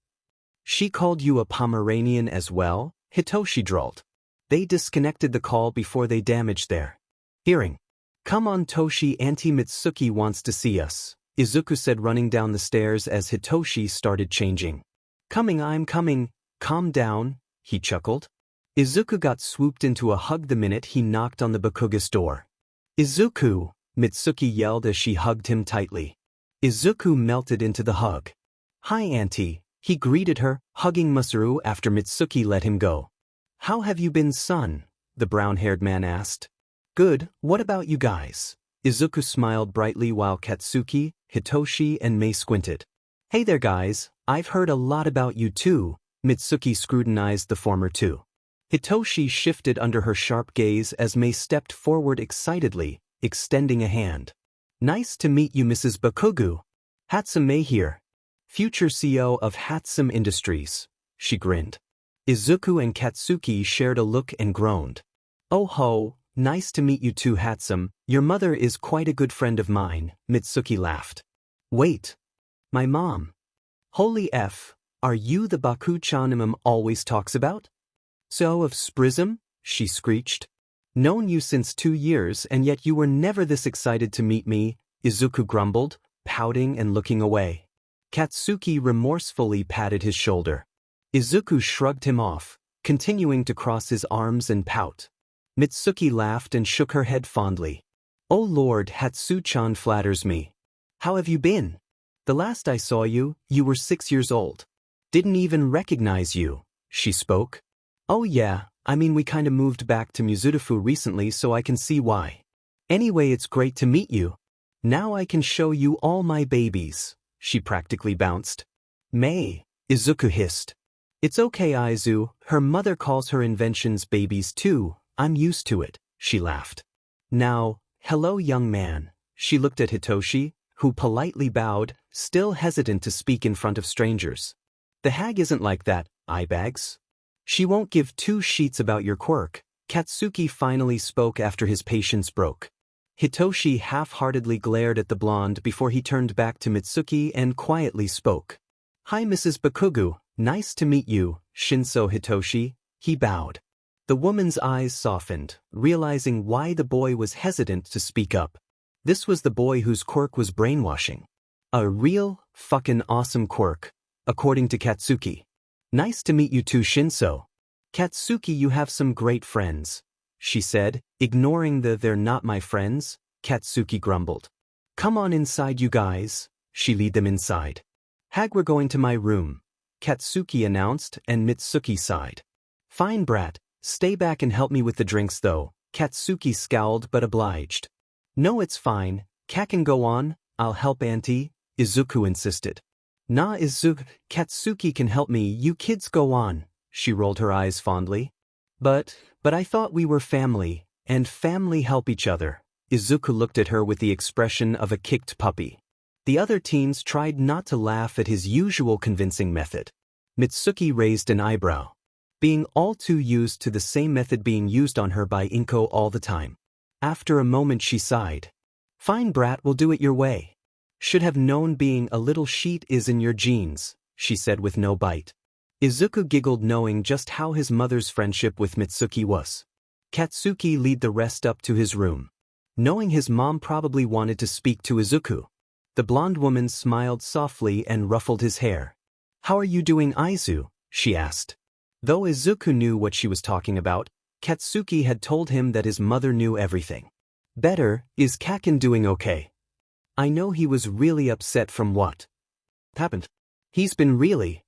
Speaker 1: "She called you a Pomeranian as well?" Hitoshi drawled. They disconnected the call before they damaged their hearing. "Come on Toshi, Auntie Mitsuki wants to see us," Izuku said, running down the stairs as Hitoshi started changing. I'm coming, calm down," he chuckled. Izuku got swooped into a hug the minute he knocked on the Bakuga's door. "Izuku," Mitsuki yelled as she hugged him tightly. Izuku melted into the hug. "Hi Auntie," he greeted her, hugging Masaru after Mitsuki let him go. "How have you been, son?" the brown-haired man asked. "Good, what about you guys?" Izuku smiled brightly while Katsuki, Hitoshi and Mei squinted. "Hey there guys, I've heard a lot about you too," Mitsuki scrutinized the former two. Hitoshi shifted under her sharp gaze as Mei stepped forward excitedly, extending a hand. "Nice to meet you, Mrs. Bakugu. Hatsum Mei here. Future CEO of Hatsum Industries," she grinned. Izuku and Katsuki shared a look and groaned. "Oh ho, nice to meet you too Hatsum, your mother is quite a good friend of mine," Mitsuki laughed. "Wait. My mom. Holy F, are you the Baku-chan always talks about?" "So of Sprism?" she screeched. "Known you since 2 years and yet you were never this excited to meet me," Izuku grumbled, pouting and looking away. Katsuki remorsefully patted his shoulder. Izuku shrugged him off, continuing to cross his arms and pout. Mitsuki laughed and shook her head fondly. "Oh Lord, Hatsu-chan flatters me. How have you been? The last I saw you, you were 6 years old. Didn't even recognize you," she spoke. "Oh yeah, I mean we kinda moved back to Mizurufu recently so I can see why. Anyway, it's great to meet you. Now I can show you all my babies," she practically bounced. "May," Izuku hissed. "It's okay, Aizu, her mother calls her inventions babies too, I'm used to it," she laughed. "Now, hello young man," she looked at Hitoshi, who politely bowed, still hesitant to speak in front of strangers. "The hag isn't like that, eyebags. She won't give two sheets about your quirk," Katsuki finally spoke after his patience broke. Hitoshi half-heartedly glared at the blonde before he turned back to Mitsuki and quietly spoke. "Hi Mrs. Bakugo, nice to meet you, Shinsou Hitoshi," he bowed. The woman's eyes softened, realizing why the boy was hesitant to speak up. This was the boy whose quirk was brainwashing. A real, fucking awesome quirk, according to Katsuki. "Nice to meet you too, Shinsou. Katsuki, you have some great friends," she said, ignoring the "they're not my friends," Katsuki grumbled. "Come on inside you guys," she led them inside. "Hag, we're going to my room," Katsuki announced, and Mitsuki sighed. "Fine brat, stay back and help me with the drinks though," Katsuki scowled but obliged. "No, it's fine, Kat can go on, I'll help auntie," Izuku insisted. "Nah Izuku, Katsuki can help me, you kids go on," she rolled her eyes fondly. But I thought we were family, and family help each other." Izuku looked at her with the expression of a kicked puppy. The other teens tried not to laugh at his usual convincing method. Mitsuki raised an eyebrow, being all too used to the same method being used on her by Inko all the time. After a moment she sighed. "Fine brat, we'll do it your way. Should have known being a little sheet is in your genes," she said with no bite. Izuku giggled, knowing just how his mother's friendship with Mitsuki was. Katsuki led the rest up to his room, knowing his mom probably wanted to speak to Izuku. The blonde woman smiled softly and ruffled his hair. "How are you doing, Aizu?" she asked. Though Izuku knew what she was talking about, Katsuki had told him that his mother knew everything. "Better, is Kakin doing okay? I know he was really upset from what happened. He's been really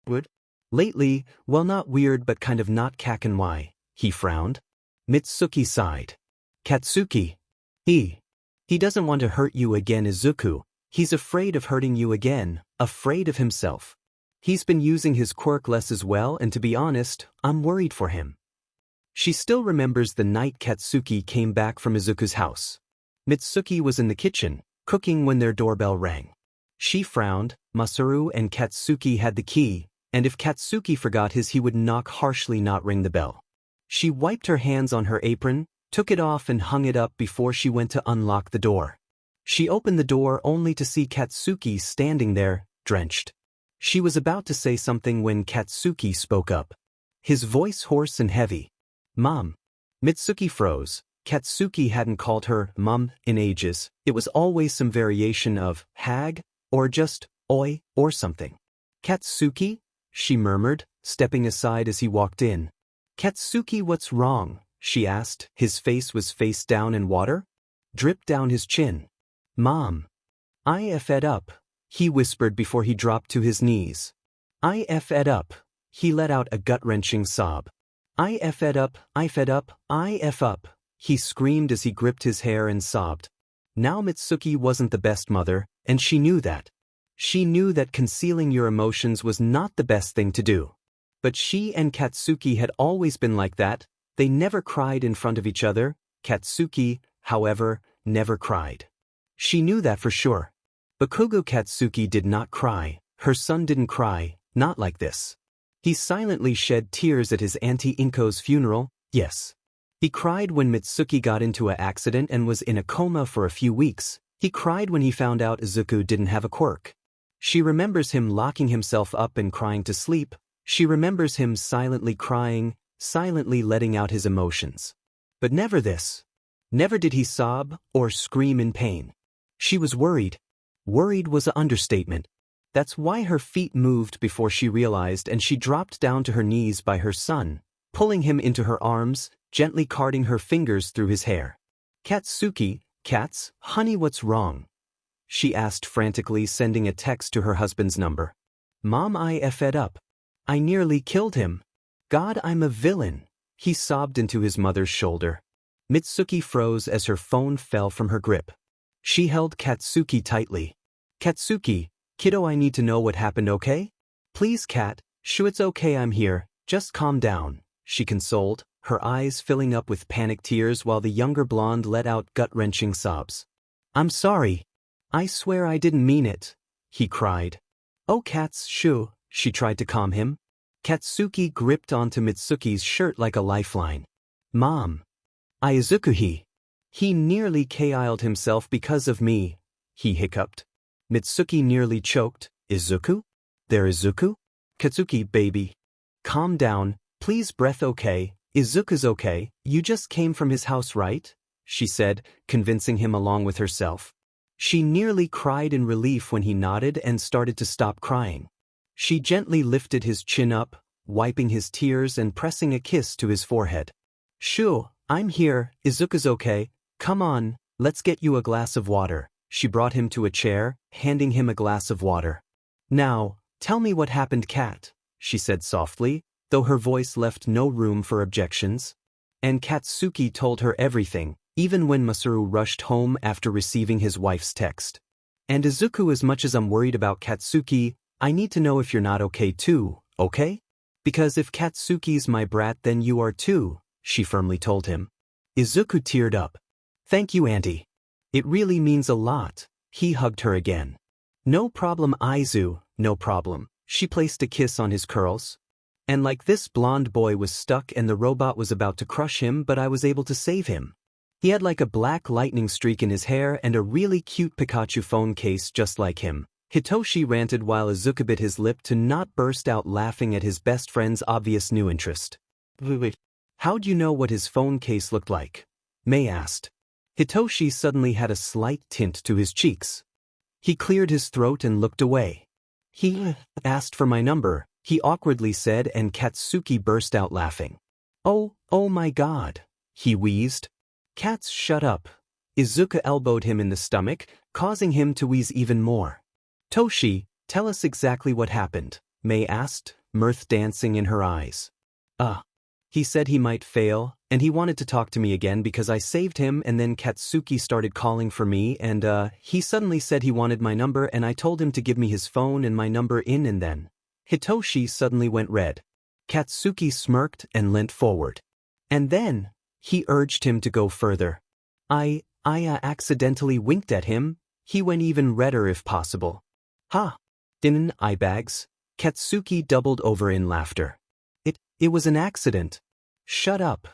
Speaker 1: weird lately, well not weird but kind of not Kakin. Why?" he frowned. Mitsuki sighed. "Katsuki. He doesn't want to hurt you again, Izuku. He's afraid of hurting you again, afraid of himself. He's been using his quirk less as well, and to be honest, I'm worried for him." She still remembers the night Katsuki came back from Izuku's house. Mitsuki was in the kitchen, cooking when their doorbell rang. She frowned. Masaru and Katsuki had the key, and if Katsuki forgot his, he would knock harshly, not ring the bell. She wiped her hands on her apron, took it off and hung it up before she went to unlock the door. She opened the door only to see Katsuki standing there, drenched. She was about to say something when Katsuki spoke up, his voice hoarse and heavy. "Mom." Mitsuki froze. Katsuki hadn't called her Mom in ages. It was always some variation of hag, or just oi, or something. "Katsuki?" she murmured, stepping aside as he walked in. "Katsuki, what's wrong?" she asked. His face was face down and water dripped down his chin. "Mom. I fed up," he whispered before he dropped to his knees. "I fed up." He let out a gut-wrenching sob. I fed up, I fed up, I F up," he screamed as he gripped his hair and sobbed. Now Mitsuki wasn't the best mother, and she knew that. She knew that concealing your emotions was not the best thing to do. But she and Katsuki had always been like that. They never cried in front of each other. Katsuki, however, never cried. She knew that for sure. Bakugo Katsuki did not cry. Her son didn't cry, not like this. He silently shed tears at his auntie Inko's funeral, yes. He cried when Mitsuki got into an accident and was in a coma for a few weeks. He cried when he found out Izuku didn't have a quirk. She remembers him locking himself up and crying to sleep. She remembers him silently crying, silently letting out his emotions. But never this. Never did he sob or scream in pain. She was worried. Worried was an understatement. That's why her feet moved before she realized, and she dropped down to her knees by her son, pulling him into her arms, gently carting her fingers through his hair. Katsuki, Kats, honey, what's wrong? She asked frantically, sending a text to her husband's number. Mom, I fed up. I nearly killed him. God, I'm a villain. He sobbed into his mother's shoulder. Mitsuki froze as her phone fell from her grip. She held Katsuki tightly. Katsuki, kiddo, I need to know what happened, okay? Please, Kat. Shoo, it's okay, I'm here. Just calm down, she consoled, her eyes filling up with panic tears while the younger blonde let out gut-wrenching sobs. I'm sorry. I swear I didn't mean it, he cried. Oh, Kats, shoo, she tried to calm him. Katsuki gripped onto Mitsuki's shirt like a lifeline. Mom. Izuku, he nearly KI'd himself because of me, he hiccuped. Mitsuki nearly choked. Izuku? There Izuku? Katsuki, baby. Calm down, please, breath okay, Izuku's okay, you just came from his house, right? She said, convincing him along with herself. She nearly cried in relief when he nodded and started to stop crying. She gently lifted his chin up, wiping his tears and pressing a kiss to his forehead. Shoo, I'm here, Izuku's okay, come on, let's get you a glass of water. She brought him to a chair, handing him a glass of water. Now, tell me what happened, Kat, she said softly, though her voice left no room for objections. And Katsuki told her everything, even when Masaru rushed home after receiving his wife's text. And Izuku, as much as I'm worried about Katsuki, I need to know if you're not okay too, okay? Because if Katsuki's my brat, then you are too, she firmly told him. Izuku teared up. Thank you, Auntie. It really means a lot. He hugged her again. No problem, Izu, no problem. She placed a kiss on his curls. And like this blonde boy was stuck and the robot was about to crush him, but I was able to save him. He had like a black lightning streak in his hair and a really cute Pikachu phone case just like him. Hitoshi ranted while Izuku bit his lip to not burst out laughing at his best friend's obvious new interest. Wait. How'd you know what his phone case looked like? Mei asked. Hitoshi suddenly had a slight tint to his cheeks. He cleared his throat and looked away. He asked for my number, he awkwardly said, and Katsuki burst out laughing. Oh my God, he wheezed. Kats, shut up. Izuku elbowed him in the stomach, causing him to wheeze even more. Toshi, tell us exactly what happened, Mei asked, mirth dancing in her eyes. He said he might fail, and he wanted to talk to me again because I saved him, and then Katsuki started calling for me, and he suddenly said he wanted my number, and I told him to give me his phone and my number in, and then Hitoshi suddenly went red. Katsuki smirked and leant forward. And then he urged him to go further. I accidentally winked at him. He went even redder if possible. Ha! Didn't I, bags? Katsuki doubled over in laughter. It was an accident. Shut up.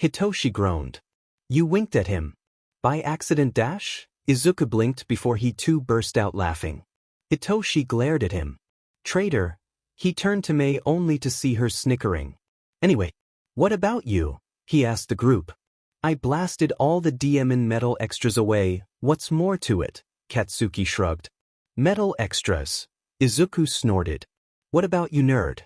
Speaker 1: Hitoshi groaned. You winked at him. By accident dash? Izuku blinked before he too burst out laughing. Hitoshi glared at him. Traitor. He turned to Mei only to see her snickering. Anyway, what about you? He asked the group. I blasted all the DM metal extras away, what's more to it? Katsuki shrugged. Metal extras. Izuku snorted. What about you, nerd?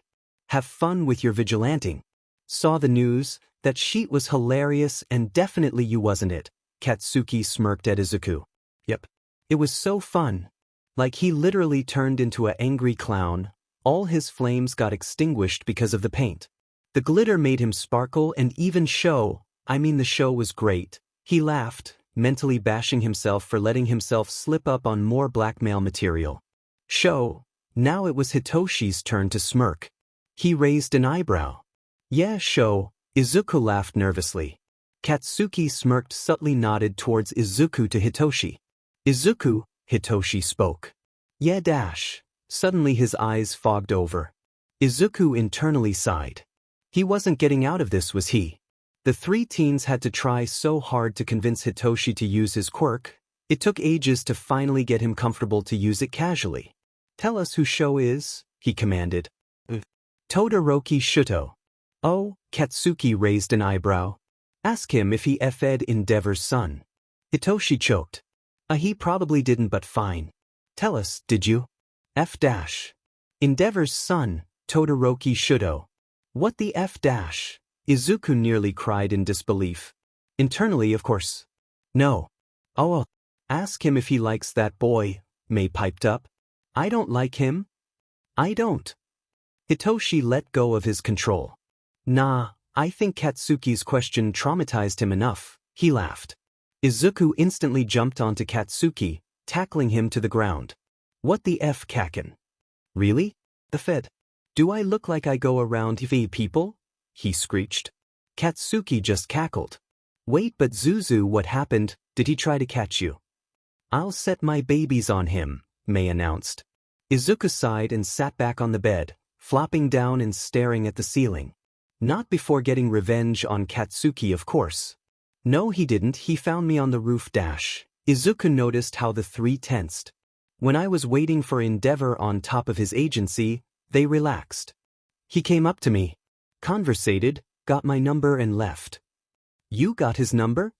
Speaker 1: Have fun with your vigilanting. Saw the news? That sheet was hilarious and definitely you wasn't it. Katsuki smirked at Izuku. Yep. It was so fun. Like he literally turned into an angry clown. All his flames got extinguished because of the paint. The glitter made him sparkle and even show. The show was great. He laughed, mentally bashing himself for letting himself slip up on more blackmail material. Show. Now it was Hitoshi's turn to smirk. He raised an eyebrow. Yeah, show. Izuku laughed nervously. Katsuki smirked, subtly nodded towards Izuku to Hitoshi. Izuku, Hitoshi spoke. Yeah dash. Suddenly his eyes fogged over. Izuku internally sighed. He wasn't getting out of this, was he? The three teens had to try so hard to convince Hitoshi to use his quirk. It took ages to finally get him comfortable to use it casually. Tell us who Sho is, he commanded. Todoroki Shuto. Oh, Katsuki raised an eyebrow. Ask him if he f'd Endeavor's son. Hitoshi choked. He probably didn't, but fine. Tell us, did you? F dash. Endeavor's son, Todoroki Shudo. What the F dash? Izuku nearly cried in disbelief. Internally, of course. No. Oh, ask him if he likes that boy, Mei piped up. I don't like him. I don't. Hitoshi let go of his control. Nah, I think Katsuki's question traumatized him enough, he laughed. Izuku instantly jumped onto Katsuki, tackling him to the ground. What the F, Kaken? Really? The Fed? Do I look like I go around v people? He screeched. Katsuki just cackled. Wait, but Zuzu, what happened? Did he try to catch you? I'll set my babies on him, Mei announced. Izuku sighed and sat back on the bed, flopping down and staring at the ceiling. Not before getting revenge on Katsuki, of course. No, he didn't. He found me on the roof dash. Izuku noticed how the three tensed. When I was waiting for Endeavor on top of his agency, they relaxed. He came up to me, conversated, got my number and left. You got his number?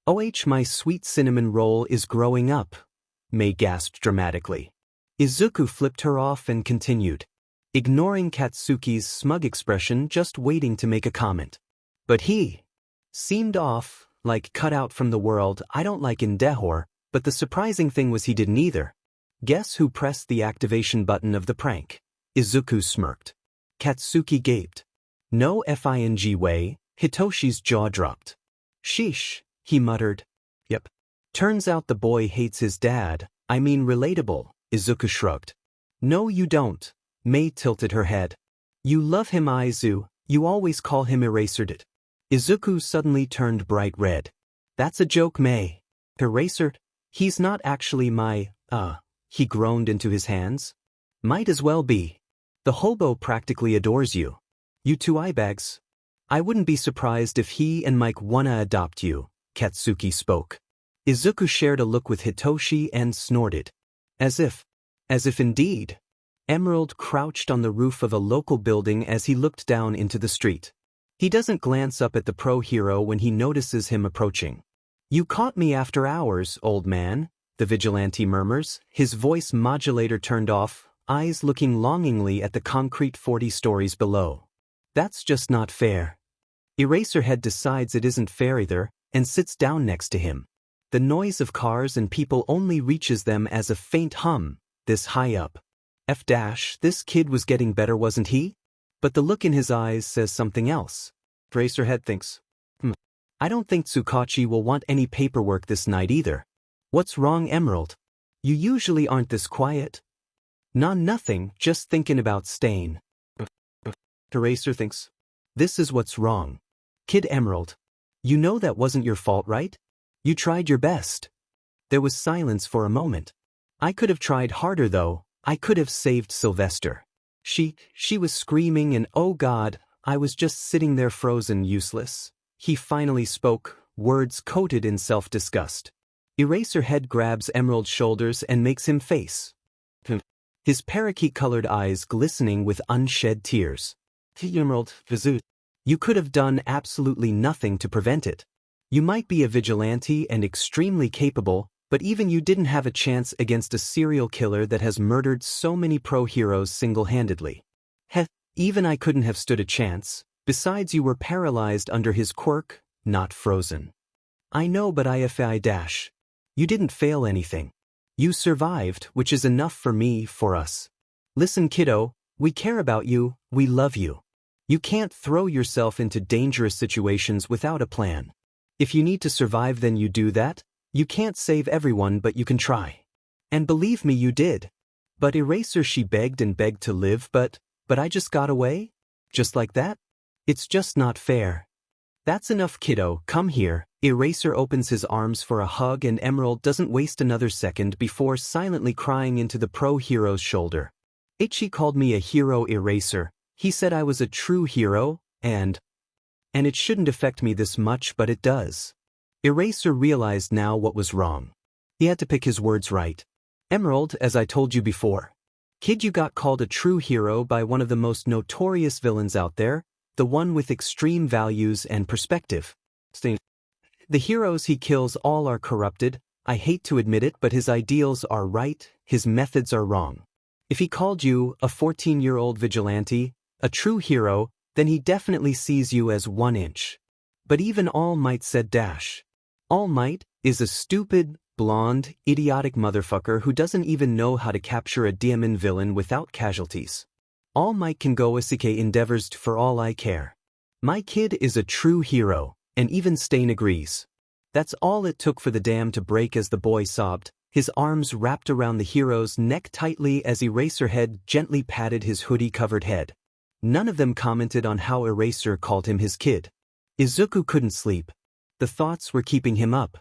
Speaker 1: Oh, my sweet cinnamon roll is growing up, Mei gasped dramatically. Izuku flipped her off and continued, ignoring Katsuki's smug expression, just waiting to make a comment. But he seemed off, like cut out from the world. I don't like Endeavor, but the surprising thing was he didn't either. Guess who pressed the activation button of the prank? Izuku smirked. Katsuki gaped. No fing way. Hitoshi's jaw dropped. Sheesh, he muttered. Yep. Turns out the boy hates his dad. I mean relatable, Izuku shrugged. No you don't. Mei tilted her head. You love him, Izu. You always call him Erasered. Izuku suddenly turned bright red. That's a joke, Mei. Erasered? He's not actually my, he groaned into his hands. Might as well be. The hobo practically adores you. You two eyebags. I wouldn't be surprised if he and Mike wanna adopt you, Katsuki spoke. Izuku shared a look with Hitoshi and snorted. As if indeed. Emerald crouched on the roof of a local building as he looked down into the street. He doesn't glance up at the pro hero when he notices him approaching. You caught me after hours, old man, the vigilante murmurs, his voice modulator turned off, eyes looking longingly at the concrete 40 stories below. That's just not fair. Eraserhead decides it isn't fair either, and sits down next to him. The noise of cars and people only reaches them as a faint hum, this high up. This kid was getting better, wasn't he? But the look in his eyes says something else. Eraserhead thinks, I don't think Tsukachi will want any paperwork this night either. What's wrong, Emerald? You usually aren't this quiet. Nothing, just thinking about staying. Eraser thinks, this is what's wrong. Kid Emerald. You know that wasn't your fault, right? You tried your best. There was silence for a moment. I could have tried harder though. I could have saved Sylvester. She was screaming and oh God, I was just sitting there frozen, useless. He finally spoke, words coated in self-disgust. Eraserhead grabs Emerald's shoulders and makes him face. His parakeet-colored eyes glistening with unshed tears. Emerald, Vizu, you could have done absolutely nothing to prevent it. You might be a vigilante and extremely capable, but even you didn't have a chance against a serial killer that has murdered so many pro-heroes single-handedly. Even I couldn't have stood a chance. Besides, you were paralyzed under his quirk, not frozen. I know, but you didn't fail anything. You survived, which is enough for us. Listen, kiddo, we care about you, we love you. You can't throw yourself into dangerous situations without a plan. If you need to survive, then you do that. You can't save everyone, but you can try. And believe me, you did. But Eraser, she begged and begged to live, but I just got away? Just like that? It's just not fair. That's enough, kiddo, come here. Eraser opens his arms for a hug and Emerald doesn't waste another second before silently crying into the pro-hero's shoulder. Ichi called me a hero, Eraser. He said I was a true hero, and it shouldn't affect me this much, but it does. Eraser realized now what was wrong. He had to pick his words right. Emerald, as I told you before. Kid, you got called a true hero by one of the most notorious villains out there, the one with extreme values and perspective. The heroes he kills all are corrupted. I hate to admit it, but his ideals are right, his methods are wrong. If he called you a 14-year-old vigilante, a true hero, then he definitely sees you as 1 inch. But even All Might said dash. All Might is a stupid, blonde, idiotic motherfucker who doesn't even know how to capture a demon villain without casualties. All Might can go Isekai endeavors for all I care. My kid is a true hero, and even Stain agrees. That's all it took for the dam to break as the boy sobbed, his arms wrapped around the hero's neck tightly as Eraserhead gently patted his hoodie-covered head. None of them commented on how Eraser called him his kid. Izuku couldn't sleep. The thoughts were keeping him up.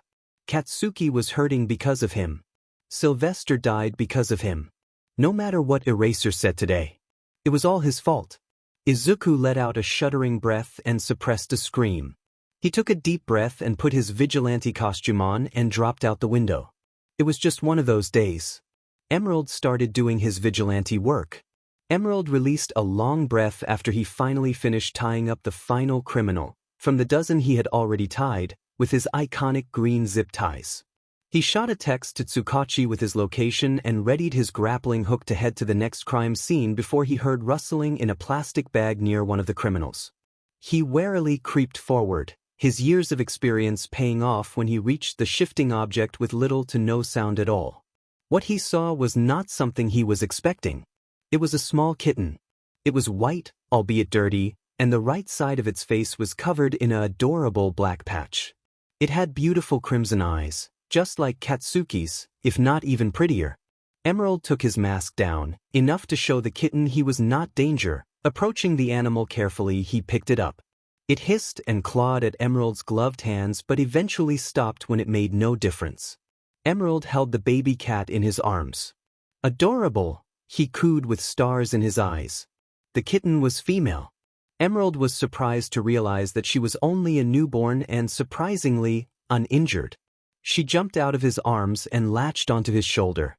Speaker 1: Katsuki was hurting because of him. Sylvester died because of him. No matter what Eraser said today, it was all his fault. Izuku let out a shuddering breath and suppressed a scream. He took a deep breath and put his vigilante costume on and dropped out the window. It was just one of those days. Emerald started doing his vigilante work. Emerald released a long breath after he finally finished tying up the final criminal, from the dozen he had already tied, with his iconic green zip ties. He shot a text to Tsukachi with his location and readied his grappling hook to head to the next crime scene before he heard rustling in a plastic bag near one of the criminals. He warily creeped forward, his years of experience paying off when he reached the shifting object with little to no sound at all. What he saw was not something he was expecting. It was a small kitten. It was white, albeit dirty, and the right side of its face was covered in an adorable black patch. It had beautiful crimson eyes, just like Katsuki's, if not even prettier. Emerald took his mask down, enough to show the kitten he was not danger. Approaching the animal carefully, he picked it up. It hissed and clawed at Emerald's gloved hands but eventually stopped when it made no difference. Emerald held the baby cat in his arms. Adorable, he cooed with stars in his eyes. The kitten was female. Emerald was surprised to realize that she was only a newborn and, surprisingly, uninjured. She jumped out of his arms and latched onto his shoulder.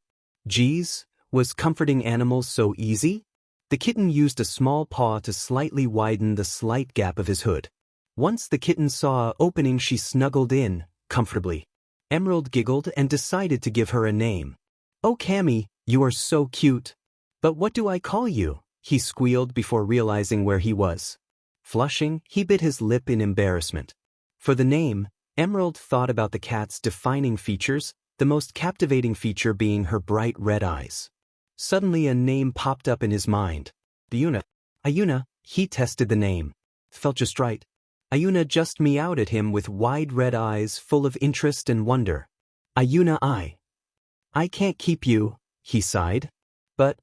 Speaker 1: Geez, was comforting animals so easy? The kitten used a small paw to slightly widen the slight gap of his hood. Once the kitten saw an opening, she snuggled in, comfortably. Emerald giggled and decided to give her a name. "Oh, Cammy, you are so cute. But what do I call you?" he squealed before realizing where he was. Flushing, he bit his lip in embarrassment. For the name, Emerald thought about the cat's defining features, the most captivating feature being her bright red eyes. Suddenly a name popped up in his mind. Ayuna. Ayuna, he tested the name. Felt just right. Ayuna just meowed at him with wide red eyes full of interest and wonder. Ayuna, I can't keep you, he sighed. But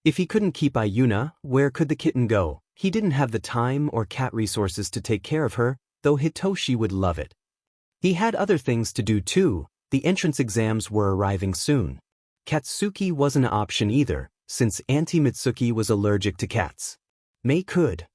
Speaker 1: if he couldn't keep Ayuna, where could the kitten go? He didn't have the time or cat resources to take care of her, though Hitoshi would love it. He had other things to do too. The entrance exams were arriving soon. Katsuki wasn't an option either, since Auntie Mitsuki was allergic to cats. May could.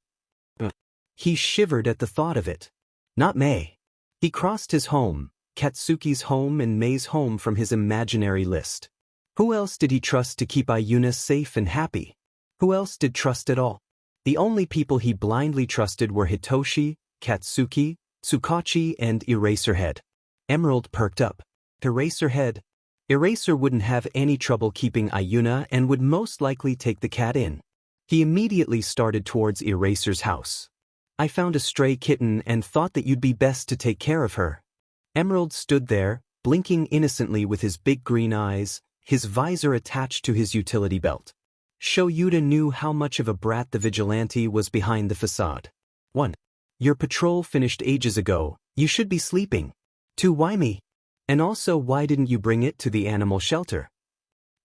Speaker 1: He shivered at the thought of it. Not May. He crossed his home, Katsuki's home and May's home from his imaginary list. Who else did he trust to keep Ayuna safe and happy? Who else did trust at all? The only people he blindly trusted were Hitoshi, Katsuki, Tsukachi, and Eraserhead. Emerald perked up. Eraserhead. Eraser wouldn't have any trouble keeping Ayuna and would most likely take the cat in. He immediately started towards Eraser's house. I found a stray kitten and thought that you'd be best to take care of her. Emerald stood there, blinking innocently with his big green eyes, his visor attached to his utility belt. Shoyuta knew how much of a brat the vigilante was behind the facade. 1. Your patrol finished ages ago, you should be sleeping. 2. Why me? And also, why didn't you bring it to the animal shelter?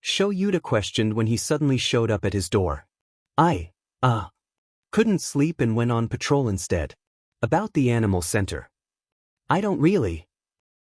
Speaker 1: Shoyuta questioned when he suddenly showed up at his door. I couldn't sleep and went on patrol instead. About the animal center. I don't really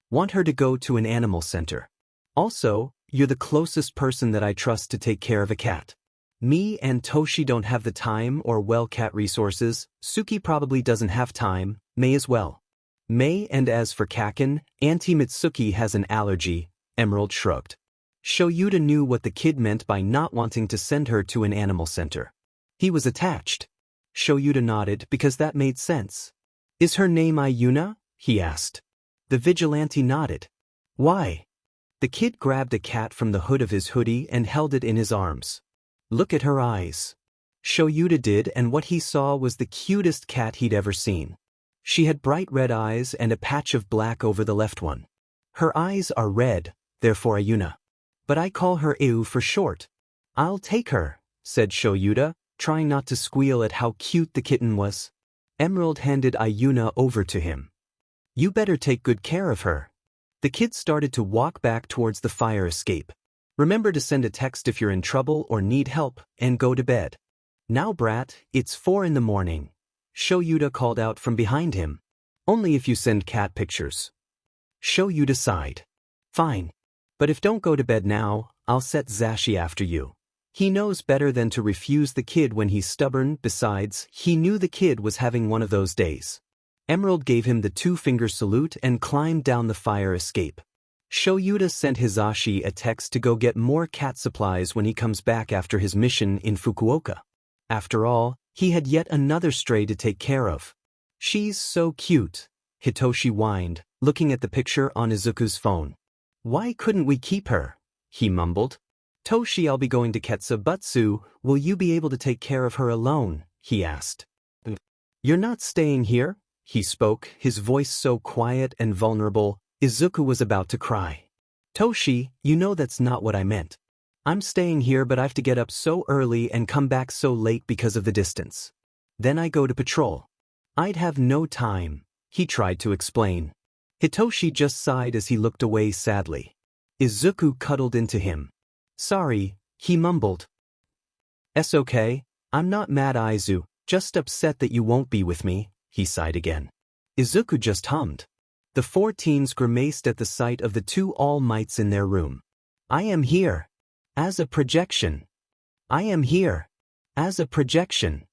Speaker 1: want her to go to an animal center. Also, you're the closest person that I trust to take care of a cat. Me and Toshi don't have the time or cat resources. Suki probably doesn't have time, May as well. May, and as for Kaken, Auntie Mitsuki has an allergy, Emerald shrugged. Shoyuta knew what the kid meant by not wanting to send her to an animal center. He was attached. Shoyuta nodded because that made sense. Is her name Ayuna? He asked. The vigilante nodded. Why? The kid grabbed a cat from the hood of his hoodie and held it in his arms. Look at her eyes. Shoyuta did, and what he saw was the cutest cat he'd ever seen. She had bright red eyes and a patch of black over the left one. Her eyes are red, therefore Ayuna. But I call her Eu for short. I'll take her, said Shoyuta, trying not to squeal at how cute the kitten was. Emerald handed Ayuna over to him. You better take good care of her. The kid started to walk back towards the fire escape. Remember to send a text if you're in trouble or need help, and go to bed. Now brat, it's 4 in the morning. Shoyuta called out from behind him. Only if you send cat pictures. Shoyuta sighed. Fine. But if don't go to bed now, I'll set Zashi after you. He knows better than to refuse the kid when he's stubborn. Besides, he knew the kid was having one of those days. Emerald gave him the 2-finger salute and climbed down the fire escape. Shoyuta sent Hizashi a text to go get more cat supplies when he comes back after his mission in Fukuoka. After all, he had yet another stray to take care of. She's so cute, Hitoshi whined, looking at the picture on Izuku's phone. Why couldn't we keep her? He mumbled. Toshi, I'll be going to Ketsubatsu, will you be able to take care of her alone? He asked. You're not staying here? He spoke, his voice so quiet and vulnerable, Izuku was about to cry. Toshi, you know that's not what I meant. I'm staying here, but I've to get up so early and come back so late because of the distance. Then I go to patrol. I'd have no time, he tried to explain. Hitoshi just sighed as he looked away sadly. Izuku cuddled into him. Sorry, he mumbled. "Es okay, I'm not mad Aizu, just upset that you won't be with me," he sighed again. Izuku just hummed. The 4 teens grimaced at the sight of the 2 all-mights in their room. I am here. As a projection. I am here. As a projection.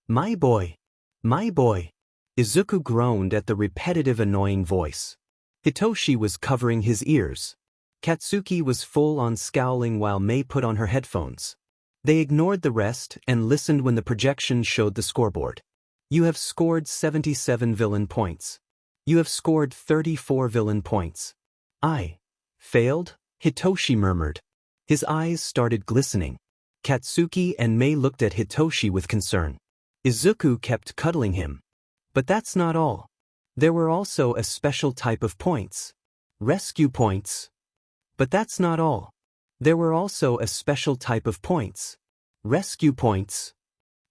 Speaker 1: My boy. My boy. Izuku groaned at the repetitive annoying voice. Hitoshi was covering his ears. Katsuki was full on scowling while Mei put on her headphones. They ignored the rest and listened when the projection showed the scoreboard. You have scored 77 villain points. You have scored 34 villain points. I failed, Hitoshi murmured. His eyes started glistening. Katsuki and Mei looked at Hitoshi with concern. Izuku kept cuddling him. But that's not all. There were also a special type of points. Rescue points. But that's not all. There were also a special type of points. Rescue points.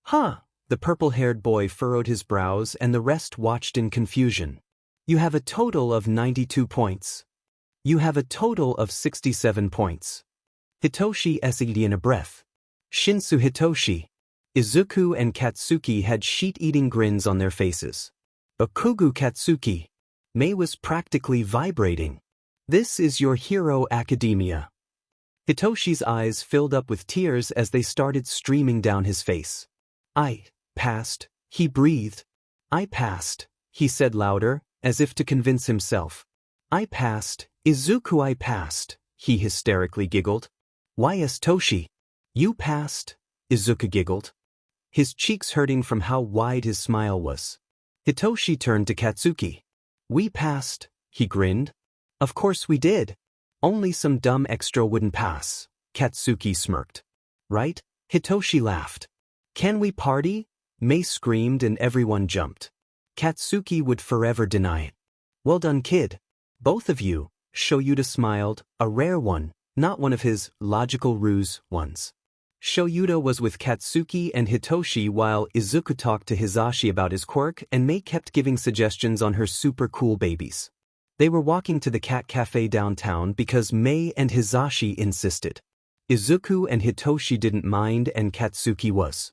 Speaker 1: Huh, the purple-haired boy furrowed his brows and the rest watched in confusion. You have a total of 92 points. You have a total of 67 points. Hitoshi essayed in a breath. Shinsou Hitoshi. Izuku and Katsuki had sheet-eating grins on their faces. Okugu Katsuki. Mei was practically vibrating. This is your hero academia. Hitoshi's eyes filled up with tears as they started streaming down his face. I passed, he breathed. I passed, he said louder, as if to convince himself. I passed, Izuku, I passed, he hysterically giggled. Yes, Toshi. You passed, Izuku giggled. His cheeks hurting from how wide his smile was. Hitoshi turned to Katsuki. We passed, he grinned. Of course we did. Only some dumb extra wouldn't pass, Katsuki smirked. Right? Hitoshi laughed. Can we party? Mei screamed and everyone jumped. Katsuki would forever deny it. Well done, kid. Both of you, Shoyuta smiled, a rare one, not one of his logical ruse ones. Shoyuta was with Katsuki and Hitoshi while Izuku talked to Hizashi about his quirk and Mei kept giving suggestions on her super cool babies. They were walking to the cat cafe downtown because Mei and Hizashi insisted. Izuku and Hitoshi didn't mind and Katsuki was.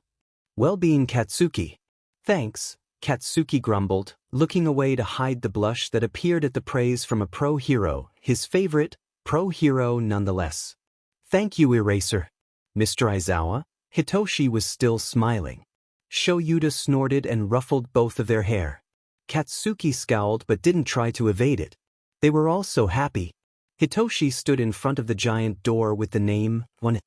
Speaker 1: Well, being Katsuki. Thanks, Katsuki grumbled, looking away to hide the blush that appeared at the praise from a pro hero, his favorite, pro hero nonetheless. Thank you, Eraser. Mr. Aizawa. Hitoshi was still smiling. Shoyuta snorted and ruffled both of their hair. Katsuki scowled but didn't try to evade it. They were all so happy. Hitoshi stood in front of the giant door with the name, one,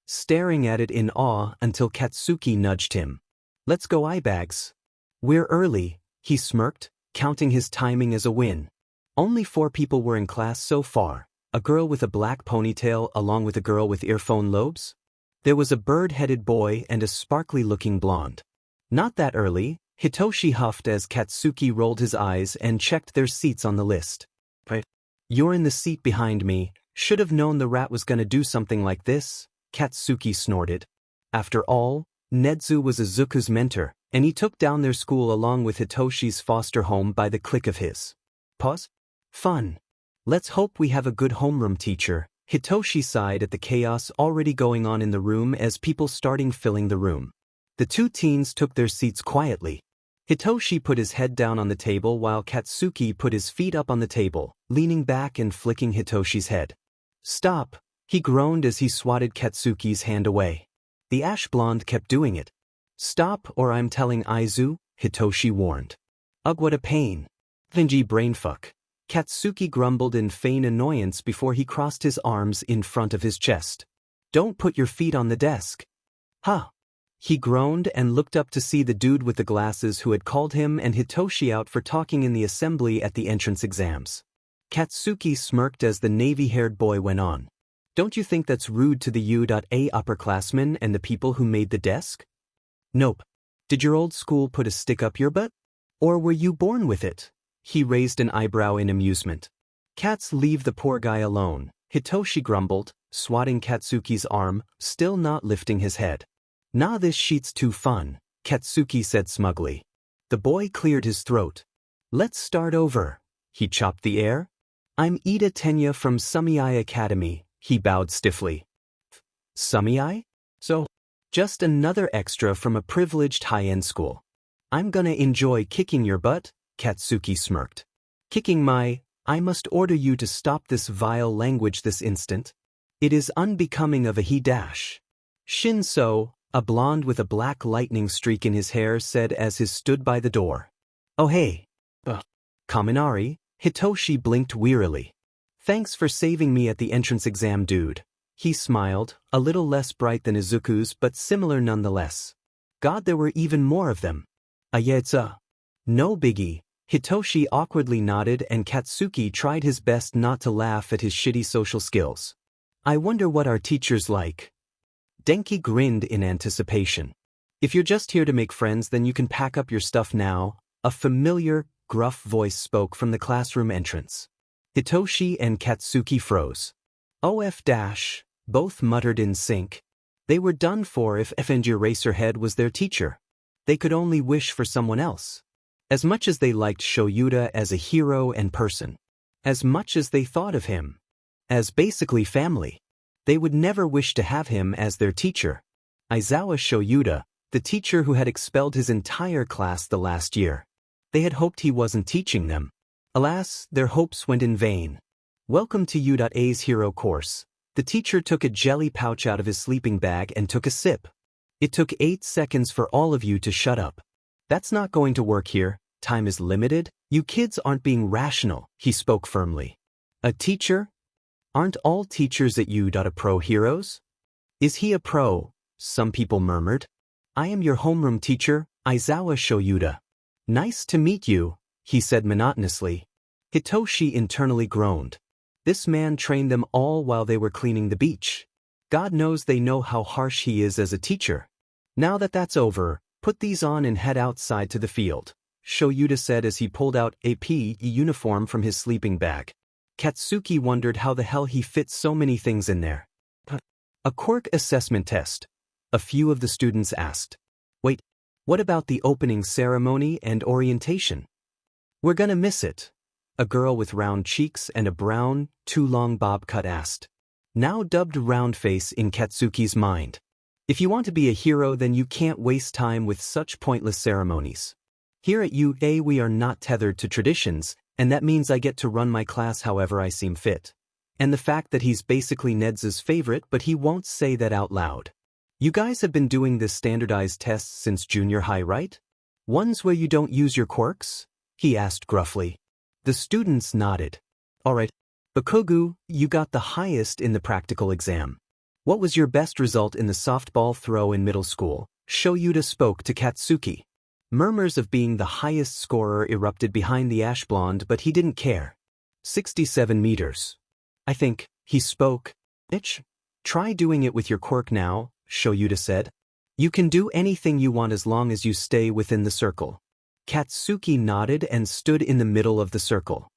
Speaker 1: staring at it in awe until Katsuki nudged him. Let's go, eyebags. We're early, he smirked, counting his timing as a win. Only 4 people were in class so far, a girl with a black ponytail along with a girl with earphone lobes. There was a bird-headed boy and a sparkly-looking blonde. Not that early, Hitoshi huffed as Katsuki rolled his eyes and checked their seats on the list. Right. You're in the seat behind me. Should have known the rat was gonna do something like this, Katsuki snorted. After all, Nezu was Izuku's mentor, and he took down their school along with Hitoshi's foster home by the click of his. Pause? Fun. Let's hope we have a good homeroom teacher. Hitoshi sighed at the chaos already going on in the room as people starting filling the room. The two teens took their seats quietly. Hitoshi put his head down on the table while Katsuki put his feet up on the table, leaning back and flicking Hitoshi's head. Stop, he groaned as he swatted Katsuki's hand away. The ash blonde kept doing it. Stop or I'm telling Aizu, Hitoshi warned. Ugh, what a pain. Vinji brainfuck. Katsuki grumbled in feigned annoyance before he crossed his arms in front of his chest. Don't put your feet on the desk. Huh. He groaned and looked up to see the dude with the glasses who had called him and Hitoshi out for talking in the assembly at the entrance exams. Katsuki smirked as the navy-haired boy went on. Don't you think that's rude to the U.A upperclassmen and the people who made the desk? Nope. Did your old school put a stick up your butt? Or were you born with it? He raised an eyebrow in amusement. Cats, leave the poor guy alone, Hitoshi grumbled, swatting Katsuki's arm, still not lifting his head. Nah, this shit's too fun, Katsuki said smugly. The boy cleared his throat. Let's start over. He chopped the air. I'm Ida Tenya from Sumiai Academy, he bowed stiffly. Sumiai? So, just another extra from a privileged high-end school. I'm gonna enjoy kicking your butt, Katsuki smirked. Kicking I must order you to stop this vile language this instant. It is unbecoming of a he-dash. Shinsou, a blonde with a black lightning streak in his hair, said as he stood by the door. Oh hey. Kaminari, Hitoshi blinked wearily. Thanks for saving me at the entrance exam, dude. He smiled, a little less bright than Izuku's but similar nonetheless. God, there were even more of them. Yeah, it's no biggie. Hitoshi awkwardly nodded and Katsuki tried his best not to laugh at his shitty social skills. I wonder what our teacher's like. Denki grinned in anticipation. If you're just here to make friends, then you can pack up your stuff now, a familiar, gruff voice spoke from the classroom entrance. Hitoshi and Katsuki froze. OF-, both muttered in sync. They were done for if FNG Eraserhead was their teacher. They could only wish for someone else. As much as they liked Shoyuta as a hero and person, as much as they thought of him as basically family, they would never wish to have him as their teacher. Aizawa Shoyuta, the teacher who had expelled his entire class the last year. They had hoped he wasn't teaching them. Alas, their hopes went in vain. Welcome to U.A's hero course. The teacher took a jelly pouch out of his sleeping bag and took a sip. It took 8 seconds for all of you to shut up. That's not going to work here. Time is limited. You kids aren't being rational, he spoke firmly. A teacher? Aren't all teachers at U.A pro heroes? Is he a pro? Some people murmured. I am your homeroom teacher, Aizawa Shoyuta. Nice to meet you, he said monotonously. Hitoshi internally groaned. This man trained them all while they were cleaning the beach. God knows they know how harsh he is as a teacher. Now that that's over, put these on and head outside to the field, Shoyuta said as he pulled out a PE uniform from his sleeping bag. Katsuki wondered how the hell he fit so many things in there. A quirk assessment test, a few of the students asked. Wait, what about the opening ceremony and orientation? We're gonna miss it, a girl with round cheeks and a brown, too long bob cut asked. Now dubbed round face in Katsuki's mind. If you want to be a hero, then you can't waste time with such pointless ceremonies. Here at UA we are not tethered to traditions, and that means I get to run my class however I seem fit. And the fact that he's basically Ned's favorite, but he won't say that out loud. You guys have been doing this standardized test since junior high, right? Ones where you don't use your quirks? He asked gruffly. The students nodded. Alright, Bakugu, you got the highest in the practical exam. What was your best result in the softball throw in middle school? Shoyuta spoke to Katsuki. Murmurs of being the highest scorer erupted behind the ash blonde, but he didn't care. 67 meters. I think, he spoke. Bitch, try doing it with your quirk now, Shoyuta said. You can do anything you want as long as you stay within the circle. Katsuki nodded and stood in the middle of the circle.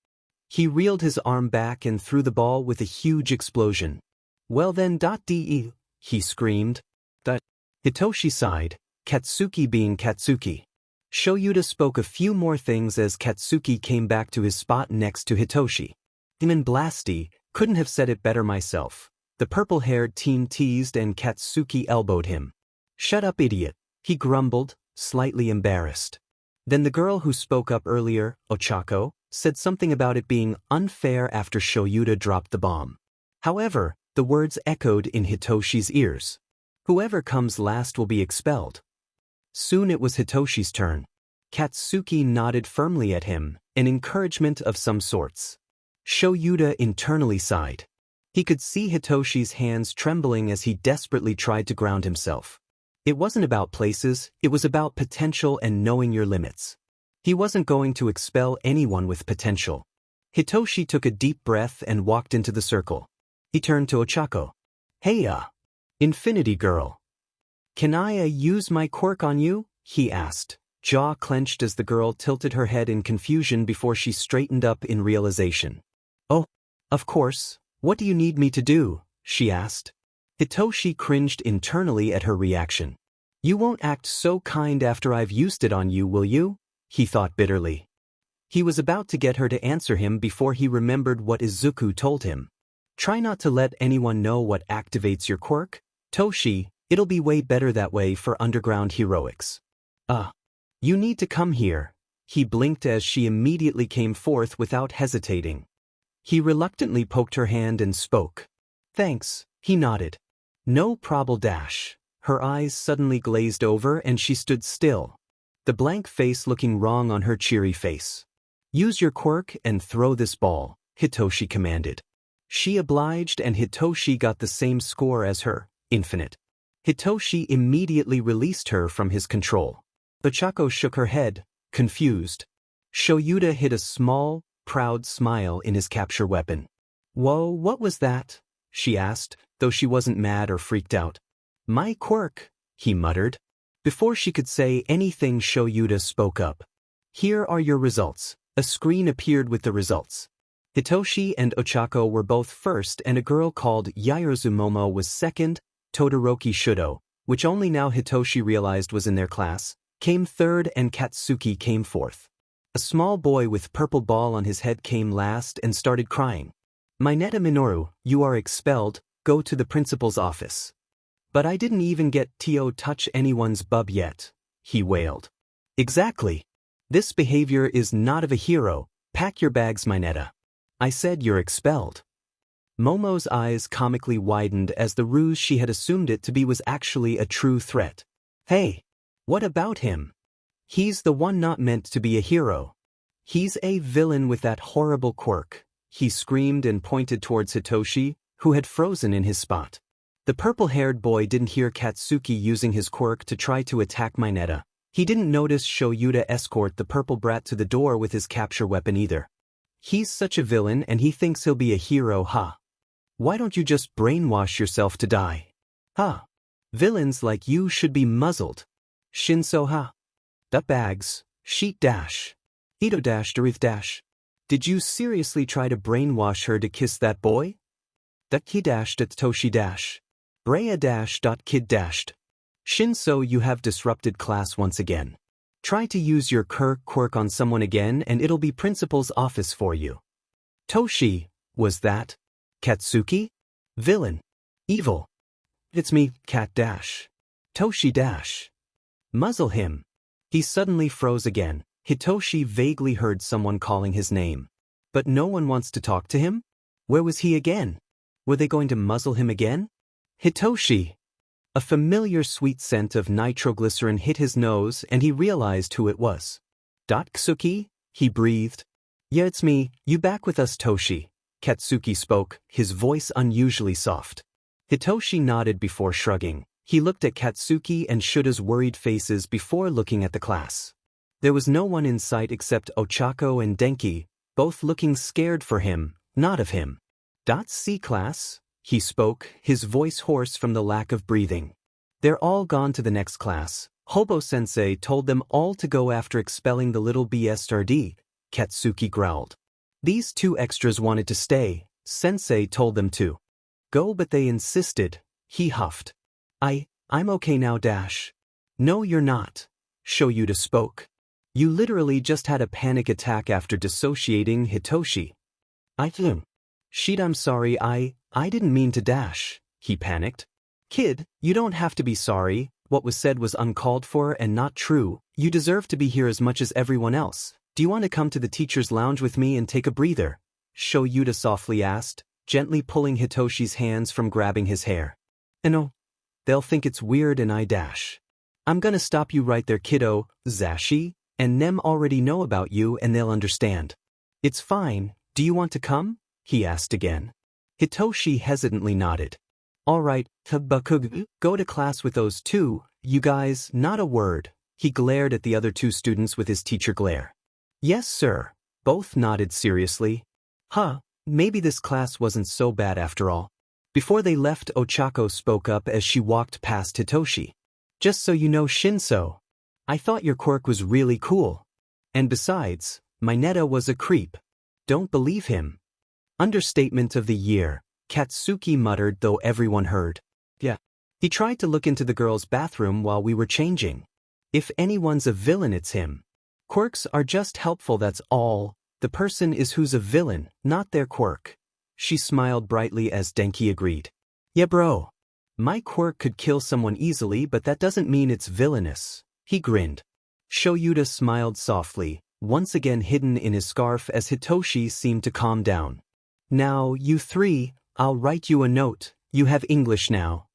Speaker 1: He reeled his arm back and threw the ball with a huge explosion. Well then, de, he screamed. That. Hitoshi sighed, Katsuki being Katsuki. Shoyuta spoke a few more things as Katsuki came back to his spot next to Hitoshi. Demon Blasty, couldn't have said it better myself. The purple-haired teen teased and Katsuki elbowed him. Shut up, idiot, he grumbled, slightly embarrassed. Then the girl who spoke up earlier, Ochako, said something about it being unfair after Shoyuta dropped the bomb. However, the words echoed in Hitoshi's ears. Whoever comes last will be expelled. Soon it was Hitoshi's turn. Katsuki nodded firmly at him, an encouragement of some sorts. Shoyuta internally sighed. He could see Hitoshi's hands trembling as he desperately tried to ground himself. It wasn't about places, it was about potential and knowing your limits. He wasn't going to expel anyone with potential. Hitoshi took a deep breath and walked into the circle. He turned to Ochako. Hey Infinity Girl. Can I use my quirk on you? He asked, jaw clenched as the girl tilted her head in confusion before she straightened up in realization. Oh, of course, what do you need me to do? She asked. Hitoshi cringed internally at her reaction. You won't act so kind after I've used it on you, will you? He thought bitterly. He was about to get her to answer him before he remembered what Izuku told him. Try not to let anyone know what activates your quirk, Toshi, it'll be way better that way for underground heroics. You need to come here. He blinked as she immediately came forth without hesitating. He reluctantly poked her hand and spoke. Thanks, he nodded. No problem dash. Her eyes suddenly glazed over and she stood still. The blank face looking wrong on her cheery face. Use your quirk and throw this ball, Hitoshi commanded. She obliged and Hitoshi got the same score as her, infinite. Hitoshi immediately released her from his control. Ochako shook her head, confused. Shoyuta hid a small, proud smile in his capture weapon. Whoa, what was that? She asked, though she wasn't mad or freaked out. My quirk, he muttered. Before she could say anything, Shoyuta spoke up. Here are your results. A screen appeared with the results. Hitoshi and Ochako were both first and a girl called Yaozu Momo was second. Todoroki Shudo, which only now Hitoshi realized was in their class, came third and Katsuki came fourth. A small boy with purple ball on his head came last and started crying. Mineta Minoru, you are expelled, go to the principal's office. But I didn't even get to touch anyone's bub yet, he wailed. Exactly. This behavior is not of a hero, pack your bags Mineta. I said you're expelled. Momo's eyes comically widened as the ruse she had assumed it to be was actually a true threat. Hey, what about him? He's the one not meant to be a hero. He's a villain with that horrible quirk, he screamed and pointed towards Hitoshi, who had frozen in his spot. The purple-haired boy didn't hear Katsuki using his quirk to try to attack Mineta. He didn't notice Shoyuta escort the purple brat to the door with his capture weapon either. He's such a villain and he thinks he'll be a hero, huh? Why don't you just brainwash yourself to die? Huh? Villains like you should be muzzled. Shinsou, huh? That bags, sheet dash. Ito dash Darith dash. Did you seriously try to brainwash her to kiss that boy? That kid dashed at Toshi dash. Brea dash. Kid dashed. Shinsou, you have disrupted class once again. Try to use your quirk on someone again and it'll be principal's office for you. Toshi, was that? Katsuki? Villain. Evil. It's me, Kat dash. Toshi dash. Muzzle him. He suddenly froze again. Hitoshi vaguely heard someone calling his name. But no one wants to talk to him? Where was he again? Were they going to muzzle him again? Hitoshi. A familiar sweet scent of nitroglycerin hit his nose and he realized who it was. Katsuki? He breathed. Yeah, it's me, you back with us, Toshi. Katsuki spoke, his voice unusually soft. Hitoshi nodded before shrugging. He looked at Katsuki and Shuda's worried faces before looking at the class. There was no one in sight except Ochako and Denki, both looking scared for him, not of him. C class, he spoke, his voice hoarse from the lack of breathing. They're all gone to the next class. Hobo-sensei told them all to go after expelling the little BSRD, Katsuki growled. These 2 extras wanted to stay. Sensei told them to go, but they insisted. He huffed. I'm okay now, dash. No, you're not. Shoyuta spoke. You literally just had a panic attack after dissociating Hitoshi. Shit, I'm sorry, I didn't mean to dash. He panicked. Kid, you don't have to be sorry. What was said was uncalled for and not true. You deserve to be here as much as everyone else. Do you want to come to the teacher's lounge with me and take a breather? Shoyuta softly asked, gently pulling Hitoshi's hands from grabbing his hair. No. They'll think it's weird and I dash. I'm gonna stop you right there, kiddo. Zashi and Nem already know about you and they'll understand. It's fine. Do you want to come? He asked again. Hitoshi hesitantly nodded. All right, go to class with those 2, you guys, not a word. He glared at the other 2 students with his teacher glare. Yes, sir. Both nodded seriously. Maybe this class wasn't so bad after all. Before they left, Ochako spoke up as she walked past Hitoshi. Just so you know, Shinsou, I thought your quirk was really cool. And besides, Mineta was a creep. Don't believe him. Understatement of the year, Katsuki muttered, though everyone heard. Yeah. He tried to look into the girls' bathroom while we were changing. If anyone's a villain, it's him. Quirks are just helpful, that's all. The person is who's a villain, not their quirk. She smiled brightly as Denki agreed. Yeah, bro. My quirk could kill someone easily, but that doesn't mean it's villainous. He grinned. Shoyuta smiled softly, once again hidden in his scarf as Hitoshi seemed to calm down. Now, you 3, I'll write you a note. You have English now.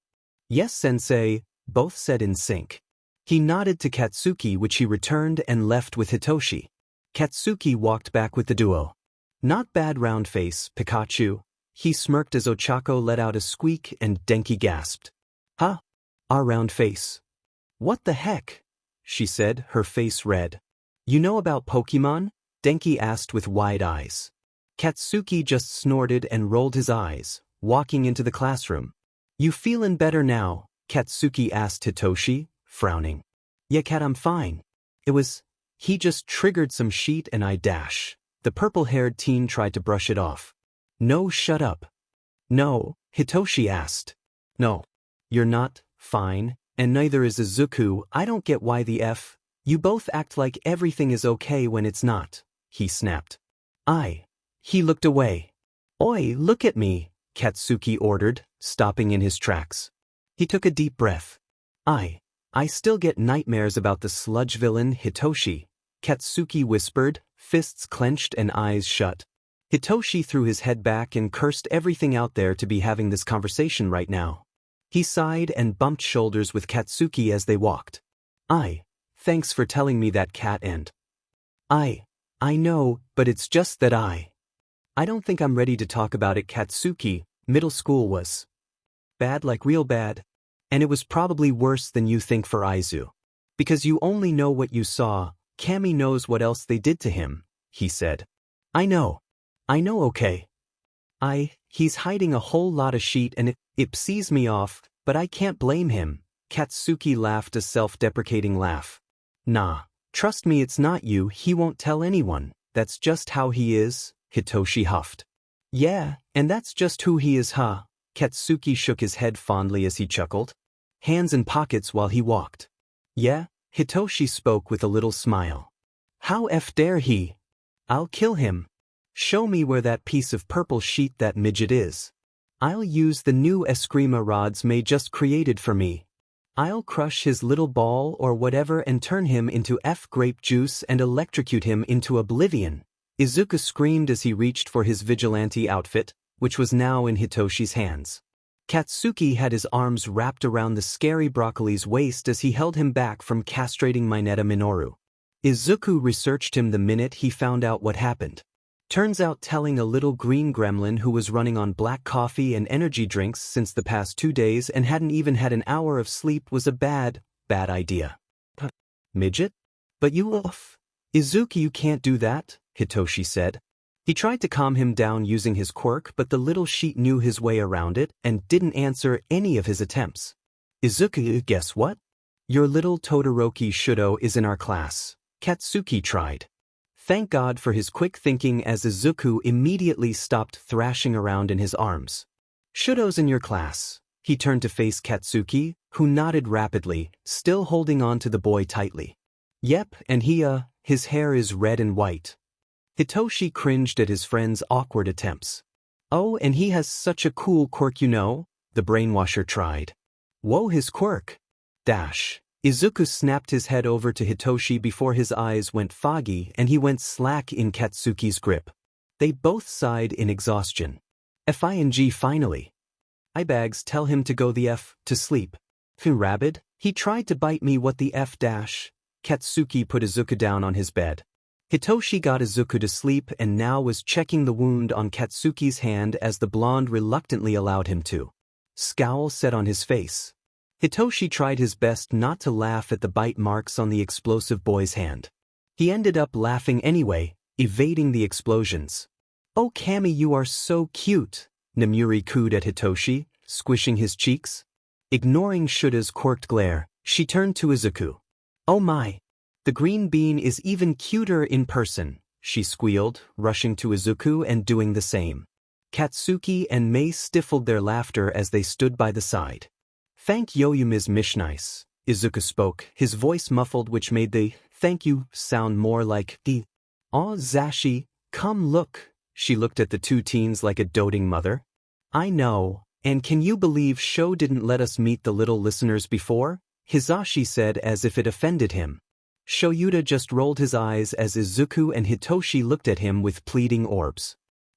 Speaker 1: Yes, sensei, both said in sync. He nodded to Katsuki, which he returned and left with Hitoshi. Katsuki walked back with the duo. Not bad, round face, Pikachu. He smirked as Ochako let out a squeak and Denki gasped. Huh? Our round face. What the heck? She said, her face red. You know about Pokemon? Denki asked with wide eyes. Katsuki just snorted and rolled his eyes, walking into the classroom. You feelin' better now? Katsuki asked Hitoshi, frowning. Yeah, Kat, I'm fine. He just triggered some sheet and I dash. The purple-haired teen tried to brush it off. No, shut up. No, Hitoshi asked. No. You're not, fine, and neither is Izuku. I don't get why the F. You both act like everything is okay when it's not, he snapped. He looked away. Oi, look at me, Katsuki ordered, stopping in his tracks. He took a deep breath. I still get nightmares about the sludge villain, Hitoshi, Katsuki whispered, fists clenched and eyes shut. Hitoshi threw his head back and cursed everything out there to be having this conversation right now. He sighed and bumped shoulders with Katsuki as they walked. Thanks for telling me that, Kat, and I know, but it's just that I don't think I'm ready to talk about it, Katsuki. Middle school was bad, like real bad. And it was probably worse than you think for Aizu. Because you only know what you saw, Kami knows what else they did to him, he said. I know, okay. He's hiding a whole lot of shit and it pisses me off, but I can't blame him. Katsuki laughed a self-deprecating laugh. Nah, trust me, it's not you, he won't tell anyone. That's just how he is, Hitoshi huffed. Yeah, and that's just who he is, huh? Katsuki shook his head fondly as he chuckled. Hands in pockets while he walked. Yeah, Hitoshi spoke with a little smile. How dare he? I'll kill him. Show me where that piece of purple sheet that midget is. I'll use the new Eskrima rods May just created for me. I'll crush his little ball or whatever and turn him into grape juice and electrocute him into oblivion. Izuku screamed as he reached for his vigilante outfit, which was now in Hitoshi's hands. Katsuki had his arms wrapped around the scary broccoli's waist as he held him back from castrating Mineta Minoru. Izuku researched him the minute he found out what happened. Turns out telling a little green gremlin who was running on black coffee and energy drinks since the past 2 days and hadn't even had an hour of sleep was a bad idea. Midget? But Izuku, you can't do that, Hitoshi said. He tried to calm him down using his quirk, but the little sheet knew his way around it and didn't answer any of his attempts. Izuku, guess what? Your little Todoroki Shudo is in our class, Katsuki tried. Thank God for his quick thinking as Izuku immediately stopped thrashing around in his arms. Shudo's in your class. He turned to face Katsuki, who nodded rapidly, still holding on to the boy tightly. Yep, and his hair is red and white. Hitoshi cringed at his friend's awkward attempts. Oh, and he has such a cool quirk, you know, the brainwasher tried. Whoa, his quirk. Izuku snapped his head over to Hitoshi before his eyes went foggy and he went slack in Katsuki's grip. They both sighed in exhaustion. Finally. Eyebags, tell him to go the F to sleep. Rabid, he tried to bite me, what the F dash. Katsuki put Izuku down on his bed. Hitoshi got Izuku to sleep and now was checking the wound on Katsuki's hand as the blonde reluctantly allowed him to. Scowl set on his face. Hitoshi tried his best not to laugh at the bite marks on the explosive boy's hand. He ended up laughing anyway, evading the explosions. Oh Kami, you are so cute, Nemuri cooed at Hitoshi, squishing his cheeks. Ignoring Shuda's quirked glare, she turned to Izuku. Oh my! The green bean is even cuter in person, she squealed, rushing to Izuku and doing the same. Katsuki and Mei stifled their laughter as they stood by the side. Thank you, Ms. Mishnice, Izuku spoke, his voice muffled, which made the thank you sound more like the. Aw, Zashi, come look. She looked at the two teens like a doting mother. I know, and can you believe Sho didn't let us meet the little listeners before? Hizashi said as if it offended him. Shoyuta just rolled his eyes as Izuku and Hitoshi looked at him with pleading orbs.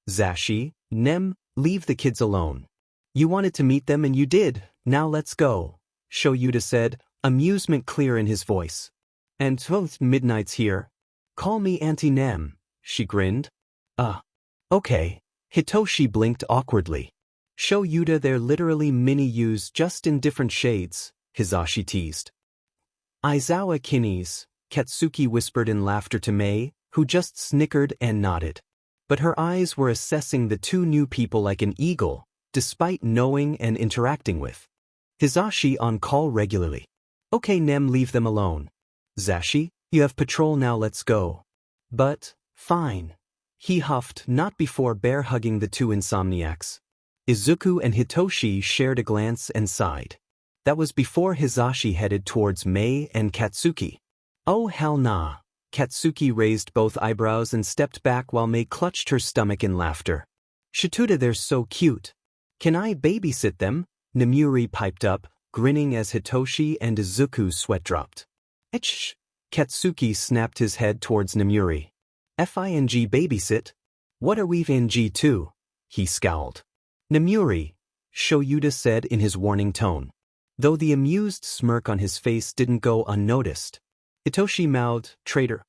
Speaker 1: Zashi, Nem, leave the kids alone. You wanted to meet them and you did, now let's go, Shoyuta said, amusement clear in his voice. And midnight's here. Call me Auntie Nem, she grinned. Okay. Hitoshi blinked awkwardly. Shoyuta, they're literally mini-yous just in different shades, Hizashi teased. Aizawa kinnies, Katsuki whispered in laughter to Mei, who just snickered and nodded. But her eyes were assessing the two new people like an eagle, despite knowing and interacting with. Hizashi on call regularly. Okay Nem, leave them alone. Zashi, you have patrol now, let's go. But, fine. He huffed, not before bear-hugging the two insomniacs. Izuku and Hitoshi shared a glance and sighed. That was before Hizashi headed towards Mei and Katsuki. Oh hell nah. Katsuki raised both eyebrows and stepped back while Mei clutched her stomach in laughter. Shituda, they're so cute. Can I babysit them? Nemuri piped up, grinning as Hitoshi and Izuku's sweat dropped. Etch. Katsuki snapped his head towards Nemuri. Fing babysit? What are we ing to? He scowled. Nemuri, Shoyuta said in his warning tone. Though the amused smirk on his face didn't go unnoticed. Hitoshi mouthed, traitor,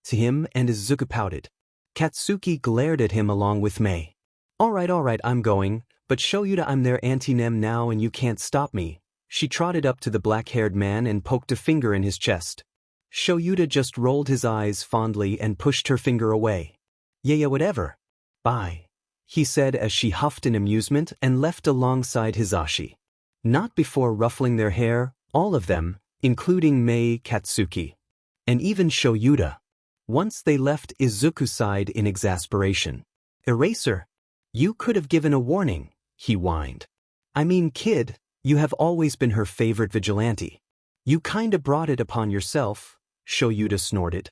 Speaker 1: to him and Izuku pouted. Katsuki glared at him along with Mei. Alright, I'm going, but Shoyuta, I'm their Auntie Nem now and you can't stop me. She trotted up to the black-haired man and poked a finger in his chest. Shoyuta just rolled his eyes fondly and pushed her finger away. Yeah, whatever. Bye, he said as she huffed in amusement and left alongside Hizashi. Not before ruffling their hair, all of them, including Mei, Katsuki, and even Shoyuta. Once they left, Izuku sighed in exasperation. Eraser, you could have given a warning, he whined. I mean, kid, you have always been her favorite vigilante. You kinda brought it upon yourself, Shoyuta snorted.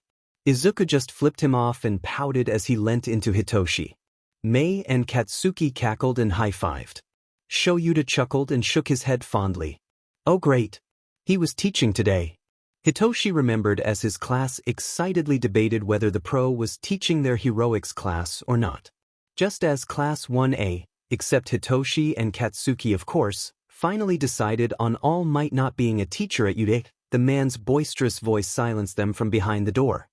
Speaker 1: Izuku just flipped him off and pouted as he leant into Hitoshi. Mei and Katsuki cackled and high-fived. Shoyuta chuckled and shook his head fondly. Oh great. He was teaching today. Hitoshi remembered as his class excitedly debated whether the pro was teaching their heroics class or not. Just as Class 1A, except Hitoshi and Katsuki of course, finally decided on All Might not being a teacher at UDE, the man's boisterous voice silenced them from behind the door.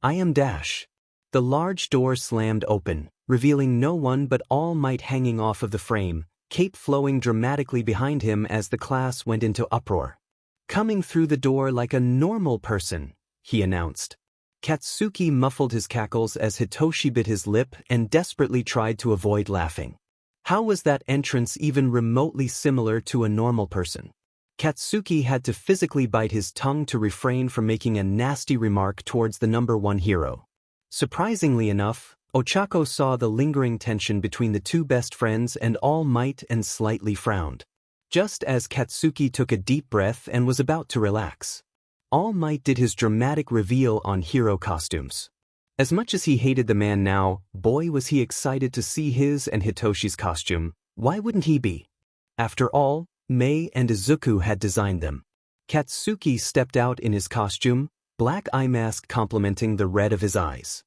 Speaker 1: I am Dash. The large door slammed open, revealing no one but All Might hanging off of the frame, cape flowing dramatically behind him as the class went into uproar. Coming through the door like a normal person, he announced. Katsuki muffled his cackles as Hitoshi bit his lip and desperately tried to avoid laughing. How was that entrance even remotely similar to a normal person? Katsuki had to physically bite his tongue to refrain from making a nasty remark towards the number one hero. Surprisingly enough, Ochako saw the lingering tension between the two best friends and All Might and slightly frowned. Just as Katsuki took a deep breath and was about to relax, All Might did his dramatic reveal on hero costumes. As much as he hated the man now, boy was he excited to see his and Hitoshi's costume. Why wouldn't he be? After all, Mei and Izuku had designed them. Katsuki stepped out in his costume, black eye mask complementing the red of his eyes.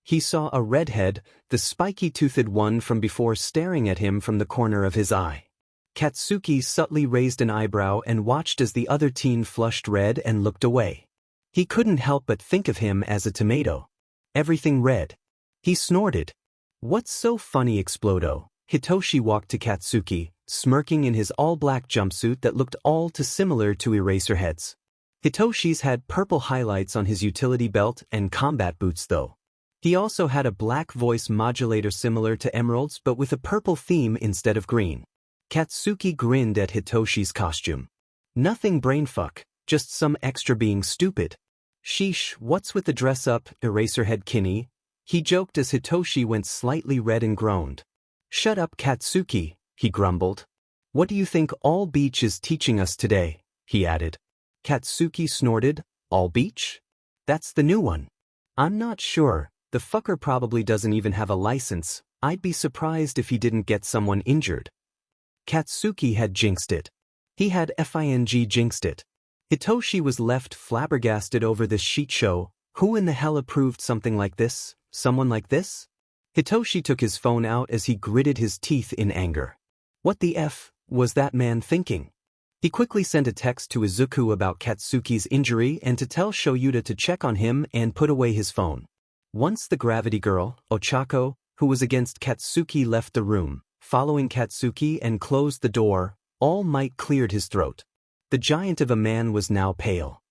Speaker 1: He saw a redhead, the spiky-toothed one from before, staring at him from the corner of his eye. Katsuki subtly raised an eyebrow and watched as the other teen flushed red and looked away. He couldn't help but think of him as a tomato. Everything red. He snorted. "What's so funny, Explodo?" Hitoshi walked to Katsuki, smirking in his all-black jumpsuit that looked all too similar to Eraserhead's. Hitoshi's had purple highlights on his utility belt and combat boots though. He also had a black voice modulator similar to Emerald's but with a purple theme instead of green. Katsuki grinned at Hitoshi's costume. "Nothing brainfuck, just some extra being stupid." "Sheesh, what's with the dress-up, Eraserhead Kinney?" he joked as Hitoshi went slightly red and groaned. "Shut up, Katsuki," he grumbled. "What do you think All Beach is teaching us today?" he added. Katsuki snorted. "All Beach? That's the new one." "I'm not sure. The fucker probably doesn't even have a license. I'd be surprised if he didn't get someone injured." Katsuki had jinxed it. He had jinxed it. Hitoshi was left flabbergasted over this shit show. Who in the hell approved something like this? Someone like this? Hitoshi took his phone out as he gritted his teeth in anger. What the F was that man thinking? He quickly sent a text to Izuku about Katsuki's injury and to tell Shoyuta to check on him and put away his phone. Once the gravity girl, Ochako, who was against Katsuki, left the room, following Katsuki and closed the door, All Might cleared his throat. The giant of a man was now pale.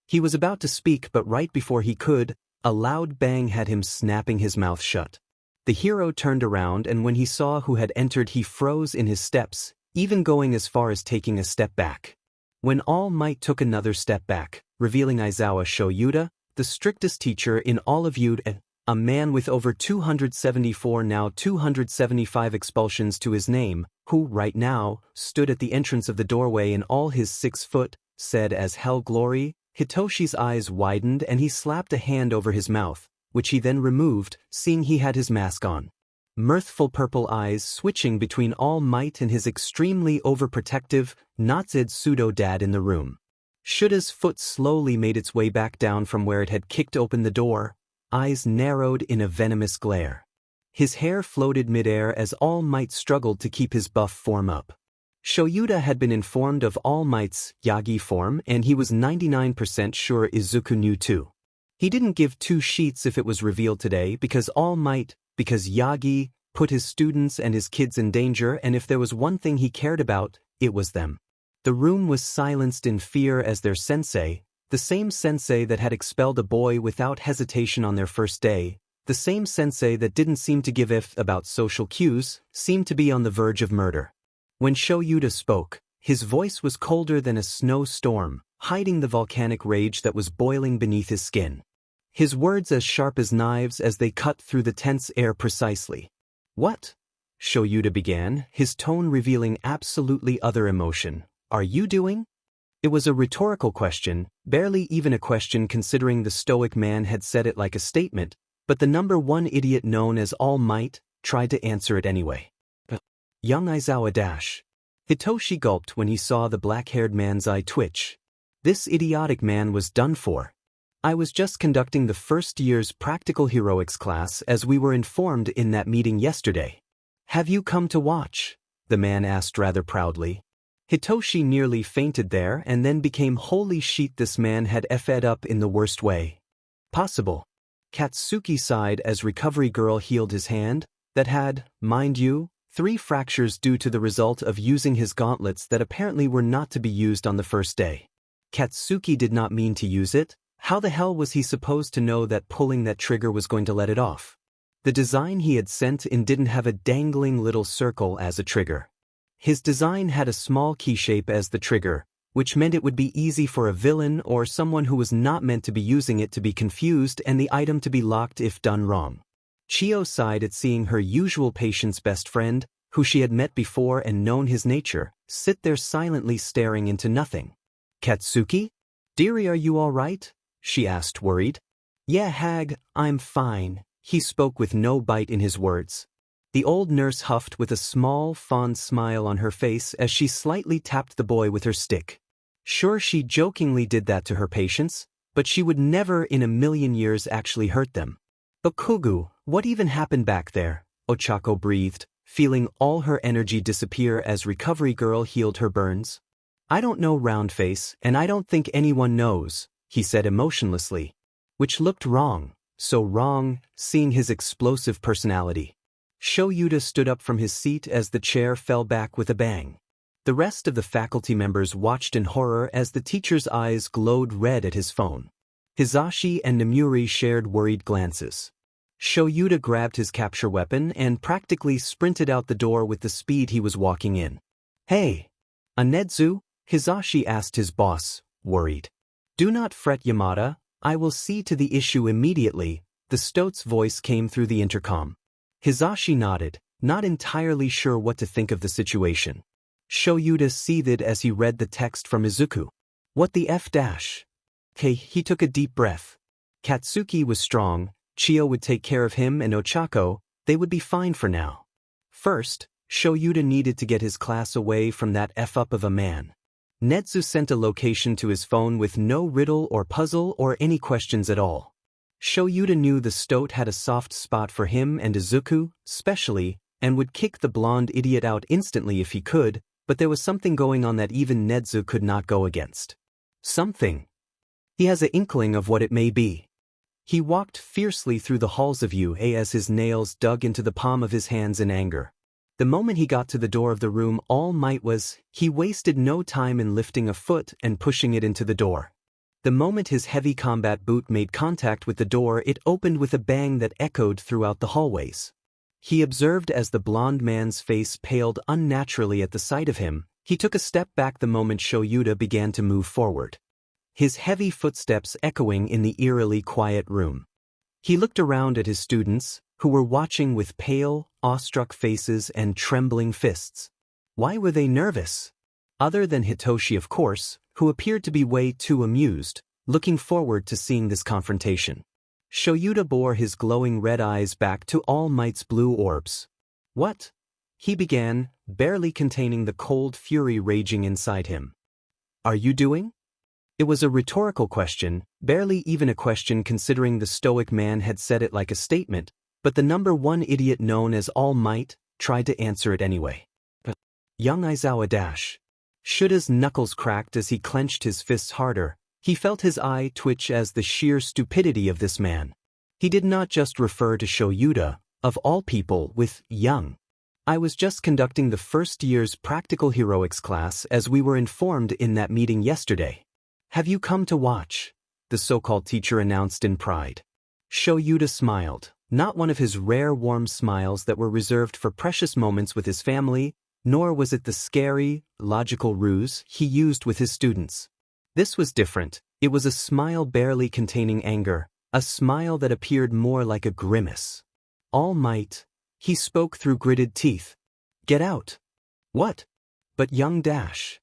Speaker 1: He was about to speak, but right before he could, a loud bang had him snapping his mouth shut. The hero turned around, and when he saw who had entered, he froze in his steps, even going as far as taking a step back. When All Might took another step back, revealing Aizawa Shoyuta, the strictest teacher in all of Yude, a man with over 274 now 275 expulsions to his name, who, right now, stood at the entrance of the doorway in all his 6 foot, said as hell glory. Hitoshi's eyes widened and he slapped a hand over his mouth, which he then removed, seeing he had his mask on. Mirthful purple eyes switching between All Might and his extremely overprotective, not-Zed pseudo-dad in the room. Shuta's foot slowly made its way back down from where it had kicked open the door, eyes narrowed in a venomous glare. His hair floated midair as All Might struggled to keep his buff form up. Shoyuta had been informed of All Might's Yagi form, and he was 99% sure Izuku knew too. He didn't give two sheets if it was revealed today because Yagi put his students and his kids in danger, and if there was one thing he cared about, it was them. The room was silenced in fear as their sensei, the same sensei that had expelled a boy without hesitation on their first day, the same sensei that didn't seem to give a f about social cues, seemed to be on the verge of murder. When Shoyuta spoke, his voice was colder than a snowstorm, hiding the volcanic rage that was boiling beneath his skin. His words as sharp as knives as they cut through the tense air precisely. "What?" Shoyuta began, his tone revealing absolutely other emotion. "Are you doing?" It was a rhetorical question, barely even a question considering the stoic man had said it like a statement, but the number one idiot known as All Might tried to answer it anyway. Young Aizawa dash. Hitoshi gulped when he saw the black-haired man's eye twitch. This idiotic man was done for. "I was just conducting the first year's practical heroics class as we were informed in that meeting yesterday." "Have you come to watch?" the man asked rather proudly. Hitoshi nearly fainted there and then became holy shit, this man had effed up in the worst way possible. Katsuki sighed as Recovery Girl healed his hand, that had, mind you, 3 fractures due to the result of using his gauntlets that apparently were not to be used on the first day. Katsuki did not mean to use it. How the hell was he supposed to know that pulling that trigger was going to let it off? The design he had sent in didn't have a dangling little circle as a trigger. His design had a small key shape as the trigger, which meant it would be easy for a villain or someone who was not meant to be using it to be confused and the item to be locked if done wrong. Chio sighed at seeing her usual patient's best friend, who she had met before and known his nature, sit there silently staring into nothing. "Katsuki? Dearie, are you all right?" she asked, worried. "Yeah, Hag, I'm fine," he spoke with no bite in his words. The old nurse huffed with a small, fond smile on her face as she slightly tapped the boy with her stick. Sure, she jokingly did that to her patients, but she would never in a million years actually hurt them. "Okugu, what even happened back there?" Ochako breathed, feeling all her energy disappear as Recovery Girl healed her burns. "I don't know, Roundface, and I don't think anyone knows," he said emotionlessly. Which looked wrong, so wrong, seeing his explosive personality. Shoyuta stood up from his seat as the chair fell back with a bang. The rest of the faculty members watched in horror as the teacher's eyes glowed red at his phone. Hizashi and Namuri shared worried glances. Shoyuta grabbed his capture weapon and practically sprinted out the door with the speed he was walking in. "Hey! Anedzu?" Hizashi asked his boss, worried. "Do not fret, Yamada, I will see to the issue immediately," the stoat's voice came through the intercom. Hizashi nodded, not entirely sure what to think of the situation. Shoyuta seethed as he read the text from Izuku. "What the F dash?" He took a deep breath. Katsuki was strong, Chio would take care of him and Ochako, they would be fine for now. First, Shoyuta needed to get his class away from that F-up of a man. Nedzu sent a location to his phone with no riddle or puzzle or any questions at all. Shoyuta knew the stoat had a soft spot for him and Izuku, specially, and would kick the blonde idiot out instantly if he could, but there was something going on that even Nedzu could not go against. Something. He has an inkling of what it may be. He walked fiercely through the halls of UA as his nails dug into the palm of his hands in anger. The moment he got to the door of the room All Might was, he wasted no time in lifting a foot and pushing it into the door. The moment his heavy combat boot made contact with the door, it opened with a bang that echoed throughout the hallways. He observed as the blond man's face paled unnaturally at the sight of him. He took a step back the moment Shoyuta began to move forward. His heavy footsteps echoing in the eerily quiet room. He looked around at his students, who were watching with pale, awestruck faces and trembling fists. Why were they nervous? Other than Hitoshi, of course, who appeared to be way too amused, looking forward to seeing this confrontation. Shoyuta bore his glowing red eyes back to All Might's blue orbs. "What?" he began, barely containing the cold fury raging inside him. "Are you doing?" It was a rhetorical question, barely even a question considering the stoic man had said it like a statement, but the number one idiot known as All Might tried to answer it anyway. Young Aizawa dash. Shuta's knuckles cracked as he clenched his fists harder. He felt his eye twitch as the sheer stupidity of this man. He did not just refer to Shoyuta, of all people, with young. "I was just conducting the first year's practical heroics class as we were informed in that meeting yesterday. Have you come to watch?" the so-called teacher announced in pride. Shoyuta smiled, not one of his rare warm smiles that were reserved for precious moments with his family, nor was it the scary, logical ruse he used with his students. This was different. It was a smile barely containing anger, a smile that appeared more like a grimace. "All Might," he spoke through gritted teeth. "Get out." "What?" "But young dash."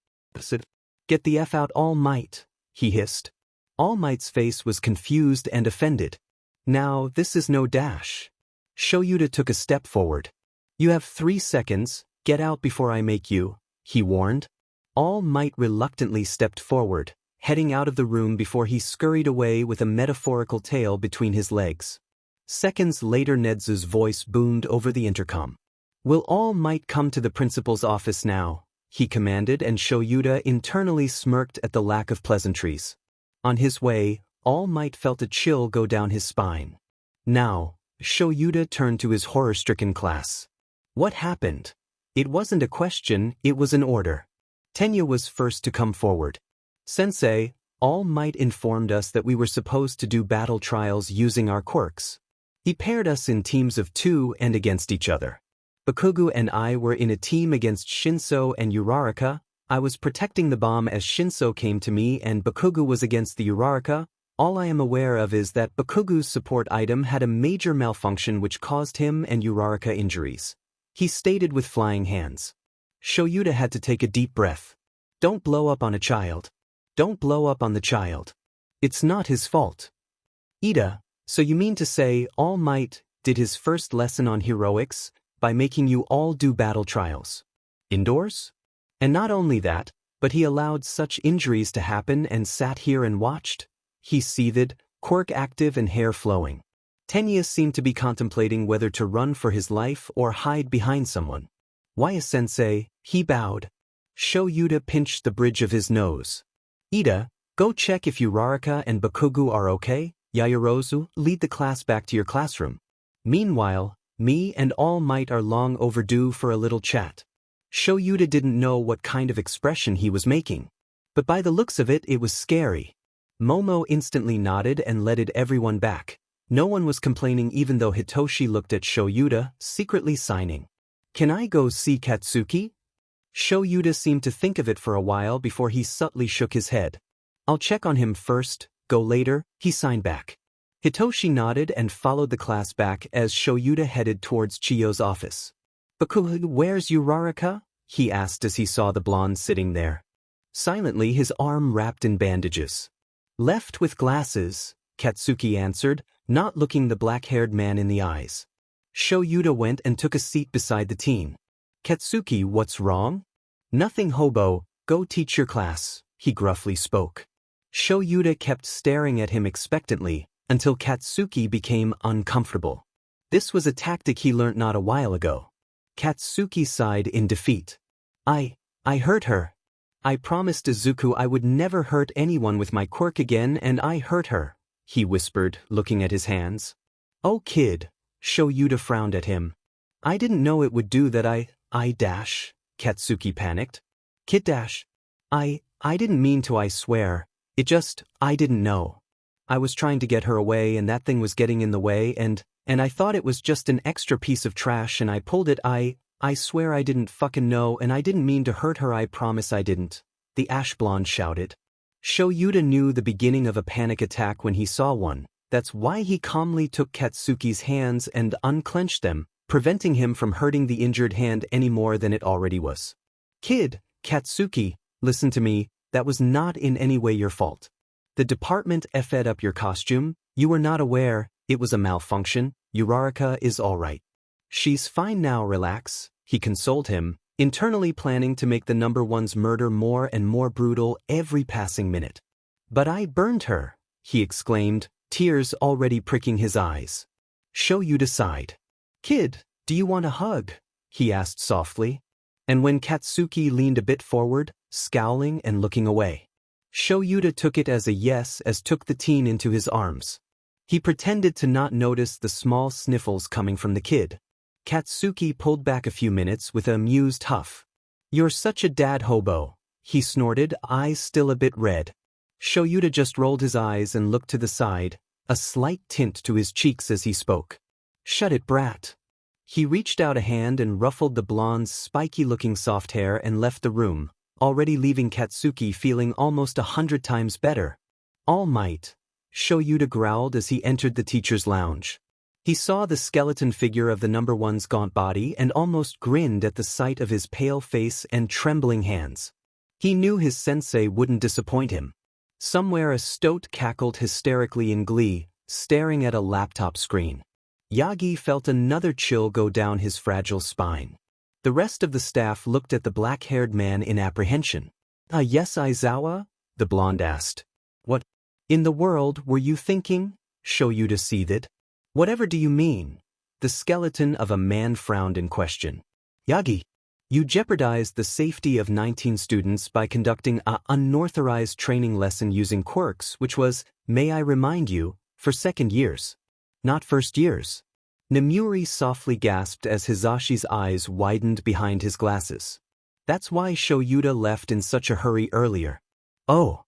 Speaker 1: "Get the F out, All Might," he hissed. All Might's face was confused and offended. "Now, this is no dash." Shoyuta took a step forward. "You have 3 seconds, get out before I make you," he warned. All Might reluctantly stepped forward, heading out of the room before he scurried away with a metaphorical tail between his legs. Seconds later, Nedzu's voice boomed over the intercom. "Will All Might come to the principal's office now?" he commanded, and Shoyuta internally smirked at the lack of pleasantries. On his way, All Might felt a chill go down his spine. Now, Shoyuta turned to his horror-stricken class. What happened? It wasn't a question, it was an order. Tenya was first to come forward. "Sensei, All Might informed us that we were supposed to do battle trials using our quirks. He paired us in teams of 2 and against each other. Bakugu and I were in a team against Shinsou and Uraraka, I was protecting the bomb as Shinsou came to me and Bakugu was against the Uraraka. All I am aware of is that Bakugu's support item had a major malfunction which caused him and Uraraka injuries. He stated with flying hands. Shoyuta had to take a deep breath. Don't blow up on a child. Don't blow up on the child. It's not his fault. Ida, so you mean to say All Might did his first lesson on heroics by making you all do battle trials? Indoors? And not only that, but he allowed such injuries to happen and sat here and watched? He seethed, quirk active and hair flowing. Tenya seemed to be contemplating whether to run for his life or hide behind someone. Waya-sensei, he bowed. Shoyuta pinched the bridge of his nose. Ida, go check if Uraraka and Bakugu are okay. Yaoyorozu, lead the class back to your classroom. Meanwhile, me and All Might are long overdue for a little chat. Shoyuta didn't know what kind of expression he was making. But by the looks of it was scary. Momo instantly nodded and led everyone back. No one was complaining even though Hitoshi looked at Shoyuta, secretly signing. Can I go see Katsuki? Shoyuta seemed to think of it for a while before he subtly shook his head. I'll check on him first, go later, he signed back. Hitoshi nodded and followed the class back as Shoyuta headed towards Chiyo's office. Bakugu, where's Uraraka? He asked as he saw the blonde sitting there. Silently, his arm wrapped in bandages. Left with glasses, Katsuki answered, not looking the black-haired man in the eyes. Shoyuta went and took a seat beside the teen. Katsuki, what's wrong? Nothing, hobo, go teach your class, he gruffly spoke. Shoyuta kept staring at him expectantly, until Katsuki became uncomfortable. This was a tactic he learnt not a while ago. Katsuki sighed in defeat. I hurt her. I promised Izuku I would never hurt anyone with my quirk again and I hurt her, he whispered, looking at his hands. Oh kid, Shoyuta frowned at him. I didn't know it would do that. Katsuki panicked. Kid I didn't mean to, I swear. I didn't know. I was trying to get her away and that thing was getting in the way and I thought it was just an extra piece of trash and I pulled it. I swear I didn't fucking know and I didn't mean to hurt her, I promise I didn't, the ash blonde shouted. Shoyuta knew the beginning of a panic attack when he saw one. That's why he calmly took Katsuki's hands and unclenched them, preventing him from hurting the injured hand any more than it already was. Kid, Katsuki, listen to me, that was not in any way your fault. The department effed up your costume, you were not aware, it was a malfunction, Uraraka is alright. She's fine now, relax, he consoled him, internally planning to make the number one's murder more and more brutal every passing minute. But I burned her, he exclaimed, tears already pricking his eyes. Shoyuta sighed. Kid, do you want a hug? He asked softly. And when Katsuki leaned a bit forward, scowling and looking away, Shoyuta took it as a yes as took the teen into his arms. He pretended to not notice the small sniffles coming from the kid. Katsuki pulled back a few minutes with an amused huff. You're such a dad hobo, he snorted, eyes still a bit red. Shoyuta just rolled his eyes and looked to the side, a slight tint to his cheeks as he spoke. Shut it, brat. He reached out a hand and ruffled the blonde's spiky-looking soft hair and left the room, already leaving Katsuki feeling almost 100 times better. All Might, Shoyuta growled as he entered the teacher's lounge. He saw the skeleton figure of the number one's gaunt body and almost grinned at the sight of his pale face and trembling hands. He knew his sensei wouldn't disappoint him. Somewhere a stoat cackled hysterically in glee, staring at a laptop screen. Yagi felt another chill go down his fragile spine. The rest of the staff looked at the black-haired man in apprehension. Yes, Aizawa? The blonde asked. What in the world were you thinking? Shoyuta seethed. Whatever do you mean? The skeleton of a man frowned in question. Yagi, you jeopardized the safety of 19 students by conducting an unauthorized training lesson using quirks, which was, may I remind you, for second years. Not first years. Nemuri softly gasped as Hizashi's eyes widened behind his glasses. That's why Shoyuta left in such a hurry earlier. Oh.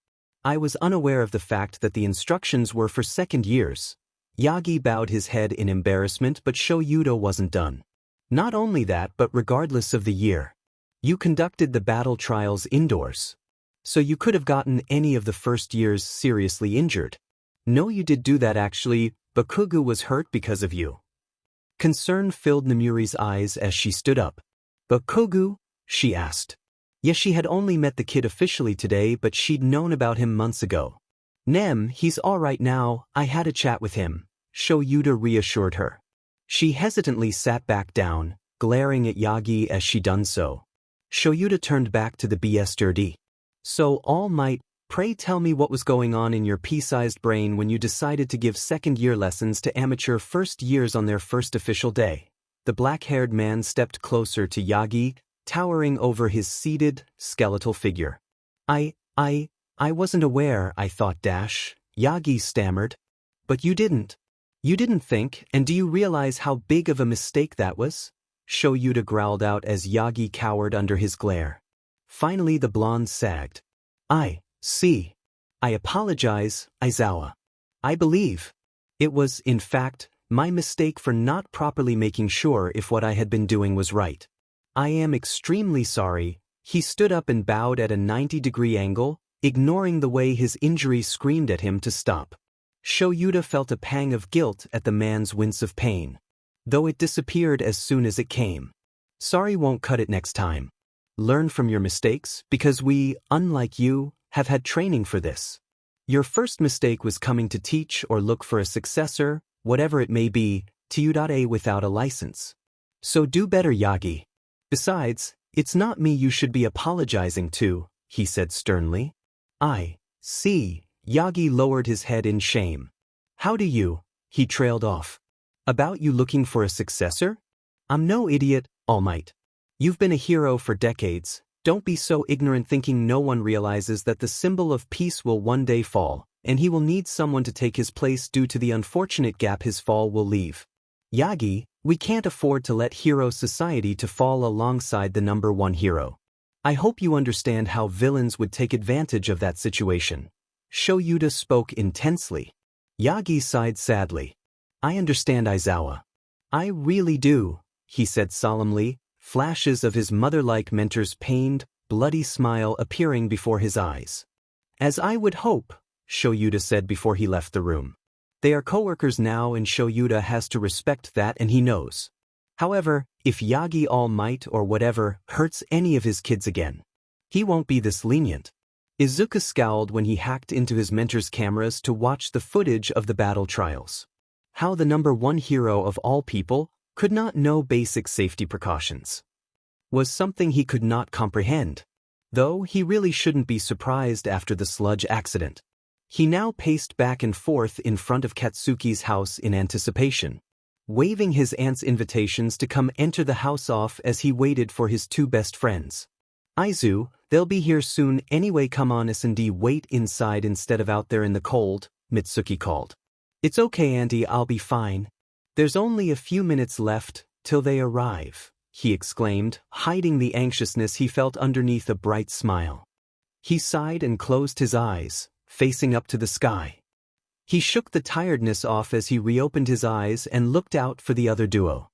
Speaker 1: I was unaware of the fact that the instructions were for second years. Yagi bowed his head in embarrassment, but Shoyuta wasn't done. Not only that, but regardless of the year. You conducted the battle trials indoors. So you could have gotten any of the first years seriously injured. No, you did do that actually. Bakugo was hurt because of you. Concern filled Nemuri's eyes as she stood up. Bakugo? She asked. Yes, she had only met the kid officially today, but she'd known about him months ago. Nem, he's all right now, I had a chat with him, Shoyuta reassured her. She hesitantly sat back down, glaring at Yagi as she done so. Shoyuta turned back to the BSD. So, All Might, pray tell me what was going on in your pea-sized brain when you decided to give second-year lessons to amateur first years on their first official day. The black-haired man stepped closer to Yagi, towering over his seated, skeletal figure. I wasn't aware, I thought Yagi stammered. But you didn't. You didn't think, and do you realize how big of a mistake that was? Shoyuta growled out as Yagi cowered under his glare. Finally the blonde sagged. I see. I apologize, Aizawa. I believe. It was, in fact, my mistake for not properly making sure if what I had been doing was right. I am extremely sorry. He stood up and bowed at a 90-degree angle, ignoring the way his injury screamed at him to stop. Shoyuta felt a pang of guilt at the man's wince of pain, though it disappeared as soon as it came. Sorry won't cut it next time. Learn from your mistakes, because we, unlike you, have had training for this. Your first mistake was coming to teach or look for a successor, whatever it may be, to you. Without a license. So do better, Yagi. Besides, it's not me you should be apologizing to, he said sternly. I see. Yagi lowered his head in shame. How do you? He trailed off. About you looking for a successor? I'm no idiot, All Might. You've been a hero for decades. Don't be so ignorant thinking no one realizes that the symbol of peace will one day fall, and he will need someone to take his place due to the unfortunate gap his fall will leave. Yagi, we can't afford to let hero society to fall alongside the number one hero. I hope you understand how villains would take advantage of that situation. Shoyuta spoke intensely. Yagi sighed sadly. I understand, Aizawa. I really do, he said solemnly, flashes of his mother-like mentor's pained, bloody smile appearing before his eyes. As I would hope, Shoyuta said before he left the room. They are co-workers now and Shoyuta has to respect that and he knows. However, if Yagi All Might or whatever hurts any of his kids again, he won't be this lenient. Izuku scowled when he hacked into his mentor's cameras to watch the footage of the battle trials. How the number one hero of all people could not know basic safety precautions was something he could not comprehend, though he really shouldn't be surprised after the sludge accident. He now paced back and forth in front of Katsuki's house in anticipation, waving his aunt's invitations to come enter the house off as he waited for his two best friends. Aizu, they'll be here soon anyway, come on S&D, wait inside instead of out there in the cold, Mitsuki called. It's okay, Auntie, I'll be fine. There's only a few minutes left till they arrive, he exclaimed, hiding the anxiousness he felt underneath a bright smile. He sighed and closed his eyes, facing up to the sky. He shook the tiredness off as he reopened his eyes and looked out for the other duo.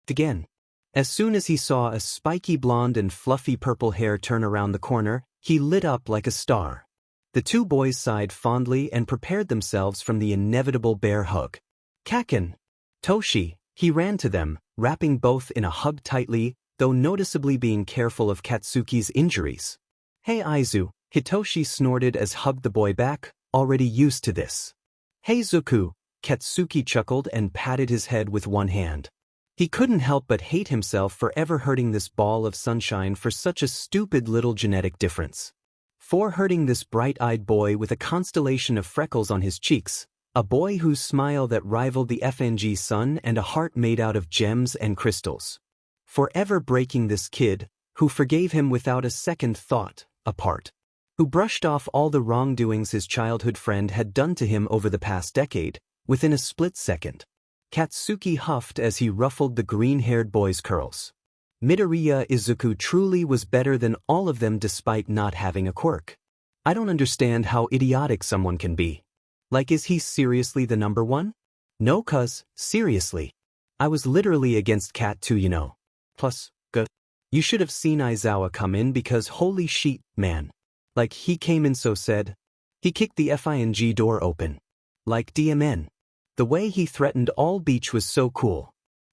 Speaker 1: Again. As soon as he saw a spiky blonde and fluffy purple hair turn around the corner, he lit up like a star. The two boys sighed fondly and prepared themselves for the inevitable bear hug. Kaken! Toshi! He ran to them, wrapping both in a hug tightly, though noticeably being careful of Katsuki's injuries. Hey Aizu! Hitoshi snorted as hugged the boy back, already used to this. Hey Zuku! Katsuki chuckled and patted his head with one hand. He couldn't help but hate himself for ever hurting this ball of sunshine for such a stupid little genetic difference. For hurting this bright-eyed boy with a constellation of freckles on his cheeks, a boy whose smile that rivaled the FNG sun and a heart made out of gems and crystals. For ever breaking this kid, who forgave him without a second thought, apart. Who brushed off all the wrongdoings his childhood friend had done to him over the past decade, within a split second. Katsuki huffed as he ruffled the green-haired boy's curls. Midoriya Izuku truly was better than all of them despite not having a quirk. I don't understand how idiotic someone can be. Like, is he seriously the number one? No, cuz, seriously. I was literally against Cat too, you know. Plus, good. You should have seen Aizawa come in because holy shit, man. Like he came in so said. He kicked the FING door open. Like DMN. The way he threatened all beach was so cool.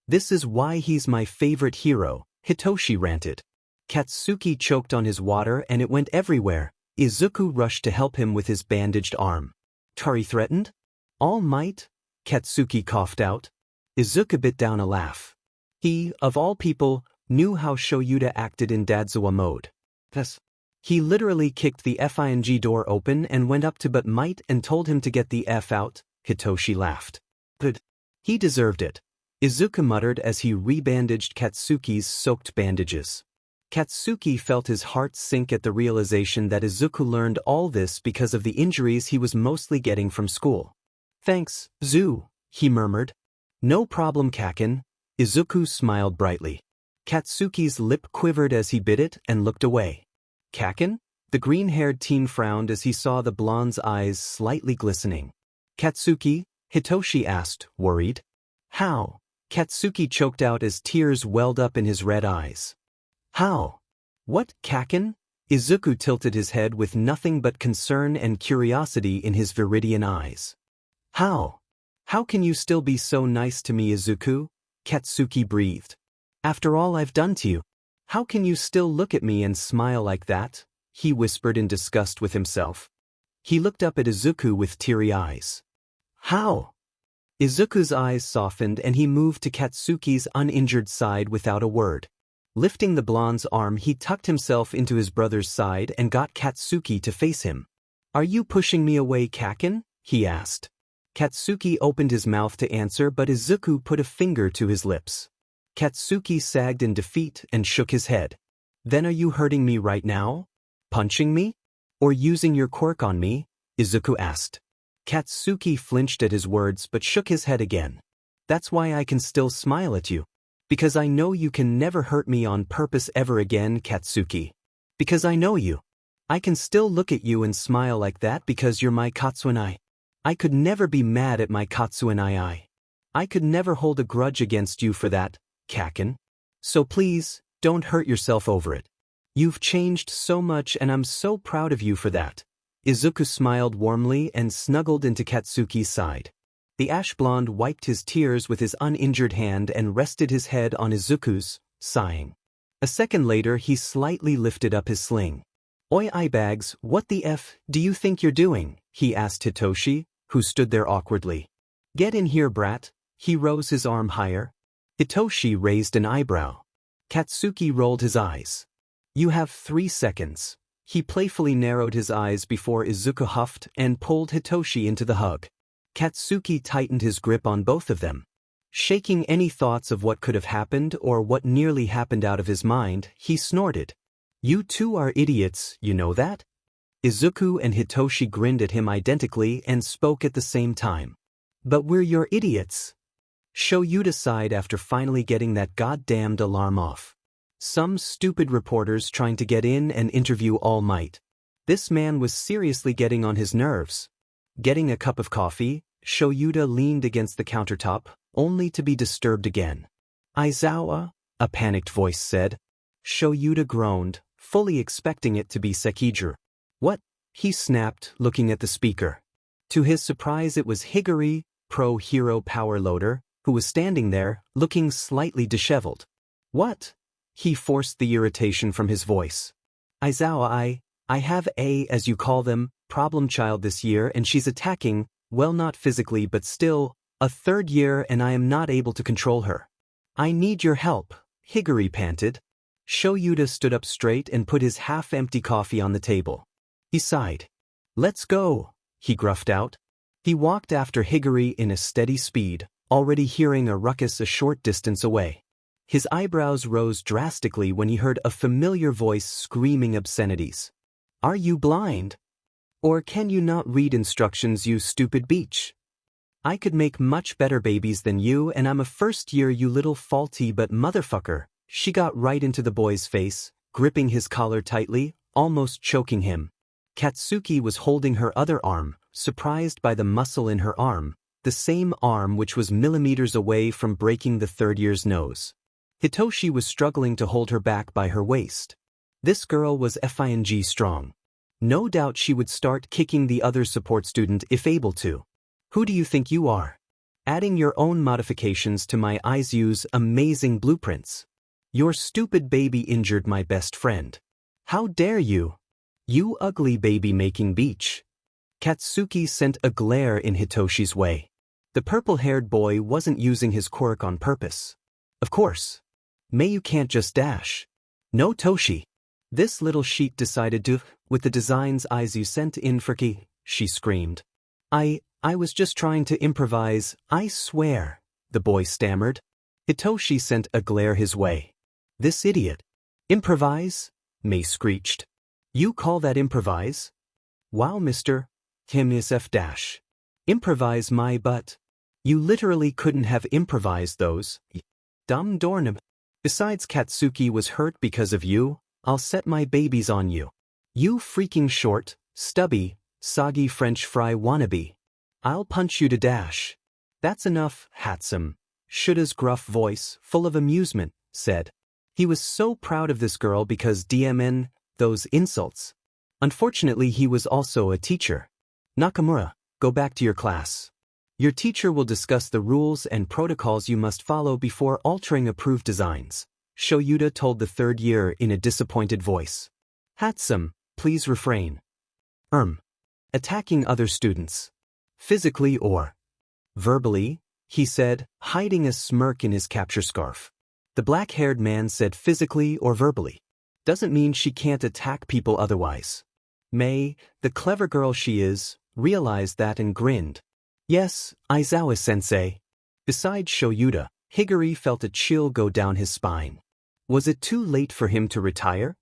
Speaker 1: This is why he's my favorite hero, Hitoshi ranted. Katsuki choked on his water and it went everywhere. Izuku rushed to help him with his bandaged arm. Tari threatened? All Might? Katsuki coughed out. Izuku bit down a laugh. He, of all people, knew how Shoyuda acted in Dadzawa mode. Thus, he literally kicked the FING door open and went up to But Might and told him to get the F out. Hitoshi laughed. Good. He deserved it. Izuku muttered as he rebandaged Katsuki's soaked bandages. Katsuki felt his heart sink at the realization that Izuku learned all this because of the injuries he was mostly getting from school. Thanks, Zu, he murmured. No problem, Kaken. Izuku smiled brightly. Katsuki's lip quivered as he bit it and looked away. Kaken? The green-haired teen frowned as he saw the blonde's eyes slightly glistening. Katsuki? Hitoshi asked, worried. How? Katsuki choked out as tears welled up in his red eyes. How? What, Kaken? Izuku tilted his head with nothing but concern and curiosity in his viridian eyes. How? How can you still be so nice to me, Izuku? Katsuki breathed. After all I've done to you, how can you still look at me and smile like that? He whispered in disgust with himself. He looked up at Izuku with teary eyes. How? Izuku's eyes softened and he moved to Katsuki's uninjured side without a word. Lifting the blonde's arm, he tucked himself into his brother's side and got Katsuki to face him. Are you pushing me away, Kaken? He asked. Katsuki opened his mouth to answer, but Izuku put a finger to his lips. Katsuki sagged in defeat and shook his head. Then are you hurting me right now? Punching me? Or using your quirk on me? Izuku asked. Katsuki flinched at his words but shook his head again. That's why I can still smile at you. Because I know you can never hurt me on purpose ever again, Katsuki. Because I know you. I can still look at you and smile like that because you're my Katsuanai. I could never be mad at my Katsuanai. I could never hold a grudge against you for that, Kaken. So please, don't hurt yourself over it. You've changed so much and I'm so proud of you for that. Izuku smiled warmly and snuggled into Katsuki's side. The ash blonde wiped his tears with his uninjured hand and rested his head on Izuku's, sighing. A second later he slightly lifted up his sling. Oi eyebags, what the F do you think you're doing? He asked Hitoshi, who stood there awkwardly. Get in here, brat. He rose his arm higher. Hitoshi raised an eyebrow. Katsuki rolled his eyes. You have 3 seconds. He playfully narrowed his eyes before Izuku huffed and pulled Hitoshi into the hug. Katsuki tightened his grip on both of them. Shaking any thoughts of what could have happened or what nearly happened out of his mind, he snorted. You two are idiots, you know that? Izuku and Hitoshi grinned at him identically and spoke at the same time. But we're your idiots. Shoyuda sighed after finally getting that goddamned alarm off. Some stupid reporters trying to get in and interview All Might. This man was seriously getting on his nerves. Getting a cup of coffee, Shoyuda leaned against the countertop, only to be disturbed again. Aizawa, a panicked voice said. Shoyuda groaned, fully expecting it to be Sekijiro. What? He snapped, looking at the speaker. To his surprise it was Higuri, pro-hero power loader, who was standing there, looking slightly disheveled. What? He forced the irritation from his voice. Aizawa, I have a, as you call them, problem child this year and she's attacking, well not physically but still, a 3rd year and I am not able to control her. I need your help, Higuri panted. Shoyuda stood up straight and put his half-empty coffee on the table. He sighed. Let's go, he gruffed out. He walked after Higuri in a steady speed, already hearing a ruckus a short distance away. His eyebrows rose drastically when he heard a familiar voice screaming obscenities. Are you blind? Or can you not read instructions, you stupid beach? I could make much better babies than you and I'm a 1st year, you little faulty but motherfucker. She got right into the boy's face, gripping his collar tightly, almost choking him. Katsuki was holding her other arm, surprised by the muscle in her arm, the same arm which was millimeters away from breaking the 3rd year's nose. Hitoshi was struggling to hold her back by her waist. This girl was FING strong. No doubt she would start kicking the other support student if able to. Who do you think you are? Adding your own modifications to my Izuku's amazing blueprints. Your stupid baby injured my best friend. How dare you? You ugly baby making beach. Katsuki sent a glare in Hitoshi's way. The purple-haired boy wasn't using his quirk on purpose. Of course. May you can't just dash. No Toshi. This little sheet decided to, with the designs Izu sent in for Ki, she screamed. I was just trying to improvise, I swear, the boy stammered. Hitoshi sent a glare his way. This idiot. Improvise? May screeched. You call that improvise? Wow, mister. Him is F dash. Improvise my butt. You literally couldn't have improvised those. Dumb dornum. Besides Katsuki was hurt because of you, I'll set my babies on you. You freaking short, stubby, soggy French fry wannabe. I'll punch you to dash. That's enough, handsome. Shuda's gruff voice, full of amusement, said. He was so proud of this girl because DMN, those insults. Unfortunately, he was also a teacher. Nakamura, go back to your class. Your teacher will discuss the rules and protocols you must follow before altering approved designs, Shoyuta told the third year in a disappointed voice. Hatsum, please refrain. Attacking other students. Physically or verbally, he said, hiding a smirk in his capture scarf. The black-haired man said physically or verbally. Doesn't mean she can't attack people otherwise. May, the clever girl she is, realized that and grinned. Yes, Aizawa-sensei. Besides Shoyuta, Higuri felt a chill go down his spine. Was it too late for him to retire?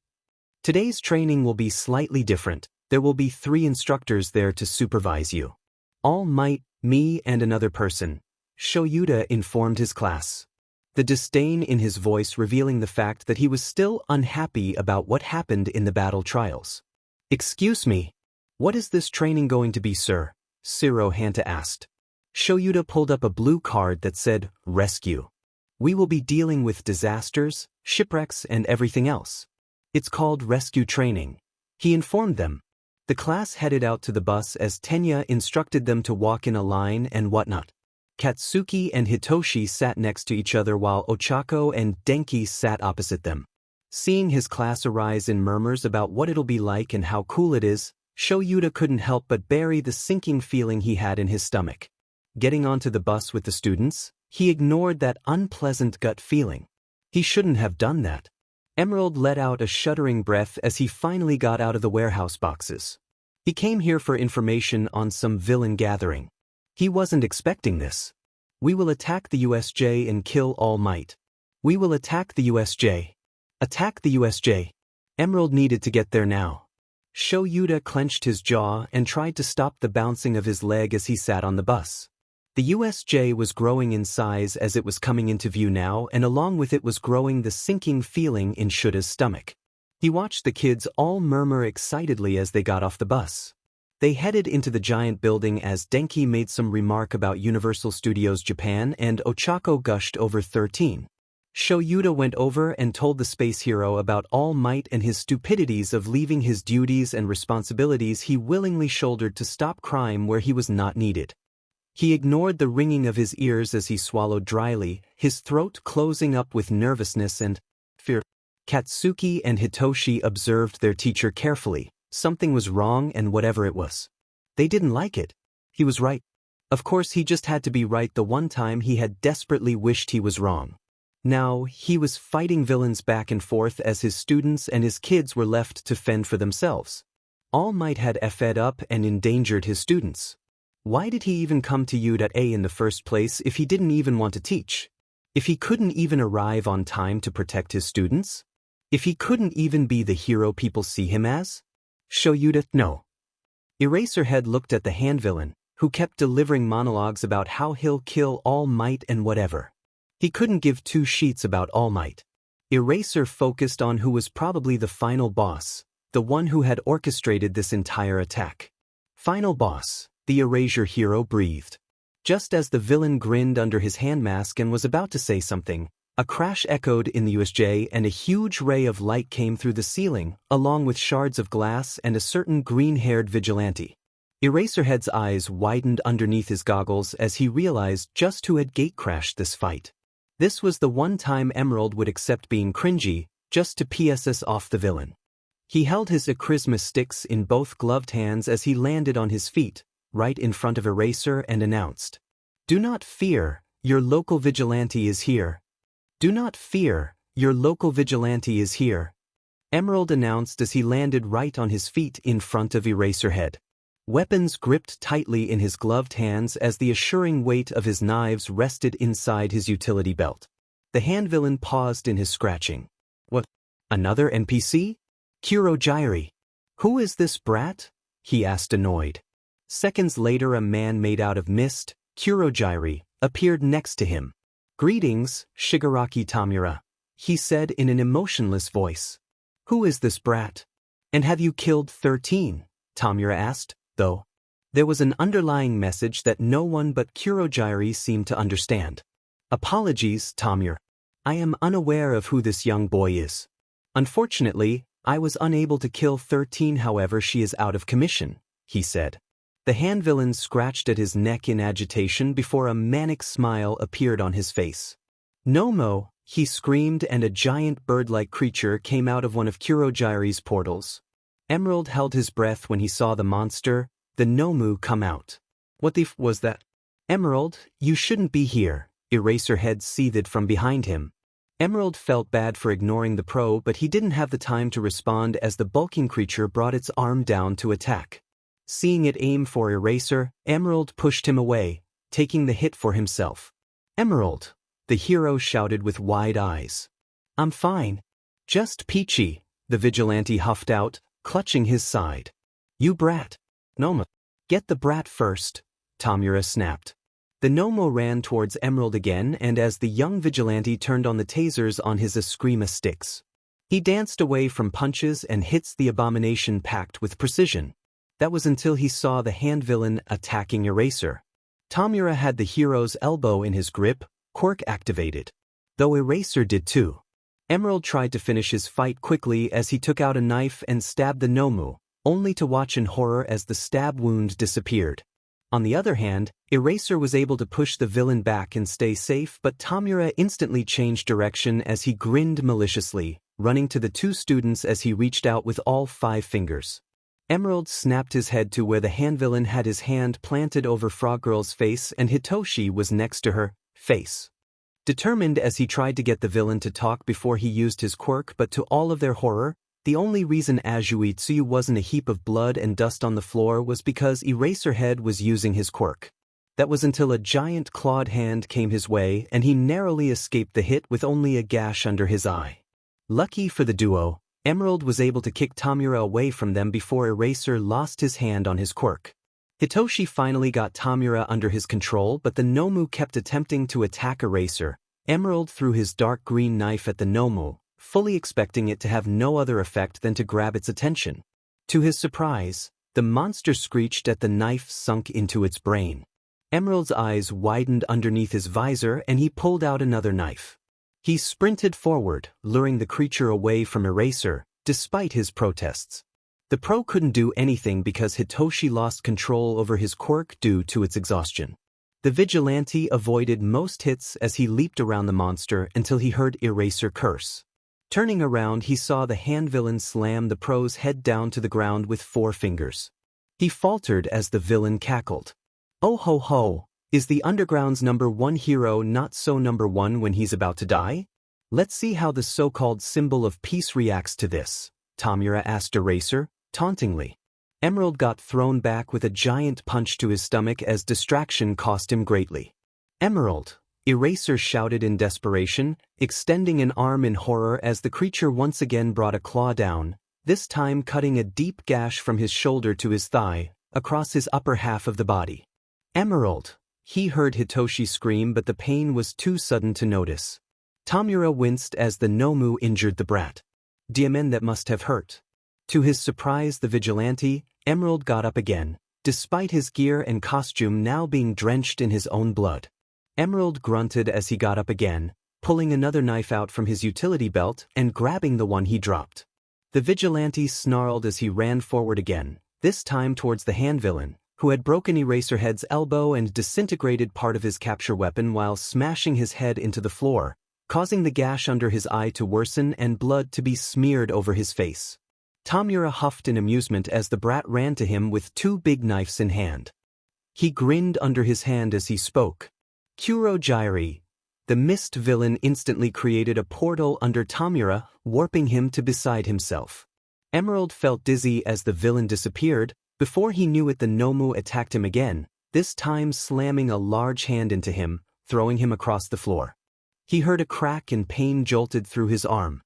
Speaker 1: Today's training will be slightly different. There will be 3 instructors there to supervise you. All Might, me and another person, Shoyuta informed his class. The disdain in his voice revealing the fact that he was still unhappy about what happened in the battle trials. Excuse me. What is this training going to be, sir? Shiro Hanta asked. Shoyuta pulled up a blue card that said, Rescue. We will be dealing with disasters, shipwrecks and everything else. It's called rescue training. He informed them. The class headed out to the bus as Tenya instructed them to walk in a line and whatnot. Katsuki and Hitoshi sat next to each other while Ochako and Denki sat opposite them. Seeing his class arise in murmurs about what it'll be like and how cool it is, Shoyuta couldn't help but bury the sinking feeling he had in his stomach. Getting onto the bus with the students, he ignored that unpleasant gut feeling. He shouldn't have done that. Emerald let out a shuddering breath as he finally got out of the warehouse boxes. He came here for information on some villain gathering. He wasn't expecting this. We will attack the USJ and kill All Might. We will attack the USJ. Attack the USJ. Emerald needed to get there now. Shoyuta clenched his jaw and tried to stop the bouncing of his leg as he sat on the bus. The USJ was growing in size as it was coming into view now, and along with it was growing the sinking feeling in Shuda's stomach. He watched the kids all murmur excitedly as they got off the bus. They headed into the giant building as Denki made some remark about Universal Studios Japan and Ochako gushed over 13. Shoyuta went over and told the space hero about All Might and his stupidities of leaving his duties and responsibilities he willingly shouldered to stop crime where he was not needed. He ignored the ringing of his ears as he swallowed dryly, his throat closing up with nervousness and fear. Katsuki and Hitoshi observed their teacher carefully. Something was wrong, and whatever it was, they didn't like it. He was right. Of course, he just had to be right the one time he had desperately wished he was wrong. Now, he was fighting villains back and forth as his students and his kids were left to fend for themselves. All Might had fed up and endangered his students. Why did he even come to UA in the first place if he didn't even want to teach? If he couldn't even arrive on time to protect his students? If he couldn't even be the hero people see him as? Shoyuta, no. Eraserhead looked at the hand villain, who kept delivering monologues about how he'll kill All Might and whatever. He couldn't give 2 sheets about All Might. Eraser focused on who was probably the final boss, the one who had orchestrated this entire attack. Final boss, the Erasure hero breathed. Just as the villain grinned under his hand mask and was about to say something, A crash echoed in the USJ and a huge ray of light came through the ceiling, along with shards of glass and a certain green-haired vigilante. Eraserhead's eyes widened underneath his goggles as he realized just who had gatecrashed this fight. This was the one time Emerald would accept being cringy, just to PSS off the villain. He held his charisma sticks in both gloved hands as he landed on his feet, right in front of Eraser, and announced, "Do not fear, your local vigilante is here. Do not fear, your local vigilante is here," Emerald announced as he landed right on his feet in front of Eraserhead. Weapons gripped tightly in his gloved hands as the assuring weight of his knives rested inside his utility belt. The hand villain paused in his scratching. "What? Another NPC? Kurogyri. Who is this brat?" he asked, annoyed. Seconds later, a man made out of mist, Kurogyri, appeared next to him. "Greetings, Shigaraki Tamura," he said in an emotionless voice. "Who is this brat? And have you killed 13? Tamura asked, though. There was an underlying message that no one but Kurogyri seemed to understand. "Apologies, Tamura. I am unaware of who this young boy is. Unfortunately, I was unable to kill 13, however she is out of commission," he said. The hand villain scratched at his neck in agitation before a manic smile appeared on his face. "Nomo," he screamed, and a giant bird-like creature came out of one of Kurogyri's portals. Emerald held his breath when he saw the monster, the Nomu, come out. "What the f was that?" "Emerald, you shouldn't be here," Eraserhead seethed from behind him. Emerald felt bad for ignoring the pro, but he didn't have the time to respond as the bulking creature brought its arm down to attack. Seeing it aim for Eraser, Emerald pushed him away, taking the hit for himself. "Emerald," the hero shouted with wide eyes. "I'm fine. Just peachy," the vigilante huffed out, clutching his side. "You brat. Noma. Get the brat first," Tamura snapped. The Nomo ran towards Emerald again, and as the young vigilante turned on the tasers on his Eskrima sticks, he danced away from punches and hits the abomination pact with precision. That was until he saw the hand villain attacking Eraser. Tamura had the hero's elbow in his grip, quirk activated. Though Eraser did too. Emerald tried to finish his fight quickly as he took out a knife and stabbed the Nomu, only to watch in horror as the stab wound disappeared. On the other hand, Eraser was able to push the villain back and stay safe, but Tamura instantly changed direction as he grinned maliciously, running to the two students as he reached out with all 5 fingers. Emerald snapped his head to where the hand villain had his hand planted over Frog Girl's face and Hitoshi was next to her face. Determined as he tried to get the villain to talk before he used his quirk, but to all of their horror, the only reason Azuitsuyu wasn't a heap of blood and dust on the floor was because Eraserhead was using his quirk. That was until a giant clawed hand came his way and he narrowly escaped the hit with only a gash under his eye. Lucky for the duo, Emerald was able to kick Tamura away from them before Eraser lost his hand on his quirk. Hitoshi finally got Tamura under his control, but the Nomu kept attempting to attack Eraser. Emerald threw his dark green knife at the Nomu, fully expecting it to have no other effect than to grab its attention. To his surprise, the monster screeched as the knife sunk into its brain. Emerald's eyes widened underneath his visor and he pulled out another knife. He sprinted forward, luring the creature away from Eraser, despite his protests. The pro couldn't do anything because Hitoshi lost control over his quirk due to its exhaustion. The vigilante avoided most hits as he leaped around the monster until he heard Eraser curse. Turning around, he saw the hand villain slam the pro's head down to the ground with 4 fingers. He faltered as the villain cackled. "Oh ho ho, is the Underground's #1 hero not so #1 when he's about to die? Let's see how the so-called symbol of peace reacts to this," Tamura asked Eraser, tauntingly. Emerald got thrown back with a giant punch to his stomach as distraction cost him greatly. "Emerald," Eraser shouted in desperation, extending an arm in horror as the creature once again brought a claw down, this time cutting a deep gash from his shoulder to his thigh, across his upper half of the body. "Emerald!" He heard Hitoshi scream, but the pain was too sudden to notice. Tamura winced as the Nomu injured the brat. "Diamen, that must have hurt." To his surprise, the vigilante, Emerald, got up again, despite his gear and costume now being drenched in his own blood. Emerald grunted as he got up again, pulling another knife out from his utility belt and grabbing the one he dropped. The Vigilante snarled as he ran forward again, this time towards the hand villain, who had broken Eraserhead's elbow and disintegrated part of his capture weapon while smashing his head into the floor, causing the gash under his eye to worsen and blood to be smeared over his face. Tamura huffed in amusement as the brat ran to him with 2 big knives in hand. He grinned under his hand as he spoke. Kuro Jairi. The mist villain instantly created a portal under Tamura, warping him to beside himself. Emerald felt dizzy as the villain disappeared. Before he knew it, the Nomu attacked him again, this time slamming a large hand into him, throwing him across the floor. He heard a crack and pain jolted through his arm.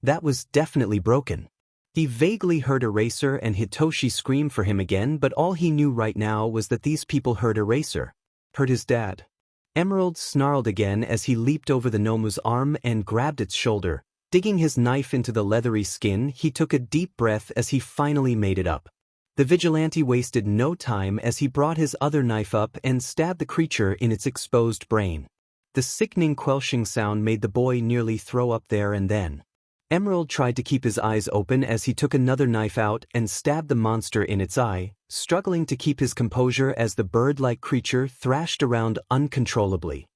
Speaker 1: That was definitely broken. He vaguely heard Eraser and Hitoshi scream for him again, but all he knew right now was that these people heard Eraser. Heard his dad. Emerald snarled again as he leaped over the Nomu's arm and grabbed its shoulder. Digging his knife into the leathery skin, he took a deep breath as he finally made it up. The Vigilante wasted no time as he brought his other knife up and stabbed the creature in its exposed brain. The sickening quelching sound made the boy nearly throw up there and then. Emerald tried to keep his eyes open as he took another knife out and stabbed the monster in its eye, struggling to keep his composure as the bird-like creature thrashed around uncontrollably.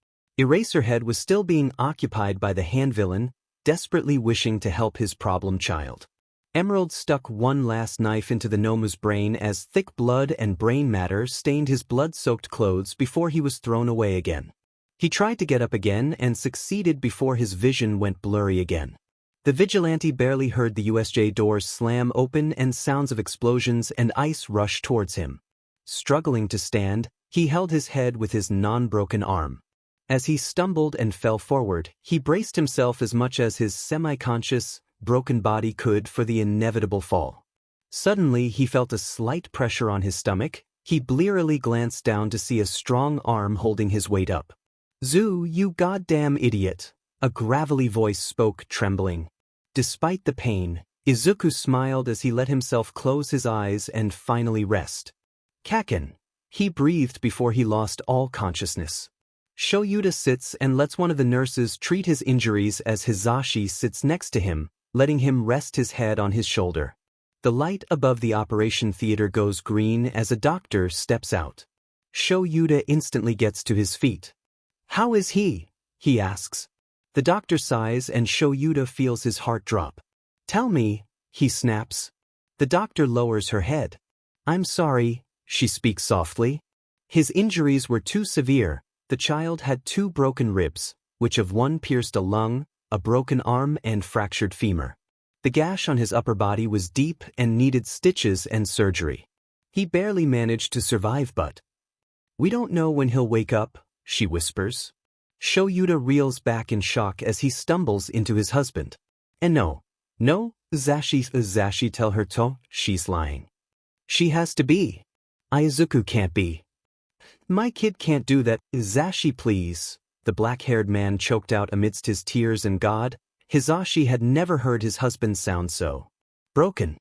Speaker 1: Eraserhead was still being occupied by the hand villain, desperately wishing to help his problem child. Emerald stuck one last knife into the Nomu's brain as thick blood and brain matter stained his blood-soaked clothes before he was thrown away again. He tried to get up again and succeeded before his vision went blurry again. The Vigilante barely heard the USJ doors slam open and sounds of explosions and ice rush towards him. Struggling to stand, he held his head with his non-broken arm. As he stumbled and fell forward, he braced himself as much as his semi-conscious, broken body could for the inevitable fall. Suddenly he felt a slight pressure on his stomach. He blearily glanced down to see a strong arm holding his weight up. "Zoo, you goddamn idiot," a gravelly voice spoke, trembling. Despite the pain, Izuku smiled as he let himself close his eyes and finally rest. "Kaken," he breathed before he lost all consciousness. Shoyuta sits and lets one of the nurses treat his injuries as Hizashi sits next to him, letting him rest his head on his shoulder. The light above the operation theater goes green as a doctor steps out. Shoyuta instantly gets to his feet. "How is he?" he asks. The doctor sighs and Shoyuta feels his heart drop. "Tell me," he snaps. The doctor lowers her head. "I'm sorry," she speaks softly. His injuries were too severe. The child had 2 broken ribs, which of one pierced a lung, a broken arm and fractured femur. The gash on his upper body was deep and needed stitches and surgery. He barely managed to survive, but... "We don't know when he'll wake up," she whispers. Shoyuta reels back in shock as he stumbles into his husband. "And no, Zashi tell her to, she's lying. She has to be. Izuku can't be. My kid can't do that, Zashi please," the black-haired man choked out amidst his tears and God. Hizashi had never heard his husband sound so broken.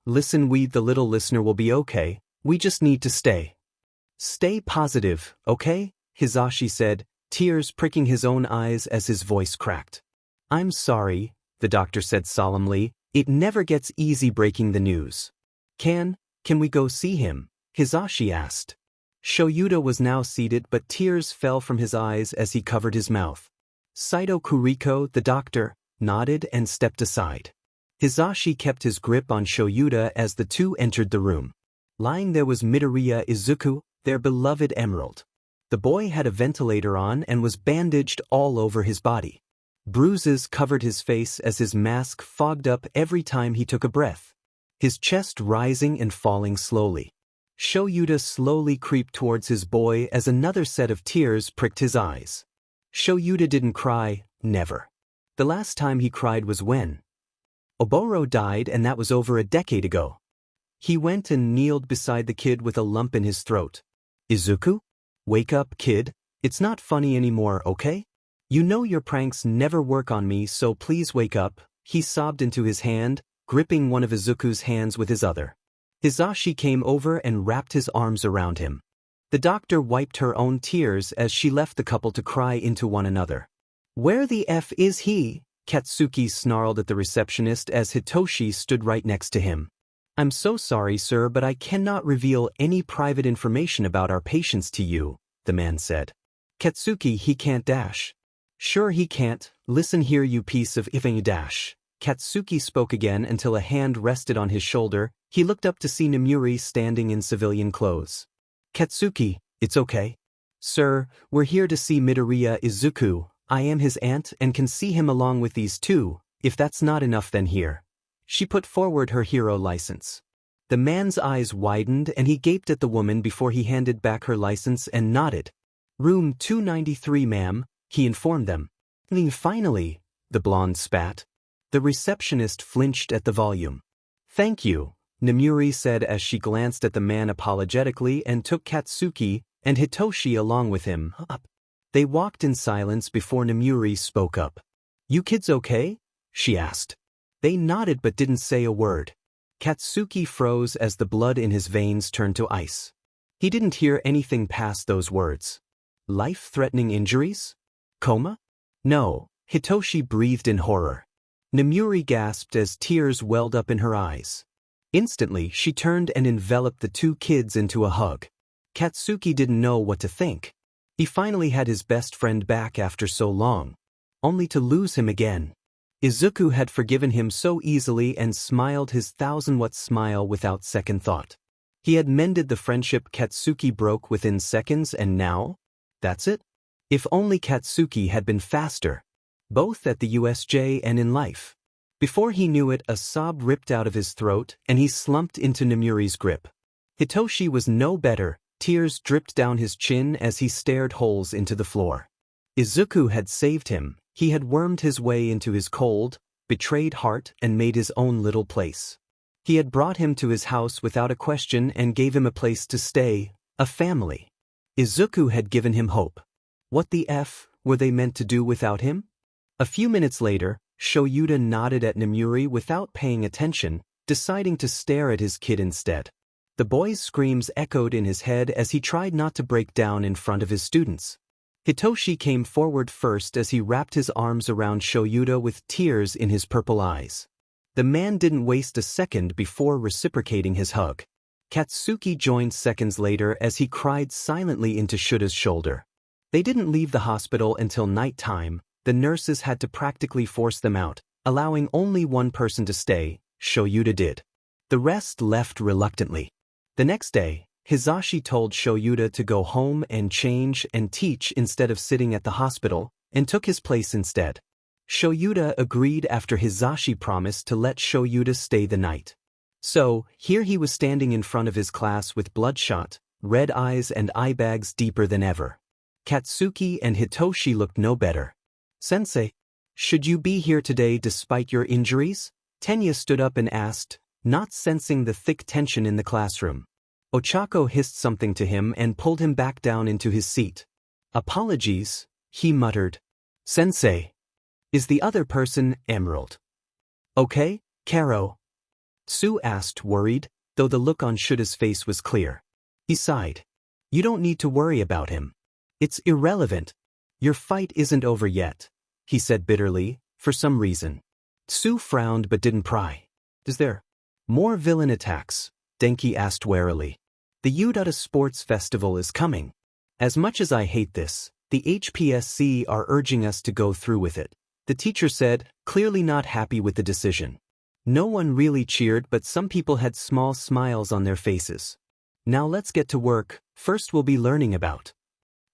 Speaker 1: Listen, the little listener will be okay, we just need to stay positive, okay?" Hizashi said, tears pricking his own eyes as his voice cracked. "I'm sorry," the doctor said solemnly, "it never gets easy breaking the news." Can we go see him?" Hizashi asked. Shoyuta was now seated, but tears fell from his eyes as he covered his mouth. Saito Kuriko, the doctor, nodded and stepped aside. Hizashi kept his grip on Shoyuta as the two entered the room. Lying there was Midoriya Izuku, their beloved Emerald. The boy had a ventilator on and was bandaged all over his body. Bruises covered his face as his mask fogged up every time he took a breath. His chest rising and falling slowly. Shoyuta slowly creeped towards his boy as another set of tears pricked his eyes. Shoyuta didn't cry, never. The last time he cried was when Oboro died, and that was over a decade ago. He went and kneeled beside the kid with a lump in his throat. "Izuku? Wake up, kid. It's not funny anymore, okay? You know your pranks never work on me, so please wake up," he sobbed into his hand, gripping one of Izuku's hands with his other. Hizashi came over and wrapped his arms around him. The doctor wiped her own tears as she left the couple to cry into one another. "Where the F is he?" Katsuki snarled at the receptionist as Hitoshi stood right next to him. "I'm so sorry, sir, but I cannot reveal any private information about our patients to you," the man said. "Katsuki, he can't dash." "Sure he can't, listen here you piece of ifing dash." Katsuki spoke again until a hand rested on his shoulder. He looked up to see Nemuri standing in civilian clothes. "Katsuki, it's okay. Sir, we're here to see Midoriya Izuku. I am his aunt and can see him along with these two. If that's not enough, then here." She put forward her hero license. The man's eyes widened and he gaped at the woman before he handed back her license and nodded. "Room 293, ma'am," he informed them. "Finally," the blonde spat. The receptionist flinched at the volume. "Thank you," Nemuri said as she glanced at the man apologetically and took Katsuki and Hitoshi along with him up. They walked in silence before Nemuri spoke up. "You kids okay?" she asked. They nodded but didn't say a word. Katsuki froze as the blood in his veins turned to ice. He didn't hear anything past those words. Life-threatening injuries? Coma? No, Hitoshi breathed in horror. Nemuri gasped as tears welled up in her eyes. Instantly, she turned and enveloped the two kids into a hug. Katsuki didn't know what to think. He finally had his best friend back after so long, only to lose him again. Izuku had forgiven him so easily and smiled his 1,000-watt smile without second thought. He had mended the friendship Katsuki broke within seconds, and now? That's it? If only Katsuki had been faster, both at the USJ and in life. Before he knew it, a sob ripped out of his throat and he slumped into Nemuri's grip. Hitoshi was no better, tears dripped down his chin as he stared holes into the floor. Izuku had saved him. He had wormed his way into his cold, betrayed heart and made his own little place. He had brought him to his house without a question and gave him a place to stay, a family. Izuku had given him hope. What the F were they meant to do without him? A few minutes later, Shoyuta nodded at Nemuri without paying attention, deciding to stare at his kid instead. The boy's screams echoed in his head as he tried not to break down in front of his students. Hitoshi came forward first as he wrapped his arms around Shoyuta with tears in his purple eyes. The man didn't waste a second before reciprocating his hug. Katsuki joined seconds later as he cried silently into Shuta's shoulder. They didn't leave the hospital until nighttime. The nurses had to practically force them out, allowing only one person to stay. Shoyuta did. The rest left reluctantly. The next day, Hizashi told Shoyuta to go home and change and teach instead of sitting at the hospital, and took his place instead. Shoyuta agreed after Hizashi promised to let Shoyuta stay the night. So, here he was standing in front of his class with bloodshot, red eyes and eye bags deeper than ever. Katsuki and Hitoshi looked no better. "Sensei, should you be here today despite your injuries?" Tenya stood up and asked, not sensing the thick tension in the classroom. Ochako hissed something to him and pulled him back down into his seat. "Apologies," he muttered. "Sensei, is the other person Emerald okay, Karo?" Sue asked, worried, though the look on Shuta's face was clear. He sighed. "You don't need to worry about him. It's irrelevant. Your fight isn't over yet," he said bitterly, for some reason. Sue frowned but didn't pry. "Is there more villain attacks?" Denki asked warily. "The Udata Sports Festival is coming. As much as I hate this, the HPSC are urging us to go through with it," the teacher said, clearly not happy with the decision. No one really cheered, but some people had small smiles on their faces. "Now let's get to work. First we'll be learning about."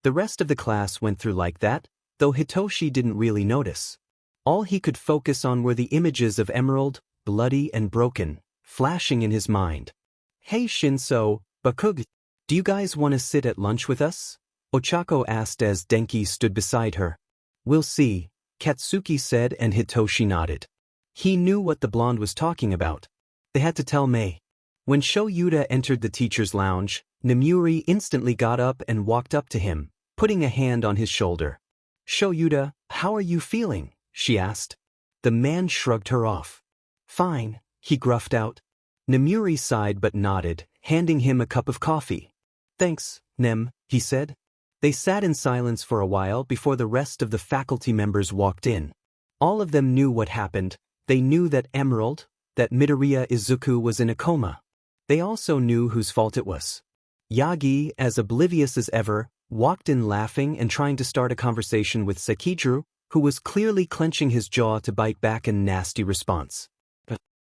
Speaker 1: The rest of the class went through like that, though Hitoshi didn't really notice. All he could focus on were the images of Emerald, bloody and broken, flashing in his mind. "Hey Shinsou, Bakug, do you guys want to sit at lunch with us?" Ochako asked as Denki stood beside her. "We'll see," Katsuki said, and Hitoshi nodded. He knew what the blonde was talking about. They had to tell Mei. When Shoyuta entered the teacher's lounge, Nemuri instantly got up and walked up to him, putting a hand on his shoulder. "Shoyuta, how are you feeling?" she asked. The man shrugged her off. "Fine," he gruffed out. Nemuri sighed but nodded, handing him a cup of coffee. "Thanks, Nem, he said. They sat in silence for a while before the rest of the faculty members walked in. All of them knew what happened. They knew that Midoriya Izuku was in a coma. They also knew whose fault it was. Yagi, as oblivious as ever, walked in laughing and trying to start a conversation with Sekijuru, who was clearly clenching his jaw to bite back a nasty response.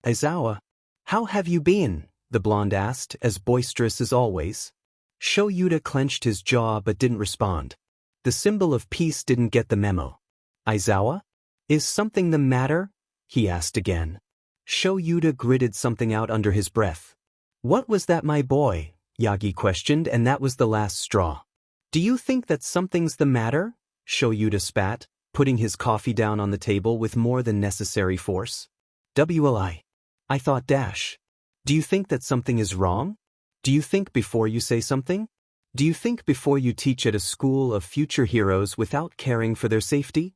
Speaker 1: Aizawa, how have you been? The blonde asked, as boisterous as always. Shoyuta clenched his jaw but didn't respond. The symbol of peace didn't get the memo. Aizawa? Is something the matter? He asked again. Shoyuta gritted something out under his breath. What was that, my boy? Yagi questioned, and that was the last straw. Do you think that something's the matter? Shoyuta spat, putting his coffee down on the table with more than necessary force. WLI. I thought dash. Do you think that something is wrong? Do you think before you say something? Do you think before you teach at a school of future heroes without caring for their safety?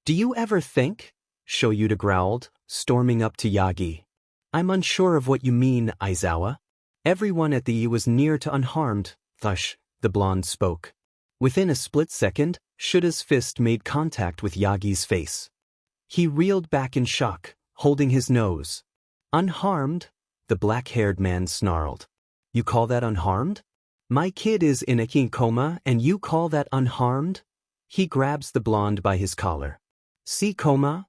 Speaker 1: Do you ever think? Shoyuta growled, storming up to Yagi. I'm unsure of what you mean, Aizawa. Everyone at the E was near to unharmed. Thush, the blonde spoke. Within a split second, Shuta's fist made contact with Yagi's face. He reeled back in shock, holding his nose. Unharmed? The black-haired man snarled. You call that unharmed? My kid is in a coma and you call that unharmed? He grabs the blonde by his collar. See coma?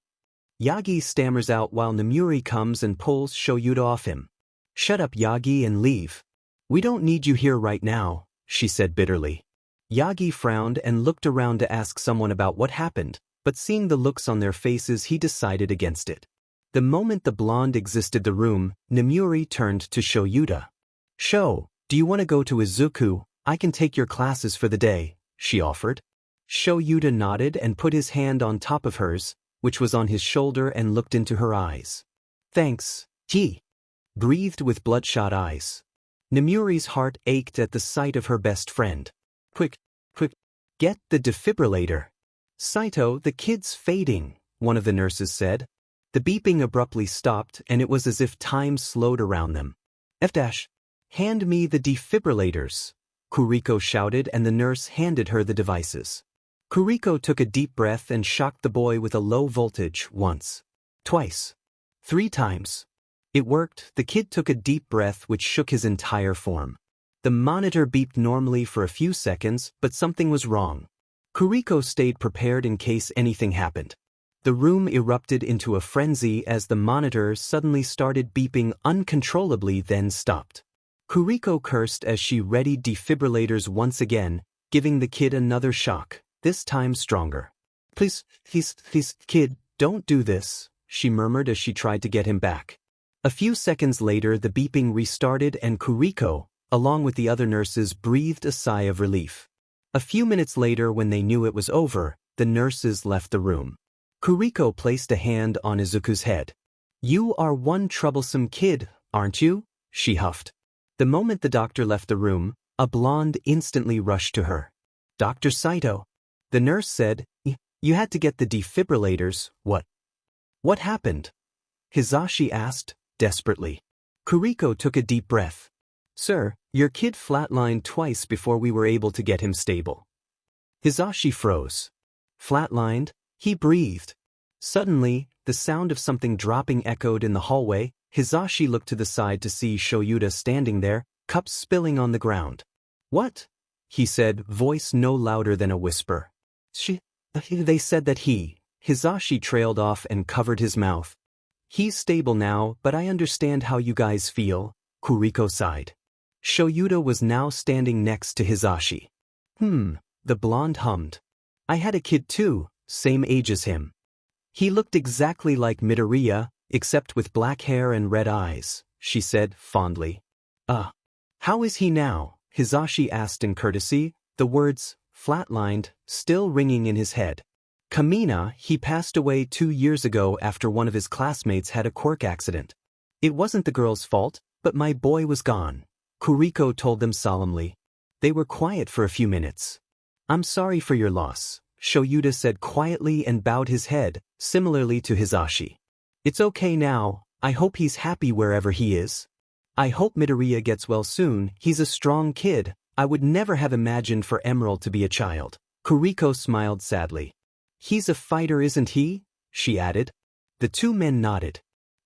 Speaker 1: Yagi stammers out while Nemuri comes and pulls Shoyuta off him. Shut up, Yagi, and leave. We don't need you here right now, she said bitterly. Yagi frowned and looked around to ask someone about what happened, but seeing the looks on their faces he decided against it. The moment the blonde exited the room, Nemuri turned to Shoyuta. Sho, do you want to go to Izuku? I can take your classes for the day, she offered. Shoyuta nodded and put his hand on top of hers, which was on his shoulder, and looked into her eyes. Thanks, he breathed with bloodshot eyes. Nemuri's heart ached at the sight of her best friend. Quick, get the defibrillator. Saito, the kid's fading, one of the nurses said. The beeping abruptly stopped, and it was as if time slowed around them. Hand me the defibrillators, Kuriko shouted, and the nurse handed her the devices. Kuriko took a deep breath and shocked the boy with a low voltage once, twice, 3 times. It worked. The kid took a deep breath which shook his entire form. The monitor beeped normally for a few seconds, but something was wrong. Kuriko stayed prepared in case anything happened. The room erupted into a frenzy as the monitor suddenly started beeping uncontrollably, then stopped. Kuriko cursed as she readied defibrillators once again, giving the kid another shock, this time stronger. Please, kid, don't do this, she murmured as she tried to get him back. A few seconds later the beeping restarted and Kuriko, along with the other nurses, breathed a sigh of relief. A few minutes later, when they knew it was over, the nurses left the room. Kuriko placed a hand on Izuku's head. You are one troublesome kid, aren't you? She huffed. The moment the doctor left the room, a blonde instantly rushed to her. Dr. Saito. The nurse said, You had to get the defibrillators. What happened? Hizashi asked, desperately. Kuriko took a deep breath. Sir, your kid flatlined twice before we were able to get him stable. Hizashi froze. Flatlined? He breathed. Suddenly, the sound of something dropping echoed in the hallway. Hizashi looked to the side to see Shoyuta standing there, cups spilling on the ground. What? He said, voice no louder than a whisper. They said that Hizashi trailed off and covered his mouth. He's stable now, but I understand how you guys feel, Kuriko sighed. Shoyuta was now standing next to Hizashi. The blonde hummed. I had a kid too, same age as him. He looked exactly like Midoriya, except with black hair and red eyes, she said fondly. How is he now? Hizashi asked in courtesy, the words, flatlined, still ringing in his head. Kamina, he passed away 2 years ago after one of his classmates had a quirk accident. It wasn't the girl's fault, but my boy was gone, Kuriko told them solemnly. They were quiet for a few minutes. I'm sorry for your loss, Shoyuta said quietly and bowed his head, similarly to Hizashi. It's okay now, I hope he's happy wherever he is. I hope Midoriya gets well soon, he's a strong kid, I would never have imagined for Emerald to be a child. Kuriko smiled sadly. He's a fighter, isn't he? She added. The two men nodded.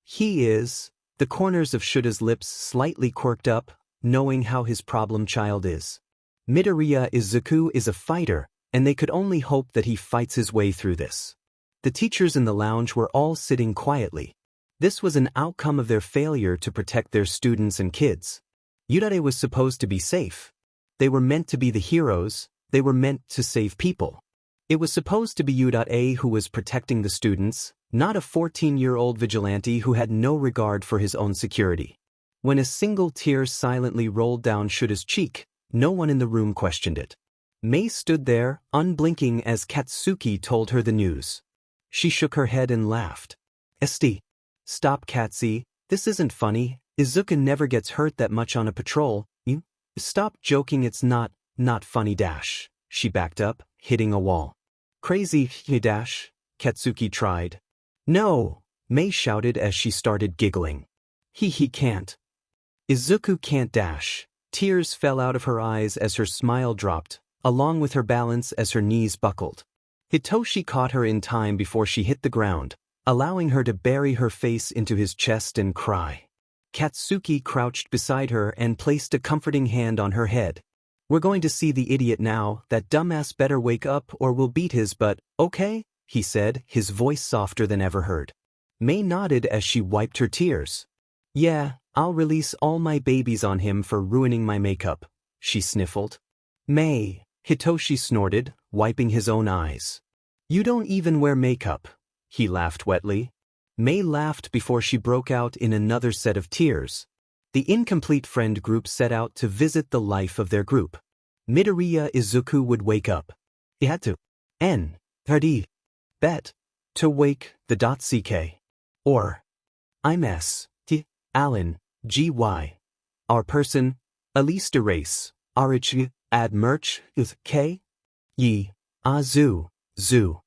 Speaker 1: He is. The corners of Shuda's lips slightly quirked up, knowing how his problem child is. Midoriya Izuku is a fighter, and they could only hope that he fights his way through this. The teachers in the lounge were all sitting quietly. This was an outcome of their failure to protect their students and kids. Yurare was supposed to be safe. They were meant to be the heroes, they were meant to save people. It was supposed to be Yurare who was protecting the students, not a 14-year-old vigilante who had no regard for his own security. When a single tear silently rolled down Shuda's cheek, no one in the room questioned it. Mei stood there, unblinking as Katsuki told her the news. She shook her head and laughed. Esti. Stop, Katsi, this isn't funny. Izuku never gets hurt that much on a patrol. You? Stop joking, it's not funny dash. She backed up, hitting a wall. Crazy, dash, Katsuki tried. No, Mei shouted as she started giggling. He can't. Izuku can't dash. Tears fell out of her eyes as her smile dropped, along with her balance as her knees buckled. Hitoshi caught her in time before she hit the ground, allowing her to bury her face into his chest and cry. Katsuki crouched beside her and placed a comforting hand on her head. We're going to see the idiot now, that dumbass better wake up or we'll beat his butt, okay? He said, his voice softer than ever heard. Mei nodded as she wiped her tears. Yeah, I'll release all my babies on him for ruining my makeup, she sniffled. Mei, Hitoshi snorted, wiping his own eyes. You don't even wear makeup, he laughed wetly. Mei laughed before she broke out in another set of tears. The incomplete friend group set out to visit the life of their group. Midoriya Izuku would wake up. He had to. Bet. To wake the .ck. Or. I'm S. T. Alan. GY. Our person. Elise erase. RH. Add merch. K. Ye. Azu. Zoo.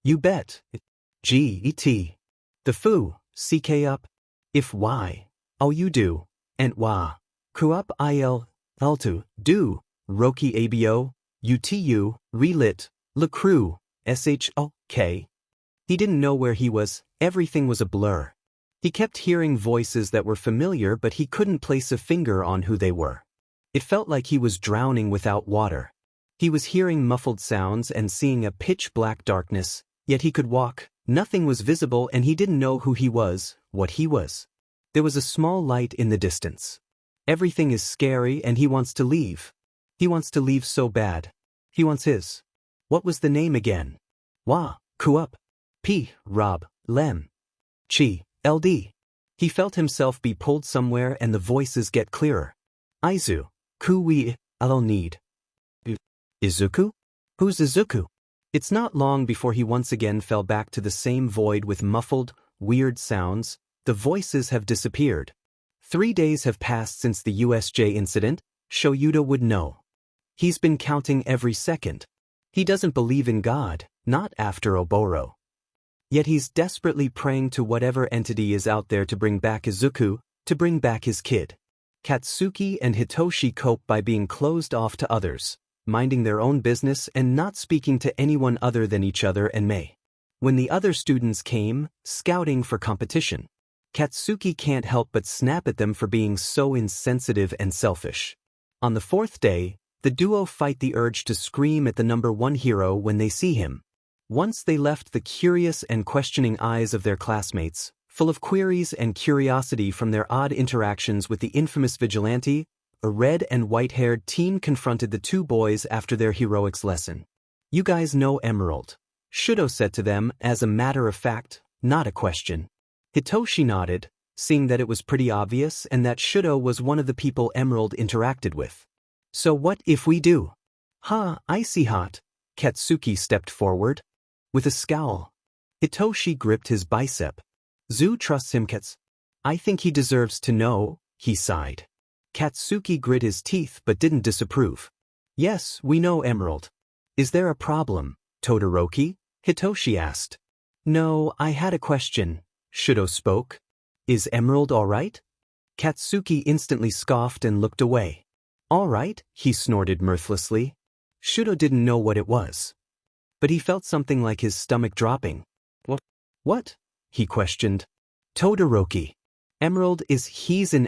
Speaker 1: You bet. GET. The foo. CK up. If Y. Oh you do. And Wa. Kuup il. Altu. Do. Roki abo. UTU. Relit. LaCrew. SHOK. He didn't know where he was, everything was a blur. He kept hearing voices that were familiar but he couldn't place a finger on who they were. It felt like he was drowning without water. He was hearing muffled sounds and seeing a pitch-black darkness, yet he could walk, nothing was visible and he didn't know who he was, what he was. There was a small light in the distance. Everything is scary and he wants to leave. He wants to leave so bad. He wants his. What was the name again? Wa, Kuup. P. Rob, Lem. Chi, LD. He felt himself be pulled somewhere and the voices get clearer. Aizu, Kui, I'll need. Izuku? Who's Izuku? It's not long before he once again fell back to the same void with muffled, weird sounds. The voices have disappeared. 3 days have passed since the USJ incident, Shoyuda would know. He's been counting every second. He doesn't believe in God, not after Oboro. Yet he's desperately praying to whatever entity is out there to bring back Izuku, to bring back his kid. Katsuki and Hitoshi cope by being closed off to others, minding their own business and not speaking to anyone other than each other and Mei. When the other students came, scouting for competition, Katsuki can't help but snap at them for being so insensitive and selfish. On the 4th day, the duo fight the urge to scream at the number one hero when they see him. Once they left the curious and questioning eyes of their classmates, full of queries and curiosity from their odd interactions with the infamous Vigilante, a red and white-haired teen confronted the two boys after their heroics lesson. You guys know Emerald, Shudo said to them as a matter of fact, not a question. Hitoshi nodded, seeing that it was pretty obvious and that Shudo was one of the people Emerald interacted with. So what if we do? Icy hot. Katsuki stepped forward. With a scowl. Hitoshi gripped his bicep. Zu trusts him, Kats. I think he deserves to know, he sighed. Katsuki grit his teeth but didn't disapprove. Yes, we know Emerald. Is there a problem, Todoroki? Hitoshi asked. No, I had a question, Shudo spoke. Is Emerald all right? Katsuki instantly scoffed and looked away. All right, he snorted mirthlessly. Shudo didn't know what it was. But he felt something like his stomach dropping. What? He questioned. Todoroki. Emerald he's in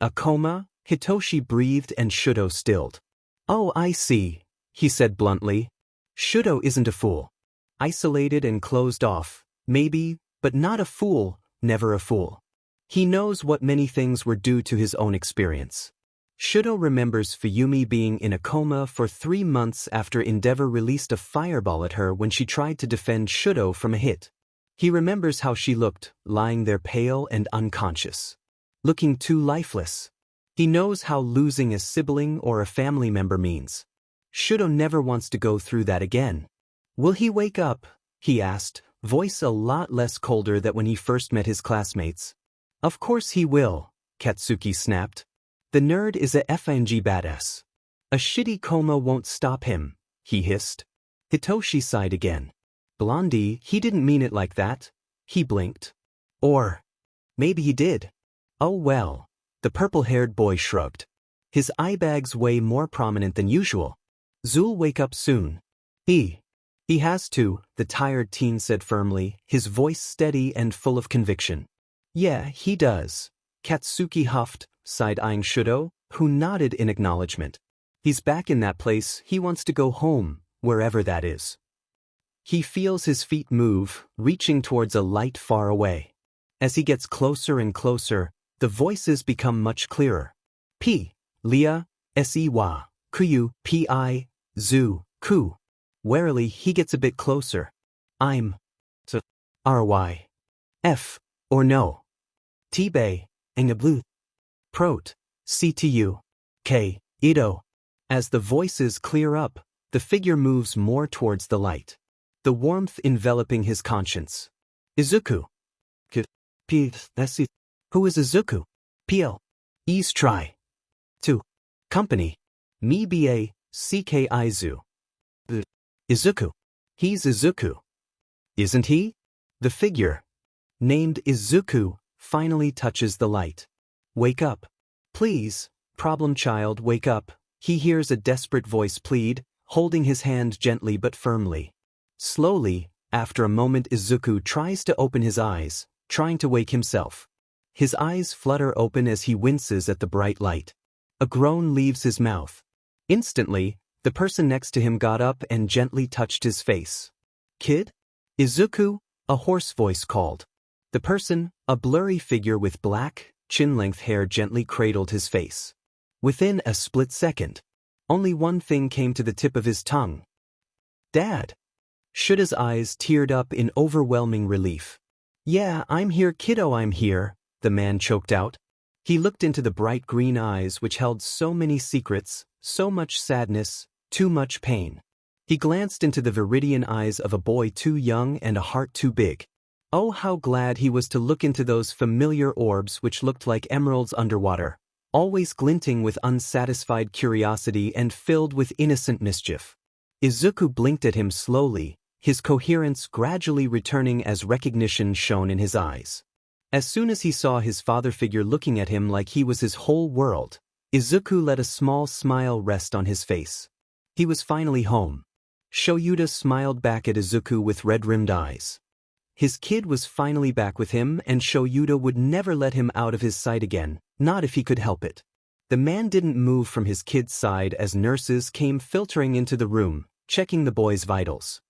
Speaker 1: a coma? Hitoshi breathed and Shudo stilled. Oh, I see, he said bluntly. Shudo isn't a fool. Isolated and closed off, maybe, but not a fool, never a fool. He knows what many things were due to his own experience. Shudo remembers Fuyumi being in a coma for 3 months after Endeavor released a fireball at her when she tried to defend Shudo from a hit. He remembers how she looked, lying there pale and unconscious. Looking too lifeless. He knows how losing a sibling or a family member means. Shudo never wants to go through that again. Will he wake up? He asked, voice a lot less colder than when he first met his classmates. Of course he will, Katsuki snapped. The nerd is a FNG badass. A shitty coma won't stop him, he hissed. Hitoshi sighed again. Blondie, he didn't mean it like that. He blinked. Or maybe he did. Oh well. The purple-haired boy shrugged. His eye bags way more prominent than usual. Zul wake up soon. He has to, the tired teen said firmly, his voice steady and full of conviction. Yeah, he does. Katsuki huffed, side-eyeing Shudo, who nodded in acknowledgement. He's back in that place, he wants to go home, wherever that is. He feels his feet move, reaching towards a light far away. As he gets closer and closer, the voices become much clearer. P. Lia, S-E-wa, Kuyu, P-I, Zu, Ku. Warily he gets a bit closer. I'm. So. R-Y. F. Or no. T-Bay, Engablu. Prot. C-T-U. K. Ido. As the voices clear up, the figure moves more towards the light. The warmth enveloping his conscience. Izuku. P. S-E. Who is Izuku? P.L. Ease try. 2. Company. Me B.A. C.K.I.Zu. Izuku. He's Izuku. Isn't he? The figure, named Izuku, finally touches the light. Wake up. Please, problem child, wake up, he hears a desperate voice plead, holding his hand gently but firmly. Slowly, after a moment Izuku tries to open his eyes, trying to wake himself. His eyes flutter open as he winces at the bright light. A groan leaves his mouth. Instantly, the person next to him got up and gently touched his face. Kid? Izuku? A hoarse voice called. The person, a blurry figure with black, chin-length hair, gently cradled his face. Within a split second, only one thing came to the tip of his tongue. Dad. Shuda's eyes teared up in overwhelming relief. Yeah, I'm here, kiddo, I'm here, the man choked out. He looked into the bright green eyes which held so many secrets, so much sadness, too much pain. He glanced into the viridian eyes of a boy too young and a heart too big. Oh, how glad he was to look into those familiar orbs which looked like emeralds underwater, always glinting with unsatisfied curiosity and filled with innocent mischief. Izuku blinked at him slowly, his coherence gradually returning as recognition shone in his eyes. As soon as he saw his father figure looking at him like he was his whole world, Izuku let a small smile rest on his face. He was finally home. Shoyuta smiled back at Izuku with red-rimmed eyes. His kid was finally back with him, and Shoyuta would never let him out of his sight again, not if he could help it. The man didn't move from his kid's side as nurses came filtering into the room, checking the boy's vitals.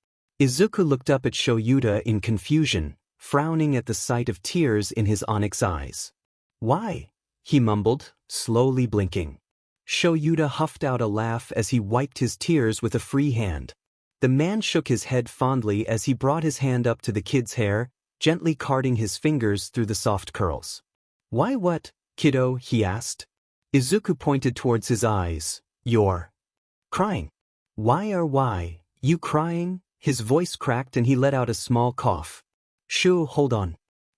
Speaker 1: Izuku looked up at Shoyuta in confusion, frowning at the sight of tears in his onyx eyes. Why? He mumbled, slowly blinking. Shoyuta huffed out a laugh as he wiped his tears with a free hand. The man shook his head fondly as he brought his hand up to the kid's hair, gently carding his fingers through the soft curls. Why what, kiddo? He asked. Izuku pointed towards his eyes. You're crying. Why, you crying? His voice cracked and he let out a small cough. Shoo, hold on.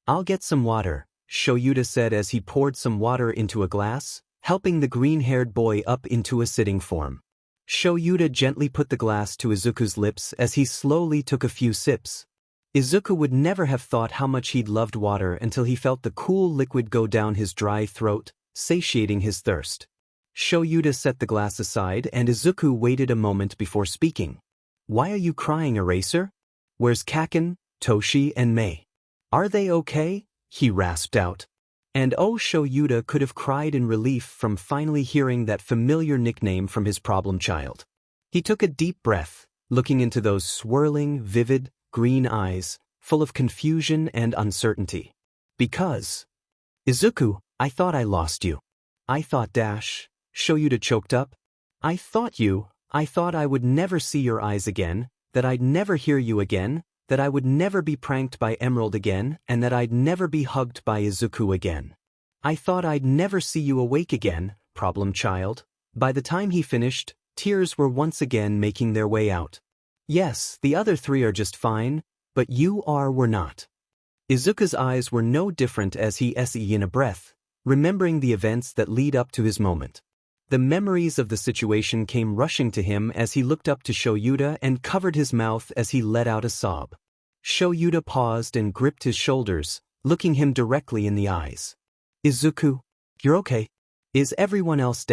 Speaker 1: I'll get some water, Shoyuta said as he poured some water into a glass, helping the green-haired boy up into a sitting form. Shoyuta gently put the glass to Izuku's lips as he slowly took a few sips. Izuku would never have thought how much he'd loved water until he felt the cool liquid go down his dry throat, satiating his thirst. Shoyuta set the glass aside and Izuku waited a moment before speaking. Why are you crying, Eraser? Where's Kaken, Toshi, and Mei? Are they okay? He rasped out. And Shoyuta could have cried in relief from finally hearing that familiar nickname from his problem child. He took a deep breath, looking into those swirling, vivid, green eyes, full of confusion and uncertainty. Because, Izuku, I thought I lost you. I thought Shoyuta choked up. I thought I would never see your eyes again, that I'd never hear you again, that I would never be pranked by Emerald again, and that I'd never be hugged by Izuku again. I thought I'd never see you awake again, problem child. By the time he finished, tears were once again making their way out. Yes, the other three are just fine, but were not. Izuku's eyes were no different as he SE in a breath, remembering the events that lead up to his moment. The memories of the situation came rushing to him as he looked up to Shoyuta and covered his mouth as he let out a sob. Shoyuta paused and gripped his shoulders, looking him directly in the eyes. Izuku, you're okay? Is everyone else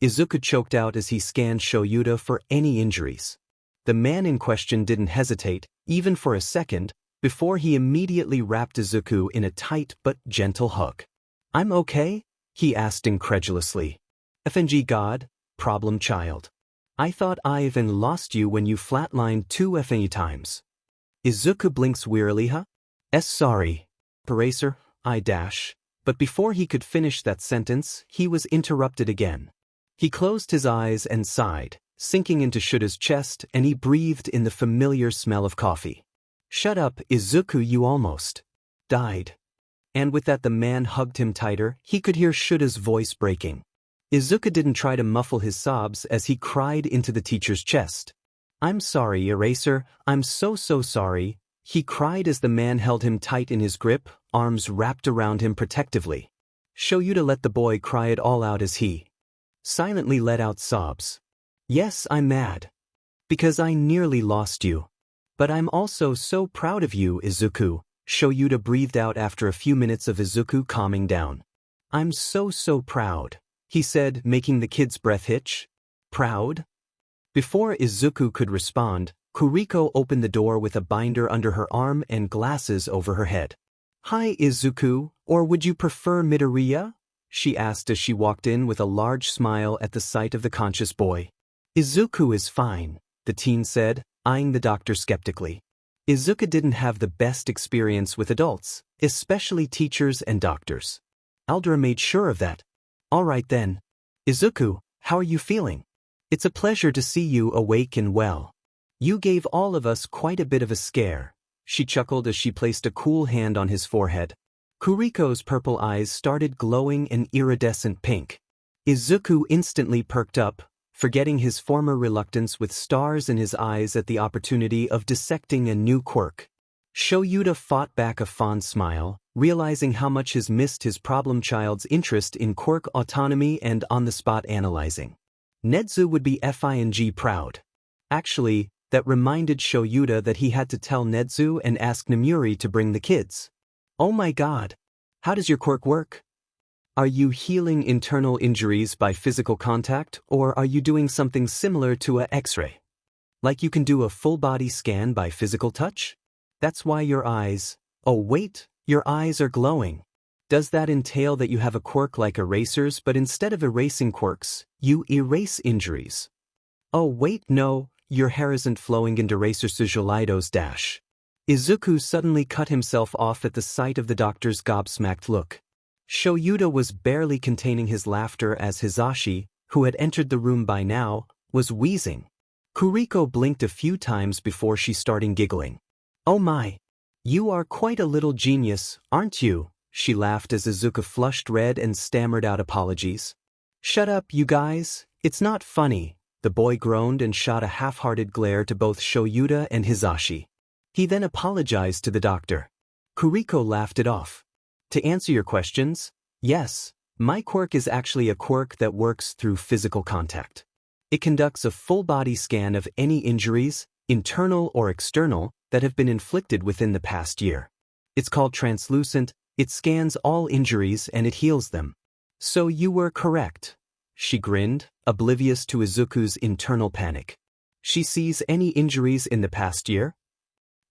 Speaker 1: Izuku choked out as he scanned Shoyuta for any injuries. The man in question didn't hesitate, even for a second, before he immediately wrapped Izuku in a tight but gentle hug. I'm okay? He asked incredulously. FNG God, problem child. I thought I even lost you when you flatlined 2 FNG times. Izuku blinks wearily, huh? Sorry. Eraser, But before he could finish that sentence, he was interrupted again. He closed his eyes and sighed, sinking into Shuta's chest, and he breathed in the familiar smell of coffee. Shut up, Izuku, you almost died. And with that the man hugged him tighter. He could hear Shuta's voice breaking. Izuku didn't try to muffle his sobs as he cried into the teacher's chest. I'm sorry, Eraser, I'm so sorry, he cried as the man held him tight in his grip, arms wrapped around him protectively. Shoyuta let the boy cry it all out as he silently let out sobs. Yes, I'm mad. Because I nearly lost you. But I'm also so proud of you, Izuku, Shoyuta breathed out after a few minutes of Izuku calming down. I'm so proud, he said, making the kid's breath hitch. Proud? Before Izuku could respond, Kuriko opened the door with a binder under her arm and glasses over her head. Hi, Izuku, or would you prefer Midoriya? She asked as she walked in with a large smile at the sight of the conscious boy. Izuku is fine, the teen said, eyeing the doctor skeptically. Izuku didn't have the best experience with adults, especially teachers and doctors. Aldra made sure of that. All right then. Izuku, how are you feeling? It's a pleasure to see you awake and well. You gave all of us quite a bit of a scare, she chuckled as she placed a cool hand on his forehead. Kuriko's purple eyes started glowing an iridescent pink. Izuku instantly perked up, forgetting his former reluctance with stars in his eyes at the opportunity of dissecting a new quirk. Shoyuta fought back a fond smile, realizing how much he's missed his problem child's interest in quirk autonomy and on-the-spot analyzing. Nedzu would be FING proud. Actually, that reminded Shoyuta that he had to tell Nedzu and ask Namuri to bring the kids. Oh my god. How does your quirk work? Are you healing internal injuries by physical contact, or are you doing something similar to a X-ray? Like you can do a full-body scan by physical touch? That's why your eyes... Oh wait, your eyes are glowing. Does that entail that you have a quirk like erasers, but instead of erasing quirks, you erase injuries? Oh wait, no, your hair isn't flowing into erasers dash. Izuku suddenly cut himself off at the sight of the doctor's gobsmacked look. Shoyuta was barely containing his laughter as Hizashi, who had entered the room by now, was wheezing. Kuriko blinked a few times before she started giggling. Oh my! You are quite a little genius, aren't you? She laughed as Izuku flushed red and stammered out apologies. Shut up, you guys, it's not funny, the boy groaned and shot a half-hearted glare to both Shoyuta and Hizashi. He then apologized to the doctor. Kuriko laughed it off. To answer your questions, yes, my quirk is actually a quirk that works through physical contact. It conducts a full-body scan of any injuries, internal or external, that have been inflicted within the past year. It's called translucent, it scans all injuries and it heals them. So you were correct. She grinned, oblivious to Izuku's internal panic. She sees any injuries in the past year?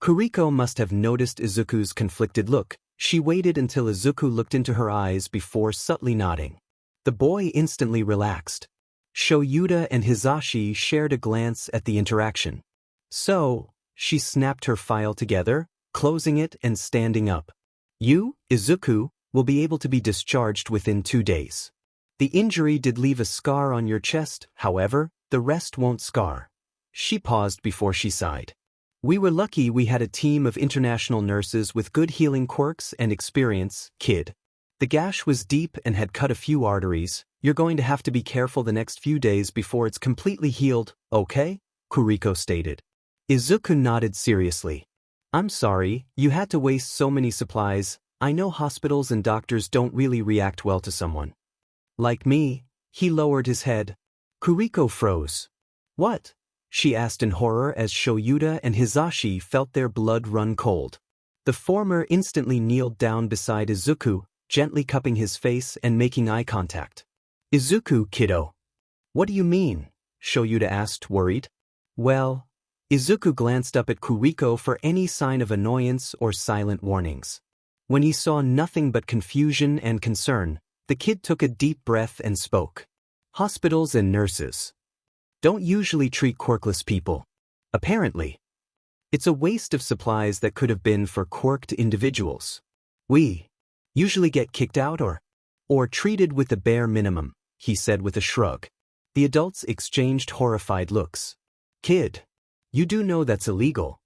Speaker 1: Kuriko must have noticed Izuku's conflicted look. She waited until Izuku looked into her eyes before subtly nodding. The boy instantly relaxed. Shoyuta and Hisashi shared a glance at the interaction. So, she snapped her file together, closing it and standing up. You, Izuku, will be able to be discharged within 2 days. The injury did leave a scar on your chest, however, the rest won't scar. She paused before she sighed. We were lucky we had a team of international nurses with good healing quirks and experience, kid. The gash was deep and had cut a few arteries. You're going to have to be careful the next few days before it's completely healed, okay? Kuriko stated. Izuku nodded seriously. I'm sorry, you had to waste so many supplies. I know hospitals and doctors don't really react well to someone like me. He lowered his head. Kuriko froze. What? She asked in horror as Shoyuta and Hisashi felt their blood run cold. The former instantly kneeled down beside Izuku, gently cupping his face and making eye contact. Izuku, kiddo. What do you mean? Shoyuta asked, worried. Well, Izuku glanced up at Kuriko for any sign of annoyance or silent warnings. When he saw nothing but confusion and concern, the kid took a deep breath and spoke. Hospitals and nurses don't usually treat quirkless people. Apparently. It's a waste of supplies that could have been for quirked individuals. We usually get kicked out or treated with the bare minimum, he said with a shrug. The adults exchanged horrified looks. Kid, you do know that's illegal,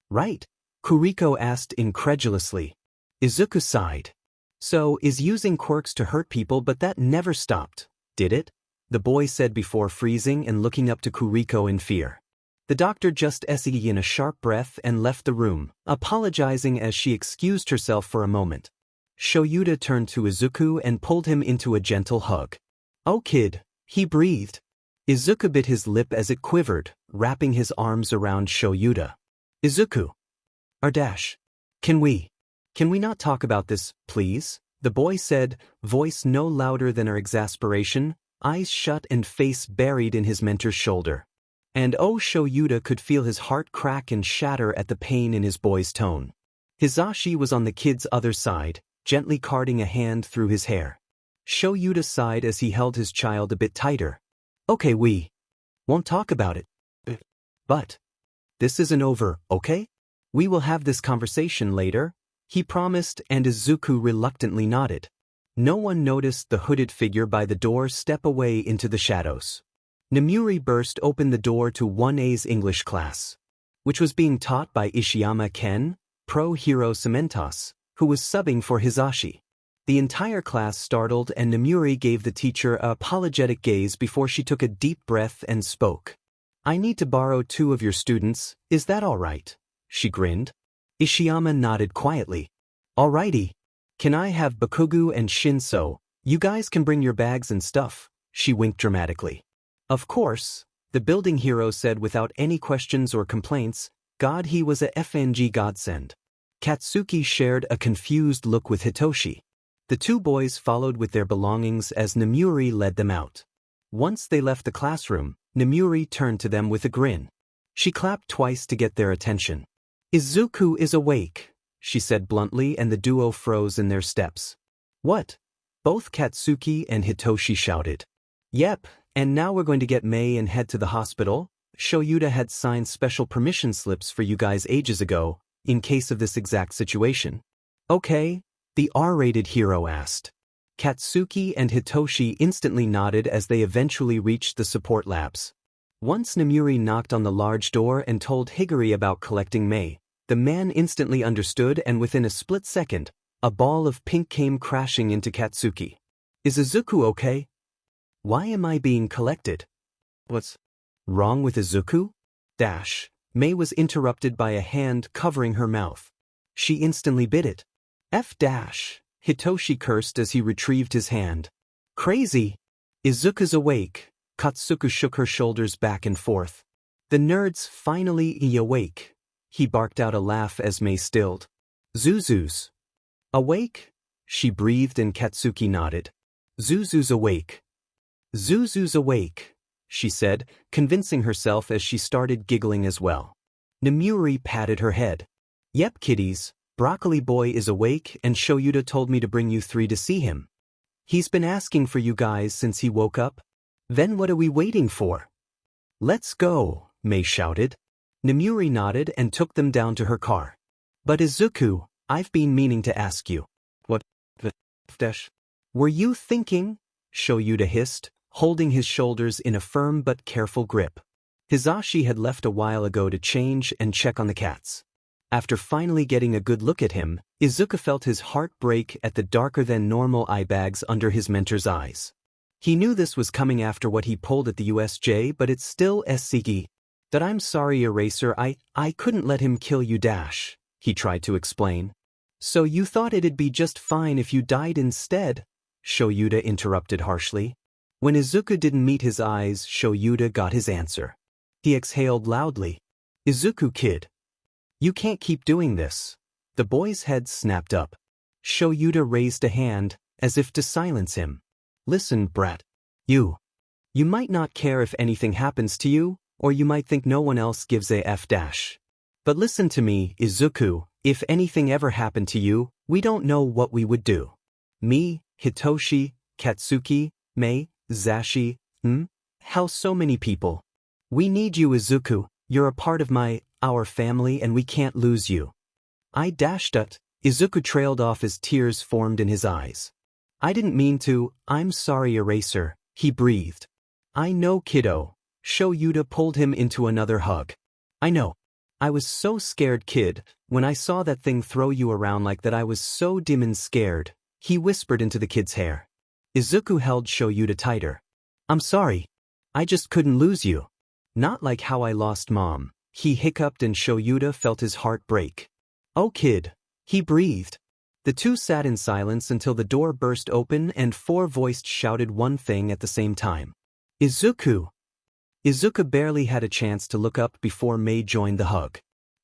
Speaker 1: right? Kuriko asked incredulously. Izuku sighed. So is using quirks to hurt people, but that never stopped, did it? The boy said before freezing and looking up to Kuriko in fear. The doctor just essayed in a sharp breath and left the room, apologizing as she excused herself for a moment. Shoyuta turned to Izuku and pulled him into a gentle hug. Oh kid, he breathed. Izuku bit his lip as it quivered, wrapping his arms around Shoyuta. Izuku. Ardash. Can we not talk about this, please? The boy said, voice no louder than her exasperation, eyes shut and face buried in his mentor's shoulder. And oh, Shoyuta could feel his heart crack and shatter at the pain in his boy's tone. Hisashi was on the kid's other side, gently carding a hand through his hair. Shoyuta sighed as he held his child a bit tighter. Okay, we won't talk about it. But this isn't over, okay? We will have this conversation later, he promised, and Izuku reluctantly nodded. No one noticed the hooded figure by the door step away into the shadows. Nemuri burst open the door to 1A's English class, which was being taught by Ishiyama Ken, pro-hero Cementos, who was subbing for Hisashi. The entire class startled, and Nemuri gave the teacher an apologetic gaze before she took a deep breath and spoke. I need to borrow 2 of your students, is that all right? She grinned. Ishiyama nodded quietly. Alrighty. Can I have Deku and Shinsou? You guys can bring your bags and stuff, she winked dramatically. Of course, the building hero said without any questions or complaints. God, he was a FNG godsend. Katsuki shared a confused look with Hitoshi. The 2 boys followed with their belongings as Nemuri led them out. Once they left the classroom, Nemuri turned to them with a grin. She clapped twice to get their attention. Izuku is awake, she said bluntly, and the duo froze in their steps. What? Both Katsuki and Hitoshi shouted. Yep, and now we're going to get Mei and head to the hospital. Shoyuta had signed special permission slips for you guys ages ago, in case of this exact situation. Okay, the R-rated hero asked. Katsuki and Hitoshi instantly nodded as they eventually reached the support labs. Once Nemuri knocked on the large door and told Higuri about collecting Mei, the man instantly understood, and within a split second, a ball of pink came crashing into Katsuki. Is Izuku okay? Why am I being collected? What's wrong with Izuku? Mei was interrupted by a hand covering her mouth. She instantly bit it. Hitoshi cursed as he retrieved his hand. Crazy! Izuku's awake. Katsuki shook her shoulders back and forth. The nerd's finally awake. He barked out a laugh as Mei stilled. Zuzu's awake? She breathed and Katsuki nodded. Zuzu's awake. Zuzu's awake, she said, convincing herself as she started giggling as well. Nemuri patted her head. Yep, kiddies, Broccoli Boy is awake and Shoyuta told me to bring you three to see him. He's been asking for you guys since he woke up. Then what are we waiting for? Let's go, Mei shouted. Nemuri nodded and took them down to her car. But Izuku, I've been meaning to ask you. What the f***? Were you thinking? Shoyuta hissed, holding his shoulders in a firm but careful grip. Hisashi had left a while ago to change and check on the cats. After finally getting a good look at him, Izuku felt his heart break at the darker-than-normal eye bags under his mentor's eyes. He knew this was coming after what he pulled at the USJ, but it's still SCG. That I'm sorry, Eraser, I couldn't let him kill you, he tried to explain. So you thought it'd be just fine if you died instead? Shoyuta interrupted harshly. When Izuku didn't meet his eyes, Shoyuta got his answer. He exhaled loudly. Izuku, kid. You can't keep doing this. The boy's head snapped up. Shoyuta raised a hand, as if to silence him. Listen, brat. You might not care if anything happens to you, or you might think no one else gives a f-. But listen to me, Izuku, if anything ever happened to you, we don't know what we would do. Me, Hitoshi, Katsuki, Mei, Zashi, how so many people? We need you, Izuku. You're a part of our family and we can't lose you. Izuku trailed off as tears formed in his eyes. I didn't mean to, I'm sorry, Eraser, he breathed. I know, kiddo. Shoyuta pulled him into another hug. I know. I was so scared, kid, when I saw that thing throw you around like that. I was so dim and scared, he whispered into the kid's hair. Izuku held Shoyuta tighter. I'm sorry. I just couldn't lose you. Not like how I lost Mom, he hiccuped, and Shoyuta felt his heart break. Oh, kid, he breathed. The two sat in silence until the door burst open and four-voiced shouted one thing at the same time. Izuku! Izuku barely had a chance to look up before Mei joined the hug.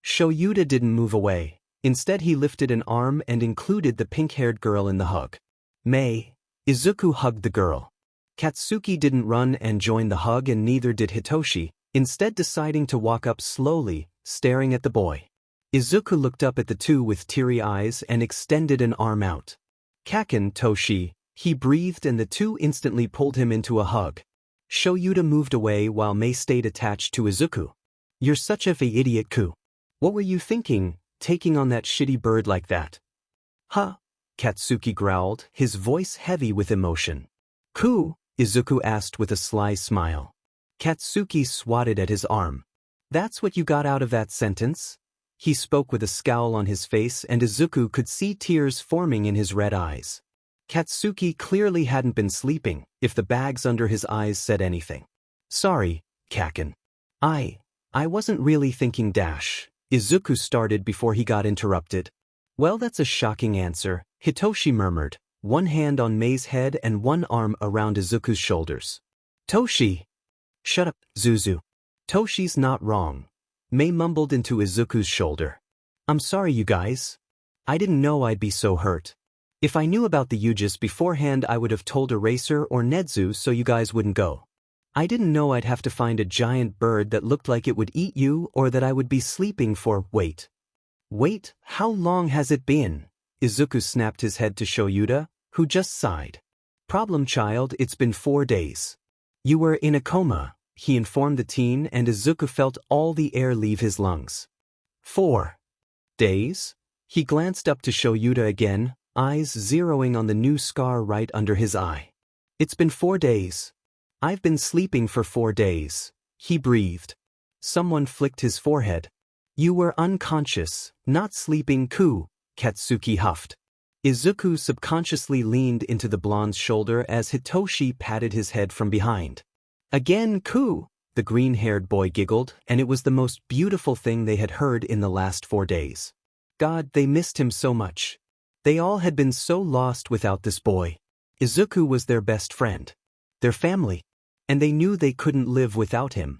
Speaker 1: Shoyuta didn't move away. Instead, he lifted an arm and included the pink-haired girl in the hug. Mei. Izuku hugged the girl. Katsuki didn't run and join the hug, and neither did Hitoshi, instead deciding to walk up slowly, staring at the boy. Izuku looked up at the two with teary eyes and extended an arm out. Kaken Toshi, he breathed, and the two instantly pulled him into a hug. Shoyuta moved away while Mei stayed attached to Izuku. You're such a idiot, Ku. What were you thinking, taking on that shitty bird like that? Huh? Katsuki growled, his voice heavy with emotion. Ku? Izuku asked with a sly smile. Katsuki swatted at his arm. That's what you got out of that sentence? He spoke with a scowl on his face, and Izuku could see tears forming in his red eyes. Katsuki clearly hadn't been sleeping, if the bags under his eyes said anything. Sorry, Kaken. I wasn't really thinking. Izuku started before he got interrupted. Well, that's a shocking answer, Hitoshi murmured, one hand on Mei's head and one arm around Izuku's shoulders. Toshi! Shut up, Zuzu. Toshi's not wrong. Mei mumbled into Izuku's shoulder. I'm sorry, you guys. I didn't know I'd be so hurt. If I knew about the Yujis beforehand, I would have told Eraser or Nedzu so you guys wouldn't go. I didn't know I'd have to find a giant bird that looked like it would eat you, or that I would be sleeping for. Wait, how long has it been? Izuku snapped his head to Shoyuta, who just sighed. Problem, child, it's been 4 days. You were in a coma, he informed the teen, and Izuku felt all the air leave his lungs. 4 days? He glanced up to Shoyuta again, eyes zeroing on the new scar right under his eye. It's been 4 days. I've been sleeping for 4 days, he breathed. Someone flicked his forehead. You were unconscious, not sleeping, Ku, Katsuki huffed. Izuku subconsciously leaned into the blonde's shoulder as Hitoshi patted his head from behind. Again, Ku, the green-haired boy giggled, and it was the most beautiful thing they had heard in the last 4 days. God, they missed him so much. They all had been so lost without this boy. Izuku was their best friend. Their family. And they knew they couldn't live without him.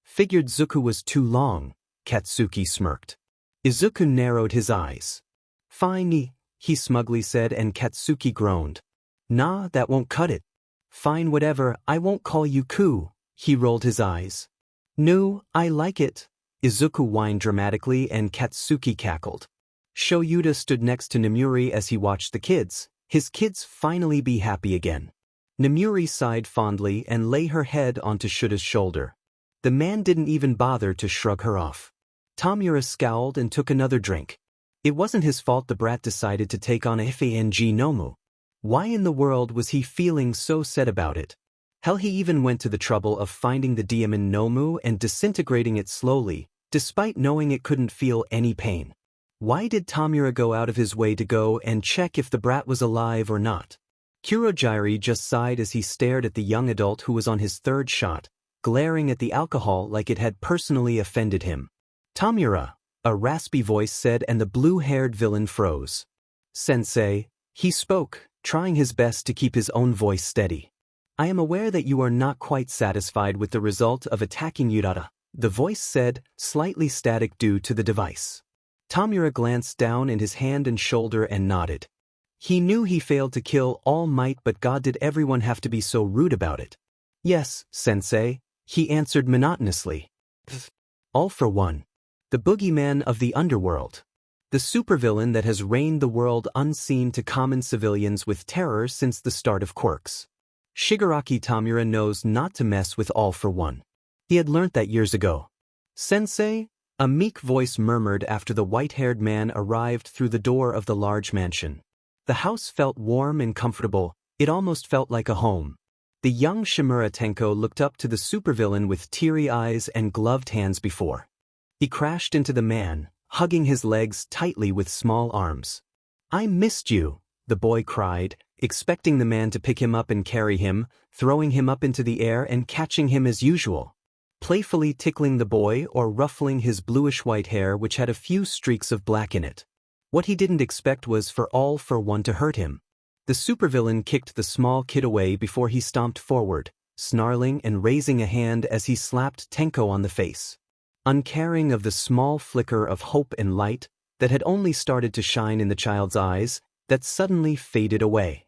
Speaker 1: Figured Zuku was too long, Katsuki smirked. Izuku narrowed his eyes. Fine, he smugly said, and Katsuki groaned. Nah, that won't cut it. Fine, whatever, I won't call you Ku. He rolled his eyes. No, I like it. Izuku whined dramatically and Katsuki cackled. Shoyuta stood next to Nemuri as he watched the kids. His kids finally be happy again. Nemuri sighed fondly and lay her head onto Shuta's shoulder. The man didn't even bother to shrug her off. Tamura scowled and took another drink. It wasn't his fault the brat decided to take on a Hifeng Nomu. Why in the world was he feeling so sad about it? Hell, he even went to the trouble of finding the Deepening Nomu and disintegrating it slowly, despite knowing it couldn't feel any pain. Why did Tamura go out of his way to go and check if the brat was alive or not? Kurogiri just sighed as he stared at the young adult who was on his third shot, glaring at the alcohol like it had personally offended him. Tamura, a raspy voice said, and the blue-haired villain froze. Sensei, he spoke, trying his best to keep his own voice steady. I am aware that you are not quite satisfied with the result of attacking Urata, the voice said, slightly static due to the device. Tamura glanced down in his hand and shoulder and nodded. He knew he failed to kill All Might, but God, did everyone have to be so rude about it? Yes, Sensei, he answered monotonously. All for one. The boogeyman of the underworld. The supervillain that has reigned the world unseen to common civilians with terror since the start of quirks. Shigaraki Tamura knows not to mess with All for One. He had learnt that years ago. Sensei? A meek voice murmured after the white-haired man arrived through the door of the large mansion. The house felt warm and comfortable, it almost felt like a home. The young Shimura Tenko looked up to the supervillain with teary eyes and gloved hands before. He crashed into the man, hugging his legs tightly with small arms. I missed you, the boy cried, expecting the man to pick him up and carry him, throwing him up into the air and catching him as usual. Playfully tickling the boy or ruffling his bluish-white hair which had a few streaks of black in it. What he didn't expect was for All for One to hurt him. The supervillain kicked the small kid away before he stomped forward, snarling and raising a hand as he slapped Tenko on the face. Uncaring of the small flicker of hope and light that had only started to shine in the child's eyes, that suddenly faded away.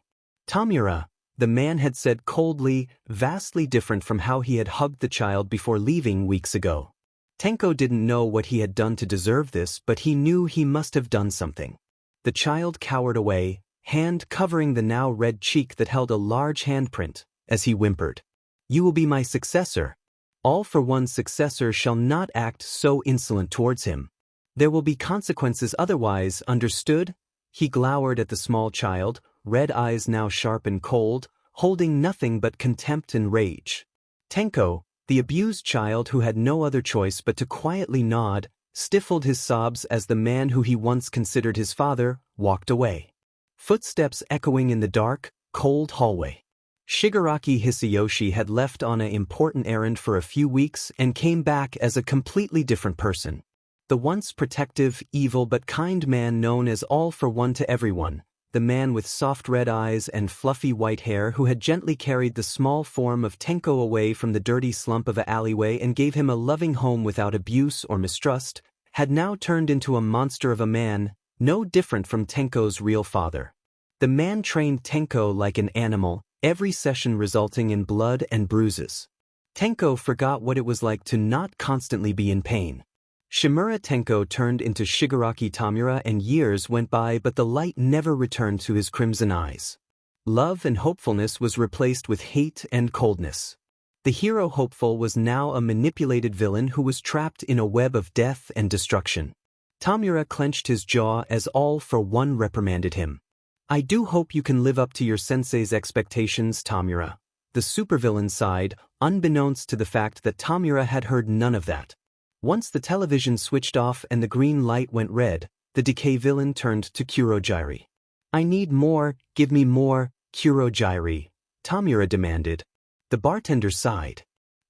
Speaker 1: Tamura, the man had said coldly, vastly different from how he had hugged the child before leaving weeks ago. Tenko didn't know what he had done to deserve this, but he knew he must have done something. The child cowered away, hand covering the now red cheek that held a large handprint, as he whimpered. You will be my successor. All for One's successor shall not act so insolent towards him. There will be consequences otherwise, understood? He glowered at the small child, red eyes now sharp and cold, holding nothing but contempt and rage. Tenko, the abused child who had no other choice but to quietly nod, stifled his sobs as the man who he once considered his father walked away. Footsteps echoing in the dark, cold hallway. Shigaraki Hisayoshi had left on an important errand for a few weeks and came back as a completely different person. The once protective, evil but kind man known as All for One to everyone, the man with soft red eyes and fluffy white hair who had gently carried the small form of Tenko away from the dirty slump of an alleyway and gave him a loving home without abuse or mistrust, had now turned into a monster of a man, no different from Tenko's real father. The man trained Tenko like an animal, every session resulting in blood and bruises. Tenko forgot what it was like to not constantly be in pain. Shimura Tenko turned into Shigaraki Tamura and years went by, but the light never returned to his crimson eyes. Love and hopefulness was replaced with hate and coldness. The hero hopeful was now a manipulated villain who was trapped in a web of death and destruction. Tamura clenched his jaw as All for One reprimanded him. I do hope you can live up to your sensei's expectations, Tamura. The supervillain sighed, unbeknownst to the fact that Tamura had heard none of that. Once the television switched off and the green light went red, the decay villain turned to Kurogiri. I need more, give me more, Kurogiri, Tamura demanded. The bartender sighed.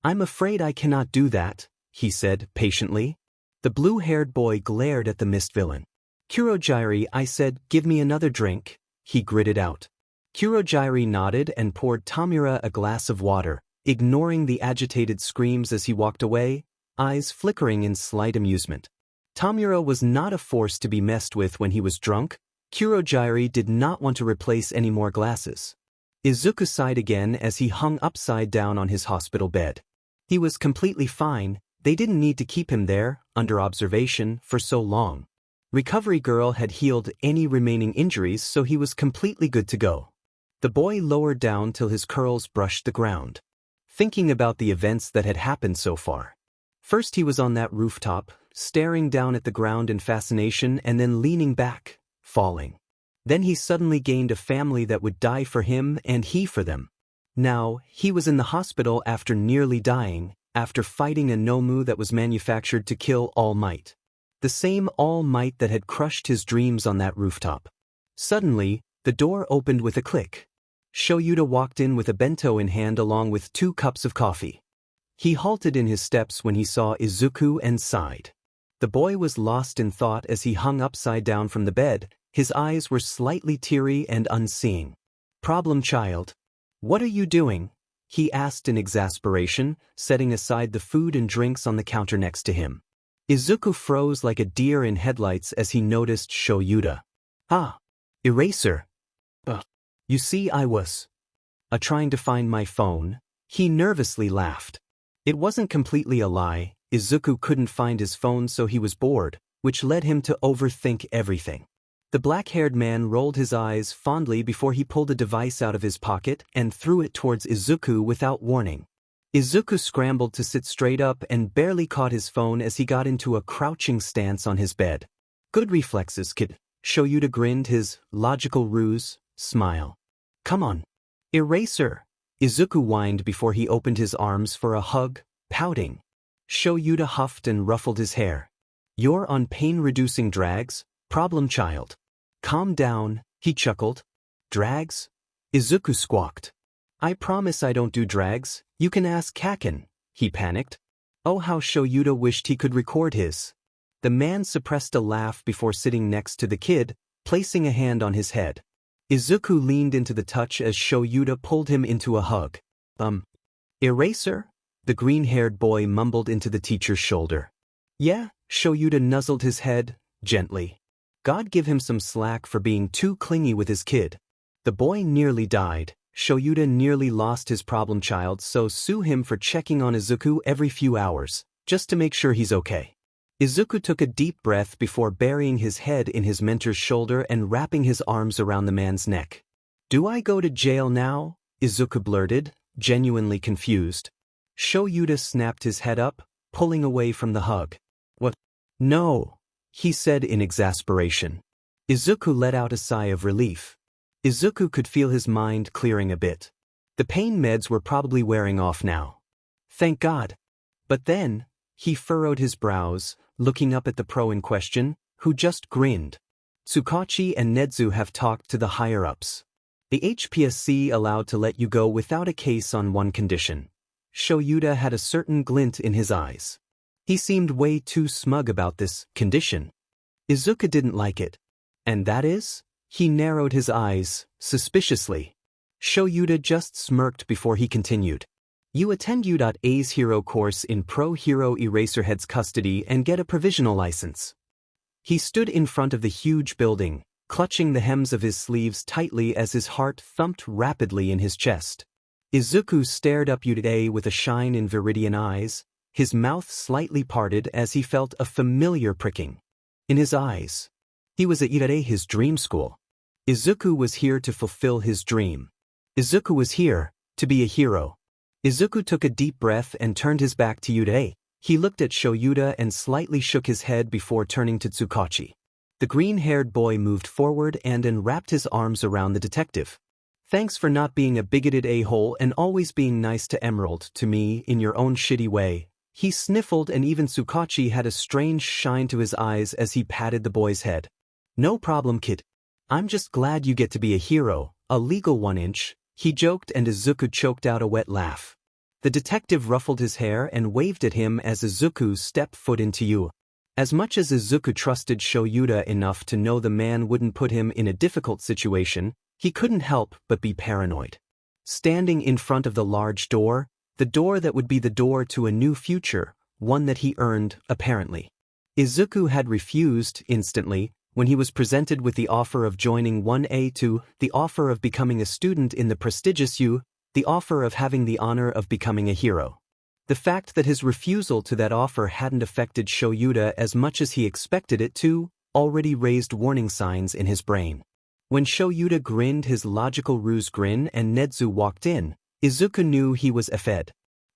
Speaker 1: I'm afraid I cannot do that, he said patiently. The blue-haired boy glared at the mist villain. Kurogiri, I said, give me another drink, he gritted out. Kurogiri nodded and poured Tamura a glass of water, ignoring the agitated screams as he walked away, eyes flickering in slight amusement. Tamura was not a force to be messed with when he was drunk. Kurogiri did not want to replace any more glasses. Izuku sighed again as he hung upside down on his hospital bed. He was completely fine. They didn't need to keep him there, under observation, for so long. Recovery Girl had healed any remaining injuries, so he was completely good to go. The boy lowered down till his curls brushed the ground, thinking about the events that had happened so far. First he was on that rooftop, staring down at the ground in fascination and then leaning back, falling. Then he suddenly gained a family that would die for him and he for them. Now, he was in the hospital after nearly dying, after fighting a Nomu that was manufactured to kill All Might. The same All Might that had crushed his dreams on that rooftop. Suddenly, the door opened with a click. Shoyuta walked in with a bento in hand along with 2 cups of coffee. He halted in his steps when he saw Izuku and sighed. The boy was lost in thought as he hung upside down from the bed. His eyes were slightly teary and unseeing. "Problem child. What are you doing?" he asked in exasperation, setting aside the food and drinks on the counter next to him. Izuku froze like a deer in headlights as he noticed Shoyuta. "Ah. Eraser. You see I was trying to find my phone." He nervously laughed. It wasn't completely a lie. Izuku couldn't find his phone so he was bored, which led him to overthink everything. The black-haired man rolled his eyes fondly before he pulled a device out of his pocket and threw it towards Izuku without warning. Izuku scrambled to sit straight up and barely caught his phone as he got into a crouching stance on his bed. "Good reflexes, kid." Shoyuta grinned his logical ruse smile. "Come on. Eraser." Izuku whined before he opened his arms for a hug, pouting. Shoyuta huffed and ruffled his hair. "You're on pain-reducing drags, problem child." "Calm down," he chuckled. "Drags?" Izuku squawked. "I promise I don't do drags. You can ask Kaken," he panicked. Oh, how Shoyuta wished he could record his. The man suppressed a laugh before sitting next to the kid, placing a hand on his head. Izuku leaned into the touch as Shoyuta pulled him into a hug. Eraser?" the green-haired boy mumbled into the teacher's shoulder. "Yeah," Shoyuta nuzzled his head, gently. God give him some slack for being too clingy with his kid. The boy nearly died. Shoyuta nearly lost his problem child, so sue him for checking on Izuku every few hours, just to make sure he's okay. Izuku took a deep breath before burying his head in his mentor's shoulder and wrapping his arms around the man's neck. "Do I go to jail now?" Izuku blurted, genuinely confused. Shoyuta snapped his head up, pulling away from the hug. "What? No," he said in exasperation. Izuku let out a sigh of relief. Izuku could feel his mind clearing a bit. The pain meds were probably wearing off now. Thank God. But then, he furrowed his brows, looking up at the pro in question, who just grinned. "Tsukachi and Nedzu have talked to the higher-ups. The HPSC allowed to let you go without a case on one condition." Shoyuta had a certain glint in his eyes. He seemed way too smug about this condition. Izuku didn't like it. "And that is?" He narrowed his eyes, suspiciously. Shoyuta just smirked before he continued. "You attend U.A's hero course in Pro Hero Eraserhead's custody and get a provisional license." He stood in front of the huge building, clutching the hems of his sleeves tightly as his heart thumped rapidly in his chest. Izuku stared up U.A with a shine in viridian eyes, his mouth slightly parted as he felt a familiar pricking in his eyes. He was at U.A, his dream school. Izuku was here to fulfill his dream. Izuku was here to be a hero. Izuku took a deep breath and turned his back to U.A. He looked at Shoyuta and slightly shook his head before turning to Tsukachi. The green-haired boy moved forward and wrapped his arms around the detective. "Thanks for not being a bigoted a-hole and always being nice to Emerald, to me, in your own shitty way." He sniffled and even Tsukachi had a strange shine to his eyes as he patted the boy's head. "No problem, kid. I'm just glad you get to be a hero, a legal one-inch," he joked, and Izuku choked out a wet laugh. The detective ruffled his hair and waved at him as Izuku stepped foot into U. As much as Izuku trusted Shoyuta enough to know the man wouldn't put him in a difficult situation, he couldn't help but be paranoid. Standing in front of the large door, the door that would be the door to a new future, one that he earned, apparently. Izuku had refused, instantly, when he was presented with the offer of joining 1A2, the offer of becoming a student in the prestigious U, the offer of having the honor of becoming a hero. The fact that his refusal to that offer hadn't affected Shoyuta as much as he expected it to, already raised warning signs in his brain. When Shoyuta grinned his logical ruse grin and Nedzu walked in, Izuku knew he was effed.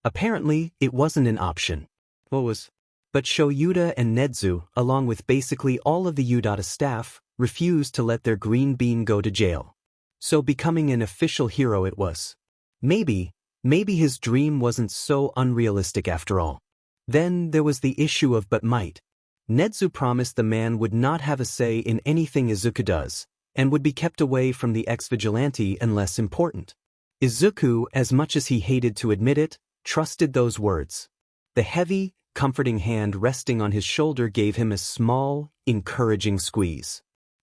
Speaker 1: Apparently, it wasn't an option. What was? But Shoyuta and Nedzu, along with basically all of the Udata staff, refused to let their green bean go to jail. So becoming an official hero it was. Maybe his dream wasn't so unrealistic after all. Then there was the issue of but might. Nedzu promised the man would not have a say in anything Izuku does, and would be kept away from the ex-vigilante unless important. Izuku, as much as he hated to admit it, trusted those words. The heavy, comforting hand resting on his shoulder gave him a small, encouraging squeeze.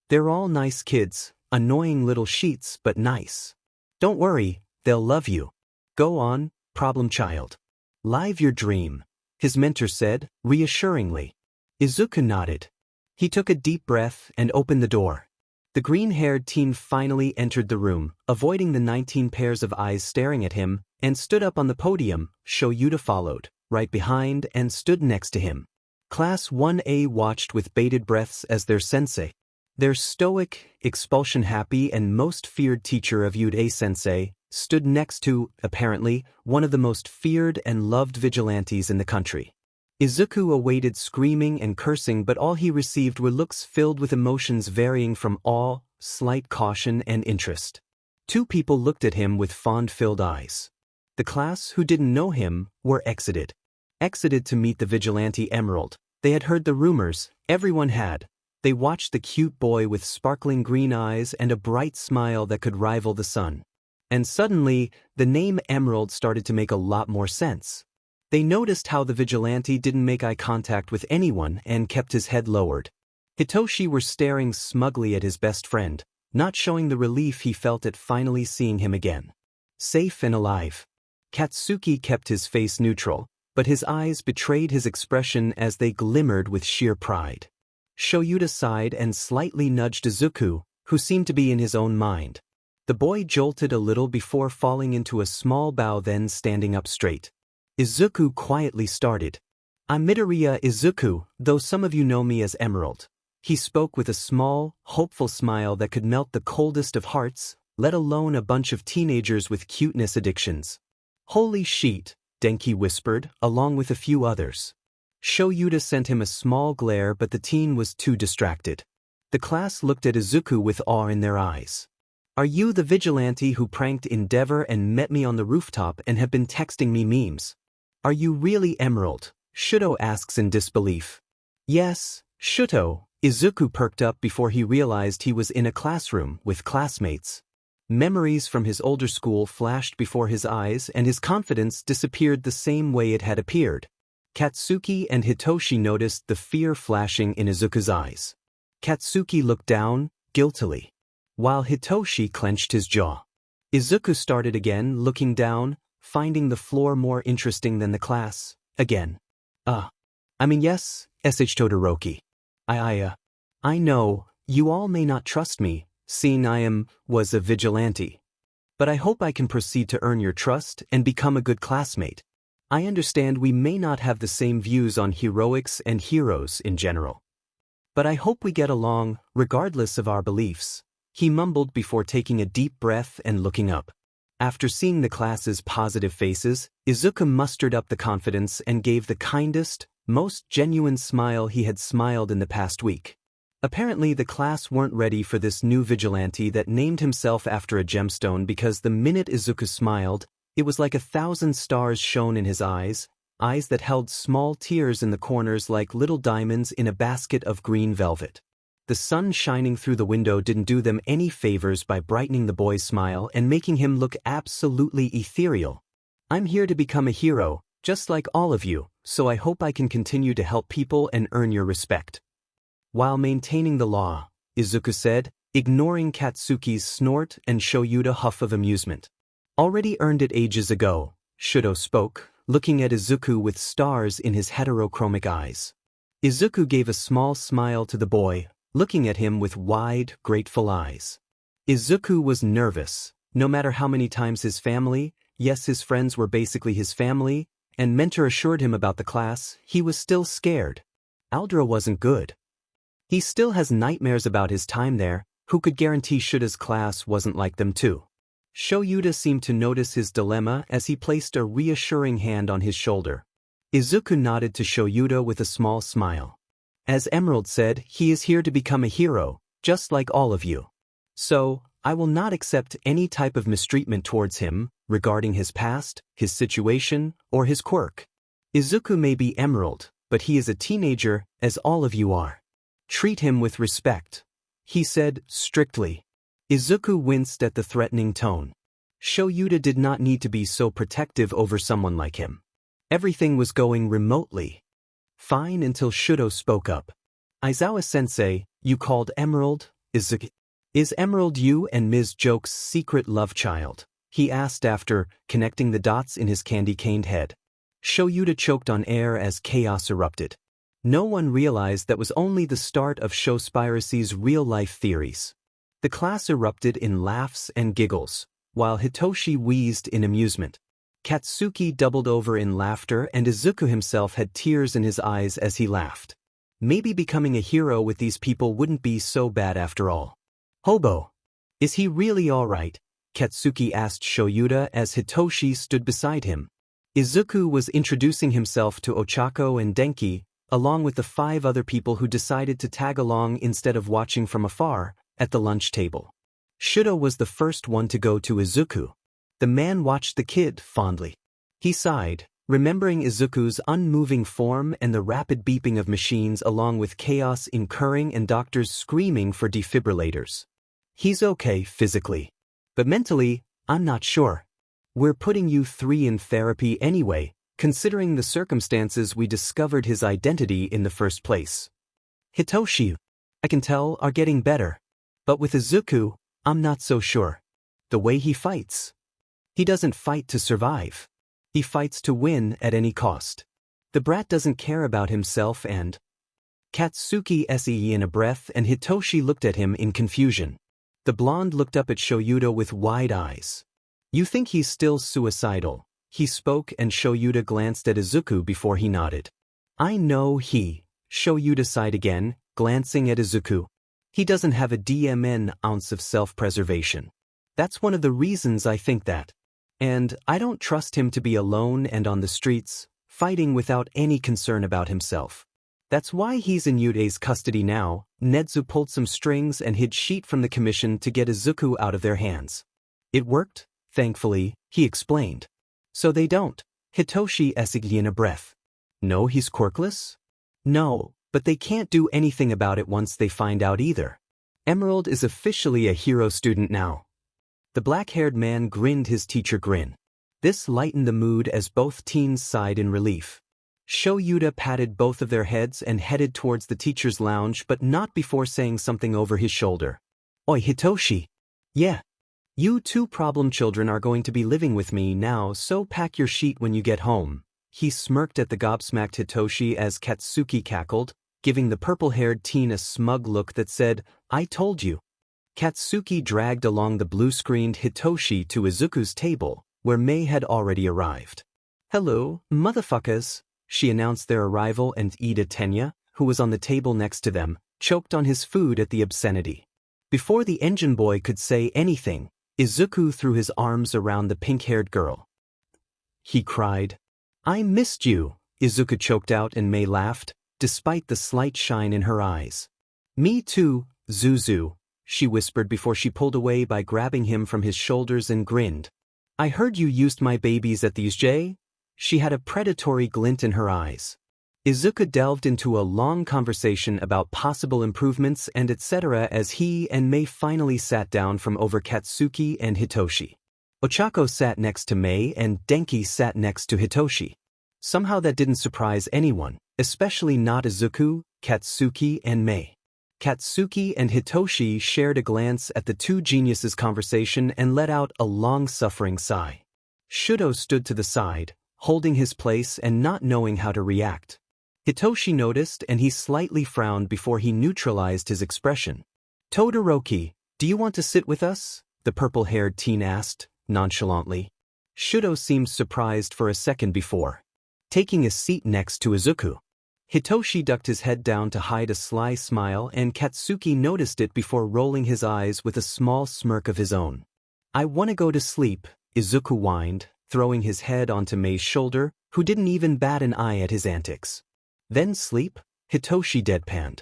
Speaker 1: They're all nice kids, annoying little sheets but nice. Don't worry, they'll love you. Go on, problem child. Live your dream, his mentor said, reassuringly. Izuku nodded. He took a deep breath and opened the door. The green-haired teen finally entered the room, avoiding the 19 pairs of eyes staring at him, and stood up on the podium. Shoyuta followed, right behind, and stood next to him. Class 1A watched with bated breaths as their sensei, their stoic, expulsion-happy and most feared teacher of Yude sensei, stood next to, apparently, one of the most feared and loved vigilantes in the country. Izuku awaited screaming and cursing, but all he received were looks filled with emotions varying from awe, slight caution and interest. Two people looked at him with fond-filled eyes. The class who didn't know him were exited. Exited to meet the vigilante Emerald. They had heard the rumors, everyone had. They watched the cute boy with sparkling green eyes and a bright smile that could rival the sun. And suddenly, the name Emerald started to make a lot more sense. They noticed how the vigilante didn't make eye contact with anyone and kept his head lowered. Hitoshi were staring smugly at his best friend, not showing the relief he felt at finally seeing him again. Safe and alive. Katsuki kept his face neutral, but his eyes betrayed his expression as they glimmered with sheer pride. Shoyuta sighed and slightly nudged Izuku, who seemed to be in his own mind. The boy jolted a little before falling into a small bow, then standing up straight. Izuku quietly started. I'm Midoriya Izuku, though some of you know me as Emerald. He spoke with a small, hopeful smile that could melt the coldest of hearts, let alone a bunch of teenagers with cuteness addictions. Holy sheet, Denki whispered, along with a few others. Shoyuta sent him a small glare, but the teen was too distracted. The class looked at Izuku with awe in their eyes. Are you the vigilante who pranked Endeavor and met me on the rooftop and have been texting me memes? Are you really Emerald? Shuto asks in disbelief. Yes, Shuto. Izuku perked up before he realized he was in a classroom with classmates. Memories from his older school flashed before his eyes and his confidence disappeared the same way it had appeared. Katsuki and Hitoshi noticed the fear flashing in Izuku's eyes. Katsuki looked down, guiltily, while Hitoshi clenched his jaw. Izuku started again, looking down, finding the floor more interesting than the class, again. Yes, SH Todoroki. I know, you all may not trust me, seeing was a vigilante. But I hope I can proceed to earn your trust and become a good classmate. I understand we may not have the same views on heroics and heroes in general. But I hope we get along, regardless of our beliefs. He mumbled before taking a deep breath and looking up. After seeing the class's positive faces, Izuku mustered up the confidence and gave the kindest, most genuine smile he had smiled in the past week. Apparently the class weren't ready for this new vigilante that named himself after a gemstone, because the minute Izuku smiled, it was like 1,000 stars shone in his eyes, eyes that held small tears in the corners like little diamonds in a basket of green velvet. The sun shining through the window didn't do them any favors by brightening the boy's smile and making him look absolutely ethereal. I'm here to become a hero, just like all of you, so I hope I can continue to help people and earn your respect. While maintaining the law, Izuku said, ignoring Katsuki's snort and Shoyuta huff of amusement. Already earned it ages ago, Shuto spoke, looking at Izuku with stars in his heterochromic eyes. Izuku gave a small smile to the boy, looking at him with wide, grateful eyes. Izuku was nervous, no matter how many times his family, yes his friends were basically his family, and mentor assured him about the class, he was still scared. Aldra wasn't good. He still has nightmares about his time there. Who could guarantee Shuta's class wasn't like them too? Shoyuta seemed to notice his dilemma as he placed a reassuring hand on his shoulder. Izuku nodded to Shoyuta with a small smile. As Emerald said, he is here to become a hero, just like all of you. So, I will not accept any type of mistreatment towards him, regarding his past, his situation, or his quirk. Izuku may be Emerald, but he is a teenager, as all of you are. Treat him with respect, he said, strictly. Izuku winced at the threatening tone. Shoyuta did not need to be so protective over someone like him. Everything was going remotely fine until Shudo spoke up. Aizawa-sensei, you called Emerald, Izuku? Is Emerald you and Ms. Joke's secret love child? He asked after connecting the dots in his candy-caned head. Shoyuta choked on air as chaos erupted. No one realized that was only the start of Showspiracy's real-life theories. The class erupted in laughs and giggles, while Hitoshi wheezed in amusement. Katsuki doubled over in laughter and Izuku himself had tears in his eyes as he laughed. Maybe becoming a hero with these people wouldn't be so bad after all. Hobo. Is he really alright? Katsuki asked Shoyuta as Hitoshi stood beside him. Izuku was introducing himself to Ochako and Denki, along with the 5 other people who decided to tag along instead of watching from afar, at the lunch table. Shudo was the first one to go to Izuku. The man watched the kid fondly. He sighed, remembering Izuku's unmoving form and the rapid beeping of machines along with chaos incurring and doctors screaming for defibrillators. He's okay physically. But mentally, I'm not sure. We're putting you 3 in therapy anyway, considering the circumstances we discovered his identity in the first place. Hitoshi, I can tell, are getting better. But with Izuku, I'm not so sure. The way he fights. He doesn't fight to survive. He fights to win at any cost. The brat doesn't care about himself and… Katsuki SEE in a breath and Hitoshi looked at him in confusion. The blonde looked up at Shoyuta with wide eyes. You think he's still suicidal? He spoke and Shoyuta glanced at Izuku before he nodded. I know he… Shoyuta sighed again, glancing at Izuku. He doesn't have a DMN ounce of self-preservation. That's one of the reasons I think that. And I don't trust him to be alone and on the streets, fighting without any concern about himself. That's why he's in Yude's custody now. Netsu pulled some strings and hid sheet from the commission to get Izuku out of their hands. It worked, thankfully, he explained. So they don't. Hitoshi essayed in a breath. No, he's quirkless? No, but they can't do anything about it once they find out either. Emerald is officially a hero student now. The black-haired man grinned his teacher grin. This lightened the mood as both teens sighed in relief. Shoyuta patted both of their heads and headed towards the teacher's lounge but not before saying something over his shoulder. Oi Hitoshi. Yeah. You 2 problem children are going to be living with me now, so pack your sheet when you get home. He smirked at the gobsmacked Hitoshi as Katsuki cackled, giving the purple-haired teen a smug look that said, I told you. Katsuki dragged along the blue-screened Hitoshi to Izuku's table, where Mei had already arrived. Hello, motherfuckers, she announced their arrival and Ida Tenya, who was on the table next to them, choked on his food at the obscenity. Before the engine boy could say anything, Izuku threw his arms around the pink-haired girl. He cried. I missed you, Izuku choked out and Mei laughed, despite the slight shine in her eyes. Me too, Zuzu, she whispered before she pulled away by grabbing him from his shoulders and grinned. I heard you used my babies at these J? She had a predatory glint in her eyes. Izuku delved into a long conversation about possible improvements and etc. as he and Mei finally sat down from over Katsuki and Hitoshi. Ochako sat next to Mei and Denki sat next to Hitoshi. Somehow that didn't surprise anyone, especially not Izuku, Katsuki and Mei. Katsuki and Hitoshi shared a glance at the 2 geniuses' conversation and let out a long-suffering sigh. Shudo stood to the side, holding his place and not knowing how to react. Hitoshi noticed and he slightly frowned before he neutralized his expression. Todoroki, do you want to sit with us? The purple-haired teen asked, nonchalantly. Shudo seemed surprised for a second before taking a seat next to Izuku. Hitoshi ducked his head down to hide a sly smile and Katsuki noticed it before rolling his eyes with a small smirk of his own. I want to go to sleep, Izuku whined, throwing his head onto Mei's shoulder, who didn't even bat an eye at his antics. Then sleep? Hitoshi deadpanned.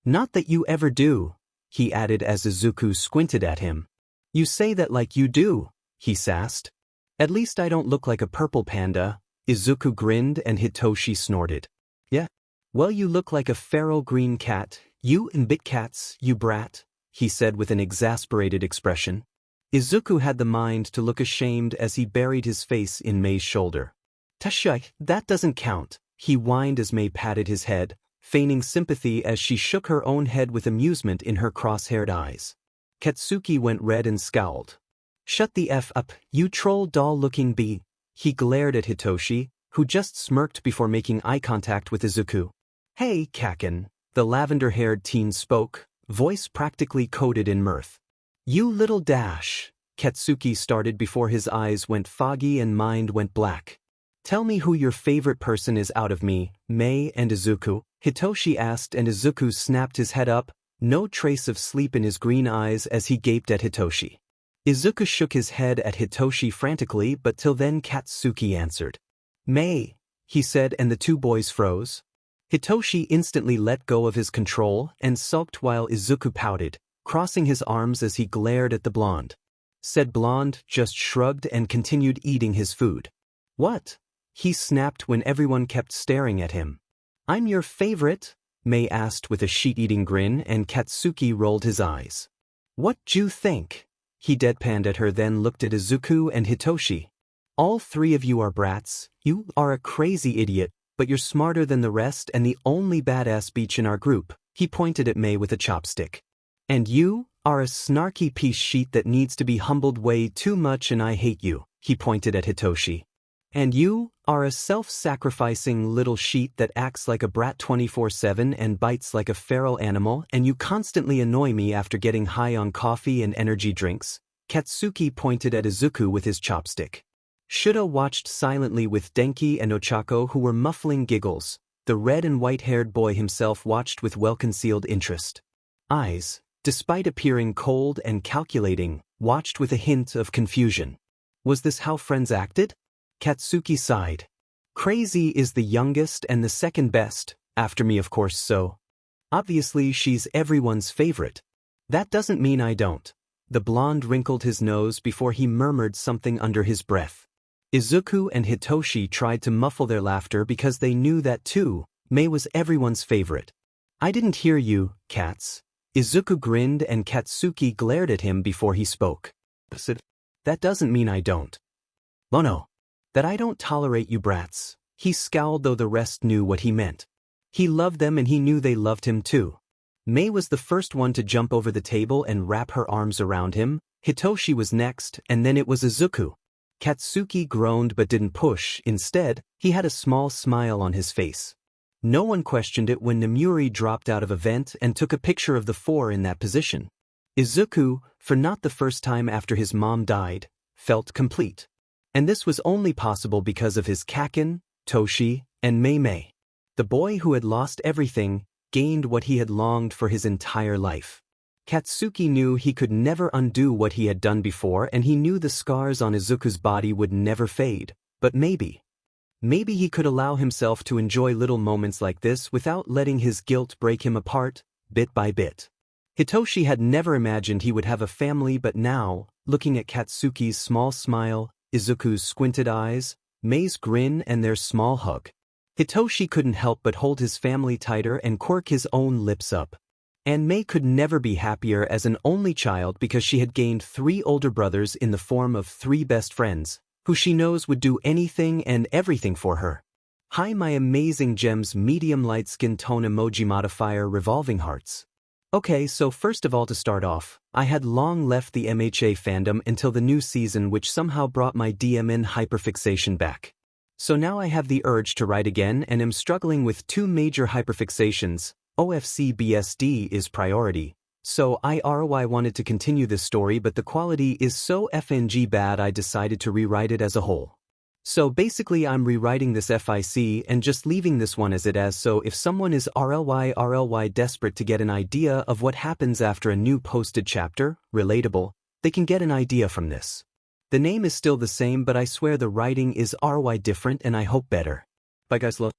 Speaker 1: Not that you ever do, he added as Izuku squinted at him. You say that like you do, he sassed. At least I don't look like a purple panda, Izuku grinned and Hitoshi snorted. Yeah? Well, you look like a feral green cat, you and bit cats, you brat, he said with an exasperated expression. Izuku had the mind to look ashamed as he buried his face in Mei's shoulder. Tashai, that doesn't count, he whined as Mei patted his head, feigning sympathy as she shook her own head with amusement in her cross-haired eyes. Katsuki went red and scowled. Shut the F up, you troll doll-looking bee, he glared at Hitoshi, who just smirked before making eye contact with Izuku. Hey, Kaken, the lavender-haired teen spoke, voice practically coated in mirth. You little dash, Katsuki started before his eyes went foggy and mind went black. Tell me who your favorite person is out of me, Mei and Izuku, Hitoshi asked and Izuku snapped his head up, no trace of sleep in his green eyes as he gaped at Hitoshi. Izuku shook his head at Hitoshi frantically but till then Katsuki answered. Mei, he said and the two boys froze. Hitoshi instantly let go of his control and sulked while Izuku pouted, crossing his arms as he glared at the blonde. Said blonde just shrugged and continued eating his food. What? He snapped when everyone kept staring at him. I'm your favorite? Mei asked with a sheet-eating grin and Katsuki rolled his eyes. What you think? He deadpanned at her then looked at Izuku and Hitoshi. All three of you are brats, you are a crazy idiot, but you're smarter than the rest and the only badass beach in our group, he pointed at Mei with a chopstick. And you are a snarky piece sheet that needs to be humbled way too much and I hate you, he pointed at Hitoshi. And you are a self-sacrificing little sheet that acts like a brat 24/7 and bites like a feral animal and you constantly annoy me after getting high on coffee and energy drinks, Katsuki pointed at Izuku with his chopstick. Shudo watched silently with Denki and Ochako who were muffling giggles. The red and white-haired boy himself watched with well-concealed interest. Eyes, despite appearing cold and calculating, watched with a hint of confusion. Was this how friends acted? Katsuki sighed. Crazy is the youngest and the second best, after me of course so. Obviously she's everyone's favorite. That doesn't mean I don't. The blonde wrinkled his nose before he murmured something under his breath. Izuku and Hitoshi tried to muffle their laughter because they knew that too, Mei was everyone's favorite. I didn't hear you, Kats. Izuku grinned and Katsuki glared at him before he spoke. That doesn't mean I don't. Oh no. That I don't tolerate you brats. He scowled though the rest knew what he meant. He loved them and he knew they loved him too. Mei was the first one to jump over the table and wrap her arms around him, Hitoshi was next and then it was Izuku. Katsuki groaned but didn't push, instead, he had a small smile on his face. No one questioned it when Nemuri dropped out of a vent and took a picture of the four in that position. Izuku, for not the first time after his mom died, felt complete. And this was only possible because of his Kaken, Toshi, and Mei. The boy who had lost everything, gained what he had longed for his entire life. Katsuki knew he could never undo what he had done before and he knew the scars on Izuku's body would never fade, but maybe he could allow himself to enjoy little moments like this without letting his guilt break him apart, bit by bit. Hitoshi had never imagined he would have a family but now, looking at Katsuki's small smile, Izuku's squinted eyes, Mei's grin and their small hug. Hitoshi couldn't help but hold his family tighter and quirk his own lips up. And Mei could never be happier as an only child because she had gained 3 older brothers in the form of 3 best friends, who she knows would do anything and everything for her. Hi my amazing gems medium light skin tone emoji modifier revolving hearts. Okay, so first of all to start off, I had long left the MHA fandom until the new season which somehow brought my DMN hyperfixation back. So now I have the urge to write again and am struggling with two major hyperfixations. OFC BSD is priority. So I wanted to continue this story, but the quality is so FNG bad I decided to rewrite it as a whole. So basically I'm rewriting this FIC and just leaving this one as it is, so if someone is RLY desperate to get an idea of what happens after a new posted chapter, relatable, they can get an idea from this. The name is still the same, but I swear the writing is RY different and I hope better. Bye guys, love.